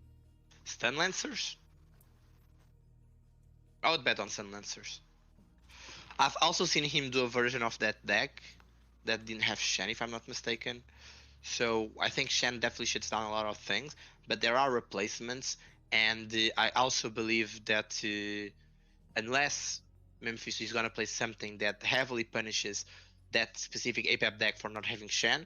Speaker 4: Stun Lancers? I would bet on Stun Lancers. I've also seen him do a version of that deck that didn't have Shen, if I'm not mistaken. So I think Shen definitely shuts down a lot of things, but there are replacements, and I also believe that unless Memfisto is going to play something that heavily punishes that specific APAP deck for not having Shen,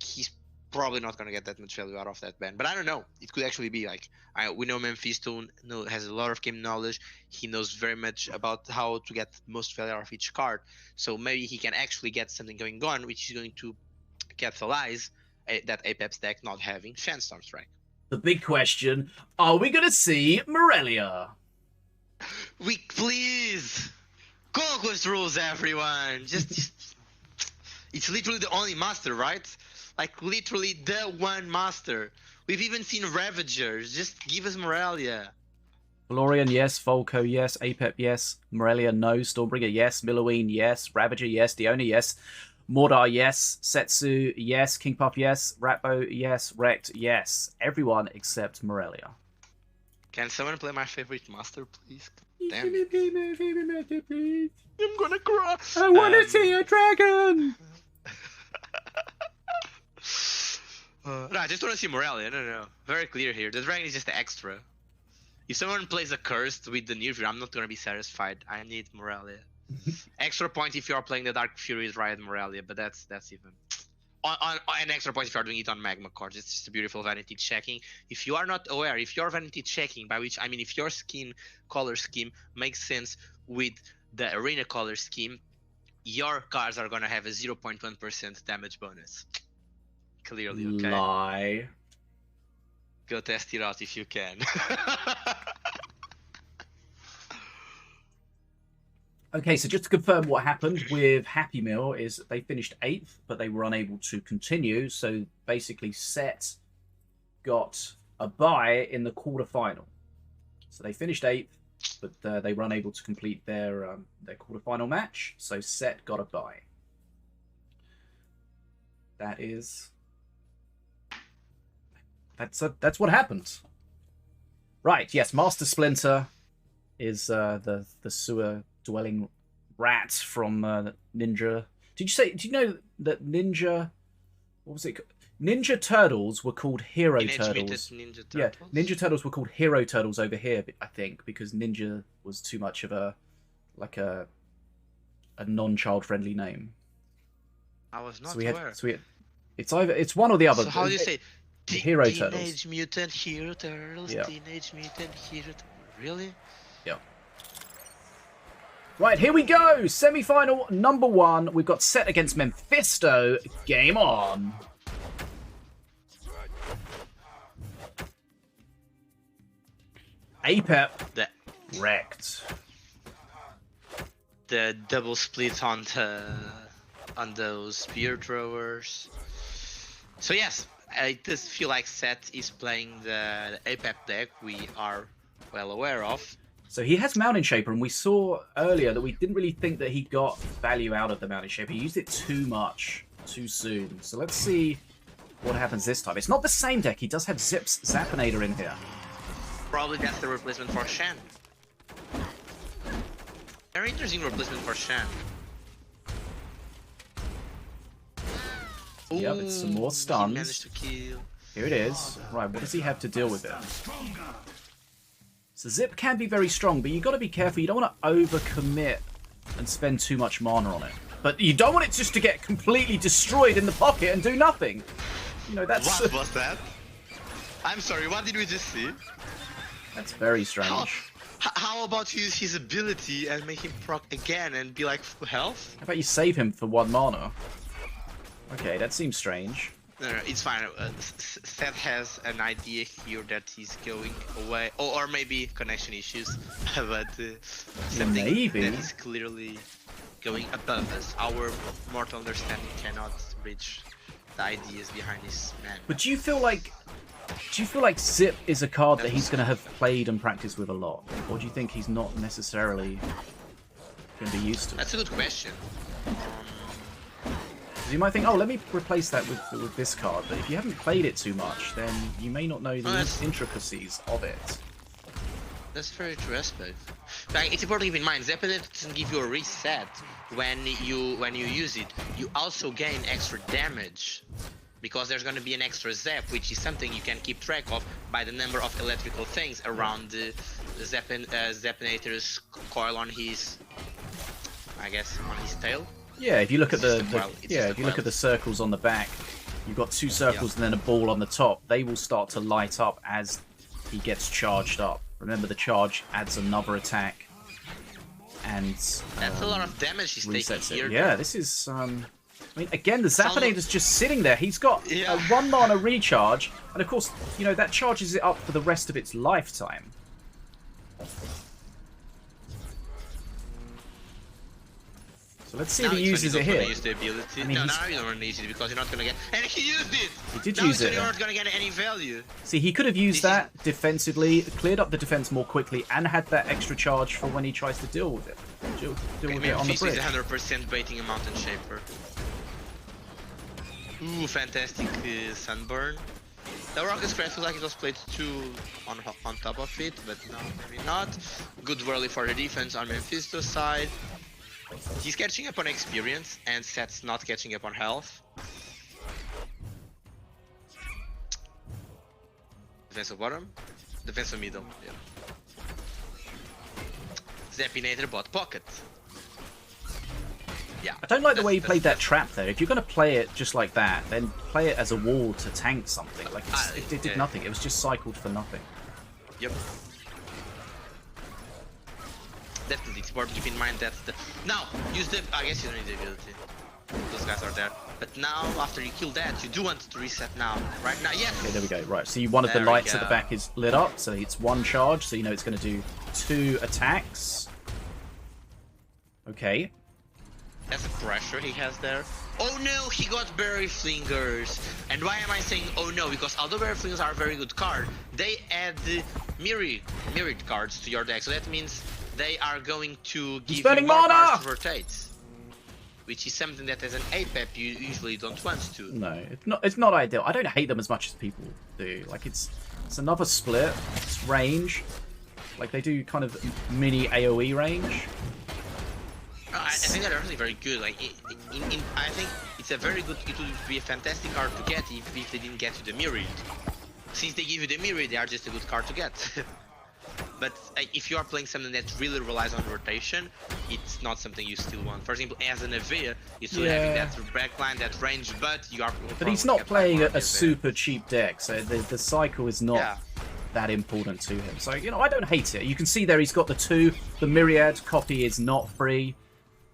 Speaker 4: he's probably not going to get that much value out of that ban. But I don't know. It could actually be like, we know Memfisto has a lot of game knowledge. He knows very much about how to get most value out of each card. So maybe he can actually get something going on, which is going to capitalize that Apex deck not having Shen Stormstrike.
Speaker 1: The big question, are we going to see Morelia?
Speaker 2: Please! Conquest rules, everyone! Just it's literally the only master, right? Like, literally the one master. We've even seen Ravagers. Just give us Morelia.
Speaker 1: Valorian, yes. Volko, yes. Apep, yes. Morelia, no. Stormbringer, yes. Milloween, yes. Ravager, yes. Diona, yes. Mordar, yes. Setsu, yes. King Puff, yes. Ratbo, yes. Rekt, yes. Everyone except Morelia.
Speaker 4: Can someone play my favorite master, please? Damn.
Speaker 2: I'm gonna cry.
Speaker 1: I want to see a dragon!
Speaker 2: No, I just want to see Morelia. No. Very clear here. The dragon is just the extra. If someone plays a cursed with the near view, I'm not gonna be satisfied. I need Morelia. Extra point if you are playing the Dark Fury Riot Morelia, but that's even on an extra point if you are doing it on Magma cards. It's just a beautiful vanity checking. If you are not aware, if you're vanity checking, by which I mean if your skin color scheme makes sense with the arena color scheme, your cards are gonna have a 0.1% damage bonus. Clearly, okay.
Speaker 1: Lie.
Speaker 2: Go test it out if you can.
Speaker 1: Okay, so just to confirm what happened with Happy Meal is they finished 8th, but they were unable to continue. So basically, Set got a bye in the quarterfinal. So they finished 8th, but they were unable to complete their quarterfinal match. So Set got a bye. That's what happened. Right, yes, Master Splinter is the sewer dwelling rat from Ninja. Do you know that Ninja, what was it? Ninja Turtles were called Hero Turtles.
Speaker 2: Ninja Turtles.
Speaker 1: Yeah, Ninja Turtles were called Hero Turtles over here, I think, because Ninja was too much of a non-child friendly name.
Speaker 2: I was not
Speaker 1: aware. It's one or the other.
Speaker 2: So how do you say?
Speaker 1: Hero Turtles.
Speaker 2: Teenage Mutant Hero Turtles. Yeah. Teenage Mutant Hero. Really?
Speaker 1: Yeah. Right, here we go. Semi-final number 1. We've got Set against Memfisto. Game on. Apep. Wrecked.
Speaker 2: The double split on those spear throwers. So yes, I just feel like Set is playing the Apep deck we are well aware of.
Speaker 1: So he has Mountain Shaper, and we saw earlier that we didn't really think that he got value out of the Mountain Shaper. He used it too much, too soon. So let's see what happens this time. It's not the same deck. He does have Zip's Zappinator in here.
Speaker 2: Probably that's the replacement for Shen. Very interesting replacement for Shen.
Speaker 1: Yep, it's some more stuns.
Speaker 2: He managed to kill.
Speaker 1: Here it is. Right, what does he have to deal with it? So Zip can be very strong, but you've got to be careful. You don't want to overcommit and spend too much mana on it. But you don't want it just to get completely destroyed in the pocket and do nothing. You know, that's...
Speaker 2: What was that? I'm sorry, what did we just see?
Speaker 1: That's very strange.
Speaker 4: How about you use his ability and make him proc again and be like full health?
Speaker 1: How about you save him for 1 mana? Okay, that seems strange.
Speaker 4: No, it's fine. Seth has an idea here that he's going away, or maybe connection issues, but something
Speaker 1: Maybe.
Speaker 4: that is clearly going above us. Our mortal understanding cannot reach the ideas behind this man.
Speaker 1: But do you feel like Zip is a card that he's going to have played and practiced with a lot, or do you think he's not necessarily going to be used to it?
Speaker 4: That's a good question.
Speaker 1: 'Cause you might think, oh, let me replace that with this card, but if you haven't played it too much, then you may not know the intricacies of it.
Speaker 4: That's very true aspect. Like, it's important to keep in mind, Zeppelin doesn't give you a reset when you use it. You also gain extra damage, because there's going to be an extra zap, which is something you can keep track of by the number of electrical things around the Zeppinator's coil on his, I guess, on his tail.
Speaker 1: Yeah, if you look at
Speaker 4: If
Speaker 1: you look at the circles on the back, you've got 2 circles and then a ball on the top. They will start to light up as he gets charged up. Remember, the charge adds another attack, and
Speaker 4: that's a lot of damage he's taking
Speaker 1: resets
Speaker 4: here.
Speaker 1: it. Yeah, this is. I mean, again, the Zappinator's just sitting there. He's got
Speaker 4: Yeah.
Speaker 1: a 1 mana recharge, and of course, you know, that charges it up for the rest of its lifetime. So let's see if he uses it here.
Speaker 4: Use the ability.
Speaker 1: I mean,
Speaker 4: no,
Speaker 1: he's-
Speaker 4: now you don't need it because you're not gonna get. And he used it.
Speaker 1: He did
Speaker 4: now
Speaker 1: use it.
Speaker 4: You're not gonna get any value.
Speaker 1: See, he could have used
Speaker 4: This is-
Speaker 1: that defensively, cleared up the defense more quickly, and had that extra charge for when he tries to deal with it. Deal with it on the
Speaker 4: Memfisto
Speaker 1: bridge.
Speaker 4: is 100% baiting a Mountain Shaper. Ooh, fantastic sunburn. The Rocket Scratch feels like it was played 2 on top of it, but no, maybe not. Good whirly for the defense on Memfisto's side. He's catching up on experience, and Seth's not catching up on health. Defensive bottom, defensive middle, yeah. Zeppinator bot pocket. Yeah.
Speaker 1: I don't like the way he
Speaker 4: that's-
Speaker 1: played that trap there. If you're going to play it just like that, then play it as a wall to tank something. Like, it did
Speaker 4: yeah.
Speaker 1: nothing. It was just cycled for nothing.
Speaker 4: Yep. Definitely, it's important to keep in mind that now use the. I guess you don't need the ability. Those guys are there. But now, after you kill that, you do want to reset now. Right now, yes.
Speaker 1: Okay, there we go. Right, so one of the
Speaker 4: There we
Speaker 1: lights at the
Speaker 4: go.
Speaker 1: back is lit up, so it's 1 charge, so you know it's going to do 2 attacks. Okay.
Speaker 4: That's the pressure he has there. Oh no, he got Berry Flingers. And why am I saying oh no? Because although Berry Flingers are a very good card, they add mirrored cards to your deck. So that means they are going to give you
Speaker 1: burning
Speaker 4: more
Speaker 1: mana!
Speaker 4: cards to rotate. Which is something that as an APEP you usually don't want to.
Speaker 1: No, it's not ideal. I don't hate them as much as people do. Like, it's another split. It's range. Like, they do kind of mini AoE range.
Speaker 4: I think they're really very good. Like, I think it's a very good. It would be a fantastic card to get if they didn't get you the mirrored. Since they give you the mirrored, they are just a good card to get. But if you are playing something that really relies on rotation, it's not something you still want. For example, as an Avea, you're still having that backline, that range, but you are.
Speaker 1: But he's not playing a super cheap deck, so the cycle is not that important to him. So, you know, I don't hate it. You can see there he's got the 2. The Myriad copy is not free.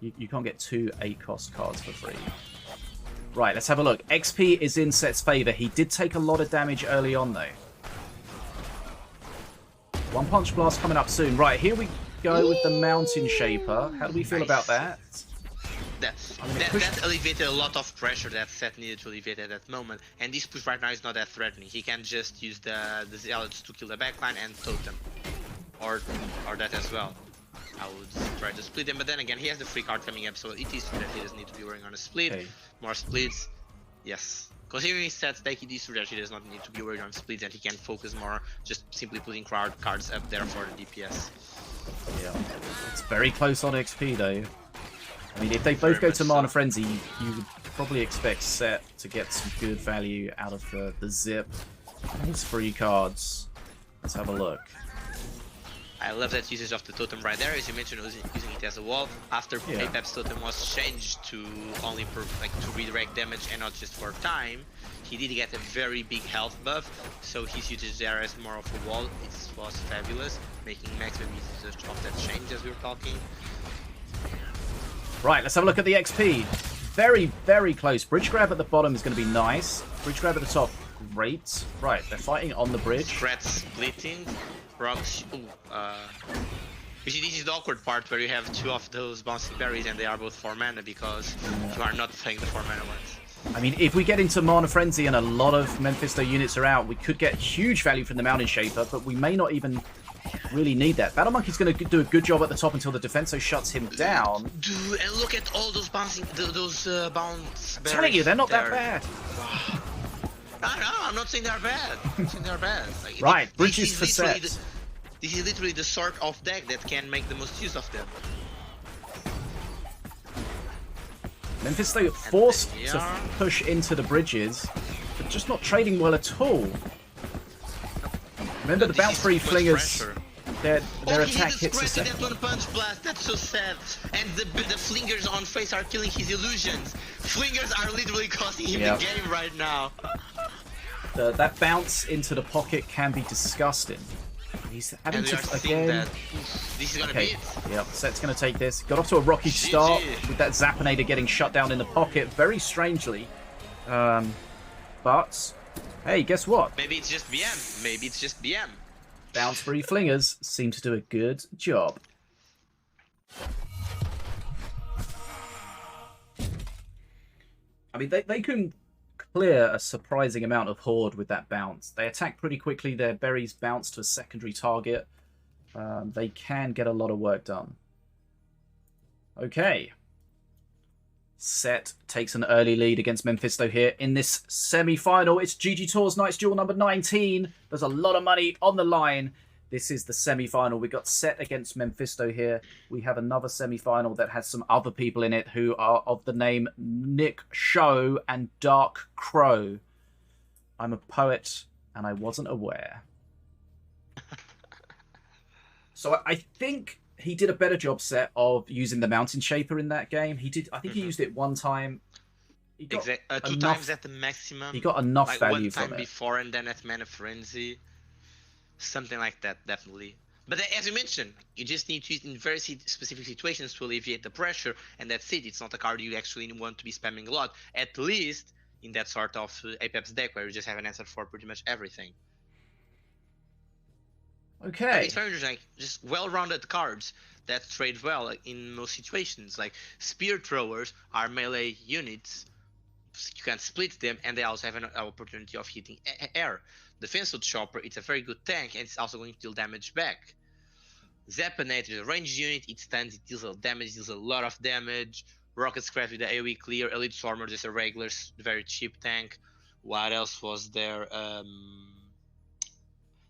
Speaker 1: You can't get 2 8-cost cards for free. Right, let's have a look. XP is in Set's favour. He did take a lot of damage early on, though. 1 Punch Blast coming up soon. Right, here we go with the Mountain Shaper. How do we feel about that?
Speaker 4: That alleviated a lot of pressure that Seth needed to alleviate at that moment. And this push right now is not that threatening. He can just use the Zealots to kill the backline and totem. Or that as well. I would try to split them, but then again, he has the free card coming up, so it is true that he doesn't need to be worrying on a split.
Speaker 1: Okay.
Speaker 4: More splits. Yes. Considering his stats deck, it is true that he does not need to be worried on splits, and he can focus more just simply putting cards up there for the DPS.
Speaker 1: Yeah, it's very close on XP, though. I mean, if they both go to Mana Frenzy, you would probably expect Set to get some good value out of the Zip and his free cards. Let's have a look.
Speaker 2: I love that usage of the totem right there, as you mentioned, using it as a wall. After Apep's totem was changed to only to redirect damage and not just for time, he did get a very big health buff, so his usage there as more of a wall was fabulous, making maximum usage of that change as we were talking.
Speaker 1: Right, let's have a look at the XP. Very, very close. Bridge grab at the bottom is going to be nice. Bridge grab at the top, great. Right, they're fighting on the bridge.
Speaker 2: Threats splitting. Rocks. This is the awkward part where you have two of those bouncing berries and they are both 4 mana because you are not playing the 4 mana ones.
Speaker 1: I mean, if we get into Mana Frenzy and a lot of Memfisto units are out, we could get huge value from the Mountain Shaper, but we may not even really need that. Battle Monkey's going to do a good job at the top until the Defenso shuts him down.
Speaker 2: Dude, and look at all those bouncing, those bounce berries.
Speaker 1: I'm telling you, they're not that bad.
Speaker 2: No, I'm not saying they're bad. I'm saying they're bad. Like,
Speaker 1: right, bridges for sets.
Speaker 2: This is literally the sort of deck that can make the most use of them.
Speaker 1: Memfisto forced to push into the bridges, but just not trading well at all. Remember the bounce free flingers. Their attack hits a second.
Speaker 2: That one punch blast, that's so sad. And the flingers on face are killing his illusions. Flingers are literally costing him the game right now.
Speaker 1: That bounce into the pocket can be disgusting. He's having to again.
Speaker 2: This is gonna be it.
Speaker 1: Yep, Set's gonna take this. Got off to a rocky start with that Zappinator getting shut down in the pocket very strangely. But hey, guess what?
Speaker 2: Maybe it's just BM. Maybe it's just BM.
Speaker 1: Bounce free flingers seem to do a good job. I mean, they can clear a surprising amount of Horde with that bounce. They attack pretty quickly. Their berries bounce to a secondary target. They can get a lot of work done. Okay. Set takes an early lead against Memfisto here in this semi-final. It's GGtoor's Night's Duel number 19. There's a lot of money on the line. This is the semi-final. We got Set against Memfisto here. We have another semi-final that has some other people in it who are of the name Nikshow and Dark Crow. I'm a poet and I wasn't aware. So I think he did a better job, Set, of using the Mountain Shaper in that game. He did. I think he used it one time. He got
Speaker 2: two times at the maximum.
Speaker 1: He got enough
Speaker 2: like
Speaker 1: value from it.
Speaker 2: One time before and then at Mana Frenzy. Something like that, definitely. But as you mentioned, you just need to use in very specific situations to alleviate the pressure, and that's it. It's not a card you actually want to be spamming a lot, at least in that sort of Apep's deck where you just have an answer for pretty much everything.
Speaker 1: Okay.
Speaker 2: It's very interesting, just well-rounded cards that trade well in most situations. Like Spear Throwers are melee units, you can split them, and they also have an opportunity of hitting air. Defensive Chopper, it's a very good tank, and it's also going to deal damage back. Zappinator is a ranged unit, it stuns, it deals a damage, deals a lot of damage. Rocket Scratch with the AoE clear. Elite Stormer is a regular, very cheap tank. What else was there?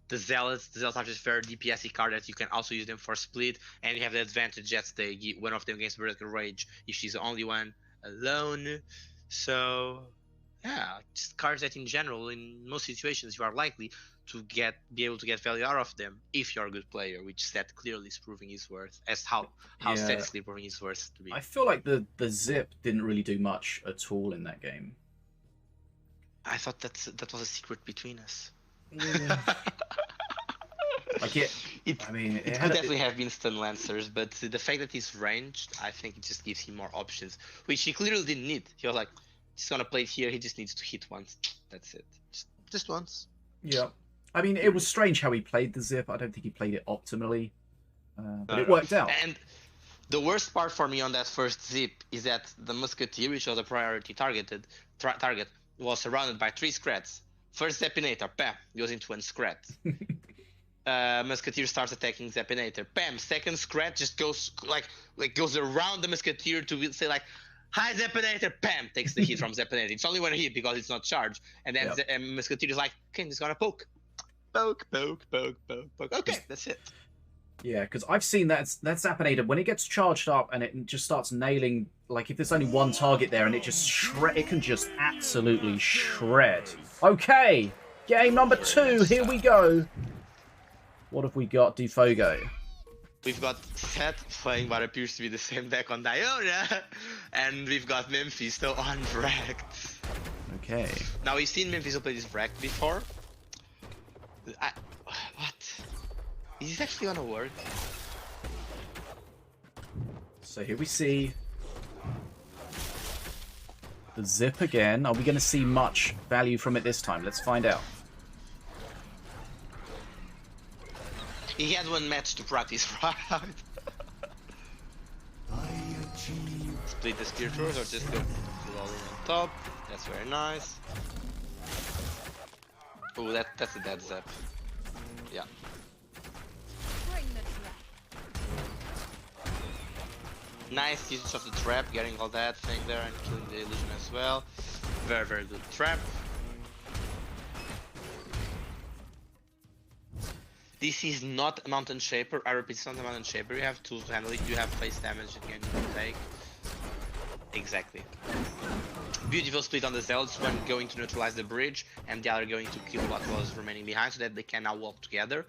Speaker 2: The Zealots. The Zealots are just very DPS card that you can also use them for split, and you have the advantage that they give one of them against Vertical Rage if she's the only one alone. So yeah, just cards that in general, in most situations, you are likely to be able to get value out of them if you're a good player, which Set clearly is proving his worth, as how Set is clearly proving his worth to be.
Speaker 1: I feel like the zip didn't really do much at all in that game.
Speaker 2: I thought that was a secret between us.
Speaker 1: Yeah. Like it
Speaker 2: could definitely have been Stun Lancers, but the fact that he's ranged, I think it just gives him more options, which he clearly didn't need. He was like, he's gonna play it here, he just needs to hit once. That's it. Just once.
Speaker 1: Yeah. I mean, it was strange how he played the zip. I don't think he played it optimally, but it worked out.
Speaker 2: And the worst part for me on that first zip is that the Musketeer, which was a priority target, was surrounded by 3 Scrats. First Zappinator, bam, goes into 1 Scrat. Musketeer starts attacking Zappinator, bam, second Scrat just goes goes around the Musketeer to say like, hi Zappinator, bam, takes the hit from Zappinator. It's only 1 hit because it's not charged. And then Musketeer is like, okay, I'm just gonna poke. Poke. Okay, that's it.
Speaker 1: Yeah, because I've seen that Zappinator, when it gets charged up and it just starts nailing, like if there's only 1 target there and it just it can just absolutely shred. Okay, game number 2, here we go. What have we got, Dfogo?
Speaker 4: We've got Seth playing what appears to be the same deck on Diona, and we've got Memfisto on Wrecked.
Speaker 1: Okay.
Speaker 4: Now we've seen Memfisto play this Wrecked before. What? Is this actually gonna work?
Speaker 1: So here we see the Zip again. Are we going to see much value from it this time? Let's find out.
Speaker 4: He had one match to practice, right? Split the spear throws or just go full all in on top. That's very nice. Oh, that's a dead Zap. Yeah. Nice usage of the trap, getting all that thing there and killing the illusion as well. Very, very good trap. This is not a Mountain Shaper. I repeat, it's not a Mountain Shaper. You have tools to handle it. You have face damage again you can take. Exactly. Beautiful split on the Zealots, one going to neutralize the bridge and the other going to kill what was remaining behind so that they can now walk together.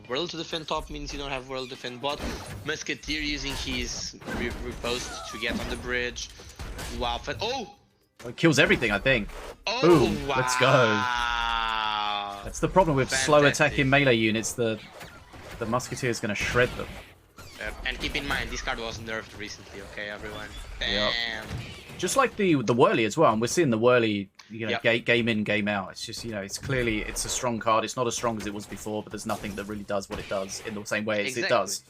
Speaker 4: World to defend top means you don't have world defend bot. Musketeer using his repost to get on the bridge. Wow. Oh!
Speaker 1: It kills everything, I think.
Speaker 4: Oh,
Speaker 1: Boom.
Speaker 4: wow.
Speaker 1: Let's go. That's the problem with slow attacking melee units. The Musketeer is going to shred them.
Speaker 4: And keep in mind, this card was nerfed recently, okay, everyone? Damn.
Speaker 1: Yep. Just like the Whirly as well, and we're seeing the Whirly, you know,
Speaker 4: Yep.
Speaker 1: game in, game out. It's just, you know, it's clearly it's a strong card. It's not as strong as it was before, but there's nothing that really does what it does in the same way as it does.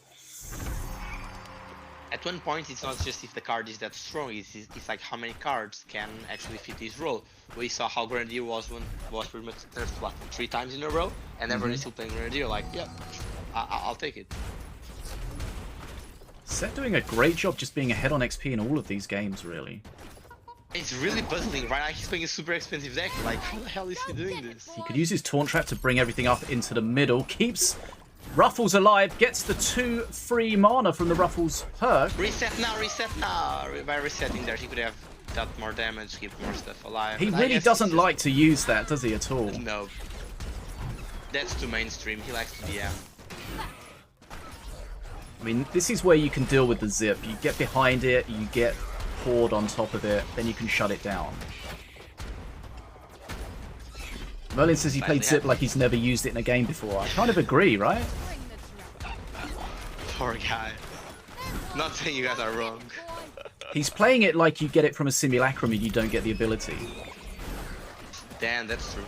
Speaker 4: At one point, it's not just if the card is that strong. It's like how many cards can actually fit this role. We saw how Grenadier was pretty much nerfed, what, 3 times in a row, and everyone is still playing Grenadier. Like, yeah, I'll take it.
Speaker 1: Seth doing a great job just being ahead on XP in all of these games, really.
Speaker 4: It's really puzzling, right? Like, he's playing a super expensive deck. Like, how the hell is he doing this?
Speaker 1: He could use his Taunt Trap to bring everything up into the middle, keeps Ruffles alive, gets the 2 free mana from the Ruffles perk.
Speaker 4: Reset now, reset now. By resetting there, he could have dealt more damage, keep more stuff alive.
Speaker 1: He
Speaker 4: But I
Speaker 1: really
Speaker 4: guess
Speaker 1: doesn't
Speaker 4: it's just-
Speaker 1: like to use that, does he, at all?
Speaker 4: No. That's too mainstream. He likes to DM.
Speaker 1: I mean, this is where you can deal with the Zip. You get behind it, you get Horde on top of it, then you can shut it down. Merlin says he played Zip like he's never used it in a game before. I kind of agree, right?
Speaker 4: Poor guy. Not saying you guys are wrong.
Speaker 1: He's playing it like you get it from a simulacrum and you don't get the ability.
Speaker 4: Damn, that's true.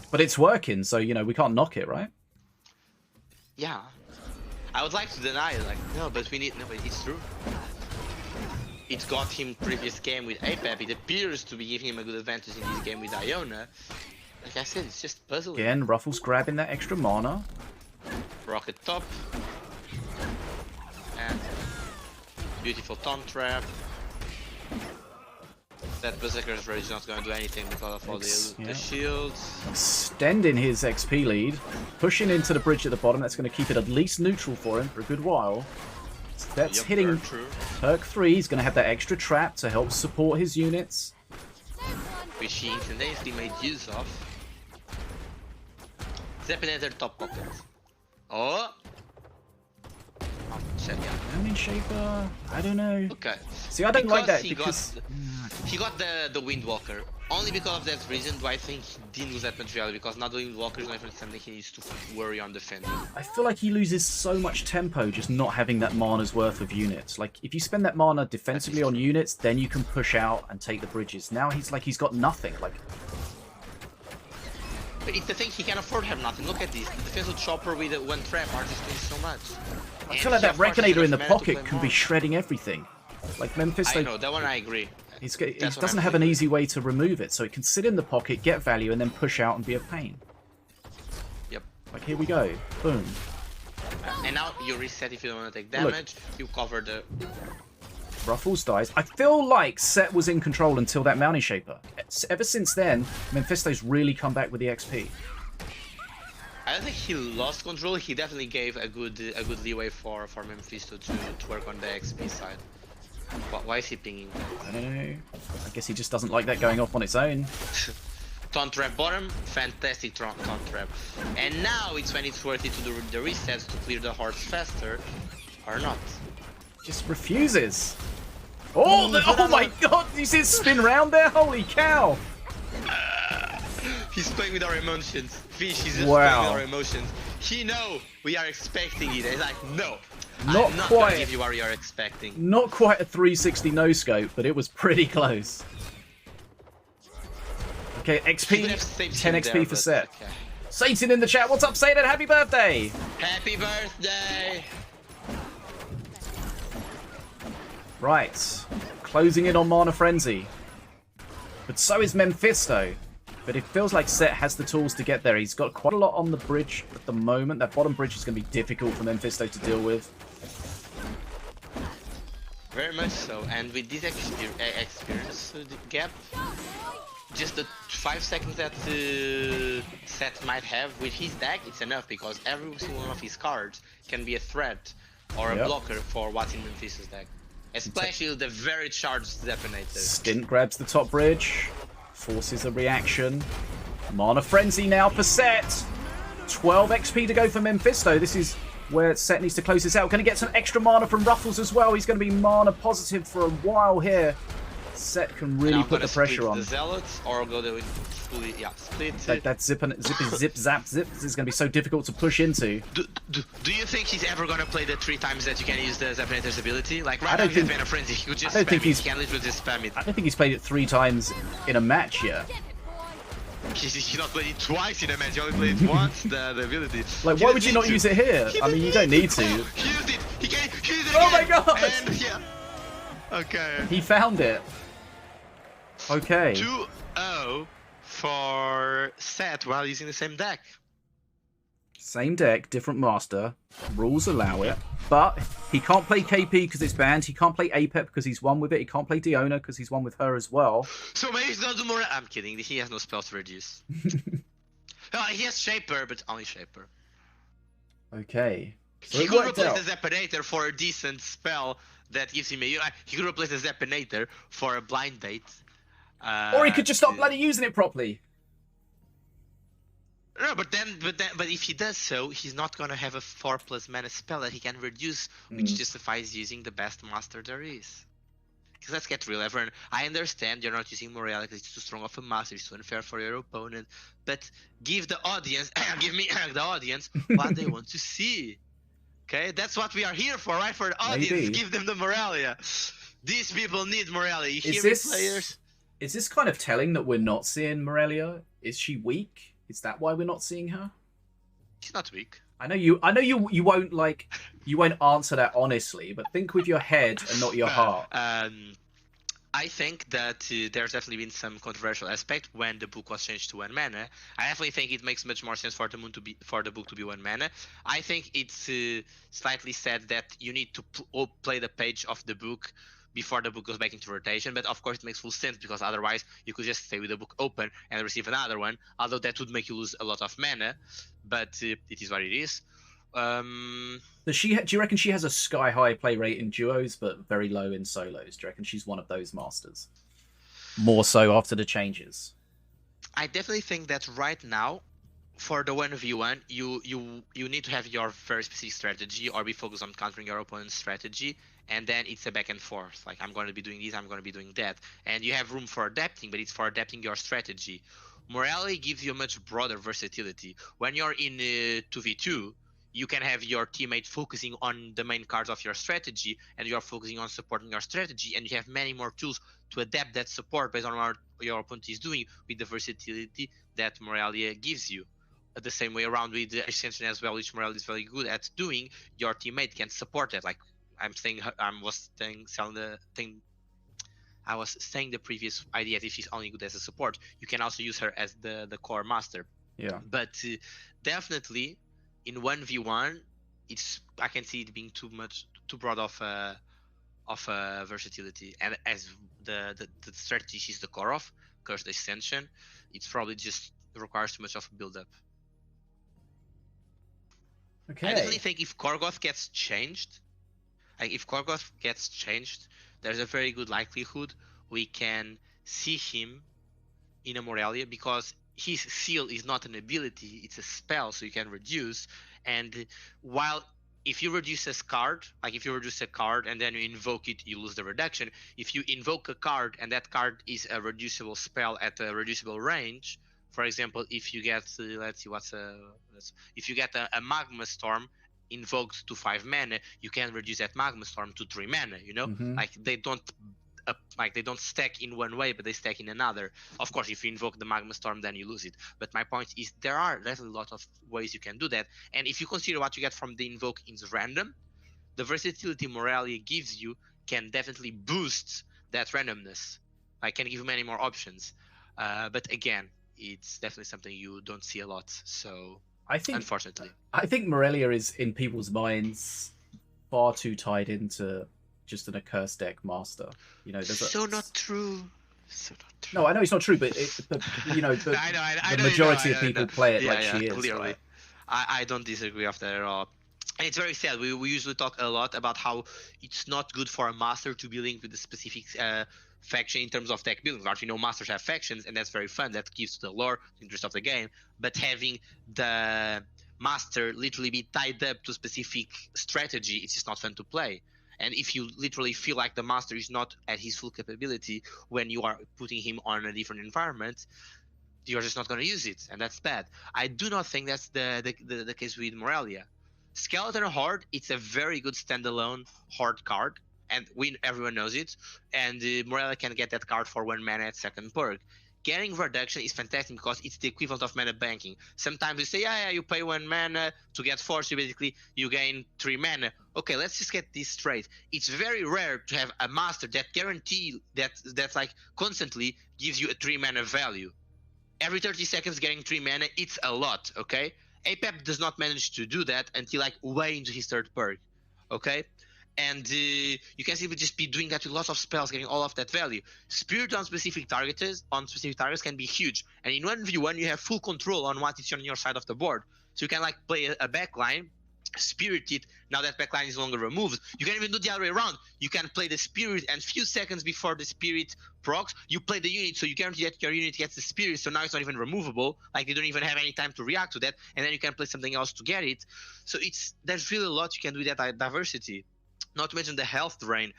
Speaker 1: But it's working, so, you know, we can't knock it, right?
Speaker 4: Yeah. I would like to deny it, like, no, but we need, no, but it's true. It got him previous game with APEP. It appears to be giving him a good advantage in this game with Iona. Like I said, it's just puzzling.
Speaker 1: Again, Ruffles grabbing that extra mana.
Speaker 4: Rocket top. And beautiful taunt trap. That Berserker's Rage is not going to do anything because of all the shields.
Speaker 1: Extending his XP lead. Pushing into the bridge at the bottom. That's going to keep it at least neutral for him for a good while. That's
Speaker 4: Yep,
Speaker 1: hitting
Speaker 4: very true.
Speaker 1: perk 3. He's going to have that extra trap to help support his units.
Speaker 4: Which he instantaneously made use of. Zeppinator top pocket. Oh! Shit, yeah.
Speaker 1: I mean, Shaper, I don't know.
Speaker 4: Okay.
Speaker 1: See, I don't like that
Speaker 4: he
Speaker 1: because...
Speaker 4: he got the Windwalker. Only because of that reason do I think he didn't lose that much value, because now the Windwalker is not even something he needs to worry on defending.
Speaker 1: I feel like he loses so much tempo just not having that mana's worth of units. Like, if you spend that mana defensively on units, then you can push out and take the bridges. Now he's like, he's got nothing. Like,
Speaker 4: But it's the thing, he can afford to have nothing. Look at this. The defensive chopper with one trap are just doing so much.
Speaker 1: I feel like that Reconator in the pocket can be shredding everything. Like, Memfisto...
Speaker 4: I know, that one I agree.
Speaker 1: He doesn't have an easy way to remove it, so it can sit in the pocket, get value, and then push out and be a pain.
Speaker 4: Yep.
Speaker 1: Like, here we go. Boom.
Speaker 4: And now you reset if you don't want to take damage. You cover the...
Speaker 1: Ruffles dies. I feel like Set was in control until that Mounting Shaper. Ever since then, Mephisto's really come back with the XP.
Speaker 4: I don't think he lost control. He definitely gave a good leeway for Memfisto to work on the XP side. Why is he pinging?
Speaker 1: I don't know. I guess he just doesn't like that going off on its own.
Speaker 4: Taunt trap bottom, fantastic taunt trap. And now it's when it's worth it to do the resets to clear the hordes faster, or not.
Speaker 1: Just refuses. Oh, oh my god, did you see it spin round there? Holy cow.
Speaker 4: He's playing with our emotions. Fish, he's just
Speaker 1: Wow.
Speaker 4: playing with our emotions. He know we are expecting it. He's like, no,
Speaker 1: Not
Speaker 4: I'm not
Speaker 1: quite.
Speaker 4: gonna give you what you are expecting.
Speaker 1: Not quite a 360 no scope, but it was pretty close. Okay,
Speaker 4: He
Speaker 1: XP,
Speaker 4: would have saved
Speaker 1: 10
Speaker 4: him
Speaker 1: XP
Speaker 4: there,
Speaker 1: for
Speaker 4: but
Speaker 1: set.
Speaker 4: okay.
Speaker 1: Satan in the chat, what's up, Satan? Happy birthday!
Speaker 4: Happy birthday!
Speaker 1: Right, closing in on Mana Frenzy. But so is Memfisto. But it feels like Set has the tools to get there. He's got quite a lot on the bridge at the moment. That bottom bridge is going to be difficult for Memfisto to deal with.
Speaker 4: Very much so. And with this experience gap, just the 5 seconds that Set might have with his deck, it's enough because every single one of his cards can be a threat or a
Speaker 1: Yep.
Speaker 4: blocker for what's in Memphisto's deck. Especially the very charged Detonator.
Speaker 1: Stint grabs the top bridge. Forces a reaction. Mana Frenzy now for Set. 12 XP to go for Memfisto. This is where Set needs to close this out. Going to get some extra mana from Ruffles as well. He's going to be mana positive for a while here. Set can really
Speaker 4: Now
Speaker 1: put the pressure on.
Speaker 4: The Zealots or go the fully, yeah, split.
Speaker 1: That zip, zip, zap, zip. This is going to be so difficult to push into.
Speaker 2: Do you think he's ever gonna play the 3 times that you can use the Zapinator's ability? Like
Speaker 1: I
Speaker 2: right now
Speaker 1: don't
Speaker 2: he's
Speaker 1: think-
Speaker 2: Mana Frenzy, he could just
Speaker 1: I don't
Speaker 2: spam
Speaker 1: think
Speaker 2: it.
Speaker 1: he's-
Speaker 2: He can literally just spam it.
Speaker 1: I don't think he's played it 3 times in a match yet.
Speaker 2: He's not played it twice in a match, he only played it once, the ability.
Speaker 1: Like,
Speaker 2: He
Speaker 1: why
Speaker 2: doesn't
Speaker 1: would you
Speaker 2: need
Speaker 1: not
Speaker 2: to.
Speaker 1: use it here?
Speaker 2: He
Speaker 1: I mean, you
Speaker 2: doesn't
Speaker 1: don't need
Speaker 2: to.
Speaker 1: to.
Speaker 2: He used it! He can use it
Speaker 1: Oh my
Speaker 2: again!
Speaker 1: God!
Speaker 2: And yeah. Okay.
Speaker 1: He found it. Okay.
Speaker 2: 2-0 for Set while using the same deck.
Speaker 1: Same deck, different master. Rules allow it. But he can't play KP because it's banned. He can't play Apep because he's won with it. He can't play Diona because he's won with her as well.
Speaker 2: So maybe he's not do more. I'm kidding, he has no spells to reduce. He has Shaper, but only Shaper.
Speaker 1: Okay. So
Speaker 2: He
Speaker 1: it
Speaker 2: could
Speaker 1: worked
Speaker 2: replace
Speaker 1: out.
Speaker 2: the Zapinator for a decent spell that gives him a. He could replace the Zapinator for a blind date.
Speaker 1: Or he could just stop bloody using it properly.
Speaker 2: No, but if he does so, he's not gonna have a 4+ mana spell that he can reduce, which justifies using the best master there is. Because let's get real, everyone. I understand you're not using Morale because it's too strong of a master, it's too unfair for your opponent. But give the audience, give me the audience what they want to see. Okay, that's what we are here for, right? For the audience,
Speaker 1: Maybe.
Speaker 2: give them the Moralia. These people need Moralia. You
Speaker 1: Is
Speaker 2: hear me,
Speaker 1: this
Speaker 2: players?
Speaker 1: Is this kind of telling that we're not seeing Morelia? Is she weak? Is that why we're not seeing her?
Speaker 2: She's not weak.
Speaker 1: I know you won't you won't answer that honestly, but think with your head and not your heart.
Speaker 2: I think that there's definitely been some controversial aspect when the book was changed to 1 mana. I definitely think it makes much more sense for the book to be 1 mana. I think it's slightly said that you need to play the page of the book before the book goes back into rotation, but of course it makes full sense because otherwise you could just stay with the book open and receive another one, although that would make you lose a lot of mana, but it is what it is.
Speaker 1: Do you reckon she has a sky-high play rate in duos, but very low in solos? Do you reckon she's one of those masters? More so after the changes.
Speaker 2: I definitely think that right now, for the 1v1, you need to have your very specific strategy or be focused on countering your opponent's strategy, and then it's a back and forth. Like, I'm going to be doing this, I'm going to be doing that. And you have room for adapting, but it's for adapting your strategy. Morale gives you a much broader versatility. When you're in 2v2, you can have your teammate focusing on the main cards of your strategy, and you're focusing on supporting your strategy, and you have many more tools to adapt that support based on what your opponent is doing with the versatility that Moralia gives you. The same way around with the extension as well, which Moralia is very good at doing, your teammate can support that. Like I was saying the previous idea that if she's only good as a support, you can also use her as the core master.
Speaker 1: Yeah.
Speaker 2: But definitely in 1v1, I can see it being too broad of versatility, and as the strategy she's the core of, Cursed Ascension, it's probably just requires too much of a build up.
Speaker 1: Okay.
Speaker 2: I definitely think if Korgoth gets changed, there's a very good likelihood we can see him in a Moralia, because his seal is not an ability, it's a spell, so you can reduce. And while if you reduce a card, like if you reduce a card and then you invoke it, you lose the reduction. If you invoke a card and that card is a reducible spell at a reducible range, for example, if you get let's see if you get a magma storm invoked to 5 mana, you can reduce that magma storm to 3 mana. You know, like they don't stack in one way, but they stack in another. Of course, if you invoke the magma storm, then you lose it. But my point is, there are definitely a lot of ways you can do that. And if you consider what you get from the invoke is random, the versatility Morelia gives you can definitely boost that randomness. I can give you many more options. But again, it's definitely something you don't see a lot. So unfortunately,
Speaker 1: I think Morelia is in people's minds far too tied into just an accursed deck master. You know, there's
Speaker 2: not true. So not true.
Speaker 1: No, I know it's not true, but you know, the majority of people play it like she is.
Speaker 2: Clearly.
Speaker 1: Right?
Speaker 2: I don't disagree with that at all. And it's very sad. We usually talk a lot about how it's not good for a master to be linked with a specific faction in terms of deck building. You know, masters have factions, and that's very fun. That gives to the lore, the interest of the game. But having the master literally be tied up to a specific strategy, it's just not fun to play. And if you literally feel like the master is not at his full capability when you are putting him on a different environment, you're just not going to use it, and that's bad. I do not think that's the case with Morelia. Skeleton Horde, it's a very good standalone Horde card, and everyone knows it. And Morelia can get that card for 1 mana at second perk. Getting reduction is fantastic because it's the equivalent of mana banking. Sometimes you say, yeah, you pay 1 mana to get force, so basically you gain 3 mana. Okay, let's just get this straight. It's very rare to have a master that guarantee that's like constantly gives you a 3 mana value. Every 30 seconds getting 3 mana, it's a lot, okay? APEP does not manage to do that until like way into his third perk, okay? And you can simply just be doing that with lots of spells, getting all of that value. Spirit on specific targets can be huge. And in 1v1, you have full control on what is on your side of the board. So you can like play a backline, spirit it. Now that backline is no longer removed. You can even do the other way around. You can play the spirit, and few seconds before the spirit procs, you play the unit, so you guarantee that your unit gets the spirit, so now it's not even removable. Like they don't even have any time to react to that, and then you can play something else to get it. So there's really a lot you can do with that diversity. Not to mention the health drain.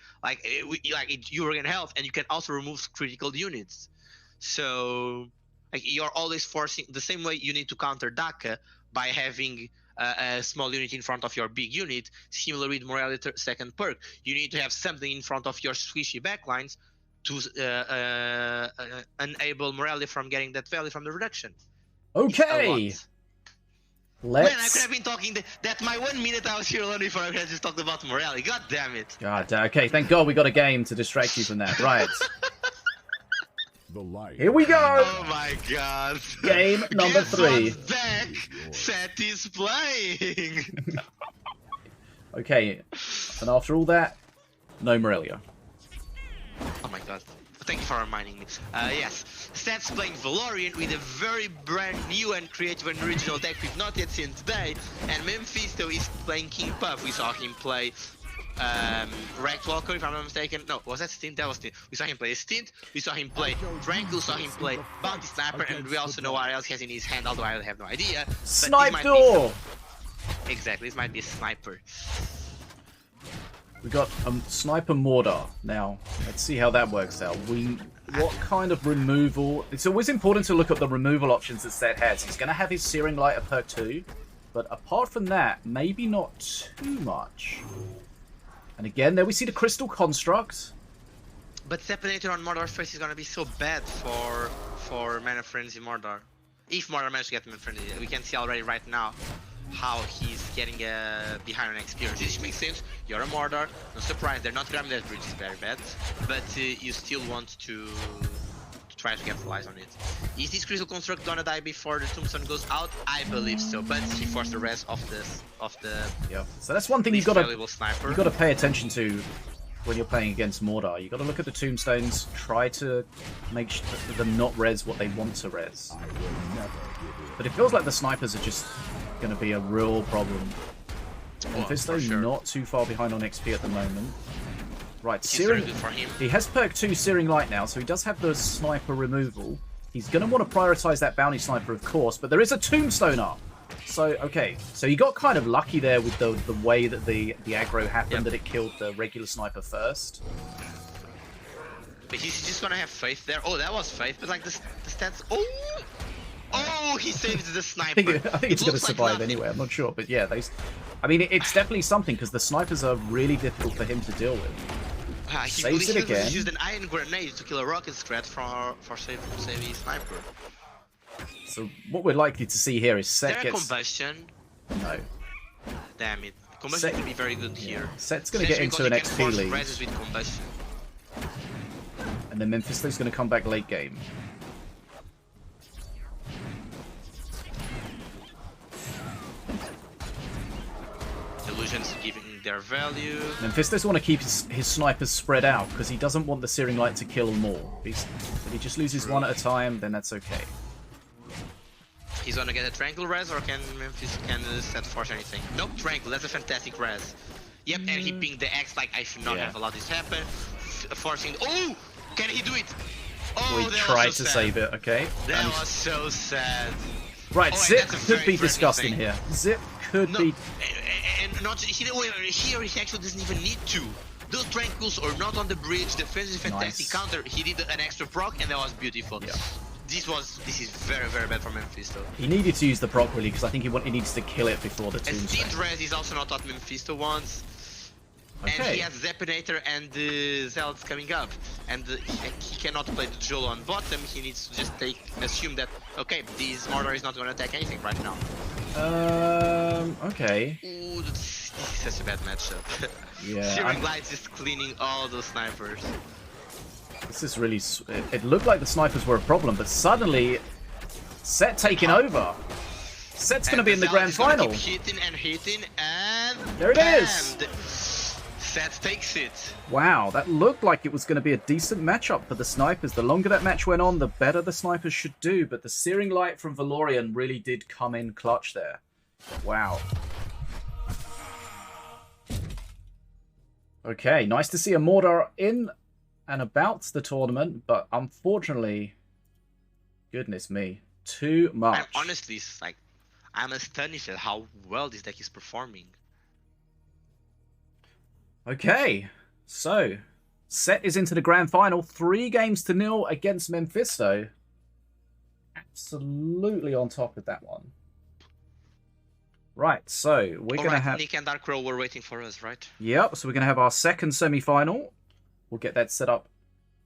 Speaker 2: You regain health, and you can also remove critical units. So like you're always forcing the same way you need to counter Daka by having a small unit in front of your big unit. Similar with Morelia second perk, you need to have something in front of your squishy backlines to enable Morelia from getting that value from the reduction.
Speaker 1: Okay.
Speaker 2: Man, I could have been talking that my 1 minute I was here alone before I could have just talked about Morelia. God damn it.
Speaker 1: God, okay, thank God we got a game to distract you from that. Right.
Speaker 3: The light.
Speaker 1: Here we go.
Speaker 2: Oh my God.
Speaker 1: Game number 3.
Speaker 2: Guess what deck Seth is playing?
Speaker 1: Okay, and after all that, no Morelia.
Speaker 2: Oh my God. Thank you for reminding me. Yes, Seth's playing Valorian with a very brand new and creative and original deck we've not yet seen today. And Memfisto is playing King Puff. We saw him play Wrecked Walker, if I'm not mistaken. No, was that Stint? That was Stint. We saw him play Stint. We saw him play Tranquil. Saw him play Bounty Sniper. And we also know what else he has in his hand, although I have no idea.
Speaker 1: Snipe Door!
Speaker 2: Exactly, this might be a sniper.
Speaker 1: We got Sniper Mortar. Now, let's see how that works out. What kind of removal? It's always important to look at the removal options that Seth has. He's going to have his Searing Light at perk 2, but apart from that, maybe not too much. And again, there we see the Crystal Construct.
Speaker 2: But Separator on Mordor's face is going to be so bad for Mana Frenzy Mordor. If Mordor manages to get Mana Frenzy, we can see already right now how he's getting behind on experience. This makes sense. You're a Mordor. No surprise, they're not grabbing that bridge, is very bad. But you still want to try to capitalize on it. Is this Crystal Construct gonna die before the Tombstone goes out? I believe so, but he forced the rest of the
Speaker 1: Yeah. So that's one thing you've got to pay attention to when you're playing against Mordor. You've got to look at the Tombstones, try to make sure them not res what they want to res. But it feels like the snipers are just going to be a real problem. Memfisto not too far behind on XP at the moment. Right, Searing. He has perk 2 Searing Light now, so he does have the sniper removal. He's going to want to prioritize that bounty sniper, of course, but there is a tombstone up. So, okay. So he got kind of lucky there with the way that the aggro happened, that it killed the regular sniper first.
Speaker 4: But he's just gonna have faith there. Oh, that was faith, but like the stats. Oh, he saves the sniper.
Speaker 1: I think it's going to survive anyway. I'm not sure, but yeah, I mean, it's definitely something because the snipers are really difficult for him to deal with.
Speaker 4: He
Speaker 1: Saves it again.
Speaker 4: used an iron grenade to kill a rocket threat for saving sniper.
Speaker 1: So what we're likely to see here is Set
Speaker 4: There
Speaker 1: gets
Speaker 4: combustion.
Speaker 1: no.
Speaker 4: Damn it, combustion
Speaker 1: Set-
Speaker 4: can be very good here.
Speaker 1: Set's going to get into an XP lead,
Speaker 4: With combustion.
Speaker 1: and then Memfisto's going to come back late game.
Speaker 4: Illusions giving their value.
Speaker 1: Memfisto's want to keep his snipers spread out because he doesn't want the Searing Light to kill them all. If he just loses one at a time, then that's okay.
Speaker 4: He's gonna get a Tranquil res, or can Memphis set force anything? Nope, Tranquil, that's a fantastic res. Yep, and he pinged the X like I should not have allowed this happen. Forcing. Oh! Can he do it? Oh,
Speaker 1: We tried to save it, okay?
Speaker 4: That was so sad.
Speaker 1: Right,
Speaker 4: Oh, and
Speaker 1: Zip
Speaker 4: that's a
Speaker 1: could
Speaker 4: very
Speaker 1: be
Speaker 4: threatening
Speaker 1: disgusting
Speaker 4: thing.
Speaker 1: here. Zip could
Speaker 4: No,
Speaker 1: be...
Speaker 4: and not here he actually doesn't even need to. Those Tranquils are not on the bridge. The fence is fantastic
Speaker 1: Nice.
Speaker 4: counter. He did an extra proc, and that was beautiful.
Speaker 1: Yeah.
Speaker 4: This is very bad for Memfisto.
Speaker 1: He needed to use the proc really because I think he needs to kill it before the
Speaker 4: And
Speaker 1: tombstone.
Speaker 4: Steam res is also not what Memfisto wants. And
Speaker 1: Okay.
Speaker 4: he has Zepinator and Zealots coming up. And he cannot play the Joel on bottom. He needs to just assume that, okay, this Mordor is not going to attack anything right now.
Speaker 1: Okay.
Speaker 4: Ooh, this is such a bad matchup.
Speaker 1: Yeah,
Speaker 4: Searing Light's just cleaning all those snipers.
Speaker 1: This is really... It looked like the snipers were a problem, but suddenly... Set taking over. Set's going to be in the grand final.
Speaker 4: Keep hitting and hitting, and
Speaker 1: There it
Speaker 4: bam!
Speaker 1: is.
Speaker 4: Set takes it.
Speaker 1: Wow, that looked like it was going to be a decent matchup for the snipers. The longer that match went on, the better the snipers should do. But the Searing Light from Valorian really did come in clutch there. Wow. Okay, nice to see a Mordor in and about the tournament, but unfortunately, goodness me, too much.
Speaker 4: And honestly, it's like, I'm astonished at how well this deck is performing.
Speaker 1: Okay, so Set is into the grand final, 3-0 against Memfisto. Absolutely on top of that one. Right, so we're going to have...
Speaker 4: Nick and Dark Crow were waiting for us, right?
Speaker 1: Yep, so we're going to have our second semi-final. We'll get that set up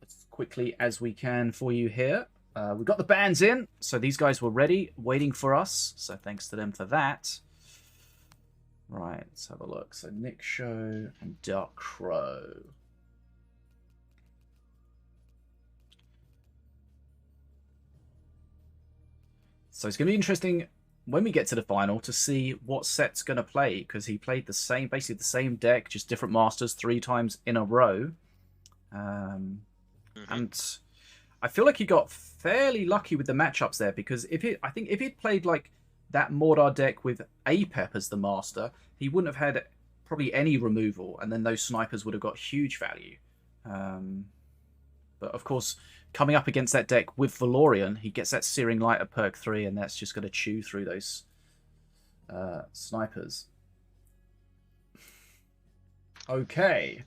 Speaker 1: as quickly as we can for you here. We've got the bands in, so these guys were ready, waiting for us. So thanks to them for that. Right, let's have a look. So Nikshow and Dark Crow. So it's going to be interesting when we get to the final to see what Set's going to play, because he played the same, basically the same deck, just different masters 3 times in a row. And I feel like he got fairly lucky with the matchups there, because I think if he'd played like that Mordor deck with Apep as the master, he wouldn't have had probably any removal, and then those snipers would have got huge value. But of course, coming up against that deck with Valorian, he gets that Searing Light at perk 3, and that's just going to chew through those snipers. Okay.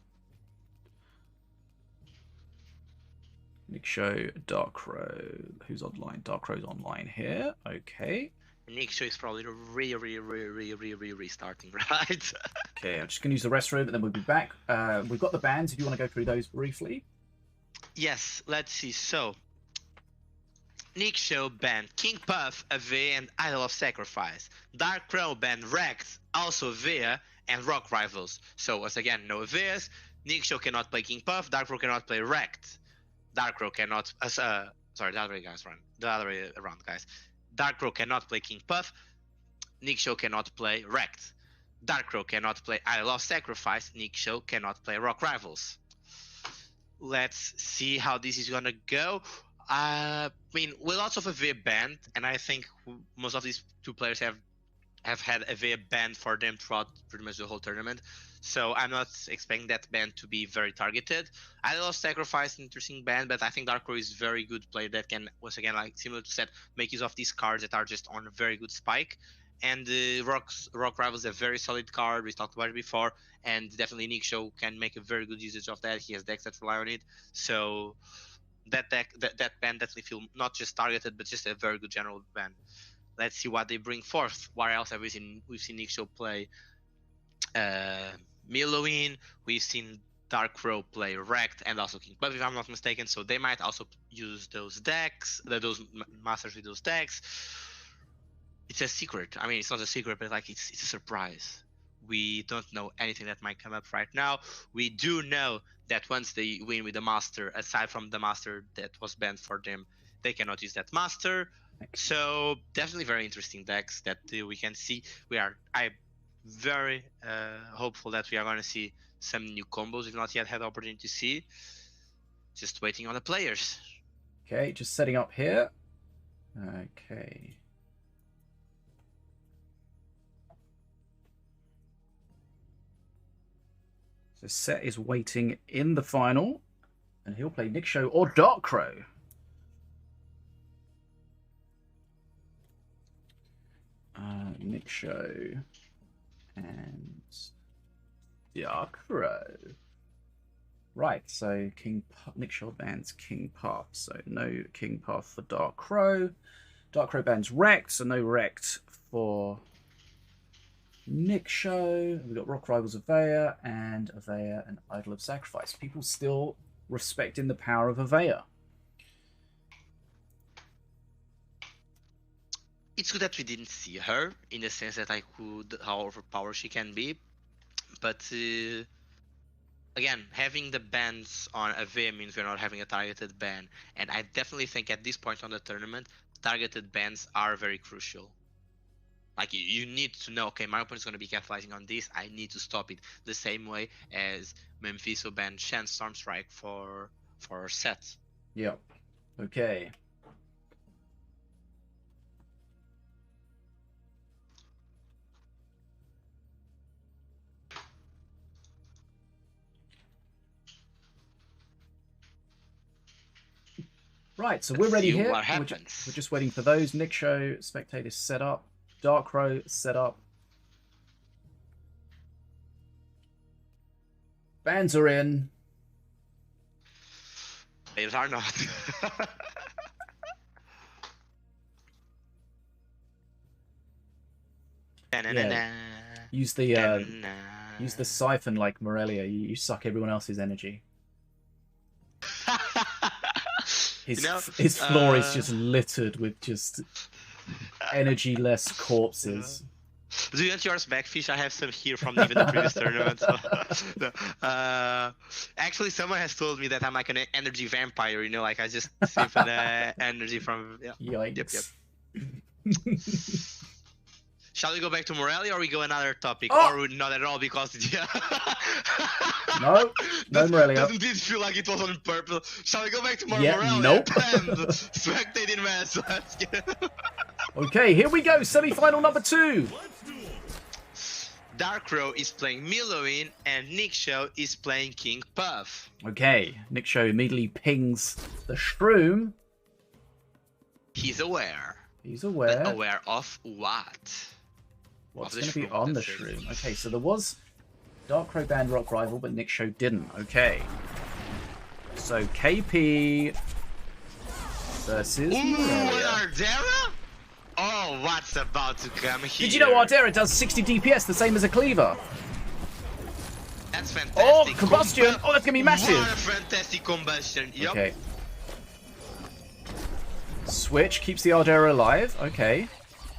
Speaker 1: Nikshow, Dark Crow. Who's online? Dark Crow's online here. Okay.
Speaker 4: Nikshow is probably really restarting, right?
Speaker 1: Okay, I'm just going to use the restroom, and then we'll be back. We've got the bans, if you want to go through those briefly.
Speaker 4: Yes, let's see. So, Nikshow banned King Puff, Avea, and Idol of Sacrifice. Dark Crow banned Wrecked, also Avea, and Rock Rivals. So, once again, no Aveas. Nikshow cannot play King Puff, Dark Crow cannot play Wrecked. Dark Crow cannot... sorry, the other way, guys, the other way around, guys. Dark Crow cannot play King Puff. Nikshow cannot play Wrecked. Dark Crow cannot play Idol of Sacrifice. Nikshow cannot play Rock Rivals. Let's see how this is gonna go. I mean, with lots of AV banned, and I think most of these two players have have had a very ban for them throughout pretty much the whole tournament. So I'm not expecting that ban to be very targeted. I love Sacrifice, interesting ban, but I think Darkrow is a very good player that can, once again, like similar to Set, make use of these cards that are just on a very good spike. And Rock Rival is a very solid card. We talked about it before, and definitely Nikshow can make a very good usage of that. He has decks that rely on it, so that deck, that ban definitely feel not just targeted, but just a very good general ban. Let's see what they bring forth. What else have we seen? We've seen Nikshow play Millowin. We've seen Darkrow play Wrecked and also King Puff, if I'm not mistaken. So they might also use those decks, those masters with those decks. It's a secret. I mean, it's not a secret, but like it's a surprise. We don't know anything that might come up right now. We do know that once they win with the master, aside from the master that was banned for them, they cannot use that master. So definitely very interesting decks that we can see. I'm very hopeful that we are going to see some new combos we've not yet had the opportunity to see. Just waiting on the players.
Speaker 1: Okay, just setting up here. Okay. So Set is waiting in the final, and he'll play Nikshow or Darkrow. Nikshow and Darkrow. Right, so Nikshow bans King Puff, so no King Puff for Darkrow. Darkrow bans Wrecked, so no Wrecked for Nikshow. We've got Rock Rivals Avea and Idol of Sacrifice. People still respecting the power of Avea.
Speaker 4: It's good that we didn't see her, in the sense that how overpowered she can be. But again, having the bans on Avea means we're not having a targeted ban. And I definitely think at this point on the tournament, targeted bans are very crucial. Like, you need to know, okay, my opponent's going to be capitalizing on this, I need to stop it. The same way as Memfisto banned Shen Stormstrike for Set.
Speaker 1: Yep. Okay. Right, so we're ready here. We're just waiting for those. Nikshow spectators set up. Darkrow set up. Bans are in.
Speaker 4: They are not.
Speaker 1: Yeah. Use the siphon like Morelia. You suck everyone else's energy. His floor is just littered with just energy-less corpses.
Speaker 4: Do you want yours back, Fish? I have some here from even the previous tournament. So. Actually, someone has told me that I'm like an energy vampire, you know, like I just siphon energy from... Yeah.
Speaker 1: Yikes.
Speaker 4: Yep. Shall we go back to Morelia or we go another topic?
Speaker 1: Oh!
Speaker 4: Or not at all because... Yeah.
Speaker 1: No Morelia.
Speaker 4: Doesn't this feel like it was on purpose? Shall we go back to
Speaker 1: Yeah,
Speaker 4: Morelia?
Speaker 1: nope.
Speaker 4: And spectating match. Let's get...
Speaker 1: Okay, here we go. Semi-final number 2.
Speaker 4: Darkrow is playing Millowin and Nikshow is playing King Puff.
Speaker 1: Okay, Nikshow immediately pings the Shroom.
Speaker 4: He's aware.
Speaker 1: He's aware.
Speaker 4: But aware of what?
Speaker 1: What's going to be on the Shroom? Okay, so there was Darkrow banned Rock Rival, but Nikshow didn't. Okay. So KP versus Morelia.
Speaker 4: Ardera? Oh, what's about to come here?
Speaker 1: Did you know Ardera does 60 DPS, the same as a Cleaver?
Speaker 4: That's fantastic.
Speaker 1: Oh, combustion! Oh, that's going to be massive!
Speaker 4: What a fantastic combustion. Yep.
Speaker 1: Okay. Switch keeps the Ardera alive. Okay.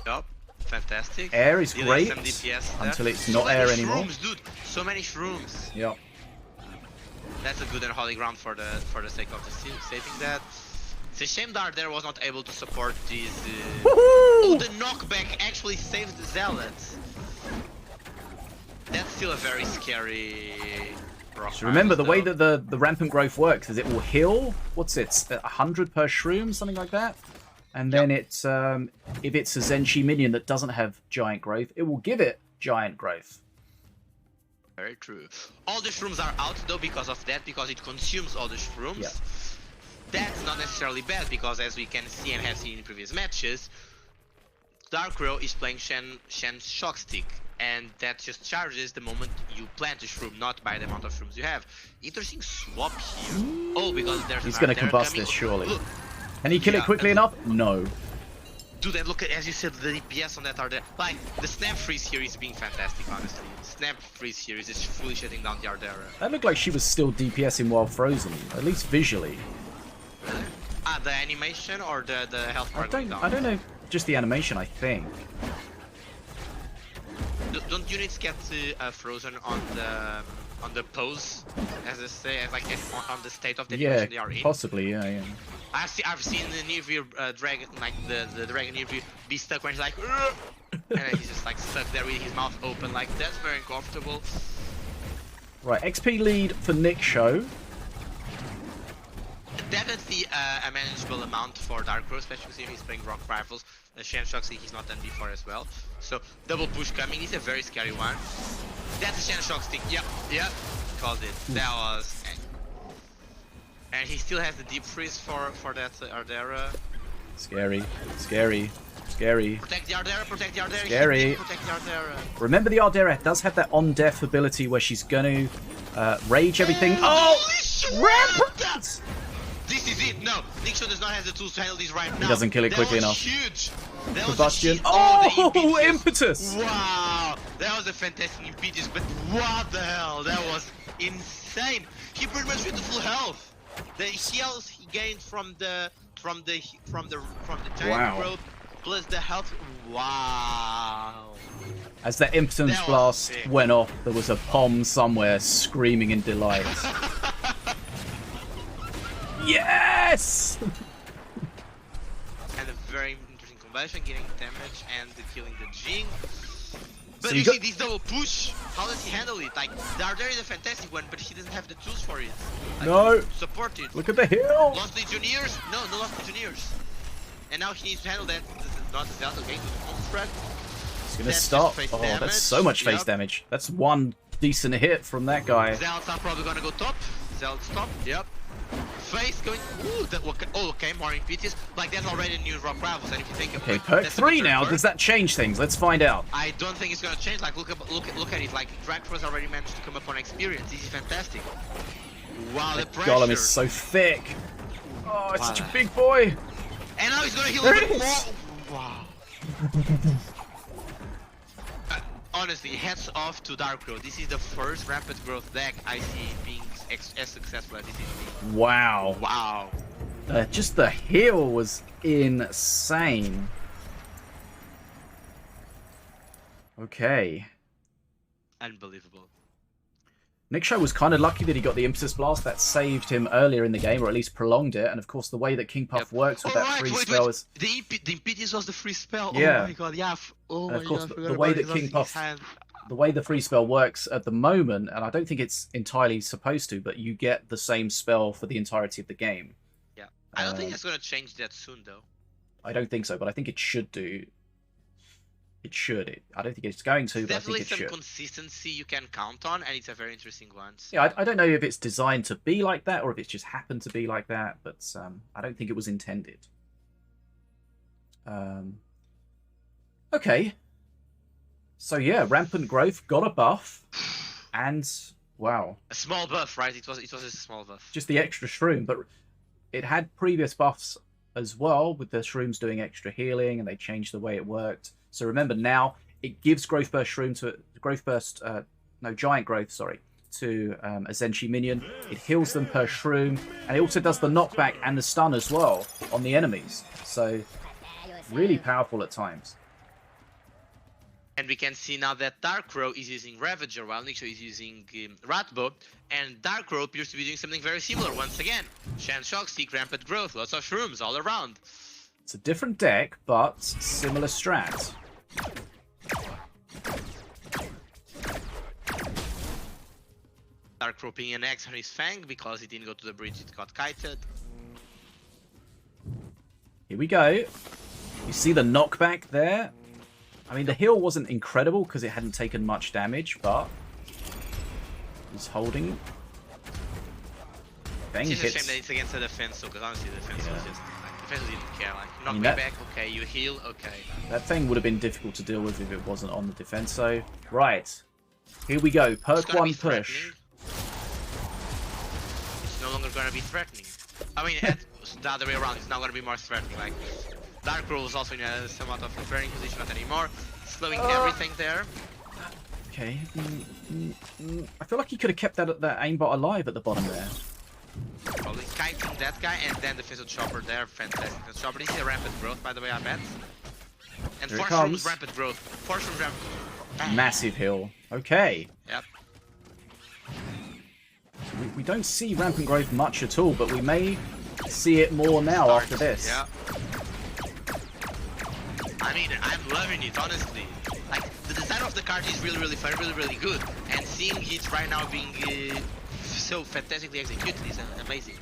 Speaker 4: Yup. Fantastic.
Speaker 1: Air is great
Speaker 4: some DPS
Speaker 1: until
Speaker 4: there.
Speaker 1: it's not air anymore.
Speaker 4: Shrooms, dude. So many shrooms.
Speaker 1: Yep.
Speaker 4: That's a good and holy ground for the sake of the saving that. It's a shame that Ardera was not able to support these. Oh, the knockback actually saved the Zealots. That's still a very scary.
Speaker 1: So remember, the way that the rampant growth works is it will heal. What's it? 100 per shroom, something like that. And then it's if it's a Zenshi minion that doesn't have giant growth, it will give it giant growth.
Speaker 2: Very true. All the shrooms are out though because of that, because it consumes all the shrooms.
Speaker 1: Yeah.
Speaker 2: That's not necessarily bad because as we can see and have seen in previous matches, Darkrow is playing Shen's Shock Stick, and that just charges the moment you plant the shroom, not by the amount of shrooms you have. Interesting swap here. Oh, because there's
Speaker 1: He's
Speaker 2: an
Speaker 1: going to
Speaker 2: Ardera
Speaker 1: combust
Speaker 2: coming.
Speaker 1: this, surely.
Speaker 2: Look,
Speaker 1: Can he kill it quickly enough? No.
Speaker 2: dude, and look at, as you said, the DPS on that Ardera. Like, the snap freeze here is being fantastic, honestly. Snap freeze here is just fully shutting down the Ardera.
Speaker 1: That looked like she was still DPSing while frozen, at least visually.
Speaker 2: The animation or the health bar going down?
Speaker 1: I don't know, just the animation, I think.
Speaker 2: Don't units get frozen on the pose, as they say, as like on the state of the
Speaker 1: Yeah,
Speaker 2: animation they are in?
Speaker 1: possibly, yeah.
Speaker 2: I've seen the near dragon, like the dragon near be stuck when he's like, "Ugh!" and then he's just like stuck there with his mouth open, like that's very uncomfortable.
Speaker 1: Right, XP lead for Nikshow.
Speaker 2: Definitely a manageable amount for Darkrow, especially if he's playing rock rifles. Shen Shoxy he's not done before as well. So double push coming is a very scary one. That's a Shen Shock stick. Yep. Called it. That was. And he still has the deep freeze for that Ardera.
Speaker 1: Scary.
Speaker 2: Protect the Ardera.
Speaker 1: Scary.
Speaker 2: Protect the Ardera.
Speaker 1: Remember the Ardera does have that on-death ability where she's going to rage everything. Oh! Rampant!
Speaker 2: This is it. No, Nikshow does not have the tools to handle this right now.
Speaker 1: He doesn't kill it quickly enough.
Speaker 2: Huge. That was
Speaker 1: Combustion.
Speaker 2: huge.
Speaker 1: Oh,
Speaker 2: the
Speaker 1: impetus!
Speaker 2: Wow, that was a fantastic impetus. But what the hell? That was insane. He pretty much went to full health. The heals he gained from the giant
Speaker 1: Wow.
Speaker 2: growth plus the health. Wow.
Speaker 1: As that impotence
Speaker 2: That was
Speaker 1: blast
Speaker 2: sick.
Speaker 1: went off, there was a Pom somewhere screaming in delight. Yes!
Speaker 2: And a very interesting combination, getting damage and killing the Jing. But
Speaker 1: So
Speaker 2: you
Speaker 1: you
Speaker 2: see this double push, how does he handle it? Like, the Ardera is a fantastic one, but he doesn't have the tools for it. Like,
Speaker 1: No.
Speaker 2: to support it.
Speaker 1: Look at the hill!
Speaker 2: Lost Legionnaires? No lost Legionnaires. And now he needs to handle that. This is not the okay, to the home threat.
Speaker 1: It's gonna
Speaker 2: That's just
Speaker 1: stop.
Speaker 2: face
Speaker 1: Oh,
Speaker 2: damage.
Speaker 1: that's so much face
Speaker 2: Yep.
Speaker 1: damage. That's one decent hit from that guy.
Speaker 2: Zealots are probably gonna go top. Zealots top, yep. Face going, ooh, that, okay, more impetus. Like, that's already a new rock rivals, and if you think of
Speaker 1: Okay,
Speaker 2: it,
Speaker 1: perk
Speaker 2: that's
Speaker 1: 3
Speaker 2: the
Speaker 1: now.
Speaker 2: perk.
Speaker 1: Does that change things? Let's find out.
Speaker 2: I don't think it's gonna change. Like, look at it. Like, Dragcross already managed to come up on experience. This is fantastic. Wow, the pressure.
Speaker 1: Golem is so thick. Oh, it's
Speaker 2: Wow.
Speaker 1: such a big boy.
Speaker 2: And now he's gonna heal
Speaker 1: There
Speaker 2: a
Speaker 1: it
Speaker 2: bit more.
Speaker 1: is.
Speaker 2: Wow. Honestly, hats off to Darkrow. This is the first rapid growth deck I see being as successful as this is being.
Speaker 1: Wow.
Speaker 2: Wow.
Speaker 1: Just the heal was insane. Okay.
Speaker 2: Unbelievable.
Speaker 1: Nikshow was kind of lucky that he got the Impetus Blast. That saved him earlier in the game, or at least prolonged it. And of course, the way that King Puff
Speaker 2: Yep.
Speaker 1: works with that free
Speaker 2: wait,
Speaker 1: spell
Speaker 2: wait.
Speaker 1: is...
Speaker 2: The impetus was the free spell.
Speaker 1: Yeah.
Speaker 2: Oh my god, yeah. Oh
Speaker 1: And
Speaker 2: my
Speaker 1: of course,
Speaker 2: god, I
Speaker 1: the
Speaker 2: forgot
Speaker 1: way
Speaker 2: about
Speaker 1: that
Speaker 2: his
Speaker 1: King
Speaker 2: last
Speaker 1: Puff-
Speaker 2: hand.
Speaker 1: The way the free spell works at the moment, and I don't think it's entirely supposed to, but you get the same spell for the entirety of the game.
Speaker 2: Yeah. I don't think that's gonna change that soon, though.
Speaker 1: I don't think so, but I think it should do. It should. I don't think it's going to, but I think
Speaker 2: Definitely
Speaker 1: it
Speaker 2: some
Speaker 1: should.
Speaker 2: consistency you can count on, and it's a very interesting one.
Speaker 1: Yeah, I don't know if it's designed to be like that or if it's just happened to be like that, but I don't think it was intended. Okay. So yeah, rampant growth got a buff, and wow,
Speaker 2: A small buff, right? It was a small buff.
Speaker 1: just the extra shroom, but it had previous buffs as well, with the shrooms doing extra healing, and they changed the way it worked. So remember now, it gives growth burst shroom to giant growth, sorry, to a Zenshi minion. It heals them per shroom, and it also does the knockback and the stun as well on the enemies. So really powerful at times.
Speaker 2: And we can see now that Darkrow is using Ravager while Nikshow is using Ratbow, and Darkrow appears to be doing something very similar once again. Shan Shock, Seek, Rampant Growth, lots of shrooms all around.
Speaker 1: It's a different deck, but similar strat.
Speaker 2: Darkrow pinging an X on his Fang because he didn't go to the bridge, it got kited.
Speaker 1: Here we go. You see the knockback there? I mean, the heal wasn't incredible because it hadn't taken much damage, but he's holding. Bang
Speaker 2: It's just a
Speaker 1: hits.
Speaker 2: shame that it's against the defense, because honestly, the defense was just like, defense didn't care. Like, knock
Speaker 1: mean,
Speaker 2: me
Speaker 1: that-
Speaker 2: back, okay, you heal, okay.
Speaker 1: That thing would have been difficult to deal with if it wasn't on the defense. So, right. Here we go.
Speaker 2: It's
Speaker 1: Perk
Speaker 2: gonna
Speaker 1: 1
Speaker 2: be
Speaker 1: push.
Speaker 2: threatening. It's no longer gonna be threatening. I mean, the other way around, it's now gonna be more threatening. Like, Dark Roll is also in a somewhat of a threatening position, not anymore. Slowing everything there.
Speaker 1: Okay. I feel like he could have kept that aimbot alive at the bottom there.
Speaker 2: Probably kiting that guy, and then the Fizzle Chopper there. Fantastic. The Chopper, this is a rampant growth, by the way, I bet. And
Speaker 1: Here it
Speaker 2: Force
Speaker 1: comes.
Speaker 2: Room's rampant growth. Force Room's rampant growth.
Speaker 1: Massive heal. Okay.
Speaker 2: Yep.
Speaker 1: We don't see rampant growth much at all, but we may see it more now after this.
Speaker 2: Yeah. I mean, I'm loving it, honestly. Like, the design of the card is really, really fun, really, really good. And seeing it right now being so fantastically executed is amazing.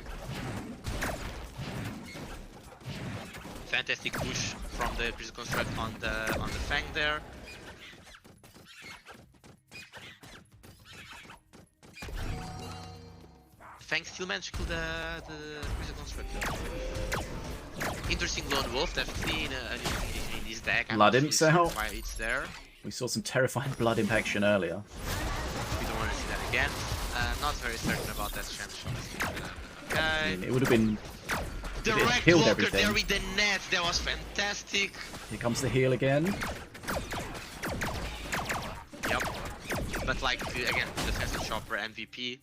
Speaker 2: Fantastic push from the Prison Construct on the Fang there. Fang still managed to kill the Prison Construct though. Interesting lone wolf, definitely in this deck. I'm
Speaker 1: Blood
Speaker 2: not really sure
Speaker 1: himself.
Speaker 2: why it's there.
Speaker 1: We saw some terrifying blood impaction earlier.
Speaker 2: We don't want to see that again. Not very certain about that chance.
Speaker 1: I
Speaker 2: Okay.
Speaker 1: mean, it would have been...
Speaker 2: Direct
Speaker 1: killed
Speaker 2: walker
Speaker 1: everything.
Speaker 2: there with the net. That was fantastic.
Speaker 1: Here comes the heal again.
Speaker 2: Yep. But like again, defensive chopper MVP.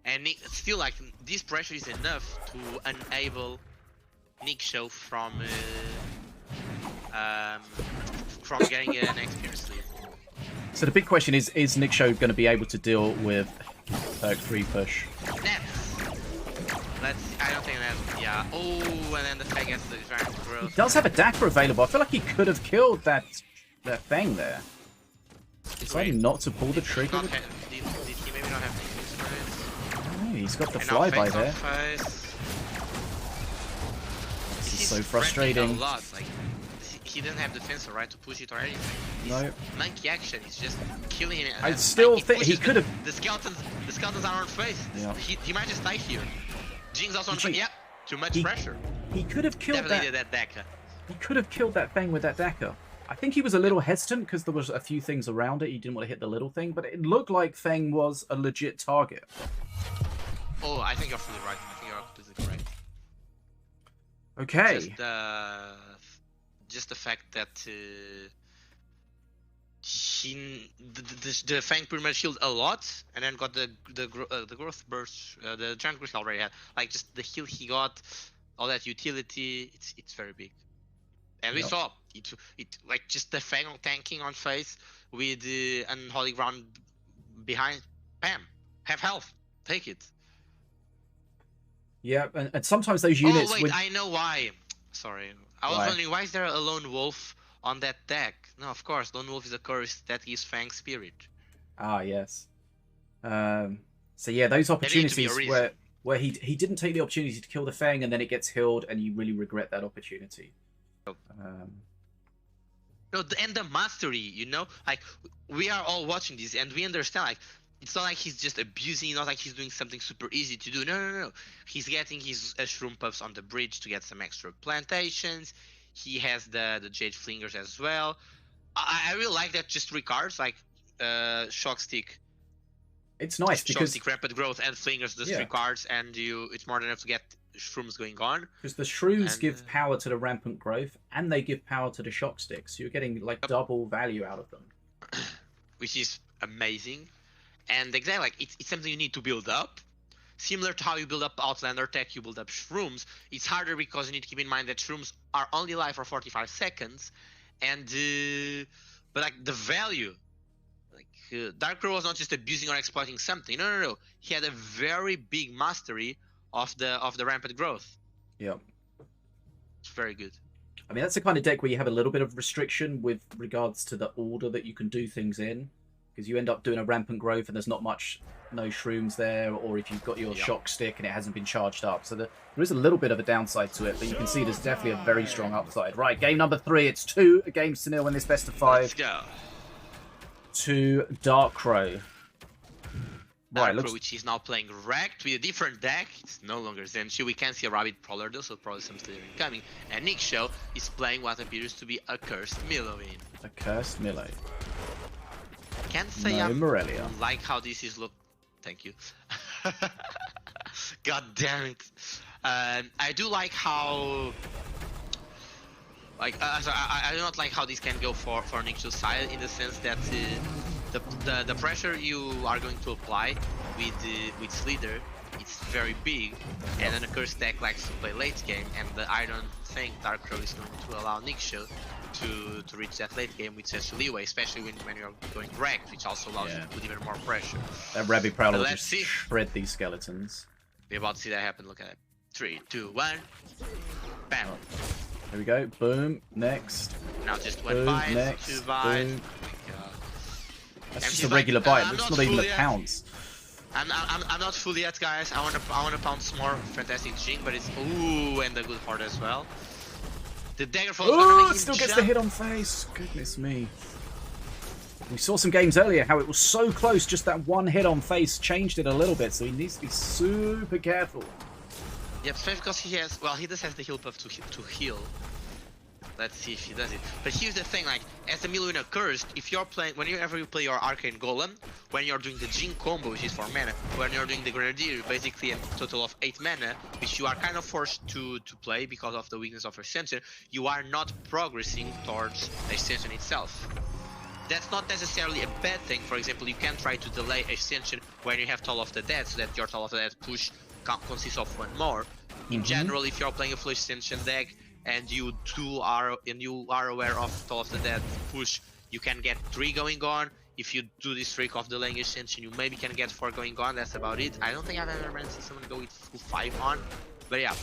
Speaker 2: And still, like, this pressure is enough to enable Nikshow from getting an experience lead.
Speaker 1: So the big question is Nikshow going to be able to deal with Perk 3 push?
Speaker 2: Nets. I don't think that. Yeah. Oh, and then the Fang gets the giant
Speaker 1: He
Speaker 2: growth.
Speaker 1: does have a dagger available. I feel like he could have killed that Fang there. Deciding not to pull the trigger.
Speaker 2: Did he maybe not have the experience?
Speaker 1: Oh, he's got the
Speaker 2: And now
Speaker 1: flyby
Speaker 2: Fang's on
Speaker 1: there.
Speaker 2: face.
Speaker 1: This is
Speaker 2: He's
Speaker 1: so
Speaker 2: threatening
Speaker 1: frustrating.
Speaker 2: A lot. Like, he didn't have defense right to push it or anything. His
Speaker 1: No.
Speaker 2: monkey action is just killing him.
Speaker 1: I
Speaker 2: And,
Speaker 1: still
Speaker 2: like,
Speaker 1: think he
Speaker 2: pushes
Speaker 1: could have.
Speaker 2: The skeletons are on face.
Speaker 1: Yeah.
Speaker 2: He might just die here. Jinx also on
Speaker 1: Jing-
Speaker 2: face. Yeah. Too much
Speaker 1: he-
Speaker 2: pressure.
Speaker 1: He could have killed
Speaker 2: Definitely
Speaker 1: that.
Speaker 2: did that deck.
Speaker 1: He could have killed that Fang with that dagger. I think he was a little hesitant because there was a few things around it. He didn't want to hit the little thing, but it looked like Fang was a legit target.
Speaker 2: Oh, I think you're fully right. I think you're completely correct.
Speaker 1: Okay.
Speaker 2: Just the fact that the Fang pretty much healed a lot, and then got the growth burst, the giant growth already had. Like, just the heal he got, all that utility, it's very big. And we
Speaker 1: Yep.
Speaker 2: saw it like just the Fang tanking on face with the unholy ground behind. Bam, have health, take it.
Speaker 1: Yeah, and sometimes those units
Speaker 2: Oh wait,
Speaker 1: with
Speaker 2: I know why. Sorry, I was
Speaker 1: Why?
Speaker 2: wondering why is there a lone wolf on that deck? No, of course, lone wolf is a curse that gives Fang spirit.
Speaker 1: yes. So yeah, those
Speaker 2: There needs to be a
Speaker 1: opportunities
Speaker 2: reason.
Speaker 1: where he didn't take the opportunity to kill the Fang and then it gets healed and you really regret that opportunity.
Speaker 2: No, and the mastery, you know, like we are all watching this and we understand, like it's not like he's just abusing, not like he's doing something super easy to do. No. He's getting his shroom puffs on the bridge to get some extra plantations. He has the jade flingers as well. I really like that. Just three cards, like shock stick,
Speaker 1: It's nice
Speaker 2: shock
Speaker 1: because
Speaker 2: stick, rapid growth, and flingers. Those
Speaker 1: Yeah.
Speaker 2: three cards, and it's more than enough to get shrooms going on.
Speaker 1: the shrews
Speaker 2: And,
Speaker 1: give power to the rampant growth and they give power to the shock sticks. So you're getting like double value out of them.
Speaker 2: Which is amazing. And exactly, like it's something you need to build up. Similar to how you build up Outlander tech, you build up shrooms. It's harder because you need to keep in mind that shrooms are only alive for 45 seconds, and but like the value, like Dark Crow was not just abusing or exploiting something. No. He had a very big mastery of the rampant growth.
Speaker 1: Yeah.
Speaker 2: It's very good.
Speaker 1: I mean, that's the kind of deck where you have a little bit of restriction with regards to the order that you can do things in. because you end up doing a rampant growth and there's not much, no shrooms there, or if you've got your shock stick and it hasn't been charged up. So there is a little bit of a downside to it, but you can see there's definitely a very strong upside. Right, game number 3. It's 2-0 in this best of 5.
Speaker 2: Let's go.
Speaker 1: To Dark Crow. Right,
Speaker 2: Dark Crow, which is now playing Wrecked with a different deck. It's no longer Zenshi. We can see a Rabbit Prowler though, so probably some stealing coming. And Nikshow is playing what appears to be a Cursed Millowin.
Speaker 1: A Cursed Millow.
Speaker 2: Can't say
Speaker 1: No
Speaker 2: I
Speaker 1: Morelia.
Speaker 2: like how this is look. Thank you. God damn it. I do like how. I do not like how this can go for Nikshow's side in the sense that the pressure you are going to apply with Slither, it's very big, and then a cursed deck likes to play late game, and I don't think Dark Crow is going to allow Nikshow to reach that late game with such leeway, especially when you're going Wrecked, which also allows you to put even more pressure.
Speaker 1: That Rabbit Prowler will
Speaker 2: let's
Speaker 1: just
Speaker 2: see.
Speaker 1: shred these skeletons.
Speaker 2: We're about to see that happen. Look at it. 3, 2, 1. Bam.
Speaker 1: Here we go. Boom. Next.
Speaker 2: Now just one
Speaker 1: Boom.
Speaker 2: bite,
Speaker 1: Next.
Speaker 2: 2 bites.
Speaker 1: Boom.
Speaker 2: Oh my god.
Speaker 1: That's
Speaker 2: And
Speaker 1: just
Speaker 2: she's
Speaker 1: a
Speaker 2: like,
Speaker 1: regular bite.
Speaker 2: I'm
Speaker 1: It's
Speaker 2: not
Speaker 1: not even a
Speaker 2: full yet.
Speaker 1: pounce.
Speaker 2: I'm not full yet, guys. I wanna pounce more. Fantastic Jing, but it's ooh, and the good part as well. The dagger falls gonna
Speaker 1: Oh,
Speaker 2: make
Speaker 1: it
Speaker 2: him
Speaker 1: still gets the
Speaker 2: jump.
Speaker 1: hit on face. Goodness me. We saw some games earlier how it was so close, just that one hit on face changed it a little bit, so he needs to be super careful.
Speaker 2: Yep, especially because he has, well, he does have the heal buff to heal. Let's see if he does it. But here's the thing, like, as the Millowin Cursed, if you're playing, whenever you play your Arcane Golem, when you're doing the Jing combo, which is 4 mana, when you're doing the Grenadier, basically a total of 8 mana, which you are kind of forced to play because of the weakness of Ascension, you are not progressing towards Ascension itself. That's not necessarily a bad thing. For example, you can try to delay Ascension when you have Toll of the Dead, so that your Toll of the Dead push consists of 1 more. In general, if you're playing a full Ascension deck, and you are aware of Toll of the Dead push, you can get 3 going on. If you do this trick of delaying Ascension, you maybe can get 4 going on. That's about it. I don't think I've ever seen someone go with full 5 on, but yeah,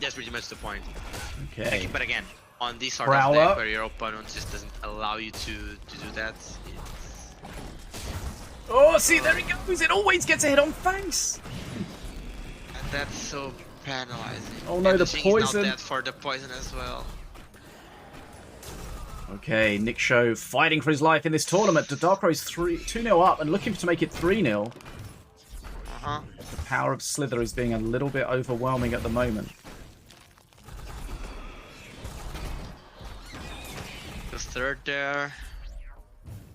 Speaker 2: that's pretty much the point.
Speaker 1: Okay.
Speaker 2: But again, on this sort
Speaker 1: Prowler.
Speaker 2: of deck where your opponent just doesn't allow you to do that,
Speaker 1: Oh, see, there he goes. It always gets a hit on face.
Speaker 2: and that's so penalizing.
Speaker 1: Oh no,
Speaker 2: and
Speaker 1: the
Speaker 2: Jing
Speaker 1: poison.
Speaker 2: is not dead for the poison as well.
Speaker 1: Okay, Nikshow fighting for his life in this tournament. The Dark Crow's 2-0 up and looking to make it 3-0. The power of Slither is being a little bit overwhelming at the moment.
Speaker 2: The third there.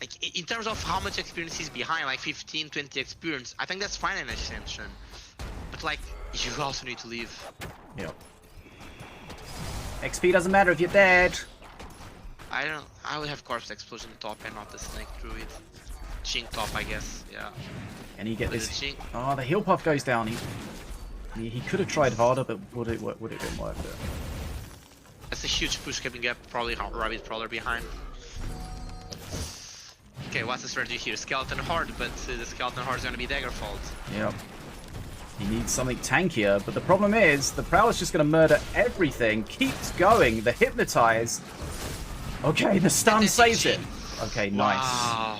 Speaker 2: Like, in terms of how much experience he's behind, like 15, 20 experience, I think that's fine in Ascension. But like, you also need to leave.
Speaker 1: Yep. XP doesn't matter if you're dead.
Speaker 2: I would have Corpse Explosion top and not the Snake Druid. Jing top, I guess, yeah.
Speaker 1: And he get
Speaker 2: With
Speaker 1: this.
Speaker 2: the Jing.
Speaker 1: Oh, the heal puff goes down. He could have tried harder, but would it have been worth it?
Speaker 2: That's a huge push coming up, probably Rabbit Prowler behind. Okay, what's the strategy here? Skeleton Horde, but the Skeleton Horde is gonna be Daggerfall.
Speaker 1: Yep. He needs something tankier, but the problem is the Prowler's just going to murder everything. Keeps going. The Hypnotize. Okay, the stun saves it. Okay, nice.
Speaker 2: Wow.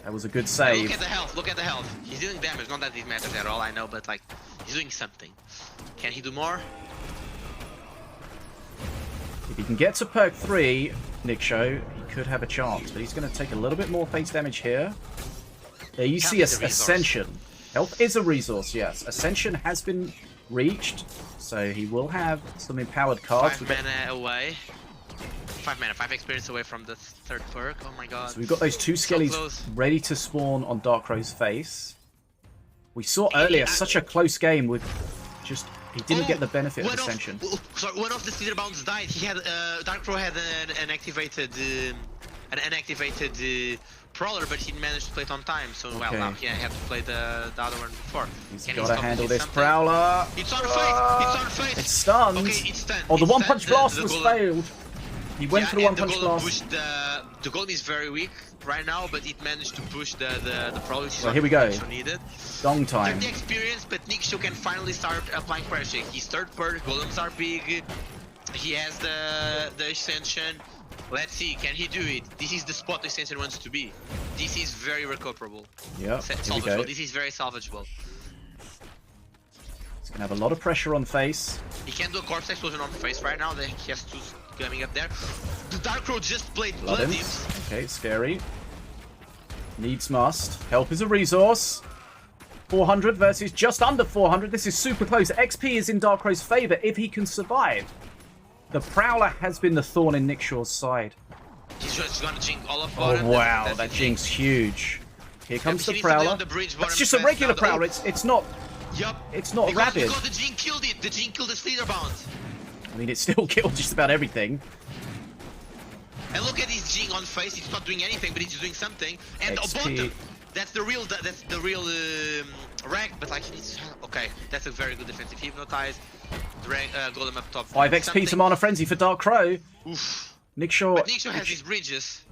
Speaker 1: That was a good
Speaker 2: Look
Speaker 1: save.
Speaker 2: at the health, look at the health. He's dealing damage, not that it matters at all, I know, but like, he's doing something. Can he do more?
Speaker 1: If he can get to perk 3, Nikshow, he could have a chance, but he's going to take a little bit more face damage here. There you see
Speaker 2: is a resource.
Speaker 1: Ascension. Health is a resource, yes. Ascension has been reached, so he will have some empowered cards.
Speaker 2: 5 mana away. 5 mana, 5 experience away from the third perk. Oh my god.
Speaker 1: So we've got those 2
Speaker 2: So
Speaker 1: skellies
Speaker 2: close.
Speaker 1: ready to spawn on Dark Crow's face. We saw earlier such a close game with just... He didn't get the benefit of Ascension.
Speaker 2: Sorry, one of the Slither Bounds died. He had Dark Crow had an activated Prowler, but he managed to play it on time. So well,
Speaker 1: Okay.
Speaker 2: now he had to play the other one before.
Speaker 1: He's
Speaker 2: Can he
Speaker 1: got to
Speaker 2: stop
Speaker 1: handle
Speaker 2: it?
Speaker 1: this
Speaker 2: Something?
Speaker 1: Prowler.
Speaker 2: It's on face. It's on face.
Speaker 1: It's stunned.
Speaker 2: Okay, it's stunned.
Speaker 1: Oh, the
Speaker 2: It's
Speaker 1: one punch
Speaker 2: stunned.
Speaker 1: blast
Speaker 2: The
Speaker 1: was
Speaker 2: golem-
Speaker 1: failed. He went for the one
Speaker 2: and
Speaker 1: punch
Speaker 2: the golem
Speaker 1: blast.
Speaker 2: pushed the golem is very weak right now, but it managed to push the Prowler.
Speaker 1: Well, here we go.
Speaker 2: Needed.
Speaker 1: Dong time.
Speaker 2: 30 experience, but Nikshow can finally start applying pressure. His third perk, golems are big. He has the Ascension. Let's see, can he do it? This is the spot the Sensor wants to be. This is very recoverable.
Speaker 1: Yep, here we go.
Speaker 2: Salvageable. This is very salvageable.
Speaker 1: He's going to have a lot of pressure on face.
Speaker 2: He can do a corpse explosion on face right now. Then he has two coming up there. The Dark Crow just played Blood Imps.
Speaker 1: Okay, scary. Needs must. Help is a resource. 400 versus just under 400. This is super close. XP is in Dark Crow's favor if he can survive. The Prowler has been the thorn in Nikshaw's side.
Speaker 2: He's just gonna jinx all of
Speaker 1: Oh
Speaker 2: them.
Speaker 1: wow, that jinx huge. Here comes the
Speaker 2: He
Speaker 1: Prowler.
Speaker 2: on the bridge,
Speaker 1: That's just a regular Prowler. It's not.
Speaker 2: Yup.
Speaker 1: It's not
Speaker 2: because,
Speaker 1: rabid.
Speaker 2: Because the Jin killed it. The Jin killed the Slither Bound.
Speaker 1: I mean, it still killed just about everything.
Speaker 2: And look at his Jing on face. He's not doing anything, but he's doing something. And
Speaker 1: XP.
Speaker 2: bottom. That's the real. Rank. But like, he's okay. That's a very good defensive hypnotize. Golem up top.
Speaker 1: 5 XP to Mana Frenzy for Dark Crow.
Speaker 2: Oof.
Speaker 1: Nikshow.
Speaker 2: But Nikshow has his bridges.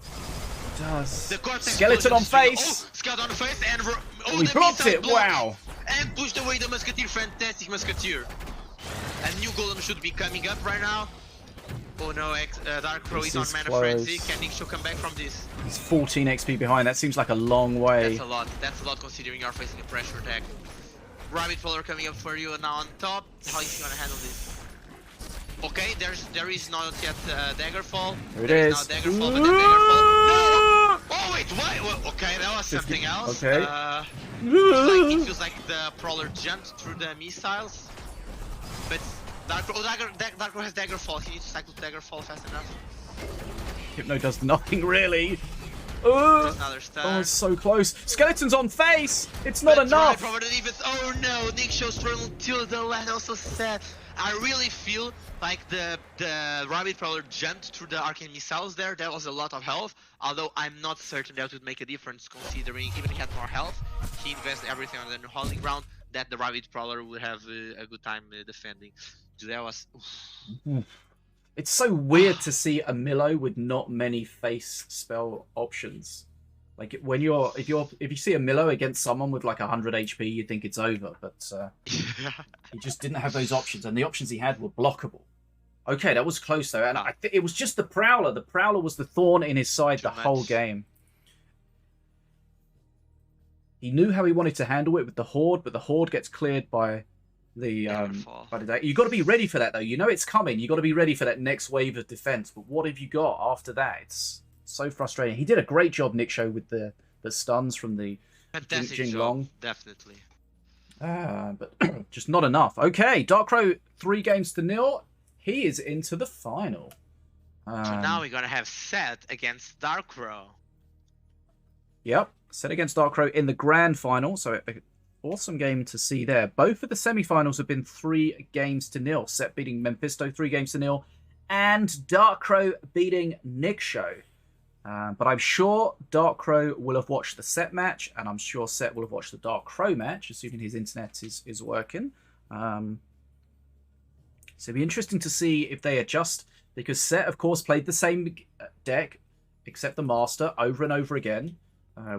Speaker 1: Does.
Speaker 2: The corpse
Speaker 1: Skeleton on
Speaker 2: explosion is
Speaker 1: face.
Speaker 2: Oh, Scout on the face and
Speaker 1: We
Speaker 2: the
Speaker 1: blocked
Speaker 2: missile
Speaker 1: it.
Speaker 2: block.
Speaker 1: Wow.
Speaker 2: And pushed away the Musketeer. Fantastic Musketeer. A new golem should be coming up right now. Oh no, Dark Crow is on Mana Frenzy. Can Nikshow come back from this?
Speaker 1: He's 14 XP behind. That seems like a long way.
Speaker 2: That's a lot. That's a lot considering you're facing a pressure attack. Rabbit Faller coming up for you now on top. How is he gonna handle this? Okay, there is not yet Daggerfall.
Speaker 1: There it is.
Speaker 2: Now Daggerfall, but the Daggerfall. No! Oh wait, what? Well, okay, that was something else.
Speaker 1: Okay.
Speaker 2: It feels like the Prowler jumped through the missiles. But Dark Crow has Daggerfall. He needs to cycle Daggerfall fast enough.
Speaker 1: Hypno does nothing really.
Speaker 2: There's another stun.
Speaker 1: Oh, it's so close. Skeleton's on face. It's not
Speaker 2: But
Speaker 1: enough.
Speaker 2: Probably even. Oh no, Nikshow's thrown to the left. Also sad. I really feel like the Rabbit Prowler jumped through the arcane missiles there. That was a lot of health. Although I'm not certain that would make a difference, considering even he had more health, he invested everything on the holding ground. That the Rabbit Prowler would have a good time defending. So that was. Oof.
Speaker 1: It's so weird to see a Milo with not many face spell options. Like when if you see a Milo against someone with like 100 HP, you think it's over. But he just didn't have those options, and the options he had were blockable. Okay, that was close though, and I think it was just the Prowler. The Prowler was the thorn in his side the whole game. He knew how he wanted to handle it with the Horde, but the Horde gets cleared by the you got to be ready for that though. You know it's coming. You got to be ready for that next wave of defense. But what have you got after that? It's so frustrating. He did a great job, Nikshow, with the stuns from the
Speaker 2: Fantastic job,
Speaker 1: Long.
Speaker 2: definitely.
Speaker 1: But just not enough. Okay, Dark Crow 3-0. He is into the final.
Speaker 2: So now we're gonna have Set against Dark Crow.
Speaker 1: Yep, Set against Dark Crow in the grand final. So awesome game to see there. Both of the semi-finals have been 3-0. Set beating Memfisto 3-0, and Dark Crow beating Nikshow. But I'm sure Dark Crow will have watched the Set match, and I'm sure Set will have watched the Dark Crow match, assuming his internet is working. So it'll be interesting to see if they adjust, because Set, of course, played the same deck, except the Master, over and over again,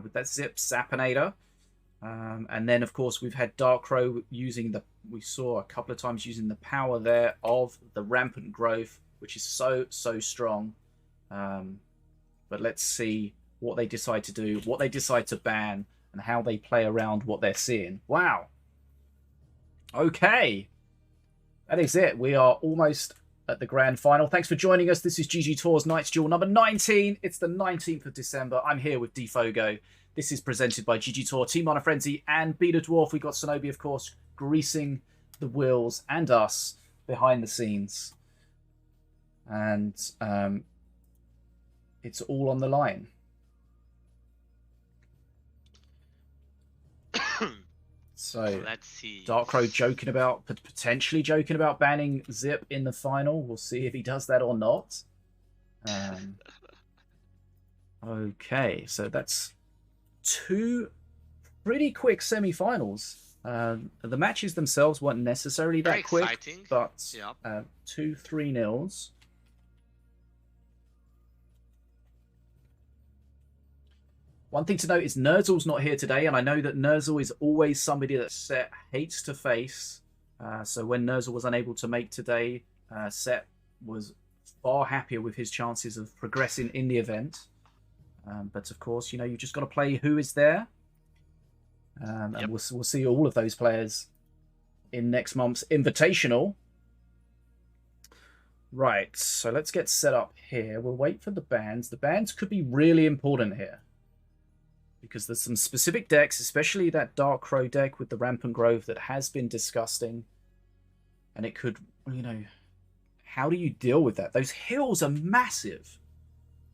Speaker 1: with that Zip Sapinator. And then, of course, we've had Dark Crow using we saw a couple of times using the power there of the Rampant Growth, which is so strong. But let's see what they decide to do, what they decide to ban, and how they play around what they're seeing. Wow. Okay. That is it. We are almost at the grand final. Thanks for joining us. This is GGtoor's Night's Duel number 19. It's the 19th of December. I'm here with DfogoX. This is presented by GGtoor, Team Mana Frenzy, and BetaDwarf. We've got Sinobii, of course, greasing the wheels and us behind the scenes. And it's all on the line. So
Speaker 2: let's see.
Speaker 1: Dark Crow potentially joking about banning Zip in the final. We'll see if he does that or not. Okay, so that's 2 pretty quick semi-finals. The matches themselves weren't necessarily that
Speaker 2: Very
Speaker 1: quick,
Speaker 2: exciting.
Speaker 1: but
Speaker 2: Yep.
Speaker 1: 2 3-0s. One thing to note is Nerzel's not here today, and I know that Nerzel is always somebody that Set hates to face. So when Nerzel was unable to make today, Set was far happier with his chances of progressing in the event. But of course, you know, you've just got to play who is there. And we'll see all of those players in next month's Invitational. Right, so let's get set up here. We'll wait for the bans. The bans could be really important here, because there's some specific decks, especially that Dark Crow deck with the Rampant Grove, that has been disgusting. And it could, you know, how do you deal with that? Those hills are massive.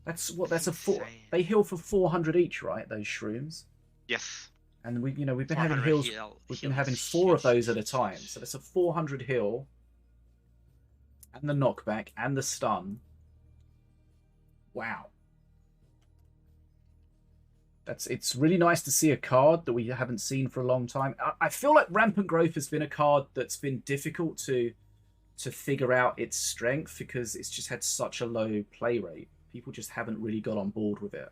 Speaker 1: That's what, that's a four. They heal for 400 each, right? Those shrooms.
Speaker 2: Yes.
Speaker 1: And we've been having heals. We've been having 4 of those at a time. So that's a 400 heal. And the knockback and the stun. Wow. It's really nice to see a card that we haven't seen for a long time. I feel like Rampant Growth has been a card that's been difficult to figure out its strength, because it's just had such a low play rate. People just haven't really got on board with it.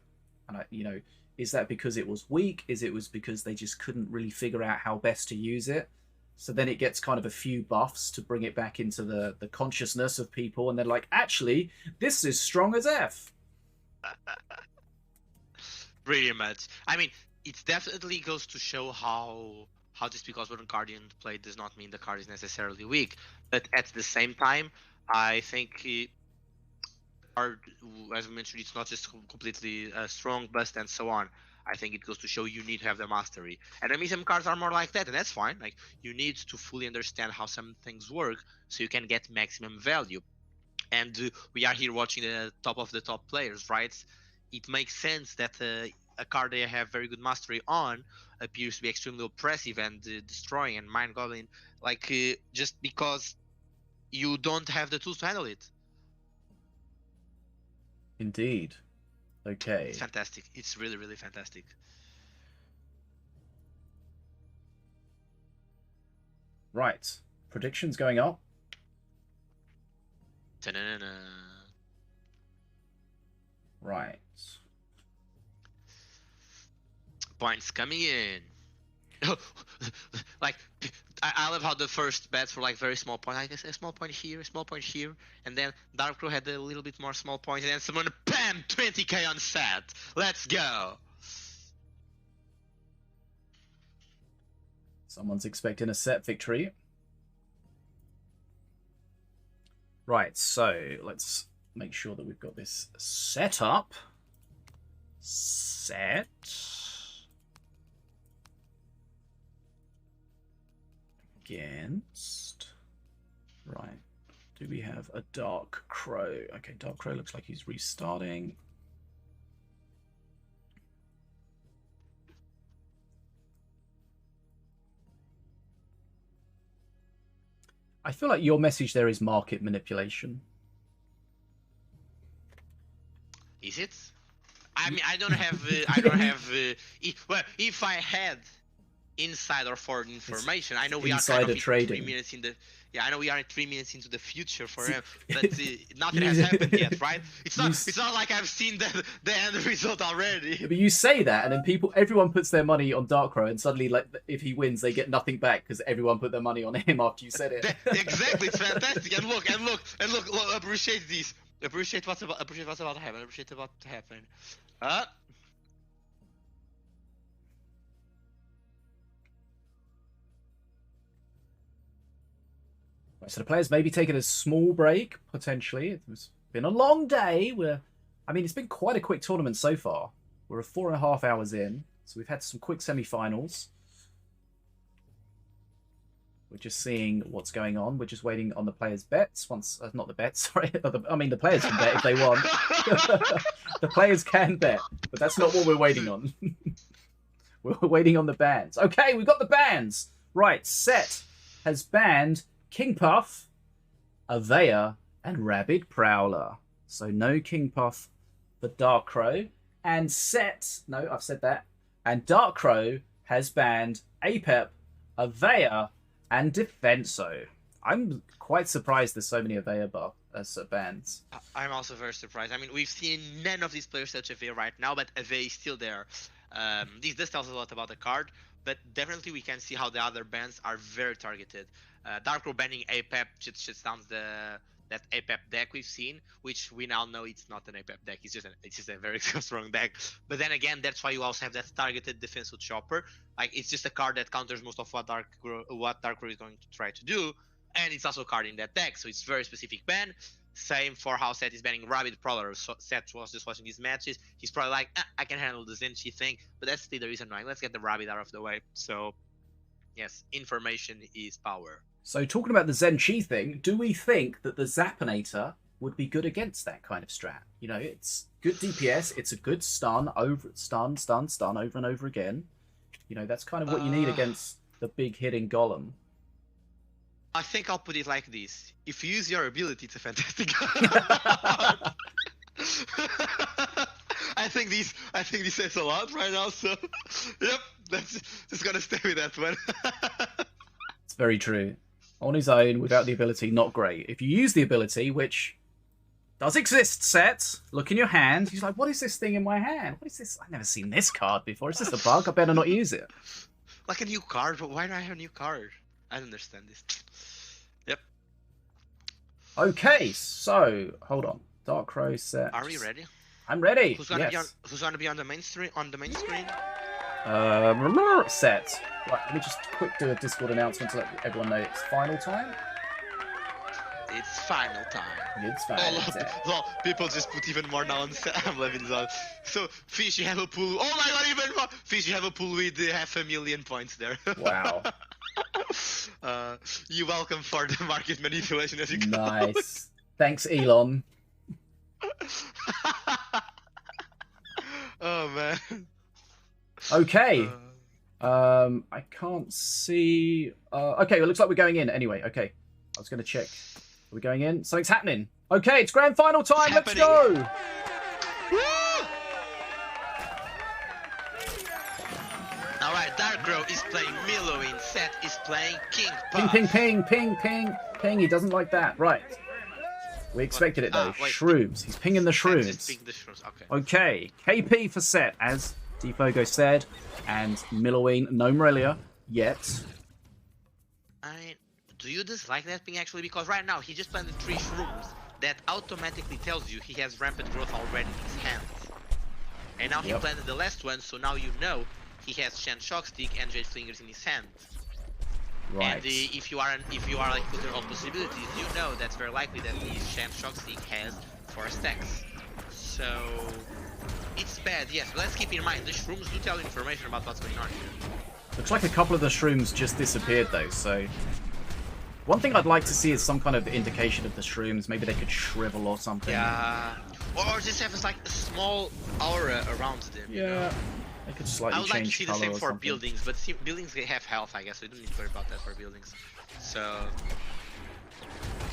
Speaker 1: And you know, is that because it was weak? Is it was because they just couldn't really figure out how best to use it? So then it gets kind of a few buffs to bring it back into the consciousness of people, and they're like, actually, this is strong as F.
Speaker 2: Pretty much. I mean, it definitely goes to show how just because when a Guardian played does not mean the card is necessarily weak. But at the same time, I think as we mentioned, it's not just completely strong, bust, and so on. I think it goes to show you need to have the mastery. And I mean, some cards are more like that, and that's fine. Like, you need to fully understand how some things work so you can get maximum value. And we are here watching the top of the top players, right? It makes sense that a card they have very good mastery on appears to be extremely oppressive and destroying and mind gobbling, like just because you don't have the tools to handle it.
Speaker 1: Indeed. Okay.
Speaker 2: It's fantastic. It's really, really fantastic.
Speaker 1: Right. Predictions going up.
Speaker 2: Ta-na-na-na.
Speaker 1: Right.
Speaker 2: Points coming in. Like, I love how the first bets were like very small point. I guess a small point here, a small point here, and then Dark Crow had a little bit more small points, and then someone bam, 20k on set. Let's go.
Speaker 1: Someone's expecting a set victory. Right, so let's make sure that we've got this set up. Set. Against. Right. Do we have a Dark Crow? Okay, Dark Crow looks like he's restarting. I feel like your message there is market manipulation.
Speaker 2: Is it? I mean, I don't have. Well, if I had insider for information, I know we are kind of
Speaker 1: trading.
Speaker 2: 3 minutes in the. Yeah, I know we are 3 minutes into the future for him, but nothing has happened yet, right? It's not. It's not like I've seen the end result already.
Speaker 1: Yeah, but you say that, and then everyone puts their money on Dark Crow, and suddenly, like, if he wins, they get nothing back because everyone put their money on him after you said it.
Speaker 2: Exactly, it's fantastic. And look, appreciate this. Appreciate what's about to happen. Appreciate about to happen.
Speaker 1: So the players may be taking a small break, potentially. It's been a long day. I mean, it's been quite a quick tournament so far. We're 4.5 hours in, so we've had some quick semi-finals. We're just seeing what's going on. We're just waiting on the players' bets. Not the bets, sorry. I mean, the players can bet if they want. The players can bet, but that's not what we're waiting on. We're waiting on the bans. Okay, we've got the bans. Right, Set has banned King Puff, Avea, and Rabid Prowler. So no King Puff for Dark Crow. And Set, no, I've said that. And Dark Crow has banned Apep, Avea, and Defenso. I'm quite surprised there's so many Avea bans.
Speaker 2: I'm also very surprised. I mean, we've seen none of these players touch Avea right now, but Avea is still there. This tells us a lot about the card, but definitely we can see how the other bans are very targeted. Dark Crow banning Apep just shuts down that APEP deck we've seen, which we now know it's not an APEP deck. It's just a very strong deck. But then again, that's why you also have that targeted defense with Chopper. Like it's just a card that counters most of what Dark Crow is going to try to do, and it's also a card in that deck, so it's very specific ban. Same for how Seth is banning Rabbit Prowler. So Seth was just watching these matches. He's probably like, I can handle the Zenchi thing, but that's still the reason why. Let's get the Rabbit out of the way. So, yes, information is power.
Speaker 1: So talking about the Zenchi thing, do we think that the Zappinator would be good against that kind of strat? You know, it's good DPS, it's a good stun over and over again. You know, that's kind of what you need against the big hitting golem.
Speaker 2: I think I'll put it like this: if you use your ability, it's a fantastic. I think this says a lot right now. So, yep, that's just gonna stay with that one.
Speaker 1: It's very true. On his own, without the ability, not great. If you use the ability, which does exist, Set, look in your hand. He's like, what is this thing in my hand? What is this? I've never seen this card before. Is this a bug? I better not use it.
Speaker 2: Like a new card, but why do I have a new card? I don't understand this. Yep.
Speaker 1: Okay, so hold on. Dark Crow Set.
Speaker 2: Are we ready?
Speaker 1: I'm ready.
Speaker 2: Who's gonna be on the main screen?
Speaker 1: Set. Right, let me just quick do a Discord announcement to let everyone know it's final time.
Speaker 2: It's final time.
Speaker 1: It's final time.
Speaker 2: Well, people just put even more now on set. I'm loving this. So, Fish, you have a pool. Oh my god, even more! Fish, you have a pool with 500,000 points there.
Speaker 1: Wow.
Speaker 2: You're welcome for the market manipulation as you go.
Speaker 1: Nice. Thanks, Elon.
Speaker 2: Oh man.
Speaker 1: Okay. I can't see. Okay, well, it looks like we're going in anyway. Okay, I was going to check. Are we going in? Something's happening. Okay, it's grand final time. Let's go.
Speaker 2: All right, Dark Crow is playing Millowin. Seth is playing King Puff.
Speaker 1: Ping. He doesn't like that. Right. We expected it though. Shrooms. He's pinging the shrooms. Okay. KP for Set, as Dfogo said, and Millowin. No Morelia yet.
Speaker 2: Do you dislike that ping actually? Because right now he just planted 3 shrooms that automatically tells you he has rampant growth already in his hands. And now he planted the last one, so now you know he has Shen Shock Stick and Jade Flingers in his hand.
Speaker 1: Right.
Speaker 2: And if you are like putting all possibilities, you know that's very likely that his Shen Shock Stick has 4 stacks. So it's bad, yes. But let's keep in mind the shrooms do tell information about what's going on here.
Speaker 1: Looks like a couple of the shrooms just disappeared though, so one thing I'd like to see is some kind of indication of the shrooms. Maybe they could shrivel or something.
Speaker 2: Yeah. Or just have like a small aura around them.
Speaker 1: Yeah.
Speaker 2: You know?
Speaker 1: They could slightly
Speaker 2: I would like to
Speaker 1: change
Speaker 2: see the
Speaker 1: color
Speaker 2: same
Speaker 1: or
Speaker 2: for
Speaker 1: something.
Speaker 2: buildings, but buildings they have health, I guess. We don't need to worry about that for buildings. So.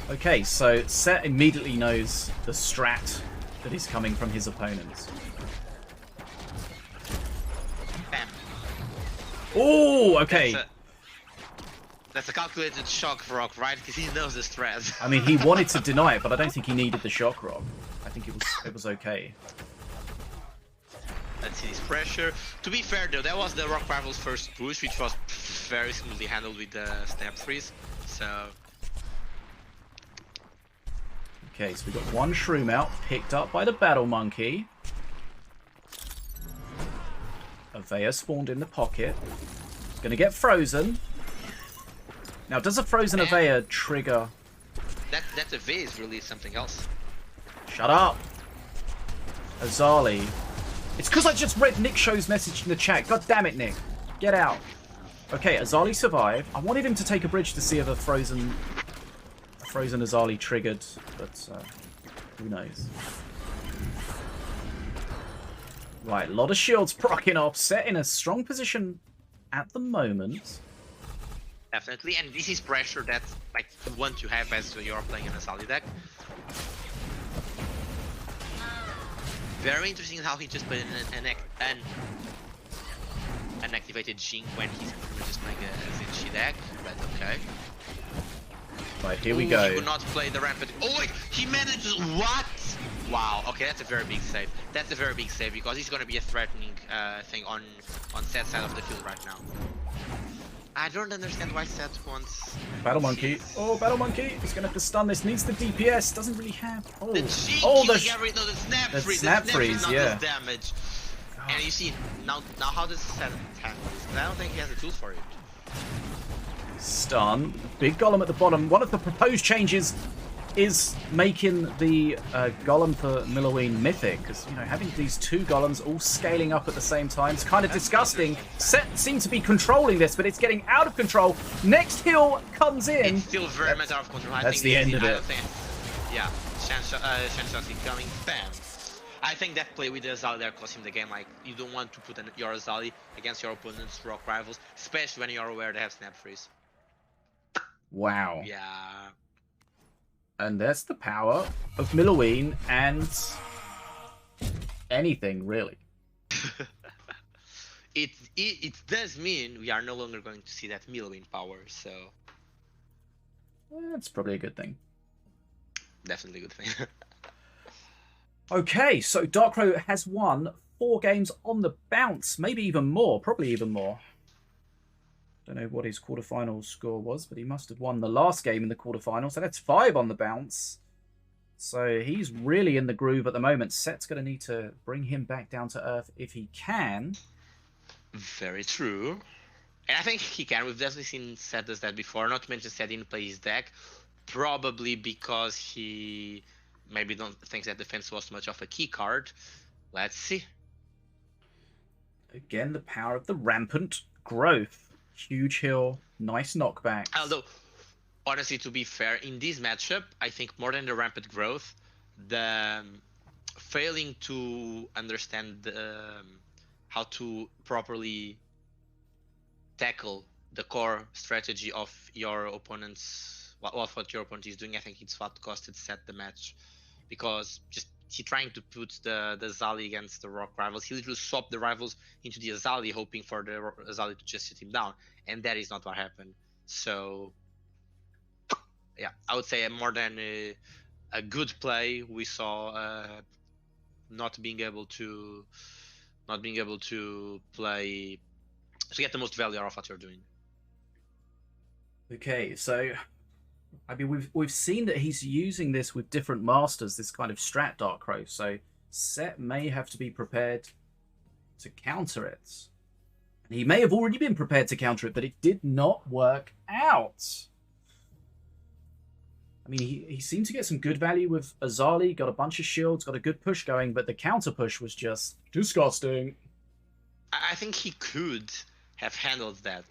Speaker 1: Okay, so Set immediately knows the strat that is coming from his opponents.
Speaker 2: Bam.
Speaker 1: Oh, okay.
Speaker 2: That's a calculated shock rock, right? Because he knows the strat.
Speaker 1: I mean, he wanted to deny it, but I don't think he needed the shock rock. I think it was okay.
Speaker 2: Let's see this pressure. To be fair though, that was the Rock Rival's first push, which was very smoothly handled with the Stamp Freeze. So.
Speaker 1: Okay, so we got one shroom out, picked up by the Battle Monkey. Avea spawned in the pocket. Gonna get frozen. Now, does a frozen Avea trigger?
Speaker 2: That Avea is really something else.
Speaker 1: Shut up, Azali. It's because I just read Nikshow's message in the chat. God damn it, Nick. Get out. Okay, Azali survived. I wanted him to take a bridge to see if a frozen Azali triggered, but who knows. Right, a lot of shields proccing off. Set in a strong position at the moment.
Speaker 2: Definitely, and this is pressure that like you want to have as you're playing an Azali deck. Very interesting how he just put an activated Jing when he's just playing a Zinchi deck, but okay.
Speaker 1: Right, here we go.
Speaker 2: He would not play the rampant. Oh wait, he managed what? Wow. Okay, that's a very big save. That's a very big save because he's going to be a threatening thing on Set's side of the field right now.
Speaker 4: I don't understand why Seth wants...
Speaker 1: Battle Monkey. Oh, Battle Monkey. He's going to have to stun this. Needs the DPS. Doesn't really have... Oh,
Speaker 4: The G
Speaker 1: oh,
Speaker 4: the snap
Speaker 1: the
Speaker 4: freeze.
Speaker 1: snap
Speaker 4: The
Speaker 1: freeze,
Speaker 4: not
Speaker 1: yeah.
Speaker 4: does damage. And you see, now how does Seth handle this? I don't think he has the tools for it.
Speaker 1: Stun. Big Golem at the bottom. One of the proposed changes is making the Golem for Milloween mythic, because, you know, having these two Golems all scaling up at the same time is kind of disgusting. Set seem to be controlling this, but it's getting out of control. Next heal comes in.
Speaker 4: It's still very much out of control.
Speaker 1: That's the end of it.
Speaker 4: Yeah, Shanshot incoming. Bam. I think that play with the Azali there cost him the game. Like, you don't want to put your Azali against your opponent's rock rivals, especially when you're aware they have snap freeze.
Speaker 1: Wow.
Speaker 4: Yeah.
Speaker 1: And that's the power of Milloween and anything, really.
Speaker 4: It does mean we are no longer going to see that Milloween power, so...
Speaker 1: That's probably a good thing.
Speaker 4: Definitely a good thing.
Speaker 1: Okay, so Darkrow has won 4 games on the bounce. Maybe even more. Probably even more. Don't know what his quarterfinal score was, but he must have won the last game in the quarterfinal. So that's 5 on the bounce. So he's really in the groove at the moment. Set's going to need to bring him back down to earth if he can.
Speaker 4: Very true. And I think he can. We've definitely seen Set does that before. Not to mention Set didn't play his deck. Probably because he maybe don't think that defense was much of a key card. Let's see.
Speaker 1: Again, the power of the rampant growth. Huge heal, nice knockback.
Speaker 4: Although, honestly, to be fair, in this matchup, I think more than the rampant growth, the failing to understand how to properly tackle the core strategy of your opponent's, what your opponent is doing, I think it's what costed Set the match. Because just he trying to put the Azali against the rock rivals, he literally swapped the rivals into the Azali, hoping for the Azali to just sit him down, and that is not what happened. So yeah, I would say more than a good play, we saw not being able to play to get the most value out of what you're doing.
Speaker 1: Okay, so I mean, we've seen that he's using this with different masters, this kind of strat Darkrow, so Set may have to be prepared to counter it. And he may have already been prepared to counter it, but it did not work out. I mean, he seemed to get some good value with Azali, got a bunch of shields, got a good push going, but the counter push was just disgusting.
Speaker 4: I think he could have handled that.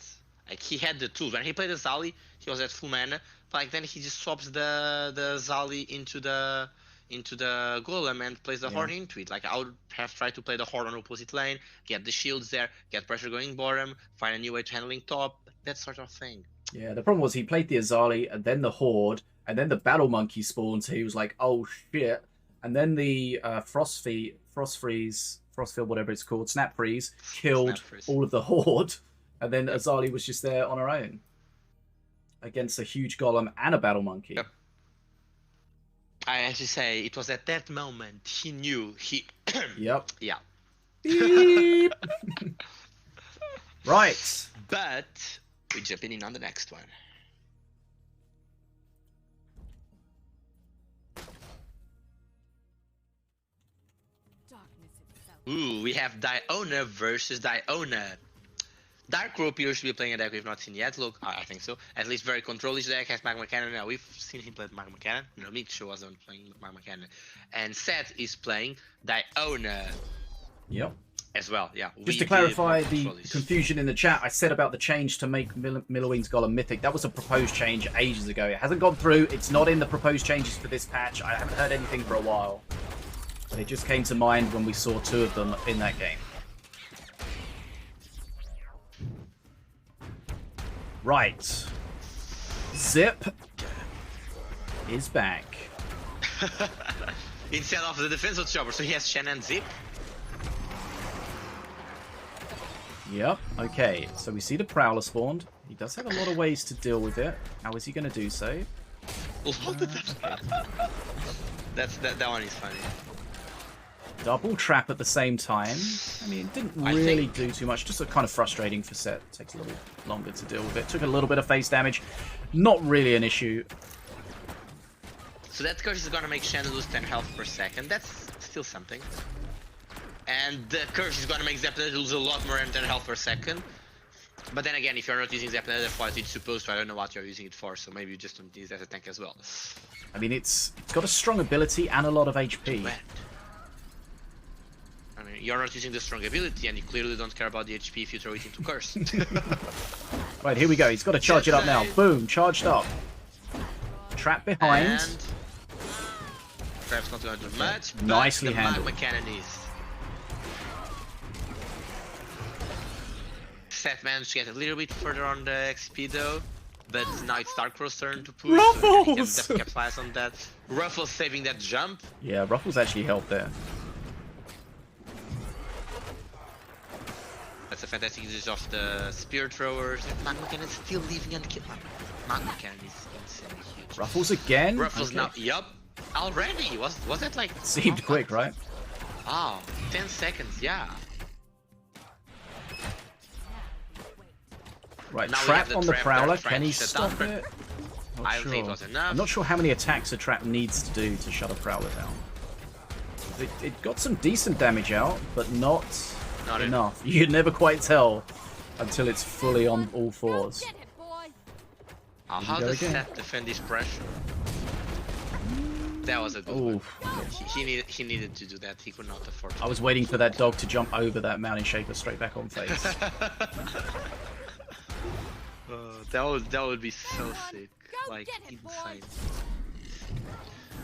Speaker 4: Like, he had the tools. When he played Azali, he was at full mana. But like, then he just swaps the Azali into the Golem and plays the Horde into it. Like, I would have tried to play the Horde on opposite lane, get the shields there, get pressure going bottom, find a new way to handling top, that sort of thing.
Speaker 1: Yeah, the problem was he played the Azali and then the Horde, and then the Battle Monkey spawned, so he was like, oh shit. And then the Frostfield, whatever it's called, Snap Freeze, killed all of the Horde. And then Azali was just there on her own against a huge Golem and a Battle Monkey.
Speaker 4: Yep. I have to say, it was at that moment he knew he...
Speaker 1: Yep.
Speaker 4: Yeah.
Speaker 1: Beep. Right.
Speaker 4: But we're jumping in on the next one. Ooh, we have Diona versus Diona. Darkrow appears to be playing a deck we've not seen yet. Look, I think so. At least very control-ish deck, has Magma Cannon. Now, we've seen him play Magma Cannon. No, Nikshow wasn't playing Magma Cannon. And Seth is playing Diona.
Speaker 1: Yep.
Speaker 4: As well, yeah.
Speaker 1: Just to clarify the confusion in the chat, I said about the change to make Milloween's Golem mythic. That was a proposed change ages ago. It hasn't gone through. It's not in the proposed changes for this patch. I haven't heard anything for a while. But it just came to mind when we saw 2 of them in that game. Right. Zip is back.
Speaker 4: Instead of the defensive chopper, so he has Shen and Zip.
Speaker 1: Yep, okay. So we see the Prowler spawned. He does have a lot of ways to deal with it. How is he going to do so?
Speaker 4: That one is funny.
Speaker 1: Double trap at the same time. I mean, it didn't really do too much. Just kind of frustrating for Set. Takes a little longer to deal with it. Took a little bit of face damage. Not really an issue.
Speaker 4: So that curse is gonna make Shen lose 10 health per second. That's still something. And the curse is gonna make Zeppelin lose a lot more than 10 health per second. But then again, if you're not using Zeppelin as what it's supposed to, I don't know what you're using it for, so maybe you just don't use it as a tank as well.
Speaker 1: I mean, it's got a strong ability and a lot of HP.
Speaker 4: I mean, you're not using the strong ability, and you clearly don't care about the HP if you throw it into curse.
Speaker 1: Right, here we go. He's got to charge it up now. Boom, charged up. Trap behind.
Speaker 4: And Trap's not going to do much, but
Speaker 1: Nicely
Speaker 4: the
Speaker 1: handled.
Speaker 4: Magma Cannon is. Seth managed to get a little bit further on the XP though, but now it's Darkrow's turn to push.
Speaker 1: Ruffles!
Speaker 4: So he can capitalize on that. Ruffles saving that jump.
Speaker 1: Yeah, Ruffles actually helped there.
Speaker 4: That's a fantastic use of the spear throwers. And Magma Cannon is still leaving unkilled. Magma Cannon is insanely huge.
Speaker 1: Ruffles again?
Speaker 4: Ruffles
Speaker 1: Okay.
Speaker 4: now, yup. Already? Was that like...
Speaker 1: Seemed quick, right?
Speaker 4: Oh, 10 seconds, yeah.
Speaker 1: Right,
Speaker 4: Now we
Speaker 1: trap
Speaker 4: have the
Speaker 1: on the
Speaker 4: trap
Speaker 1: Prowler.
Speaker 4: there trying
Speaker 1: Can he
Speaker 4: to shut
Speaker 1: stop
Speaker 4: down.
Speaker 1: it? Not
Speaker 4: I don't think it
Speaker 1: sure.
Speaker 4: was enough.
Speaker 1: I'm not sure how many attacks a trap needs to do to shut a Prowler down. It got some decent damage out, but not enough. You can never quite tell until it's fully on all fours.
Speaker 4: How does Seth defend this pressure? That was a good one. He needed to do that. He could not afford to.
Speaker 1: I was waiting for that dog to jump over that Mountain Shaper straight back on face.
Speaker 4: That would be so sick. Like, insane.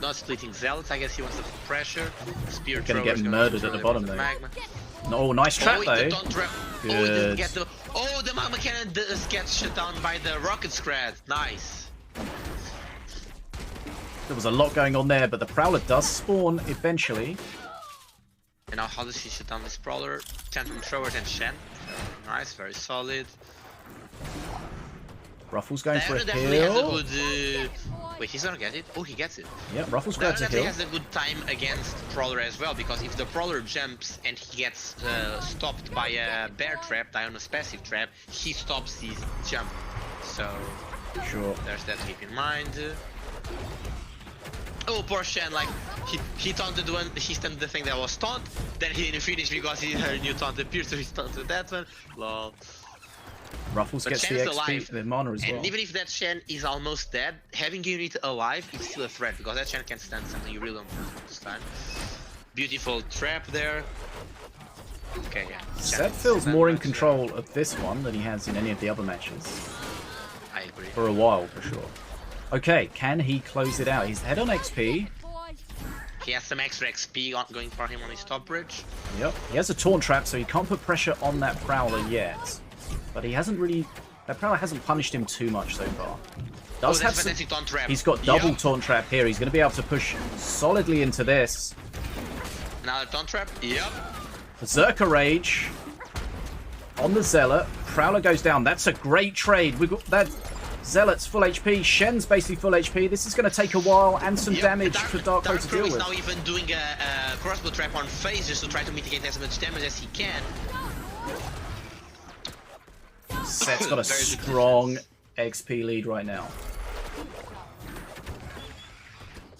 Speaker 4: Not splitting Zealots, I guess he wants the pressure. Spear
Speaker 1: Gonna get
Speaker 4: throwers
Speaker 1: murdered
Speaker 4: throw
Speaker 1: at the
Speaker 4: them
Speaker 1: bottom
Speaker 4: into
Speaker 1: though.
Speaker 4: Magma.
Speaker 1: Oh, nice trap though.
Speaker 4: The taunt trap.
Speaker 1: Good.
Speaker 4: Oh, he didn't get the... Oh, the Magma Cannon gets shut down by the Rocket Scrat. Nice.
Speaker 1: There was a lot going on there, but the Prowler does spawn eventually.
Speaker 4: And now how does he shut down this Prowler? Tantrum Throwers and Shen. Very nice, very solid.
Speaker 1: Ruffles going for a
Speaker 4: definitely has a
Speaker 1: heal.
Speaker 4: good... Wait, he's gonna get it? Oh, he gets it.
Speaker 1: Yep, Ruffles
Speaker 4: Diana
Speaker 1: grabs a
Speaker 4: definitely
Speaker 1: heal.
Speaker 4: has a good time against Prowler as well, because if the Prowler jumps and he gets stopped by a bear trap, Diana's passive trap, he stops his jump. So,
Speaker 1: Sure.
Speaker 4: there's that to keep in mind. Oh, poor Shen, like, he taunted one, he stunned the thing that was taunt, then he didn't finish because her new taunt appeared, so he taunted that one. Lol.
Speaker 1: Ruffles
Speaker 4: But
Speaker 1: gets the
Speaker 4: Shen's
Speaker 1: XP
Speaker 4: alive,
Speaker 1: for the mana as well.
Speaker 4: and even if that Shen is almost dead, having a unit alive is still a threat, because that Shen can stand something you really don't want to stand. Beautiful trap there. Okay, yeah.
Speaker 1: Seth feels more in control of this one than he has in any of the other matches.
Speaker 4: I agree.
Speaker 1: For a while, for sure. Okay, can he close it out? He's head on XP.
Speaker 4: He has some extra XP going for him on his top bridge.
Speaker 1: Yep. He has a Taunt Trap, so he can't put pressure on that Prowler yet. But he hasn't really... That Prowler hasn't punished him too much so far. Does have some...
Speaker 4: Taunt trap.
Speaker 1: He's got double Taunt Trap here. He's going to be able to push solidly into this.
Speaker 4: Another taunt trap. Yep.
Speaker 1: Berserker Rage on the Zealot. Prowler goes down. That's a great trade. We've got that... Zealot's full HP, Shen's basically full HP. This is going to take a while and some damage for Darkrow to deal with.
Speaker 4: Is now even doing a crossbow trap on phase just to try to mitigate as much damage as he can.
Speaker 1: Set's got a strong XP lead right now.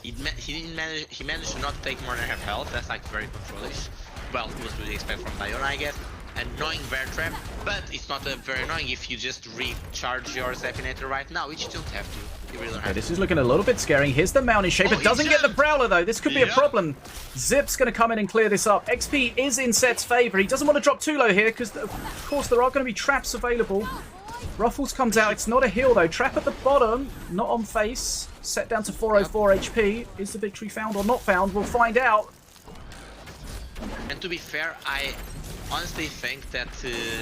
Speaker 4: He managed to not take more than half health. That's like very controlish. Well, what would you expect from Diona, I guess. Annoying bear trap, but it's not very annoying if you just recharge your Zeppinator right now, which you don't have to. You really don't have
Speaker 1: This is looking a little bit scary. Here's the Mountain Shaper. Doesn't get the Prowler though. This could be a problem. Zip's going to come in and clear this up. XP is in Set's favor. He doesn't want to drop too low here because, of course, there are going to be traps available. Ruffles comes out. It's not a heal though. Trap at the bottom, not on face. Set down to 404 HP. Is the victory found or not found? We'll find out.
Speaker 4: And to be fair, I honestly think that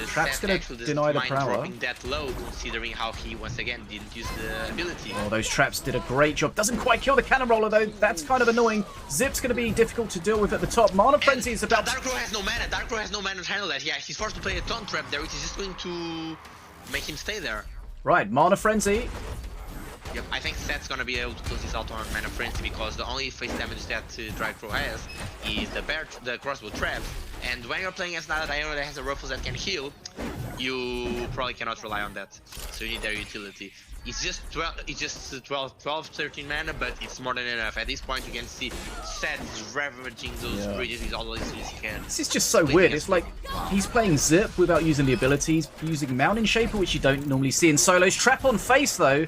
Speaker 1: Trap's
Speaker 4: Seth
Speaker 1: gonna
Speaker 4: actually doesn't
Speaker 1: deny the
Speaker 4: mind
Speaker 1: Prowler.
Speaker 4: dropping that low, considering how he once again didn't use the ability.
Speaker 1: Oh, those traps did a great job. Doesn't quite kill the Cannon Roller though. That's kind of annoying. Zip's going to be difficult to deal with at the top. Mana Frenzy is about to...
Speaker 4: Darkrow has no mana. Darkrow has no mana to handle that. Yeah, he's forced to play a taunt trap there, which is just going to make him stay there.
Speaker 1: Right, Mana Frenzy.
Speaker 2: Yep, I think Set's gonna be able to close this out on Mana Frenzy because the only face damage that Dragcrow has is the crossbow traps. And when you're playing as Nataraja that has a Ruffles that can heal, you probably cannot rely on that. So you need their utility. It's just 12, 13 mana, but it's more than enough. At this point, you can see Set is ravaging those bridges with all the utility he can.
Speaker 1: This is just so weird. It's like he's playing Zip without using the abilities, using Mountain Shaper, which you don't normally see in solos. Trap on face, though.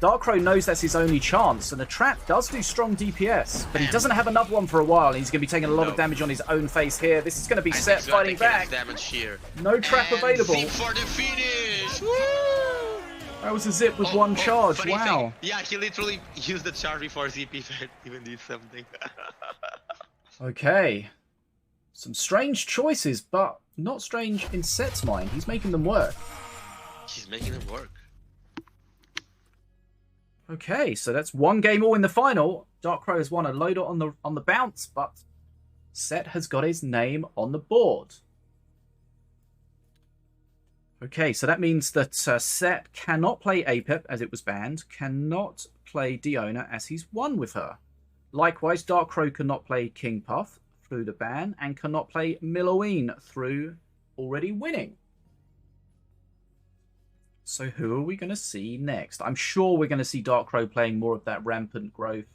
Speaker 1: Darkcrow knows that's his only chance, and the trap does do strong DPS, but he doesn't have another one for a while. He's going to be taking a lot of damage on his own face here. This is going to be Set fighting back.
Speaker 2: Damage here.
Speaker 1: No trap available.
Speaker 2: Zip for the finish! Woo!
Speaker 1: That was a Zip with one charge. Wow.
Speaker 2: Yeah, he literally used the charge before Zip even did something.
Speaker 1: Okay. Some strange choices, but not strange in Set's mind. He's making them work.
Speaker 2: He's making them work.
Speaker 1: Okay, so that's one game all in the final. Darkcrow has won a loader on the bounce, but Set has got his name on the board. Okay, so that means that Set cannot play Apep as it was banned, cannot play Diona as he's won with her. Likewise, Darkcrow cannot play King Puff through the ban, and cannot play Milloween through already winning. So who are we going to see next? I'm sure we're going to see Darkcrow playing more of that Rampant Growth.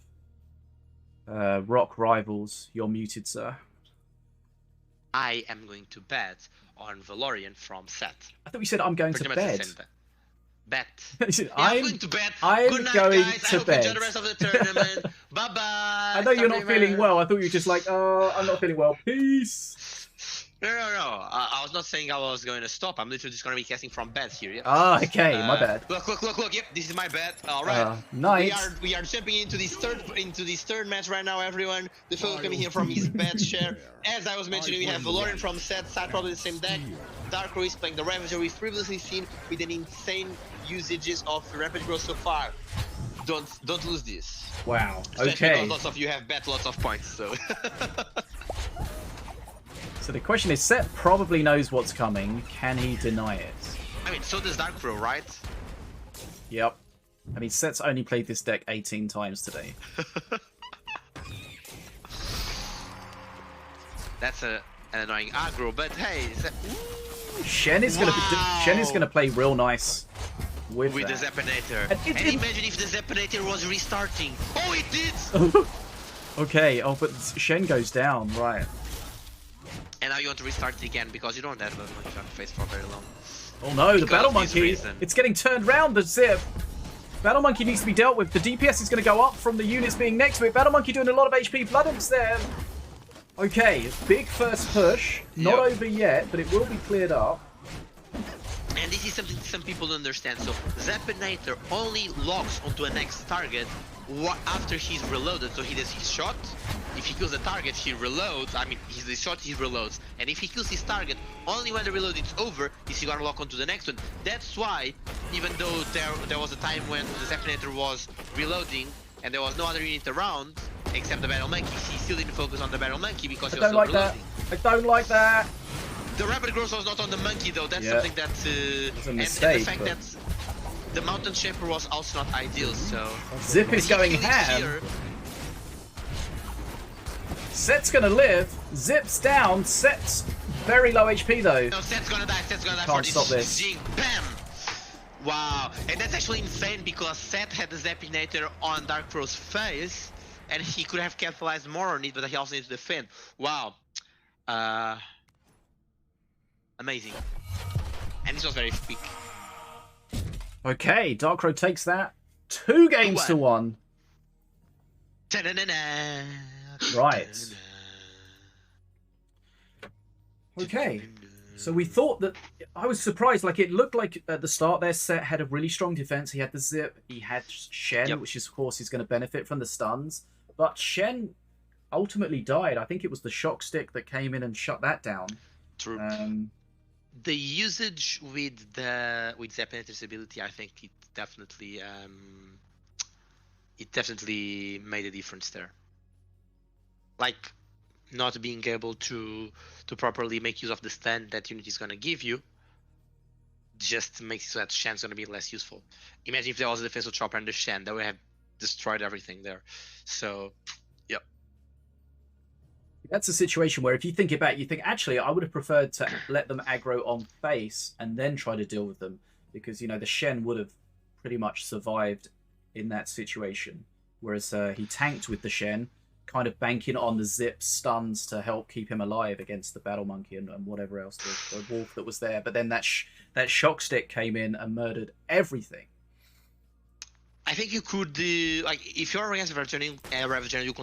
Speaker 1: Rock Rivals, you're muted, sir.
Speaker 2: I am going to bet on Valorian from Set.
Speaker 1: I thought you said I'm going to bed.
Speaker 2: Bet.
Speaker 1: I'm
Speaker 2: going to bed.
Speaker 1: I'm
Speaker 2: Good night,
Speaker 1: going
Speaker 2: guys.
Speaker 1: to
Speaker 2: I hope
Speaker 1: bed.
Speaker 2: you enjoy the rest of the tournament. Bye bye.
Speaker 1: I know you're not feeling well. I thought you were just like, oh, I'm not feeling well. Peace.
Speaker 2: No. I was not saying I was going to stop. I'm literally just going to be casting from bed here. Yep.
Speaker 1: Ah, okay, my bad.
Speaker 2: Look. Yep, this is my bet. All right.
Speaker 1: Nice.
Speaker 2: We are jumping into this third match right now, everyone. The fellow coming here from his bed share. As I was mentioning, we have Valorian from Set side, probably the same deck. Darkcrow is playing the Ravager we've previously seen with an insane usages of rapid growth so far. Don't lose this.
Speaker 1: Wow.
Speaker 2: Especially
Speaker 1: Okay.
Speaker 2: because lots of you have bet lots of points, so.
Speaker 1: So the question is, Set probably knows what's coming. Can he deny it?
Speaker 2: I mean, so does Darkcrow, right?
Speaker 1: Yep. I mean, Set's only played this deck 18 times today.
Speaker 2: That's an annoying aggro, but hey,
Speaker 1: Shen is gonna play real nice with
Speaker 2: the
Speaker 1: that.
Speaker 2: Zeppanator. And imagine if the Zeppanator was restarting. Oh, it did!
Speaker 1: Okay, oh, but Shen goes down, right.
Speaker 2: And now you want to restart it again because you don't have Battle Monkey on face for very long.
Speaker 1: Oh no, the
Speaker 2: Because
Speaker 1: Battle
Speaker 2: of this
Speaker 1: Monkey!
Speaker 2: reason.
Speaker 1: It's getting turned round, the Zip! Battle Monkey needs to be dealt with. The DPS is going to go up from the units being next to it. Battle Monkey doing a lot of HP. Blood Imps there. Okay, big first push. Not over yet, but it will be cleared up.
Speaker 2: And this is something some people don't understand. So Zeppanator only locks onto a next target after he's reloaded. So he does his shot. If he kills the target, he reloads. I mean, he's the shot, he reloads. And if he kills his target, only when the reload is over is he gonna lock onto the next one. That's why, even though there was a time when the Zeppanator was reloading and there was no other unit around except the Battle Monkey, he still didn't focus on the Battle Monkey because he was still reloading.
Speaker 1: I don't like that.
Speaker 2: The rapid growth was not on the monkey though. That's something that
Speaker 1: it's a mistake,
Speaker 2: and the fact that the Mountain Shaper was also not ideal. So
Speaker 1: Zip is going ham.
Speaker 2: Here.
Speaker 1: Set's gonna live. Zip's down. Set's very low HP though.
Speaker 2: No, Set's gonna die. Set's gonna die
Speaker 1: Can't
Speaker 2: for
Speaker 1: stop
Speaker 2: this.
Speaker 1: this.
Speaker 2: Bam! Wow, and that's actually insane because Set had the Zeppinator on Darkcrow's face, and he could have capitalized more on it, but he also needs to defend. Wow. Amazing. And this was very quick.
Speaker 1: Okay, Darkcrow takes that. 2 games to 1. Right. Okay. So we thought that... I was surprised. Like, it looked like at the start their Set had a really strong defense. He had the Zip. He had Shen, which is, of course, is going to benefit from the stuns. But Shen ultimately died. I think it was the Shock Stick that came in and shut that down.
Speaker 2: True. The usage with Zeppanator's ability, I think it definitely made a difference there. Like not being able to properly make use of the stun that unit is gonna give you just makes it so that Shen's gonna be less useful. Imagine if there was a defensive chopper and the Shen, that would have destroyed everything there. So, yep.
Speaker 1: That's a situation where if you think about it, you think, actually, I would have preferred to let them aggro on face and then try to deal with them. Because, you know, the Shen would have pretty much survived in that situation. Whereas he tanked with the Shen, kind of banking on the zip stuns to help keep him alive against the Battle Monkey and whatever else, the wolf that was there. But then that shock stick came in and murdered everything.
Speaker 2: I think you could, like, if you're against Ravaging, you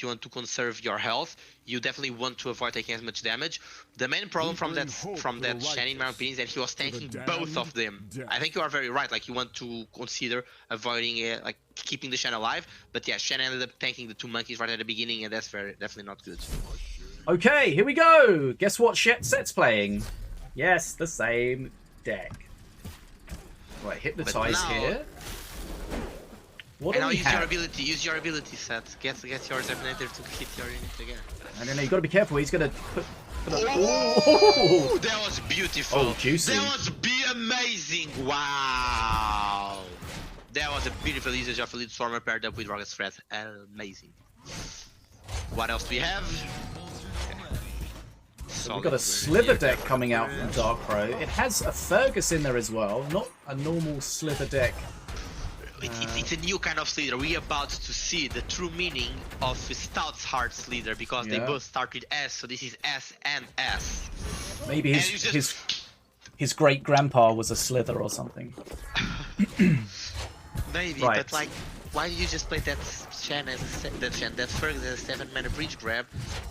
Speaker 2: want to conserve your health, you definitely want to avoid taking as much damage. The main problem from that Shen, in my opinion, is that he was tanking both of them. I think you are very right. Like, you want to consider avoiding it, like keeping the Shen alive. But yeah, Shen ended up tanking the 2 monkeys right at the beginning, and that's definitely not good.
Speaker 1: Okay, here we go. Guess what set's playing? Yes, the same deck. Right, Hypnotize here. What
Speaker 2: and
Speaker 1: do
Speaker 2: now
Speaker 1: we have?
Speaker 2: use your ability set. Get your Zepnator to hit your unit again.
Speaker 1: I don't know, you gotta be careful, he's gonna put
Speaker 2: Oh, that was beautiful.
Speaker 1: Oh, juicy.
Speaker 2: That was amazing. Wow. That was a beautiful usage of Elite Stormer paired up with Rocket Threat. Amazing. What else do we have?
Speaker 1: So we've got a Slither deck coming out from Dark Crow. It has a Fergus in there as well, not a normal Slither deck.
Speaker 2: It's a new kind of Slither. We're about to see the true meaning of Stout's Heart Slither because they both start with S, so this is S and S.
Speaker 1: Maybe his great grandpa was a Slither or something.
Speaker 2: Maybe, but like, why did you just play that Shen as that Fergus as a 7-mana bridge grab,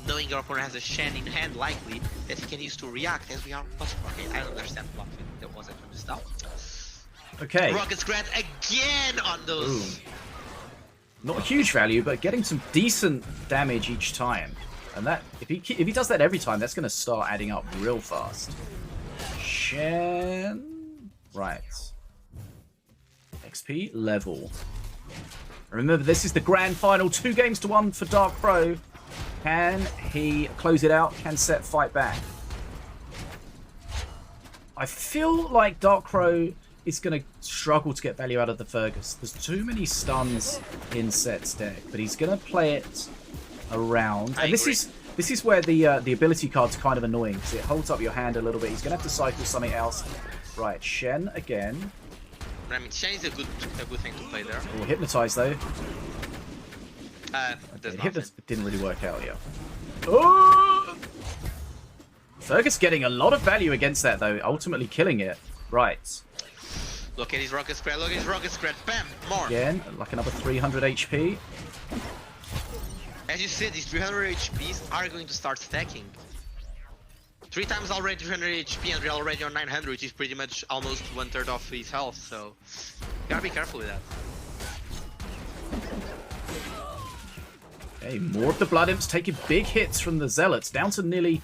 Speaker 2: knowing your opponent has a Shen in hand likely that he can use to react as we are possible? Okay, I don't understand what that was from the start.
Speaker 1: Okay.
Speaker 2: Rocket Scratch again on those.
Speaker 1: Ooh. Not huge value, but getting some decent damage each time. And that, if he does that every time, that's going to start adding up real fast. Shen. Right. XP level. Remember, this is the grand final. 2 games to 1 for Dark Crow. Can he close it out? Can Set fight back? I feel like Dark Crow is going to struggle to get value out of the Fergus. There's too many stuns in Set's deck, but he's going to play it around. And this is where the ability card's kind of annoying because it holds up your hand a little bit. He's going to have to cycle something else. Right, Shen again.
Speaker 2: I mean, Shen is a good thing to play there.
Speaker 1: Oh, Hypnotize though.
Speaker 2: It
Speaker 1: didn't really work out, yeah. Oh! Fergus getting a lot of value against that though, ultimately killing it. Right.
Speaker 2: Look at his Rocket Spread, look at his Rocket Spread, bam, more!
Speaker 1: Again, like another 300 HP.
Speaker 2: As you said, these 300 HPs are going to start stacking. 3 times already 300 HP and we're already on 900, which is pretty much almost 1/3 of his health, so you gotta be careful with that.
Speaker 1: Okay, more of the Blood Imps taking big hits from the Zealots, down to nearly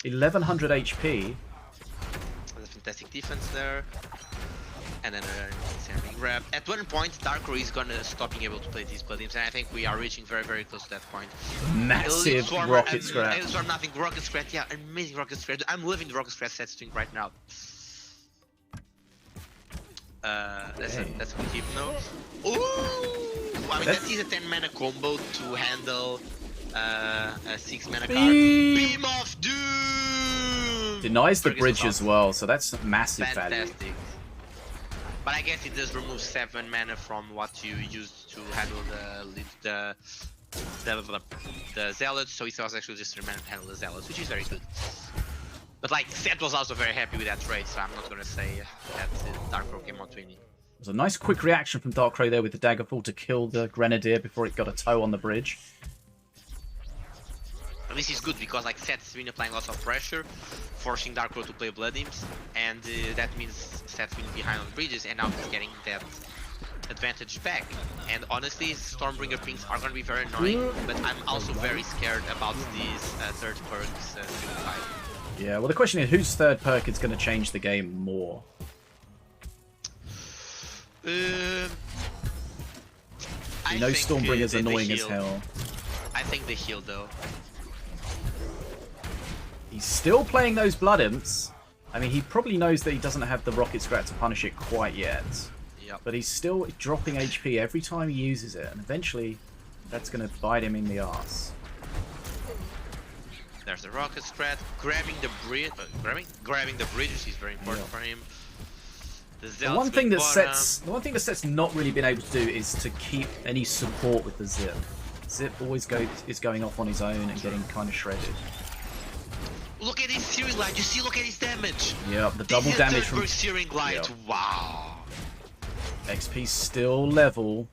Speaker 1: 1100 HP.
Speaker 2: There's a fantastic defense there. And then a grab. At one point, Dark Crow is gonna stop being able to play these Blood Imps, and I think we are reaching very, very close to that point.
Speaker 1: Massive Rocket Scratch.
Speaker 2: Elite Swarm, nothing. Rocket Scratch, yeah, amazing Rocket Scratch. I'm loving the Rocket Scratch set string right now. That's a good Hypno. Ooh! I mean, that is a 10-mana combo to handle a 6-mana card. Beam of Doom!
Speaker 1: Denies the bridge as well, so that's massive value.
Speaker 2: But I guess it does remove 7 mana from what you used to handle the Zealots, so it was actually just remaining to handle the Zealots, which is very good. But like, Set was also very happy with that trade, so I'm not gonna say that Dark Crow came out winning.
Speaker 1: It was a nice quick reaction from Dark Crow there with the Daggerfall to kill the Grenadier before it got a toe on the bridge.
Speaker 2: And this is good because like Set's been applying lots of pressure, forcing Dark Crow to play Blood Imps, and that means Set's been behind on bridges, and now he's getting that advantage back. And honestly, Stormbringer pings are going to be very annoying, but I'm also very scared about these third perks.
Speaker 1: Yeah, well the question is, whose third perk is going to change the game more? You know Stormbringer's annoying as hell.
Speaker 2: I think the heal though.
Speaker 1: He's still playing those Blood Imps, I mean, he probably knows that he doesn't have the Rocket Scrat to punish it quite yet.
Speaker 2: Yep.
Speaker 1: But he's still dropping HP every time he uses it, and eventually that's going to bite him in the ass.
Speaker 2: There's the Rocket Scrat, grabbing the bridge, grabbing the bridges is very important for him.
Speaker 1: The one thing that Set's not really been able to do is to keep any support with the Zip. Zip always is going off on his own and getting kind of shredded.
Speaker 2: Look at his searing light. You see, look at his damage.
Speaker 1: Yeah, the double damage from
Speaker 2: searing light.
Speaker 1: Yep.
Speaker 2: Wow.
Speaker 1: XP still level.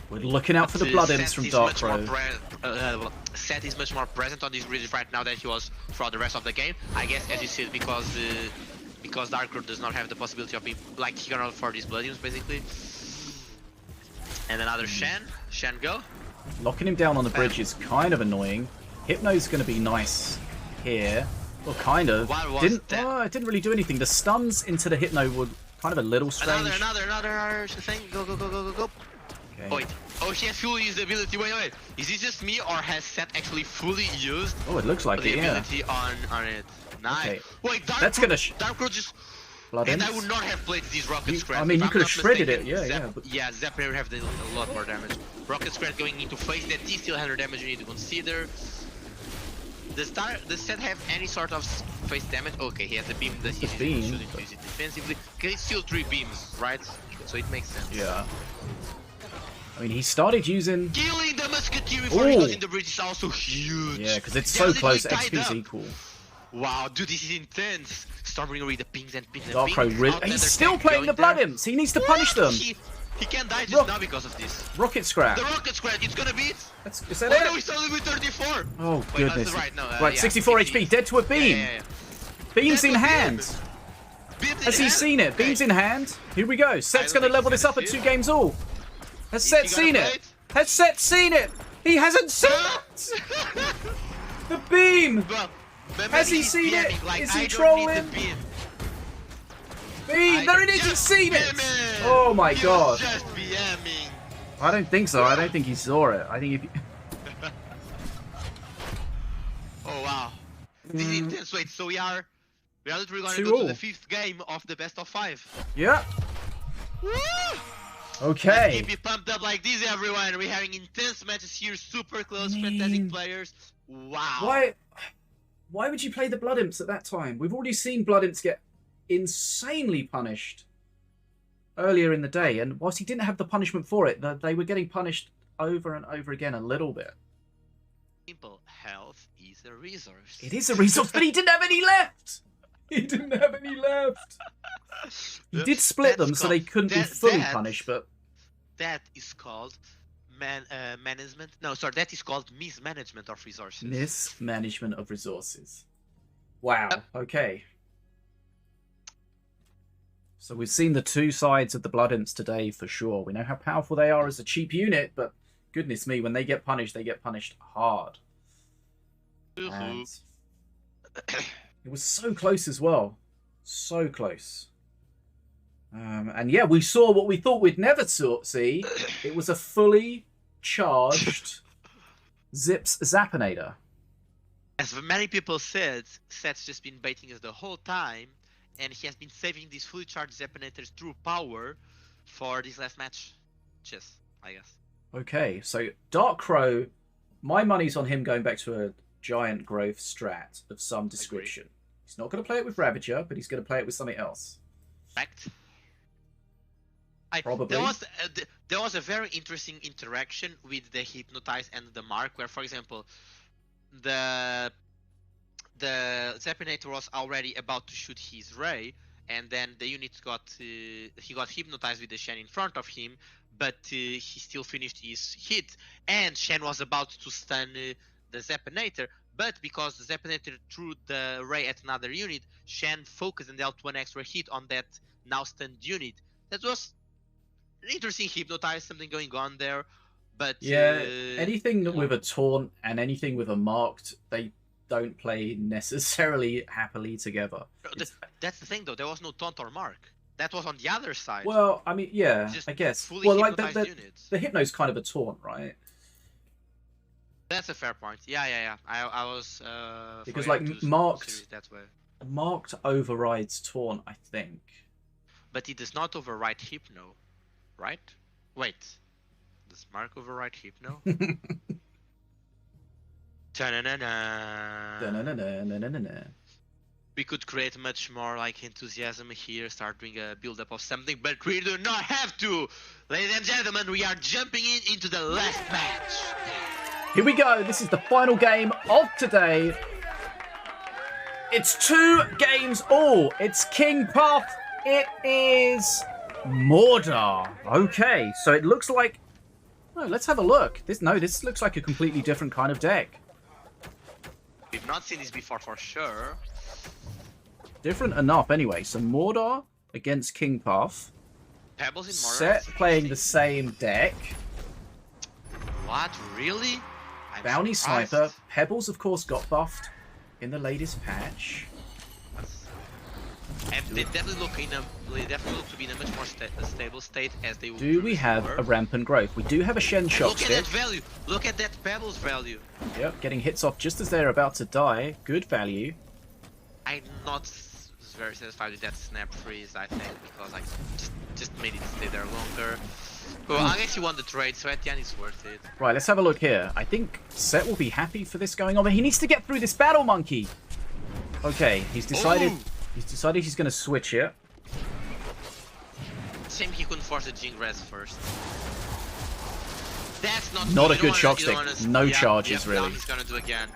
Speaker 1: We're looking out for the blood imps from Darkrow.
Speaker 2: Set is much more present on this bridge right now than he was throughout the rest of the game. I guess, as you said, because Darkrow does not have the possibility of being like he cannot afford these blood imps basically. And another Shen. Shen go.
Speaker 1: Locking him down on the bridge is kind of annoying. Hypno's going to be nice here. Well, kind of. It didn't really do anything. The stuns into the Hypno were kind of a little strange.
Speaker 2: Another thing. Go.
Speaker 1: Okay.
Speaker 2: Wait. Oh, he has fully used the ability. Wait. Is this just me, or has Set actually fully used
Speaker 1: Oh, it looks like
Speaker 2: the
Speaker 1: it, yeah.
Speaker 2: ability on it? Nice.
Speaker 1: Okay.
Speaker 2: Wait,
Speaker 1: Darkrow
Speaker 2: just...
Speaker 1: Blood
Speaker 2: And I
Speaker 1: imps?
Speaker 2: would not have played these Rocket Scrat.
Speaker 1: I mean, you
Speaker 2: If
Speaker 1: could
Speaker 2: I'm
Speaker 1: have
Speaker 2: not
Speaker 1: shredded it,
Speaker 2: mistaken,
Speaker 1: yeah.
Speaker 2: Zephyr have a lot more damage. Rocket Scrat going into phase, that is still 100 damage you need to consider. Does Set have any sort of face damage? Okay, he has a beam that he shouldn't use it defensively. Because it's still 3 beams, right? So it makes sense.
Speaker 1: Yeah. I mean, he started using...
Speaker 2: Killing the Musketeer before he goes in the bridge is also huge.
Speaker 1: Yeah, because it's so close, XP's equal.
Speaker 2: Wow, dude, this is intense. Stormbringer with the pings and pings and
Speaker 1: Darkrow, he's still playing the blood imps. He needs to punish them.
Speaker 2: He can't die just now because of this.
Speaker 1: Rocket Scrat.
Speaker 2: The Rocket Scrat, it's gonna be it.
Speaker 1: Is that
Speaker 2: Oh
Speaker 1: it?
Speaker 2: no, he's only with 34.
Speaker 1: Oh,
Speaker 2: Wait,
Speaker 1: goodness.
Speaker 2: that's right, no,
Speaker 1: Right, 64 HP, dead to a beam.
Speaker 2: Yeah.
Speaker 1: Beams
Speaker 2: Dead
Speaker 1: in
Speaker 2: to a
Speaker 1: hand.
Speaker 2: Beams
Speaker 1: Has
Speaker 2: in
Speaker 1: he
Speaker 2: hand?
Speaker 1: seen it?
Speaker 2: Okay.
Speaker 1: Beams in hand. Here we go. Set's going to level this up at 2 games all. Has Set seen it? Has Set seen it? He hasn't seen it! The beam!
Speaker 2: Well,
Speaker 1: Has he seen it? Is he trolling? Beam! There it is! He's seen it! Oh my god!
Speaker 2: Just BMing.
Speaker 1: I don't think so. I don't think he saw it. I think if...
Speaker 2: Oh wow. This is intense. Wait, so we are literally going to
Speaker 1: 2-2.
Speaker 2: go to the 5th game of the best of 5.
Speaker 1: Yeah.
Speaker 2: Woo!
Speaker 1: Okay.
Speaker 2: Let's keep it pumped up like this, everyone. We're having intense matches here, super close, fantastic players. Wow.
Speaker 1: Why would you play the Blood Imps at that time? We've already seen Blood Imps get insanely punished earlier in the day, and whilst he didn't have the punishment for it, they were getting punished over and over again a little bit.
Speaker 2: Simple. Health is a resource.
Speaker 1: It is a resource, but he didn't have any left! He didn't have any left! He did split them so they couldn't be fully punished, but...
Speaker 2: That is called management. No, sorry, that is called mismanagement of resources.
Speaker 1: Mismanagement of resources. Wow, okay. So we've seen the two sides of the Blood Imps today for sure. We know how powerful they are as a cheap unit, but goodness me, when they get punished hard. And it was so close as well. So close. And yeah, we saw what we thought we'd never see. It was a fully charged Zips Zapinator.
Speaker 2: As many people said, Set's just been baiting us the whole time, and he has been saving these fully charged Zapinators through power for this last match. Just, I guess.
Speaker 1: Okay, so Darkrow, my money's on him going back to a giant growth strat of some description. He's not going to play it with Ravager, but he's going to play it with something else.
Speaker 2: Correct.
Speaker 1: Probably.
Speaker 2: There was a very interesting interaction with the Hypnotize and the Mark, where, for example, the Zapinator was already about to shoot his ray, and then the unit he got hypnotized with the Shen in front of him, but he still finished his hit, and Shen was about to stun the Zapinator, but because the Zapinator threw the ray at another unit, Shen focused and dealt 1 extra hit on that now stunned unit. That was an interesting hypnotize, something going on there, but
Speaker 1: yeah, anything with a taunt and anything with a marked, they don't play necessarily happily together.
Speaker 2: That's the thing, though. There was no taunt or mark. That was on the other side.
Speaker 1: Well, I mean, yeah,
Speaker 2: just
Speaker 1: I guess.
Speaker 2: fully
Speaker 1: Well, like
Speaker 2: hypnotized units.
Speaker 1: the Hypno's kind of a taunt, right?
Speaker 2: That's a fair point. Yeah. I was
Speaker 1: Because,
Speaker 2: forgetting
Speaker 1: like,
Speaker 2: to
Speaker 1: marked-
Speaker 2: series that way.
Speaker 1: Marked overrides taunt, I think.
Speaker 2: But it does not override Hypno, right? Wait. Does Mark override Hypno? Ta-na-na-na.
Speaker 1: Da-na-na-na-na-na-na.
Speaker 2: We could create much more like enthusiasm here, start doing a build-up of something, but we do not have to! Ladies and gentlemen, we are jumping into the last match!
Speaker 1: Here we go. This is the final game of today. It's 2 games all. It's King Puff. It is Mordor. Okay, so it looks like... Oh, let's have a look. This looks like a completely different kind of deck.
Speaker 2: We've not seen this before for sure.
Speaker 1: Different enough anyway. So Mordor against King Puff.
Speaker 2: Pebbles in Mordor.
Speaker 1: Set
Speaker 2: is
Speaker 1: playing the
Speaker 2: interesting.
Speaker 1: same deck.
Speaker 2: What? Really? I'm
Speaker 1: Bounty
Speaker 2: surprised.
Speaker 1: Sniper. Pebbles, of course, got buffed in the latest patch.
Speaker 2: And they definitely look to be in a much more stable state as they
Speaker 1: Do we have
Speaker 2: were.
Speaker 1: a rampant growth? We do have a Shen
Speaker 2: Look at that
Speaker 1: Chopstick.
Speaker 2: value! Look at that Pebbles value!
Speaker 1: Yep, getting hits off just as they're about to die. Good value.
Speaker 2: I'm not very satisfied with that snap freeze, I think, because I just made it stay there longer. Well, I guess you won the trade, so at the end it's worth it.
Speaker 1: Right, let's have a look here. I think Set will be happy for this going on, but he needs to get through this Battle Monkey. Okay, he's decided.
Speaker 2: Ooh.
Speaker 1: He's decided he's going to switch it.
Speaker 2: Shame he couldn't force the Jing res first. That's not
Speaker 1: Not
Speaker 2: good.
Speaker 1: a good chopstick. No charges, really.
Speaker 2: Now he's gonna do again.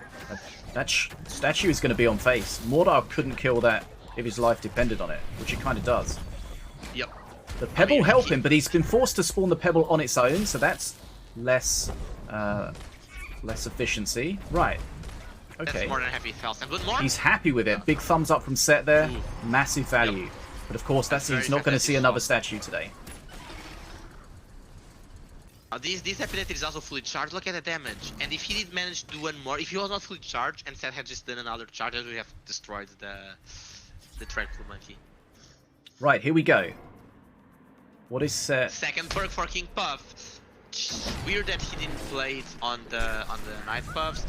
Speaker 1: That statue is going to be on face. Mordor couldn't kill that if his life depended on it, which it kind of does.
Speaker 2: Yep.
Speaker 1: The Pebble
Speaker 2: mean,
Speaker 1: helped him, but he's been forced to spawn the Pebble on its own, so that's less efficiency. Right. Okay.
Speaker 2: That's more than happy health. And more.
Speaker 1: He's happy with it. Big thumbs up from Set there.
Speaker 2: Ooh.
Speaker 1: Massive value.
Speaker 2: Yep.
Speaker 1: But of course,
Speaker 2: That's
Speaker 1: he's
Speaker 2: very
Speaker 1: not going to see
Speaker 2: fantastic
Speaker 1: another
Speaker 2: swap.
Speaker 1: statue today.
Speaker 2: This ability is also fully charged. Look at the damage. And if he did manage to do one more, if he was not fully charged and Seth had just done another charge, we have destroyed the Tranquil Monkey.
Speaker 1: Right, here we go. What is Set?
Speaker 2: Second perk for King Puff. Weird that he didn't play it on the Night Puffs,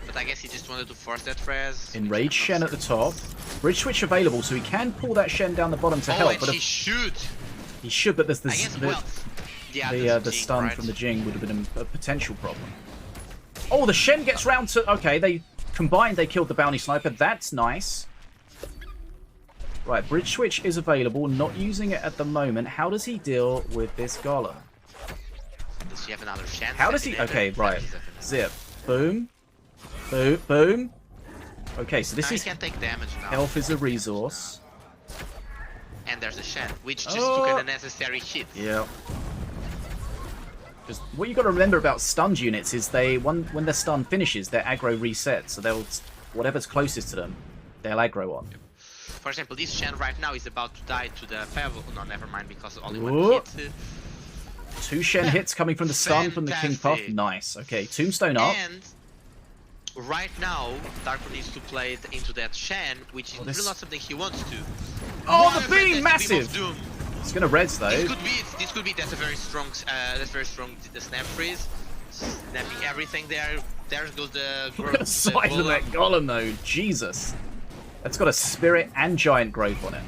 Speaker 2: but I guess he just wanted to force that res.
Speaker 1: Enraged Shen at the top. Bridge switch available, so he can pull that Shen down the bottom to help.
Speaker 2: And
Speaker 1: But
Speaker 2: he should.
Speaker 1: he should, but there's
Speaker 2: I guess,
Speaker 1: the
Speaker 2: Jing,
Speaker 1: stun
Speaker 2: right?
Speaker 1: from the Jing would have been a potential problem. Oh, the Shen gets round to... Okay, they combined, they killed the Bounty Sniper. That's nice. Right, Bridge Switch is available. Not using it at the moment. How does he deal with this Golem?
Speaker 2: Does he have another Shen?
Speaker 1: How does he... Okay, right. Zip. Boom. Boom. Boom. Okay, so this
Speaker 2: Now
Speaker 1: is...
Speaker 2: he can take damage now.
Speaker 1: Health is a resource.
Speaker 2: And there's a Shen, which just took an unnecessary hit.
Speaker 1: Yeah. Just what you got to remember about stunned units is when their stun finishes, their aggro resets. So they'll whatever's closest to them, they'll aggro on.
Speaker 2: For example, this Shen right now is about to die to the Pebble. No, never mind, because only
Speaker 1: Whoop.
Speaker 2: one hit.
Speaker 1: 2 Shen hits coming from the stun from the King Puff.
Speaker 2: Fantastic.
Speaker 1: Nice. Okay, Tombstone up.
Speaker 2: And right now, Darko needs to play it into that Shen, which is
Speaker 1: this-
Speaker 2: really not something he wants to.
Speaker 1: Oh,
Speaker 2: What
Speaker 1: the
Speaker 2: a
Speaker 1: beam!
Speaker 2: fantastic beam of
Speaker 1: Massive!
Speaker 2: Doom.
Speaker 1: It's going to res, though.
Speaker 2: This could be it. This could be. That's a very strong. The snap freeze, snapping everything there. There goes the.
Speaker 1: Look at the size of that Golem, though. Jesus. That's got a Spirit and Giant Growth on it.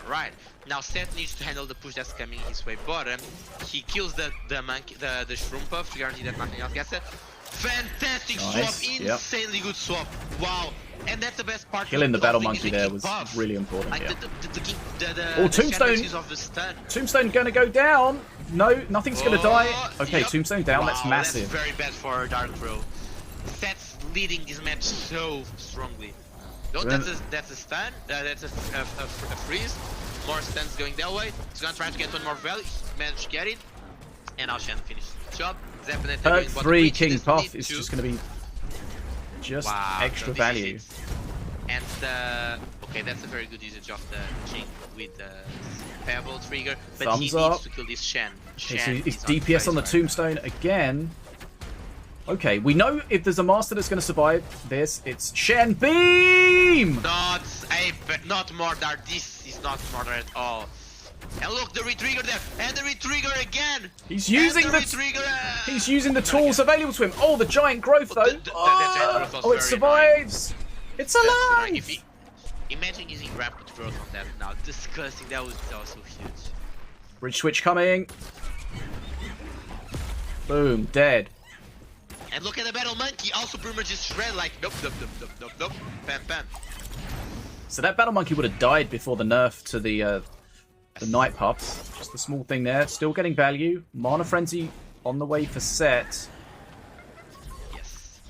Speaker 2: Right. Now Seth needs to handle the push that's coming his way bottom. He kills the monkey, the Shroom Puff to guarantee that nothing else gets it. Fantastic
Speaker 1: Nice,
Speaker 2: swap,
Speaker 1: yep.
Speaker 2: insanely good swap. Wow. And that's the best part.
Speaker 1: Killing the
Speaker 2: of
Speaker 1: Battle
Speaker 2: things
Speaker 1: Monkey
Speaker 2: with
Speaker 1: there
Speaker 2: King
Speaker 1: was
Speaker 2: Puff.
Speaker 1: really important,
Speaker 2: Like
Speaker 1: yeah.
Speaker 2: the
Speaker 1: Oh, Tombstone!
Speaker 2: Shen of the stun.
Speaker 1: Tombstone going to go down. No, nothing's going to die. Okay,
Speaker 2: Yep.
Speaker 1: Tombstone down.
Speaker 2: Wow,
Speaker 1: That's massive.
Speaker 2: That's very bad for Dark Bro. Seth's leading this match so strongly. No, that's a stun. That's a freeze. More stuns going that way. He's gonna try to get one more value. Managed to get it. And now Shen finished the job. Zeppelin
Speaker 1: Perk 3 King Puff is just going to be just extra value.
Speaker 2: And okay, that's a very good usage of the Jing with the Pebble trigger. But
Speaker 1: Thumbs
Speaker 2: he
Speaker 1: up.
Speaker 2: needs to kill this Shen.
Speaker 1: Okay, so
Speaker 2: Shen
Speaker 1: it's
Speaker 2: is
Speaker 1: DPS on the
Speaker 2: face right
Speaker 1: Tombstone again. Okay, we know if there's a Master that's going to survive this, it's Shen Beam!
Speaker 2: now. Not Mordor. This is not Mordor at all. And look, the retrigger there, and the retrigger again.
Speaker 1: He's using
Speaker 2: and
Speaker 1: the
Speaker 2: retrigger.
Speaker 1: he's using the tools available to him. Oh, the giant growth though.
Speaker 2: The giant growth was
Speaker 1: Oh, it
Speaker 2: very
Speaker 1: survives. It's
Speaker 2: That's
Speaker 1: alive.
Speaker 2: annoying. Imagine using rapid growth on that now. Disgusting. That was so huge.
Speaker 1: Bridge switch coming. Boom, dead.
Speaker 2: And look at the battle monkey. Also, pretty much just shred like nope, nope, nope, nope, nope, nope. Bam, bam.
Speaker 1: So that battle monkey would have died before the nerf to the night pups. Just a small thing there. Still getting value. Mana frenzy on the way for Set.
Speaker 2: Yes.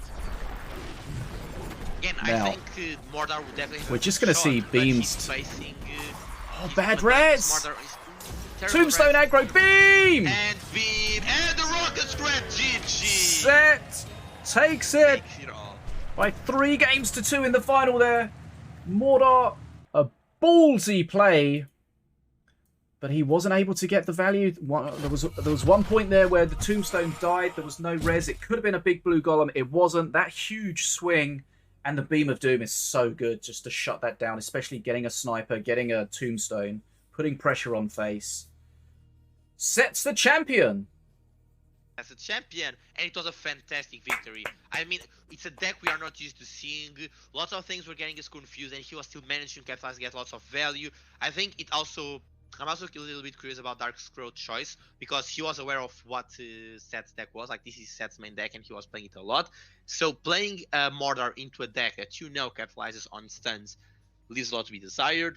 Speaker 2: Again,
Speaker 1: Now,
Speaker 2: I think Mordor would definitely. Have
Speaker 1: we're just gonna
Speaker 2: shot,
Speaker 1: see
Speaker 2: but
Speaker 1: beams.
Speaker 2: he's facing,
Speaker 1: Oh,
Speaker 2: he's
Speaker 1: bad
Speaker 2: gonna
Speaker 1: res!
Speaker 2: Mordor is terrible
Speaker 1: Tombstone
Speaker 2: res.
Speaker 1: aggro beam.
Speaker 2: And beam and the rocket scratch. GG.
Speaker 1: Set takes it
Speaker 2: Takes it all.
Speaker 1: by 3 games to 2 in the final there. Mordor, a ballsy play, but he wasn't able to get the value. There was one point there where the Tombstone died. There was no res. It could have been a big blue golem. It wasn't. That huge swing and the Beam of Doom is so good just to shut that down, especially getting a sniper, getting a Tombstone, putting pressure on face. Sets the champion.
Speaker 2: As a champion, and it was a fantastic victory. I mean, it's a deck we are not used to seeing. Lots of things were getting us confused, and he was still managing to capitalize and get lots of value. I think it also, I'm also a little bit curious about Dark Scroll choice, because he was aware of what Set's deck was. Like, this is Set's main deck, and he was playing it a lot. So playing Mordor into a deck that you know capitalizes on stuns leaves a lot to be desired.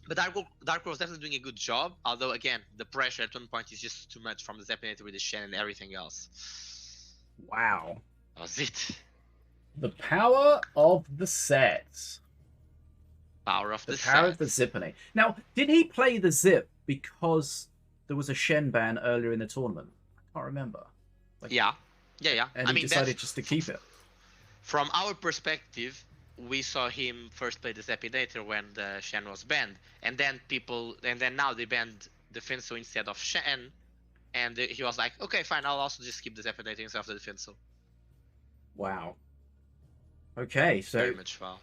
Speaker 2: But Dark was definitely doing a good job, although again, the pressure at one point is just too much from the Zeppinator with the Shen and everything else.
Speaker 1: Wow.
Speaker 2: That was it.
Speaker 1: The power of the set.
Speaker 2: Power of the
Speaker 1: power
Speaker 2: set.
Speaker 1: of the Zippany. Now, did he play the Zip because there was a Shen ban earlier in the tournament? I can't remember. Like,
Speaker 2: Yeah.
Speaker 1: And
Speaker 2: I
Speaker 1: he
Speaker 2: mean,
Speaker 1: decided just to keep it.
Speaker 2: From our perspective, we saw him first play the Zeppinator when the Shen was banned, and then now they banned the Finso instead of Shen, and he was like, okay, fine, I'll also just keep the Zeppinator instead of the Finso.
Speaker 1: Wow. Okay, so
Speaker 2: Very much foul.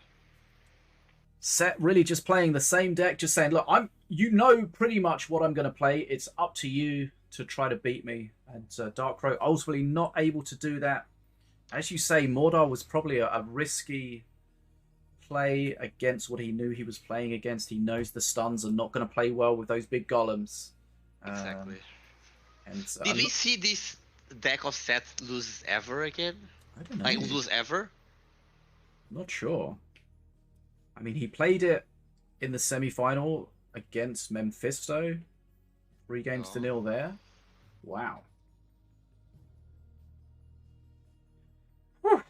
Speaker 1: Set really just playing the same deck, just saying, look, you know pretty much what I'm going to play. It's up to you to try to beat me. And Darkrow ultimately not able to do that. As you say, Mordor was probably a risky play against what he knew he was playing against. He knows the stuns are not going to play well with those big golems.
Speaker 2: Exactly.
Speaker 1: And
Speaker 2: Did we see this deck of Set lose ever again?
Speaker 1: I don't know.
Speaker 2: Like, lose ever?
Speaker 1: Not sure. I mean, he played it in the semi-final against Memfisto. 3 games to 0 there. Wow. Whew.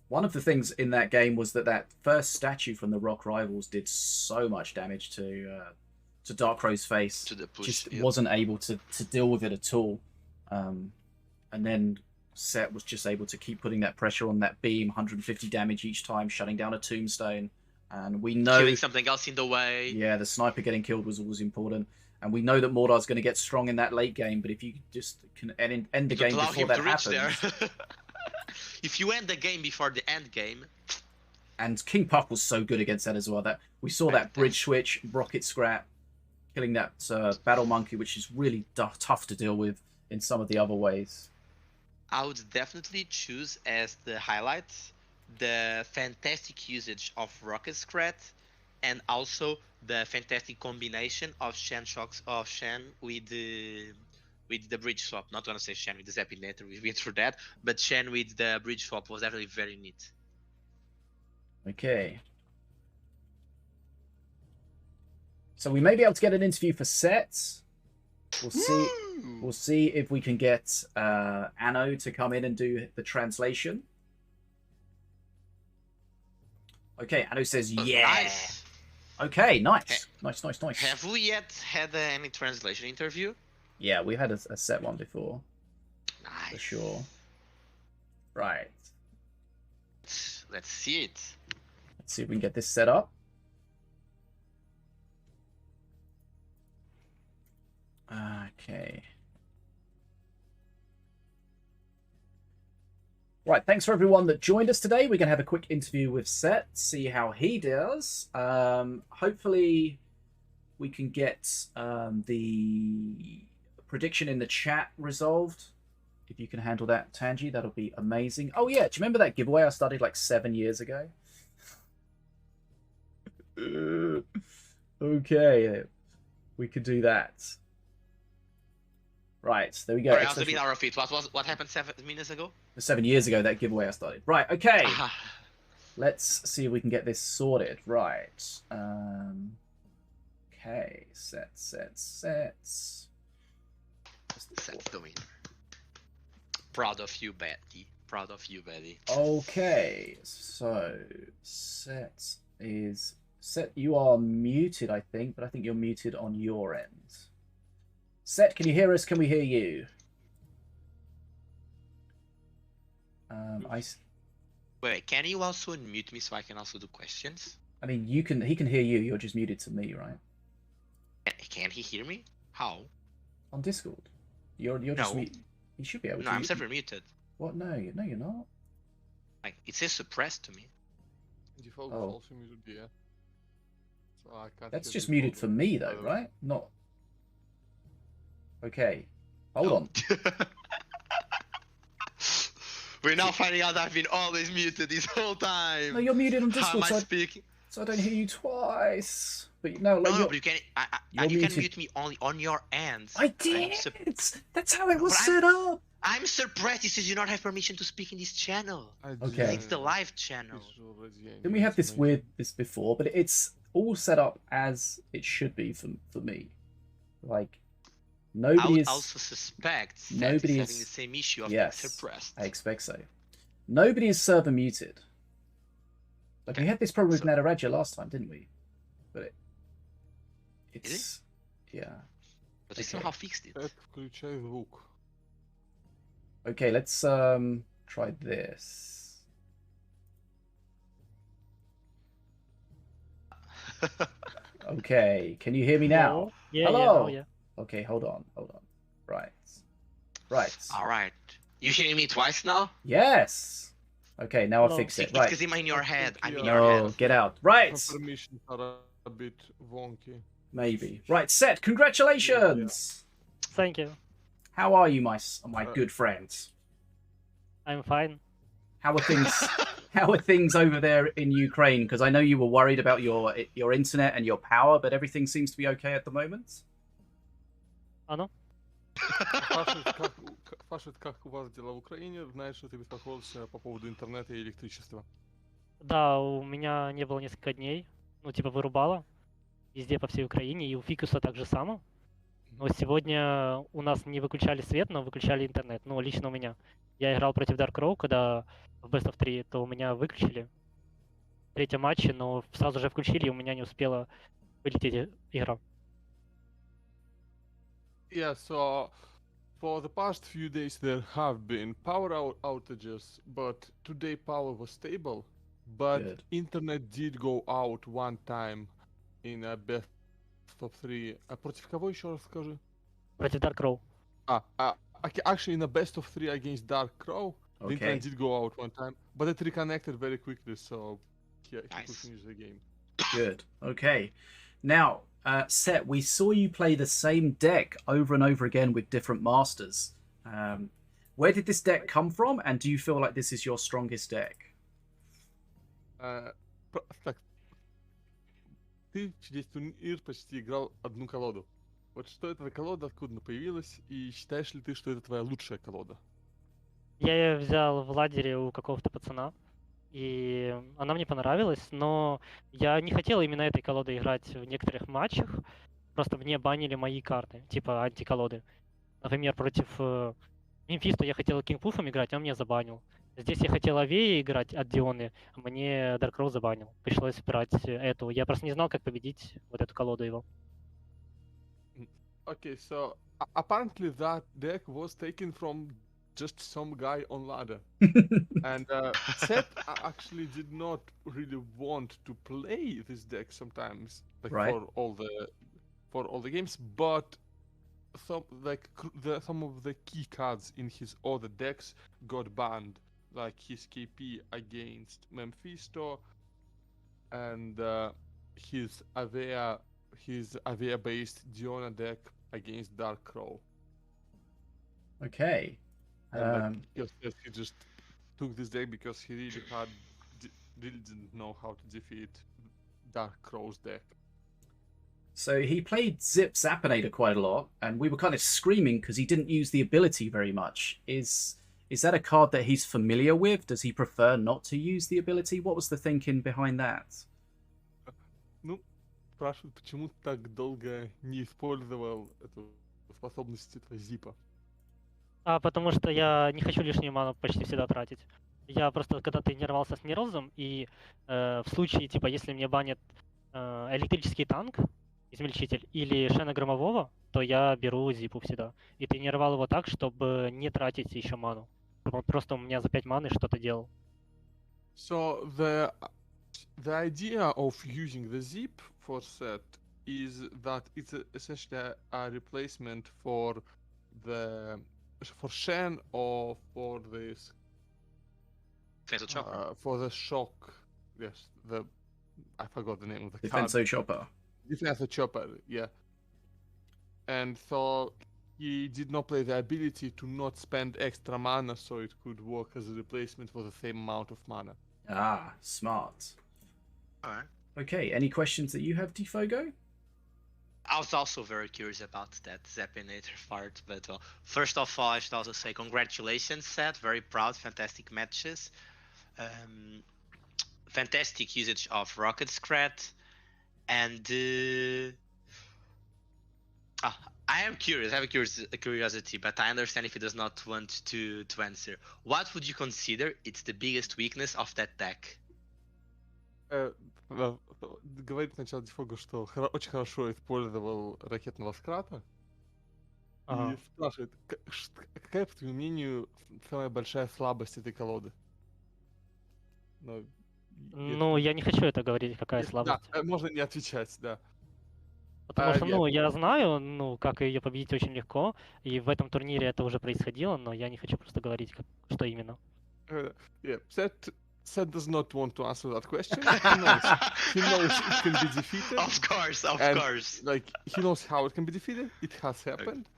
Speaker 1: One of the things in that game was that first statue from the Rock Rivals did so much damage to Darkrow's face.
Speaker 2: To the push,
Speaker 1: just
Speaker 2: yeah.
Speaker 1: wasn't able to deal with it at all. And then Set was just able to keep putting that pressure on that beam, 150 damage each time, shutting down a Tombstone. And we know...
Speaker 2: Killing something else in the way.
Speaker 1: Yeah, the sniper getting killed was always important. And we know that Mordor's going to get strong in that late game, but if you just can end the game
Speaker 2: Allow
Speaker 1: before
Speaker 2: him
Speaker 1: that
Speaker 2: to reach
Speaker 1: happens...
Speaker 2: there. If you end the game before the end game...
Speaker 1: And King Puff was so good against that as well. That we saw that bridge switch, rocket scrap, killing that battle monkey, which is really tough to deal with in some of the other ways.
Speaker 4: I would definitely choose as the highlights the fantastic usage of Rocket Scrat and also the fantastic combination of Shen with the bridge swap. Not gonna say Shen with the Zeppinator, we've been through that, but Shen with the bridge swap was definitely very neat.
Speaker 1: Okay. So we may be able to get an interview for Set. We'll see. We'll see if we can get Anno to come in and do the translation. Okay, Anno says yeah.
Speaker 4: Nice.
Speaker 1: Okay, nice. Nice.
Speaker 4: Have we yet had any translation interview?
Speaker 1: Yeah, we had a Set one before.
Speaker 4: Nice.
Speaker 1: For sure. Right.
Speaker 4: Let's see it.
Speaker 1: Let's see if we can get this set up. Okay. Right, thanks for everyone that joined us today. We're going to have a quick interview with Set, see how he does. Hopefully we can get the prediction in the chat resolved. If you can handle that, Tanji, that'll be amazing. Oh yeah, do you remember that giveaway I started like 7 years ago? Okay, we could do that. Right, there we go.
Speaker 4: Sorry, I was a bit out of it. What happened 7 minutes ago?
Speaker 1: 7 years ago, that giveaway I started. Right, okay. Let's see if we can get this sorted. Right. Okay, sets.
Speaker 4: Sets the winner. Proud of you, Betty. Proud of you, Betty.
Speaker 1: Okay, so Set, you are muted, I think, but I think you're muted on your end. Set, can you hear us? Can we hear you?
Speaker 4: Wait, can you also unmute me so I can also do questions?
Speaker 1: I mean, he can hear you. You're just muted to me, right?
Speaker 4: Can he hear me? How?
Speaker 1: On Discord. You're just muted. You should be able to.
Speaker 4: No, I'm separate muted.
Speaker 1: What? No, you're not.
Speaker 4: Like, it says suppressed to me.
Speaker 5: Default
Speaker 1: Oh.
Speaker 5: also muted, yeah. So I can't
Speaker 1: That's
Speaker 5: hear
Speaker 1: just
Speaker 5: the
Speaker 1: muted
Speaker 5: default.
Speaker 1: for me, though, right? Not. Okay. Hold on.
Speaker 4: We're now finding out I've been always muted this whole time.
Speaker 1: No, you're muted on
Speaker 4: How
Speaker 1: Discord,
Speaker 4: am I speaking?
Speaker 1: so I don't hear you twice. But no, like
Speaker 4: No,
Speaker 1: you're...
Speaker 4: but you can.
Speaker 1: you're
Speaker 4: You can
Speaker 1: muted.
Speaker 4: mute me only on your end.
Speaker 1: I did. That's how it was
Speaker 4: But
Speaker 1: set up.
Speaker 4: I'm surprised. It says you don't have permission to speak in this channel.
Speaker 1: Okay.
Speaker 4: It's the live channel.
Speaker 1: Didn't we have this before? But it's all set up as it should be for me. Like
Speaker 4: I
Speaker 1: nobody
Speaker 4: would
Speaker 1: is.
Speaker 4: also suspect that
Speaker 1: nobody
Speaker 4: it's having
Speaker 1: is-
Speaker 4: the same issue of
Speaker 1: Yes.
Speaker 4: being suppressed.
Speaker 1: I expect so. Nobody is server muted. Like we
Speaker 4: Okay,
Speaker 1: had this problem with
Speaker 4: so-
Speaker 1: Nataraja last time, didn't we? But it's yeah.
Speaker 4: But they
Speaker 1: Okay.
Speaker 4: somehow fixed it.
Speaker 5: Включай звук.
Speaker 1: Okay, let's try this. Okay, can you hear me now?
Speaker 6: Yeah,
Speaker 1: Hello.
Speaker 6: yeah, now, yeah.
Speaker 1: Okay, hold on. Right.
Speaker 4: All right. You hearing me twice now?
Speaker 1: Yes. Okay, now I'll
Speaker 6: Hello.
Speaker 1: fix it.
Speaker 4: It's
Speaker 1: Right.
Speaker 4: because I'm in your head. I'm in
Speaker 5: Yeah.
Speaker 4: your
Speaker 1: No,
Speaker 4: head.
Speaker 1: get out. Right.
Speaker 5: Some permissions are a bit wonky.
Speaker 1: Maybe. Right, Set. Congratulations.
Speaker 6: Thank you.
Speaker 1: How are you, my good friends?
Speaker 6: I'm fine.
Speaker 1: How are things? How are things over there in Ukraine? Because I know you were worried about your internet and your power, but everything seems to be okay at the moment.
Speaker 6: Оно?
Speaker 5: Пашет, как у вас дела в Украине? Знаешь, что ты беспокоился по поводу интернета и электричества.
Speaker 6: Да, у меня не было несколько дней. Ну, типа, вырубало. Везде по всей Украине. И у Фикуса так же само. Но сегодня у нас не выключали свет, но выключали интернет. Ну, лично у меня. Я играл против Dark Row, когда в Best of 3, то у меня выключили в третьем матче, но сразу же включили, и у меня не успела вылететь игра.
Speaker 5: Yeah, so for the past few days there have been power outages, but today power was stable. But
Speaker 1: Good.
Speaker 5: internet did go out one time in a best of 3. А против кого еще раз скажи?
Speaker 6: Против Dark Row.
Speaker 5: Actually, in a best of 3 against Dark Crow, the
Speaker 1: Okay.
Speaker 5: internet did go out one time, but it reconnected very quickly, so yeah, he could
Speaker 4: Nice.
Speaker 5: finish the game.
Speaker 1: Good. Okay. Now, Set, we saw you play the same deck over and over again with different masters. Where did this deck come from, and do you feel like this is your strongest deck?
Speaker 5: Так, ты весь турнир почти играл одну колоду. Вот что это за колода, откуда она появилась, и считаешь ли ты, что это твоя лучшая колода?
Speaker 6: Я ее взял в ладере у какого-то пацана, и она мне понравилась, но я не хотел именно этой колодой играть в некоторых матчах, просто мне банили мои карты, типа антиколоды. Например, против Memfisto я хотел Кингпуфом играть, он меня забанил. Здесь я хотел Авеи играть от Дионы, а мне Dark Row забанил. Пришлось брать эту. Я просто не знал, как победить вот эту колоду его.
Speaker 5: Okay, so apparently that deck was taken from just some guy on ladder. And Seth actually did not really want to play this deck sometimes, like
Speaker 1: Right.
Speaker 5: for all the games, but some of the key cards in his other decks got banned, like his KP against Memfisto and his Avea his Avia-based Diona deck against Dark Crow.
Speaker 1: Okay.
Speaker 5: And he just took this deck because he really really didn't know how to defeat Dark Crow's deck.
Speaker 1: So he played Zip Zapinator quite a lot, and we were kind of screaming because he didn't use the ability very much. Is that a card that he's familiar with? Does he prefer not to use the ability? What was the thinking behind that?
Speaker 5: Ну, спрашивают, почему ты так долго не использовал эту способность этого зипа?
Speaker 6: Потому что я не хочу лишнюю ману почти всегда тратить. Я просто когда тренировался с Нирозом, и в случае, типа, если мне банят электрический танк, измельчитель, или Шена Громового, то я беру зипу всегда. И тренировал его так, чтобы не тратить еще ману. Чтобы он просто у меня за 5 маны что-то делал.
Speaker 5: So the idea of using the zip for set is that it's essentially a replacement for Shen or for this
Speaker 2: Defensive Chopper.
Speaker 5: for the shock. Yes, I forgot the name of the
Speaker 1: Defenso Chopper.
Speaker 5: Defensive Chopper, yeah. And so he did not play the ability to not spend extra mana, so it could work as a replacement for the same amount of mana.
Speaker 1: Ah, smart.
Speaker 2: Alright.
Speaker 1: Okay, any questions that you have, Dfogo?
Speaker 2: I was also very curious about that Zapinator part, but first of all, I should also say congratulations, Seth. Very proud, fantastic matches. Fantastic usage of Rocket Scrat. And I am curious, I have a curiosity, but I understand if he does not want to answer. What would you consider it's the biggest weakness of that deck?
Speaker 5: Говорит сначала Дефого, что очень хорошо использовал ракетного скрата. И спрашивает, какая, по твоему мнению, самая большая слабость этой колоды?
Speaker 6: Ну, я не хочу это говорить, какая слабость.
Speaker 5: Да, можно не отвечать, да.
Speaker 6: Потому что, ну, я знаю, ну, как ее победить очень легко, и в этом турнире это уже происходило, но я не хочу просто говорить, что именно.
Speaker 5: Yeah, Seth does not want to answer that question. He knows it can be defeated.
Speaker 2: Of course.
Speaker 5: Like, he knows how it can be defeated. It has happened.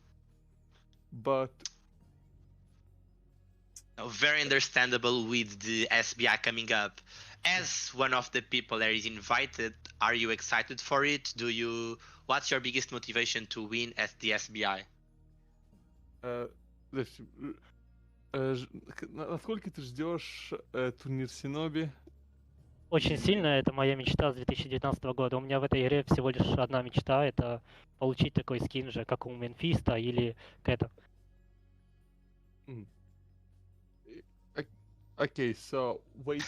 Speaker 5: But
Speaker 2: very understandable with the SBI coming up. As one of the people that is invited, are you excited for it? What's your biggest motivation to win at the SBI?
Speaker 5: Насколько ты ждешь турнир Синоби?
Speaker 6: Очень сильно, это моя мечта с 2019 года. У меня в этой игре всего лишь одна мечта, это получить такой скин же, как у Memfisto или Кэта.
Speaker 5: Okay, so wait.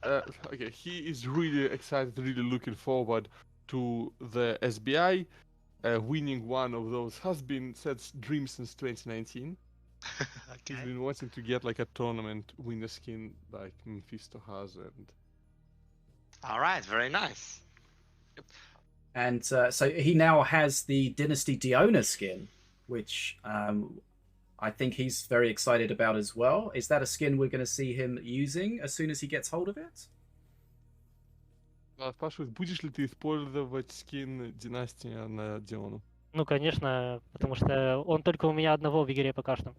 Speaker 5: Okay, he is really excited, really looking forward to the SBI. Winning one of those has been Seth's dream since 2019.
Speaker 2: Okay.
Speaker 5: He's been wanting to get like a tournament winner skin like Memfisto has, and
Speaker 2: All right, very nice.
Speaker 1: And so he now has the Dynasty Diona skin, which I think he's very excited about as well. Is that a skin we're going to see him using as soon as he gets hold of it?
Speaker 5: спрашивают, будешь ли ты использовать скин Династия на Диону?
Speaker 6: Ну, конечно, потому что он только у меня одного в игре пока что.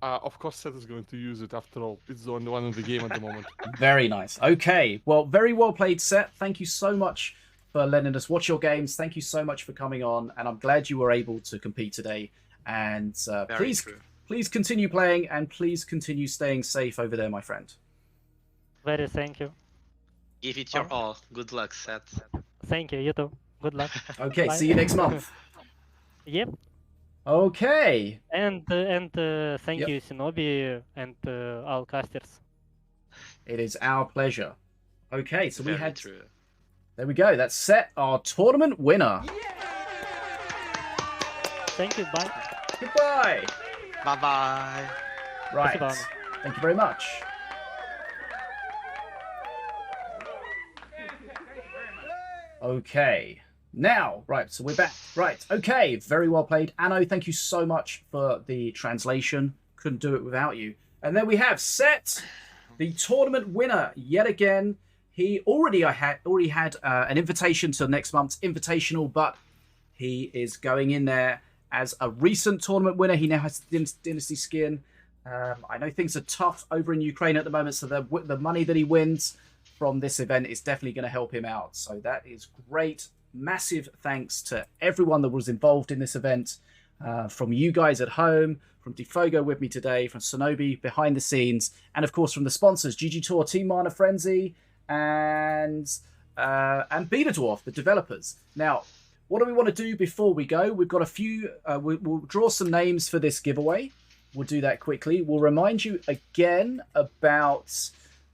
Speaker 5: Of course, Seth is going to use it after all. It's the only one in the game at the moment.
Speaker 1: Very nice. Okay, well, very well played, Seth. Thank you so much for letting us watch your games. Thank you so much for coming on, and I'm glad you were able to compete today. And please continue playing, and please continue staying safe over there, my friend.
Speaker 6: Very thank you.
Speaker 2: Give it your all. Good luck, Seth.
Speaker 6: Thank you, you too. Good luck.
Speaker 1: Okay,
Speaker 6: Bye.
Speaker 1: see you next month.
Speaker 6: Yep.
Speaker 1: Okay.
Speaker 6: And thank you, Sinobii, and all casters.
Speaker 1: It is our pleasure. Okay, so
Speaker 2: Very
Speaker 1: we had...
Speaker 2: true.
Speaker 1: There we go. That's Set, our tournament winner.
Speaker 6: Thank you, bye.
Speaker 1: Goodbye.
Speaker 2: Bye-bye.
Speaker 1: Right.
Speaker 6: Спасибо.
Speaker 1: Thank you very much. Okay. Now, right, so we're back. Right, okay, very well played. Anno, thank you so much for the translation. Couldn't do it without you. And then we have Set, the tournament winner, yet again. He already had an invitation to next month's Invitational, but he is going in there as a recent tournament winner. He now has the Dynasty skin. I know things are tough over in Ukraine at the moment, so the money that he wins from this event is definitely going to help him out. So that is great. Massive thanks to everyone that was involved in this event, from you guys at home, from DfogoX with me today, from Sinobii behind the scenes, and of course from the sponsors, GGtoor, Team Mana Frenzy, and BetaDwarf, the developers. Now, what do we want to do before we go? We've got a few, we'll draw some names for this giveaway. We'll do that quickly. We'll remind you again about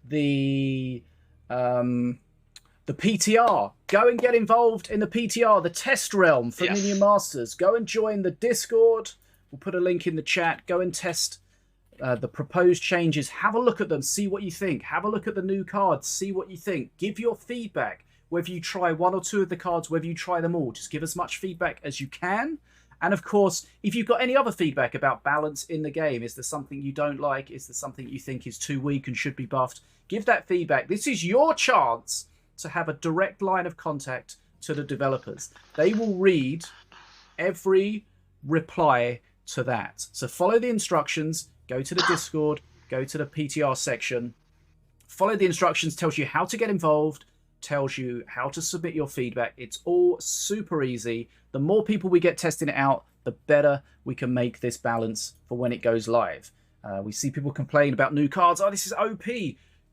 Speaker 1: the PTR. Go and get involved in the PTR, the test realm for Minion Masters. Go and join the Discord. We'll put a link in the chat. Go and test the proposed changes. Have a look at them. See what you think. Have a look at the new cards. See what you think. Give your feedback. Whether you try one or two of the cards, whether you try them all. Just give as much feedback as you can. And of course, if you've got any other feedback about balance in the game, is there something you don't like? Is there something you think is too weak and should be buffed? Give that feedback. This is your chance to have a direct line of contact to the developers. They will read every reply to that. So follow the instructions, go to the Discord, go to the PTR section, follow the instructions, tells you how to get involved, tells you how to submit your feedback. It's all super easy. The more people we get testing it out, the better we can make this balance for when it goes live. We see people complain about new cards. Oh, this is OP.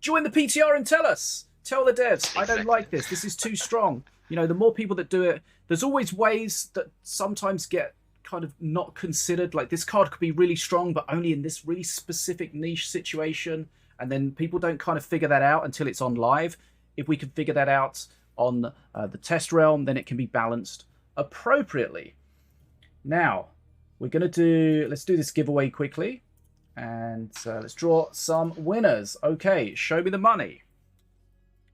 Speaker 1: Join the PTR and tell us. Tell the devs, I don't like this. This is too strong. You know, the more people that do it, there's always ways that sometimes get kind of not considered. Like, this card could be really strong, but only in this really specific niche situation. And then people don't kind of figure that out until it's on live. If we can figure that out on the test realm, then it can be balanced appropriately. Now, we're going to let's do this giveaway quickly. And let's draw some winners. Okay, show me the money.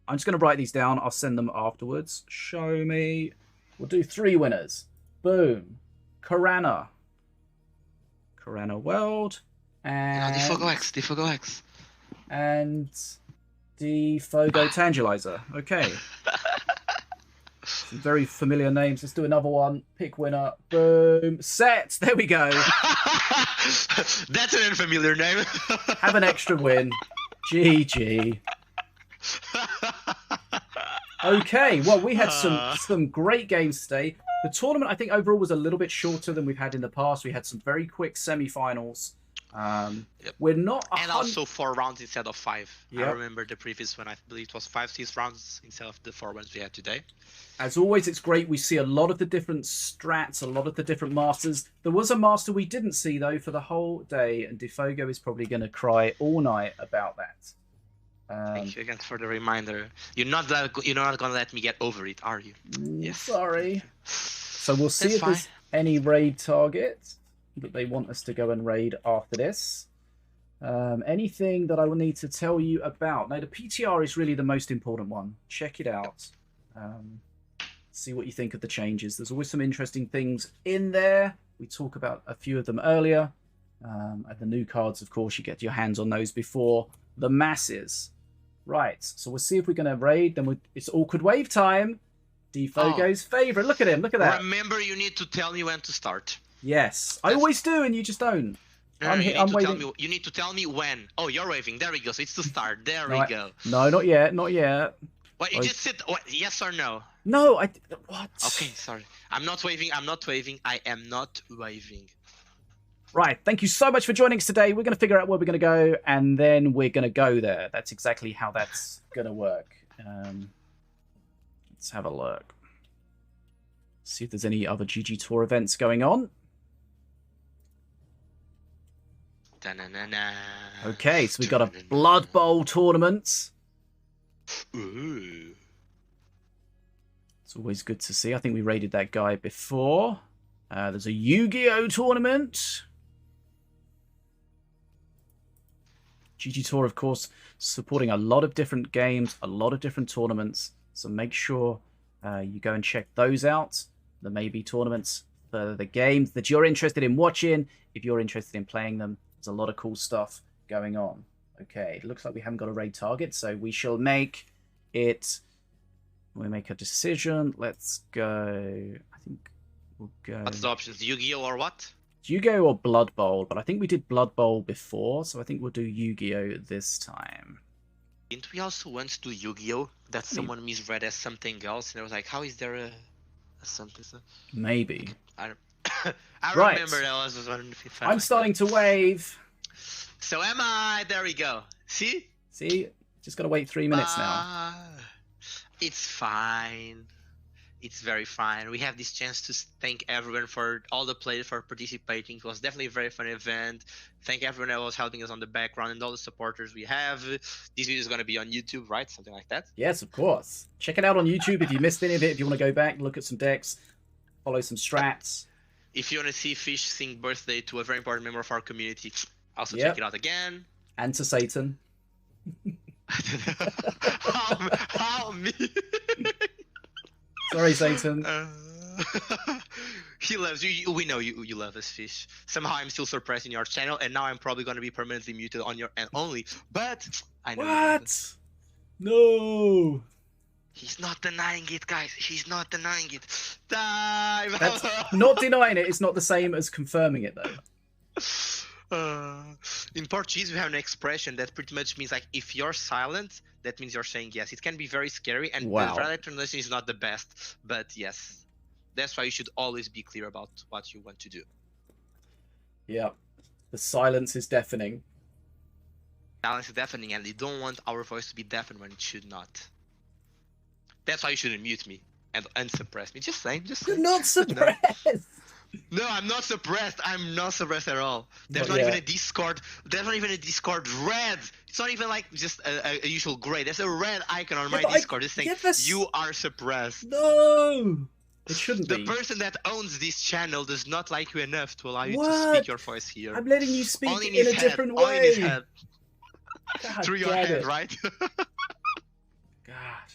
Speaker 1: I'm just going to write these down. I'll send them afterwards. Show me. We'll do 3 winners. Boom. Karana World. And
Speaker 4: DfogoX.
Speaker 1: And Dfogo Tangelizer. Okay. Some very familiar names. Let's do another one. Pick winner. Boom. Set. There we go.
Speaker 4: That's an unfamiliar name.
Speaker 1: Have an extra win. GG. Okay, well, we had some great games today. The tournament, I think, overall was a little bit shorter than we've had in the past. We had some very quick semi-finals. We're not...
Speaker 4: And also 4 rounds instead of 5.
Speaker 1: Yep.
Speaker 4: I remember the previous one, I believe it was 5-6 rounds instead of the 4 ones we had today.
Speaker 1: As always, it's great. We see a lot of the different strats, a lot of the different masters. There was a master we didn't see, though, for the whole day, and Dfogo is probably going to cry all night about that.
Speaker 4: Thank you again for the reminder. You're not gonna let me get over it, are you? Yes.
Speaker 1: Sorry. So we'll see if there's any raid target that they want us to go and raid after this. Anything that I will need to tell you about? Now, the PTR is really the most important one. Check it out. See what you think of the changes. There's always some interesting things in there. We talked about a few of them earlier. And the new cards, of course, you get your hands on those before the masses. Right, so we'll see if we're going to raid. Then it's awkward wave time. Dfogo's favorite. Look at him. Look at that.
Speaker 4: Remember, you need to tell me when to start.
Speaker 1: Yes, I always do, and you just don't. I'm waving.
Speaker 4: You need to tell me when. Oh, you're waving. There we go. So it's to start. There we go.
Speaker 1: No, not yet. Not yet.
Speaker 4: What? You just sit. What, yes or no?
Speaker 1: No, what?
Speaker 4: Okay, sorry. I'm not waving. I'm not waving. I am not waving.
Speaker 1: Right, thank you so much for joining us today. We're going to figure out where we're going to go, and then we're going to go there. That's exactly how that's going to work. Let's have a look. See if there's any other GGtoor events going on.
Speaker 4: Da-na-na-na.
Speaker 1: Okay, so we've got a Blood Bowl tournament.
Speaker 4: Ooh.
Speaker 1: It's always good to see. I think we raided that guy before. There's a Yu-Gi-Oh tournament. GGtoor, of course, supporting a lot of different games, a lot of different tournaments. So make sure you go and check those out. There may be tournaments for the games that you're interested in watching. If you're interested in playing them, there's a lot of cool stuff going on. Okay, it looks like we haven't got a raid target, so we shall make we make a decision. Let's go. I think we'll go.
Speaker 4: What's the options? Yu-Gi-Oh or what?
Speaker 1: Yu-Gi-Oh or Blood Bowl, but I think we did Blood Bowl before, so I think we'll do Yu-Gi-Oh this time.
Speaker 4: Didn't we also once do Yu-Gi-Oh that someone misread as something else, and I was like, how is there a something?
Speaker 1: Maybe.
Speaker 4: I don't. I
Speaker 1: Right.
Speaker 4: remember that was one.
Speaker 1: I'm starting to wave.
Speaker 4: So am I. There we go. See?
Speaker 1: See? Just gotta wait 3 minutes now.
Speaker 4: It's fine. It's very fine. We have this chance to thank everyone for all the players for participating. It was definitely a very fun event. Thank everyone that was helping us on the background and all the supporters we have. This video is going to be on YouTube, right? Something like that.
Speaker 1: Yes, of course. Check it out on YouTube if you missed any of it. If you want to go back, look at some decks, follow some strats.
Speaker 4: If you want to see Fish sing birthday to a very important member of our community, also
Speaker 1: Yep.
Speaker 4: check it out again.
Speaker 1: And to Satan.
Speaker 4: how me?
Speaker 1: Sorry, Satan.
Speaker 4: He loves you. We know you love us, Fish. Somehow I'm still suppressed in your channel, and now I'm probably going to be permanently muted on your end only. But I know.
Speaker 1: What? No.
Speaker 4: He's not denying it, guys. He's not denying it. Time.
Speaker 1: That's not denying it. It's not the same as confirming it, though.
Speaker 4: In Portuguese, we have an expression that pretty much means like if you're silent, that means you're saying yes. It can be very scary, and
Speaker 1: Wow.
Speaker 4: the right translation is not the best. But yes, that's why you should always be clear about what you want to do.
Speaker 1: Yeah. The silence is deafening.
Speaker 4: Silence is deafening, and they don't want our voice to be deafened when it should not. That's why you shouldn't mute me and unsuppress me. Just saying.
Speaker 1: You're not suppressed.
Speaker 4: No, I'm not suppressed. I'm not suppressed at all. There's
Speaker 1: But
Speaker 4: not
Speaker 1: yeah.
Speaker 4: even a Discord. There's not even a Discord red. It's not even like just a usual gray. There's a red icon on my
Speaker 1: but
Speaker 4: Discord. It's saying
Speaker 1: yeah, that's-
Speaker 4: you are suppressed.
Speaker 1: No. It shouldn't
Speaker 4: The
Speaker 1: be.
Speaker 4: person that owns this channel does not like you enough to allow you to
Speaker 1: What?
Speaker 4: speak your voice here.
Speaker 1: I'm letting you speak
Speaker 4: Only
Speaker 1: in
Speaker 4: his
Speaker 1: a
Speaker 4: head.
Speaker 1: different
Speaker 4: Only in his
Speaker 1: way.
Speaker 4: head.
Speaker 1: God
Speaker 4: Through your
Speaker 1: damn
Speaker 4: head,
Speaker 1: it.
Speaker 4: right?
Speaker 1: God.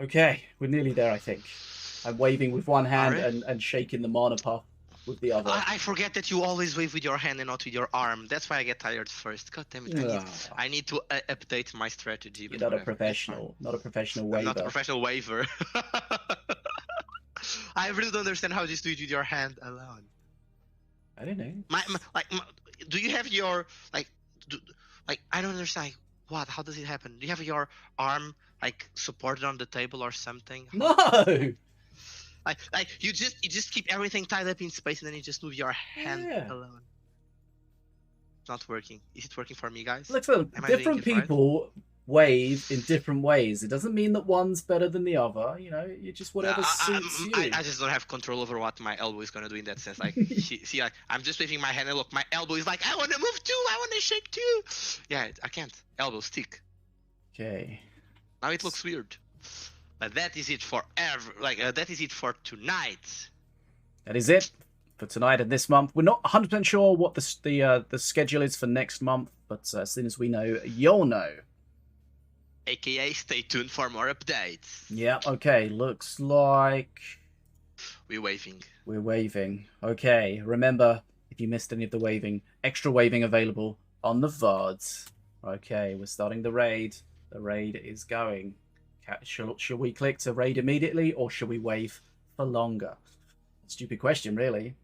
Speaker 1: Okay, we're nearly there, I think. I'm waving with one hand
Speaker 4: Alright.
Speaker 1: and shaking the mana puff with the other.
Speaker 4: I forget that you always wave with your hand and not with your arm. That's why I get tired first. God damn it! I need to update my strategy.
Speaker 1: You're
Speaker 4: but
Speaker 1: not a
Speaker 4: whatever, that's
Speaker 1: professional. Not a professional
Speaker 4: fine.
Speaker 1: waver.
Speaker 4: I'm not a professional waver. I really don't understand how just do it with your hand alone.
Speaker 1: I don't know.
Speaker 4: Do you have your I don't understand. Like, what? How does it happen? Do you have your arm like supported on the table or something?
Speaker 1: No!
Speaker 4: Like you just keep everything tied up in space and then you just move your hand
Speaker 1: Yeah.
Speaker 4: alone. It's not working. Is it working for me, guys?
Speaker 1: Look, so
Speaker 4: Am I doing
Speaker 1: different
Speaker 4: it right?
Speaker 1: people wave in different ways. It doesn't mean that one's better than the other. You know, you just whatever suits you.
Speaker 4: I just don't have control over what my elbow is gonna do in that sense. Like, see, like, I'm just waving my hand and look, my elbow is like, I want to move too, I want to shake too. Yeah, I can't. Elbow stick.
Speaker 1: Okay.
Speaker 4: Now it looks weird. But that is it for that is it for tonight.
Speaker 1: That is it for tonight and this month. We're not 100% sure what the schedule is for next month, but as soon as we know, you'll know.
Speaker 4: AKA, stay tuned for more updates.
Speaker 1: Yeah, okay. Looks like
Speaker 4: We're waving.
Speaker 1: we're waving. Okay, remember, if you missed any of the waving, extra waving available on the VODs. Okay, we're starting the raid. The raid is going. Shall we click to raid immediately, or shall we wave for longer? Stupid question, really.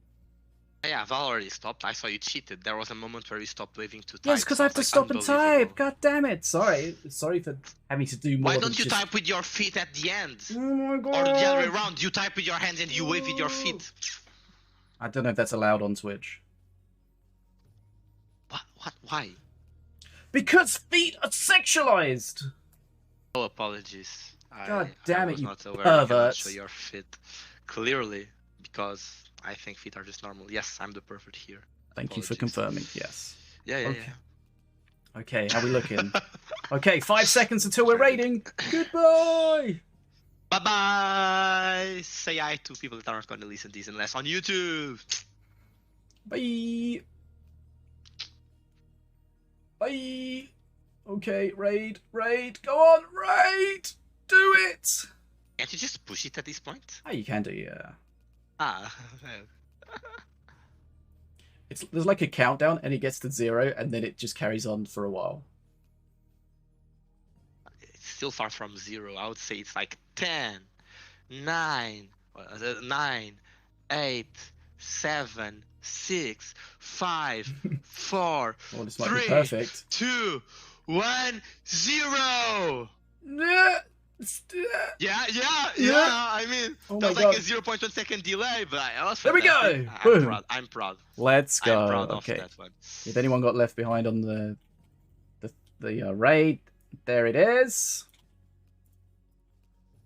Speaker 4: Yeah, Val already stopped. I saw you cheated. There was a moment where you stopped waving to type.
Speaker 1: Yes, because I have to stop and type. God damn it. Sorry for having to do more
Speaker 4: Why
Speaker 1: than
Speaker 4: don't you
Speaker 1: just...
Speaker 4: type with your feet at the end?
Speaker 1: Oh my god.
Speaker 4: Or the other way around, you type with your hands and you wave with your feet.
Speaker 1: I don't know if that's allowed on Twitch.
Speaker 4: What? Why?
Speaker 1: Because feet are sexualized!
Speaker 4: Oh, apologies.
Speaker 1: God damn
Speaker 4: I
Speaker 1: it,
Speaker 4: was
Speaker 1: you
Speaker 4: not aware you cannot
Speaker 1: perverts.
Speaker 4: show your feet clearly, because I think feet are just normal. Yes, I'm the pervert here.
Speaker 1: Thank you for
Speaker 4: Apologies.
Speaker 1: confirming, yes.
Speaker 4: Yeah, yeah,
Speaker 1: Okay. Okay, how we looking? Okay, 5 seconds until we're raiding. Goodbye!
Speaker 4: Bye bye. Say hi to people that aren't going to listen to this unless on YouTube.
Speaker 1: Bye! Bye! Okay, raid, go on, raid! Do it!
Speaker 4: Can't you just push it at this point?
Speaker 1: Oh, you can do, yeah.
Speaker 4: Ah.
Speaker 1: There's like a countdown, and it gets to 0, and then it just carries on for a while.
Speaker 4: still far from 0. I would say it's like 10, 9, 9, 8, 7, 6, 5, 4,
Speaker 1: Oh, this might be
Speaker 4: 3,
Speaker 1: perfect.
Speaker 4: 2, 1, 0. Yeah. I mean,
Speaker 1: Oh
Speaker 4: that was
Speaker 1: my
Speaker 4: like
Speaker 1: God.
Speaker 4: a 0.1 second delay, but I was
Speaker 1: There we go.
Speaker 4: fantastic.
Speaker 1: Boom.
Speaker 4: I'm proud.
Speaker 1: Let's go.
Speaker 4: I'm proud
Speaker 1: Okay.
Speaker 4: of that one.
Speaker 1: If anyone got left behind on the raid, there it is.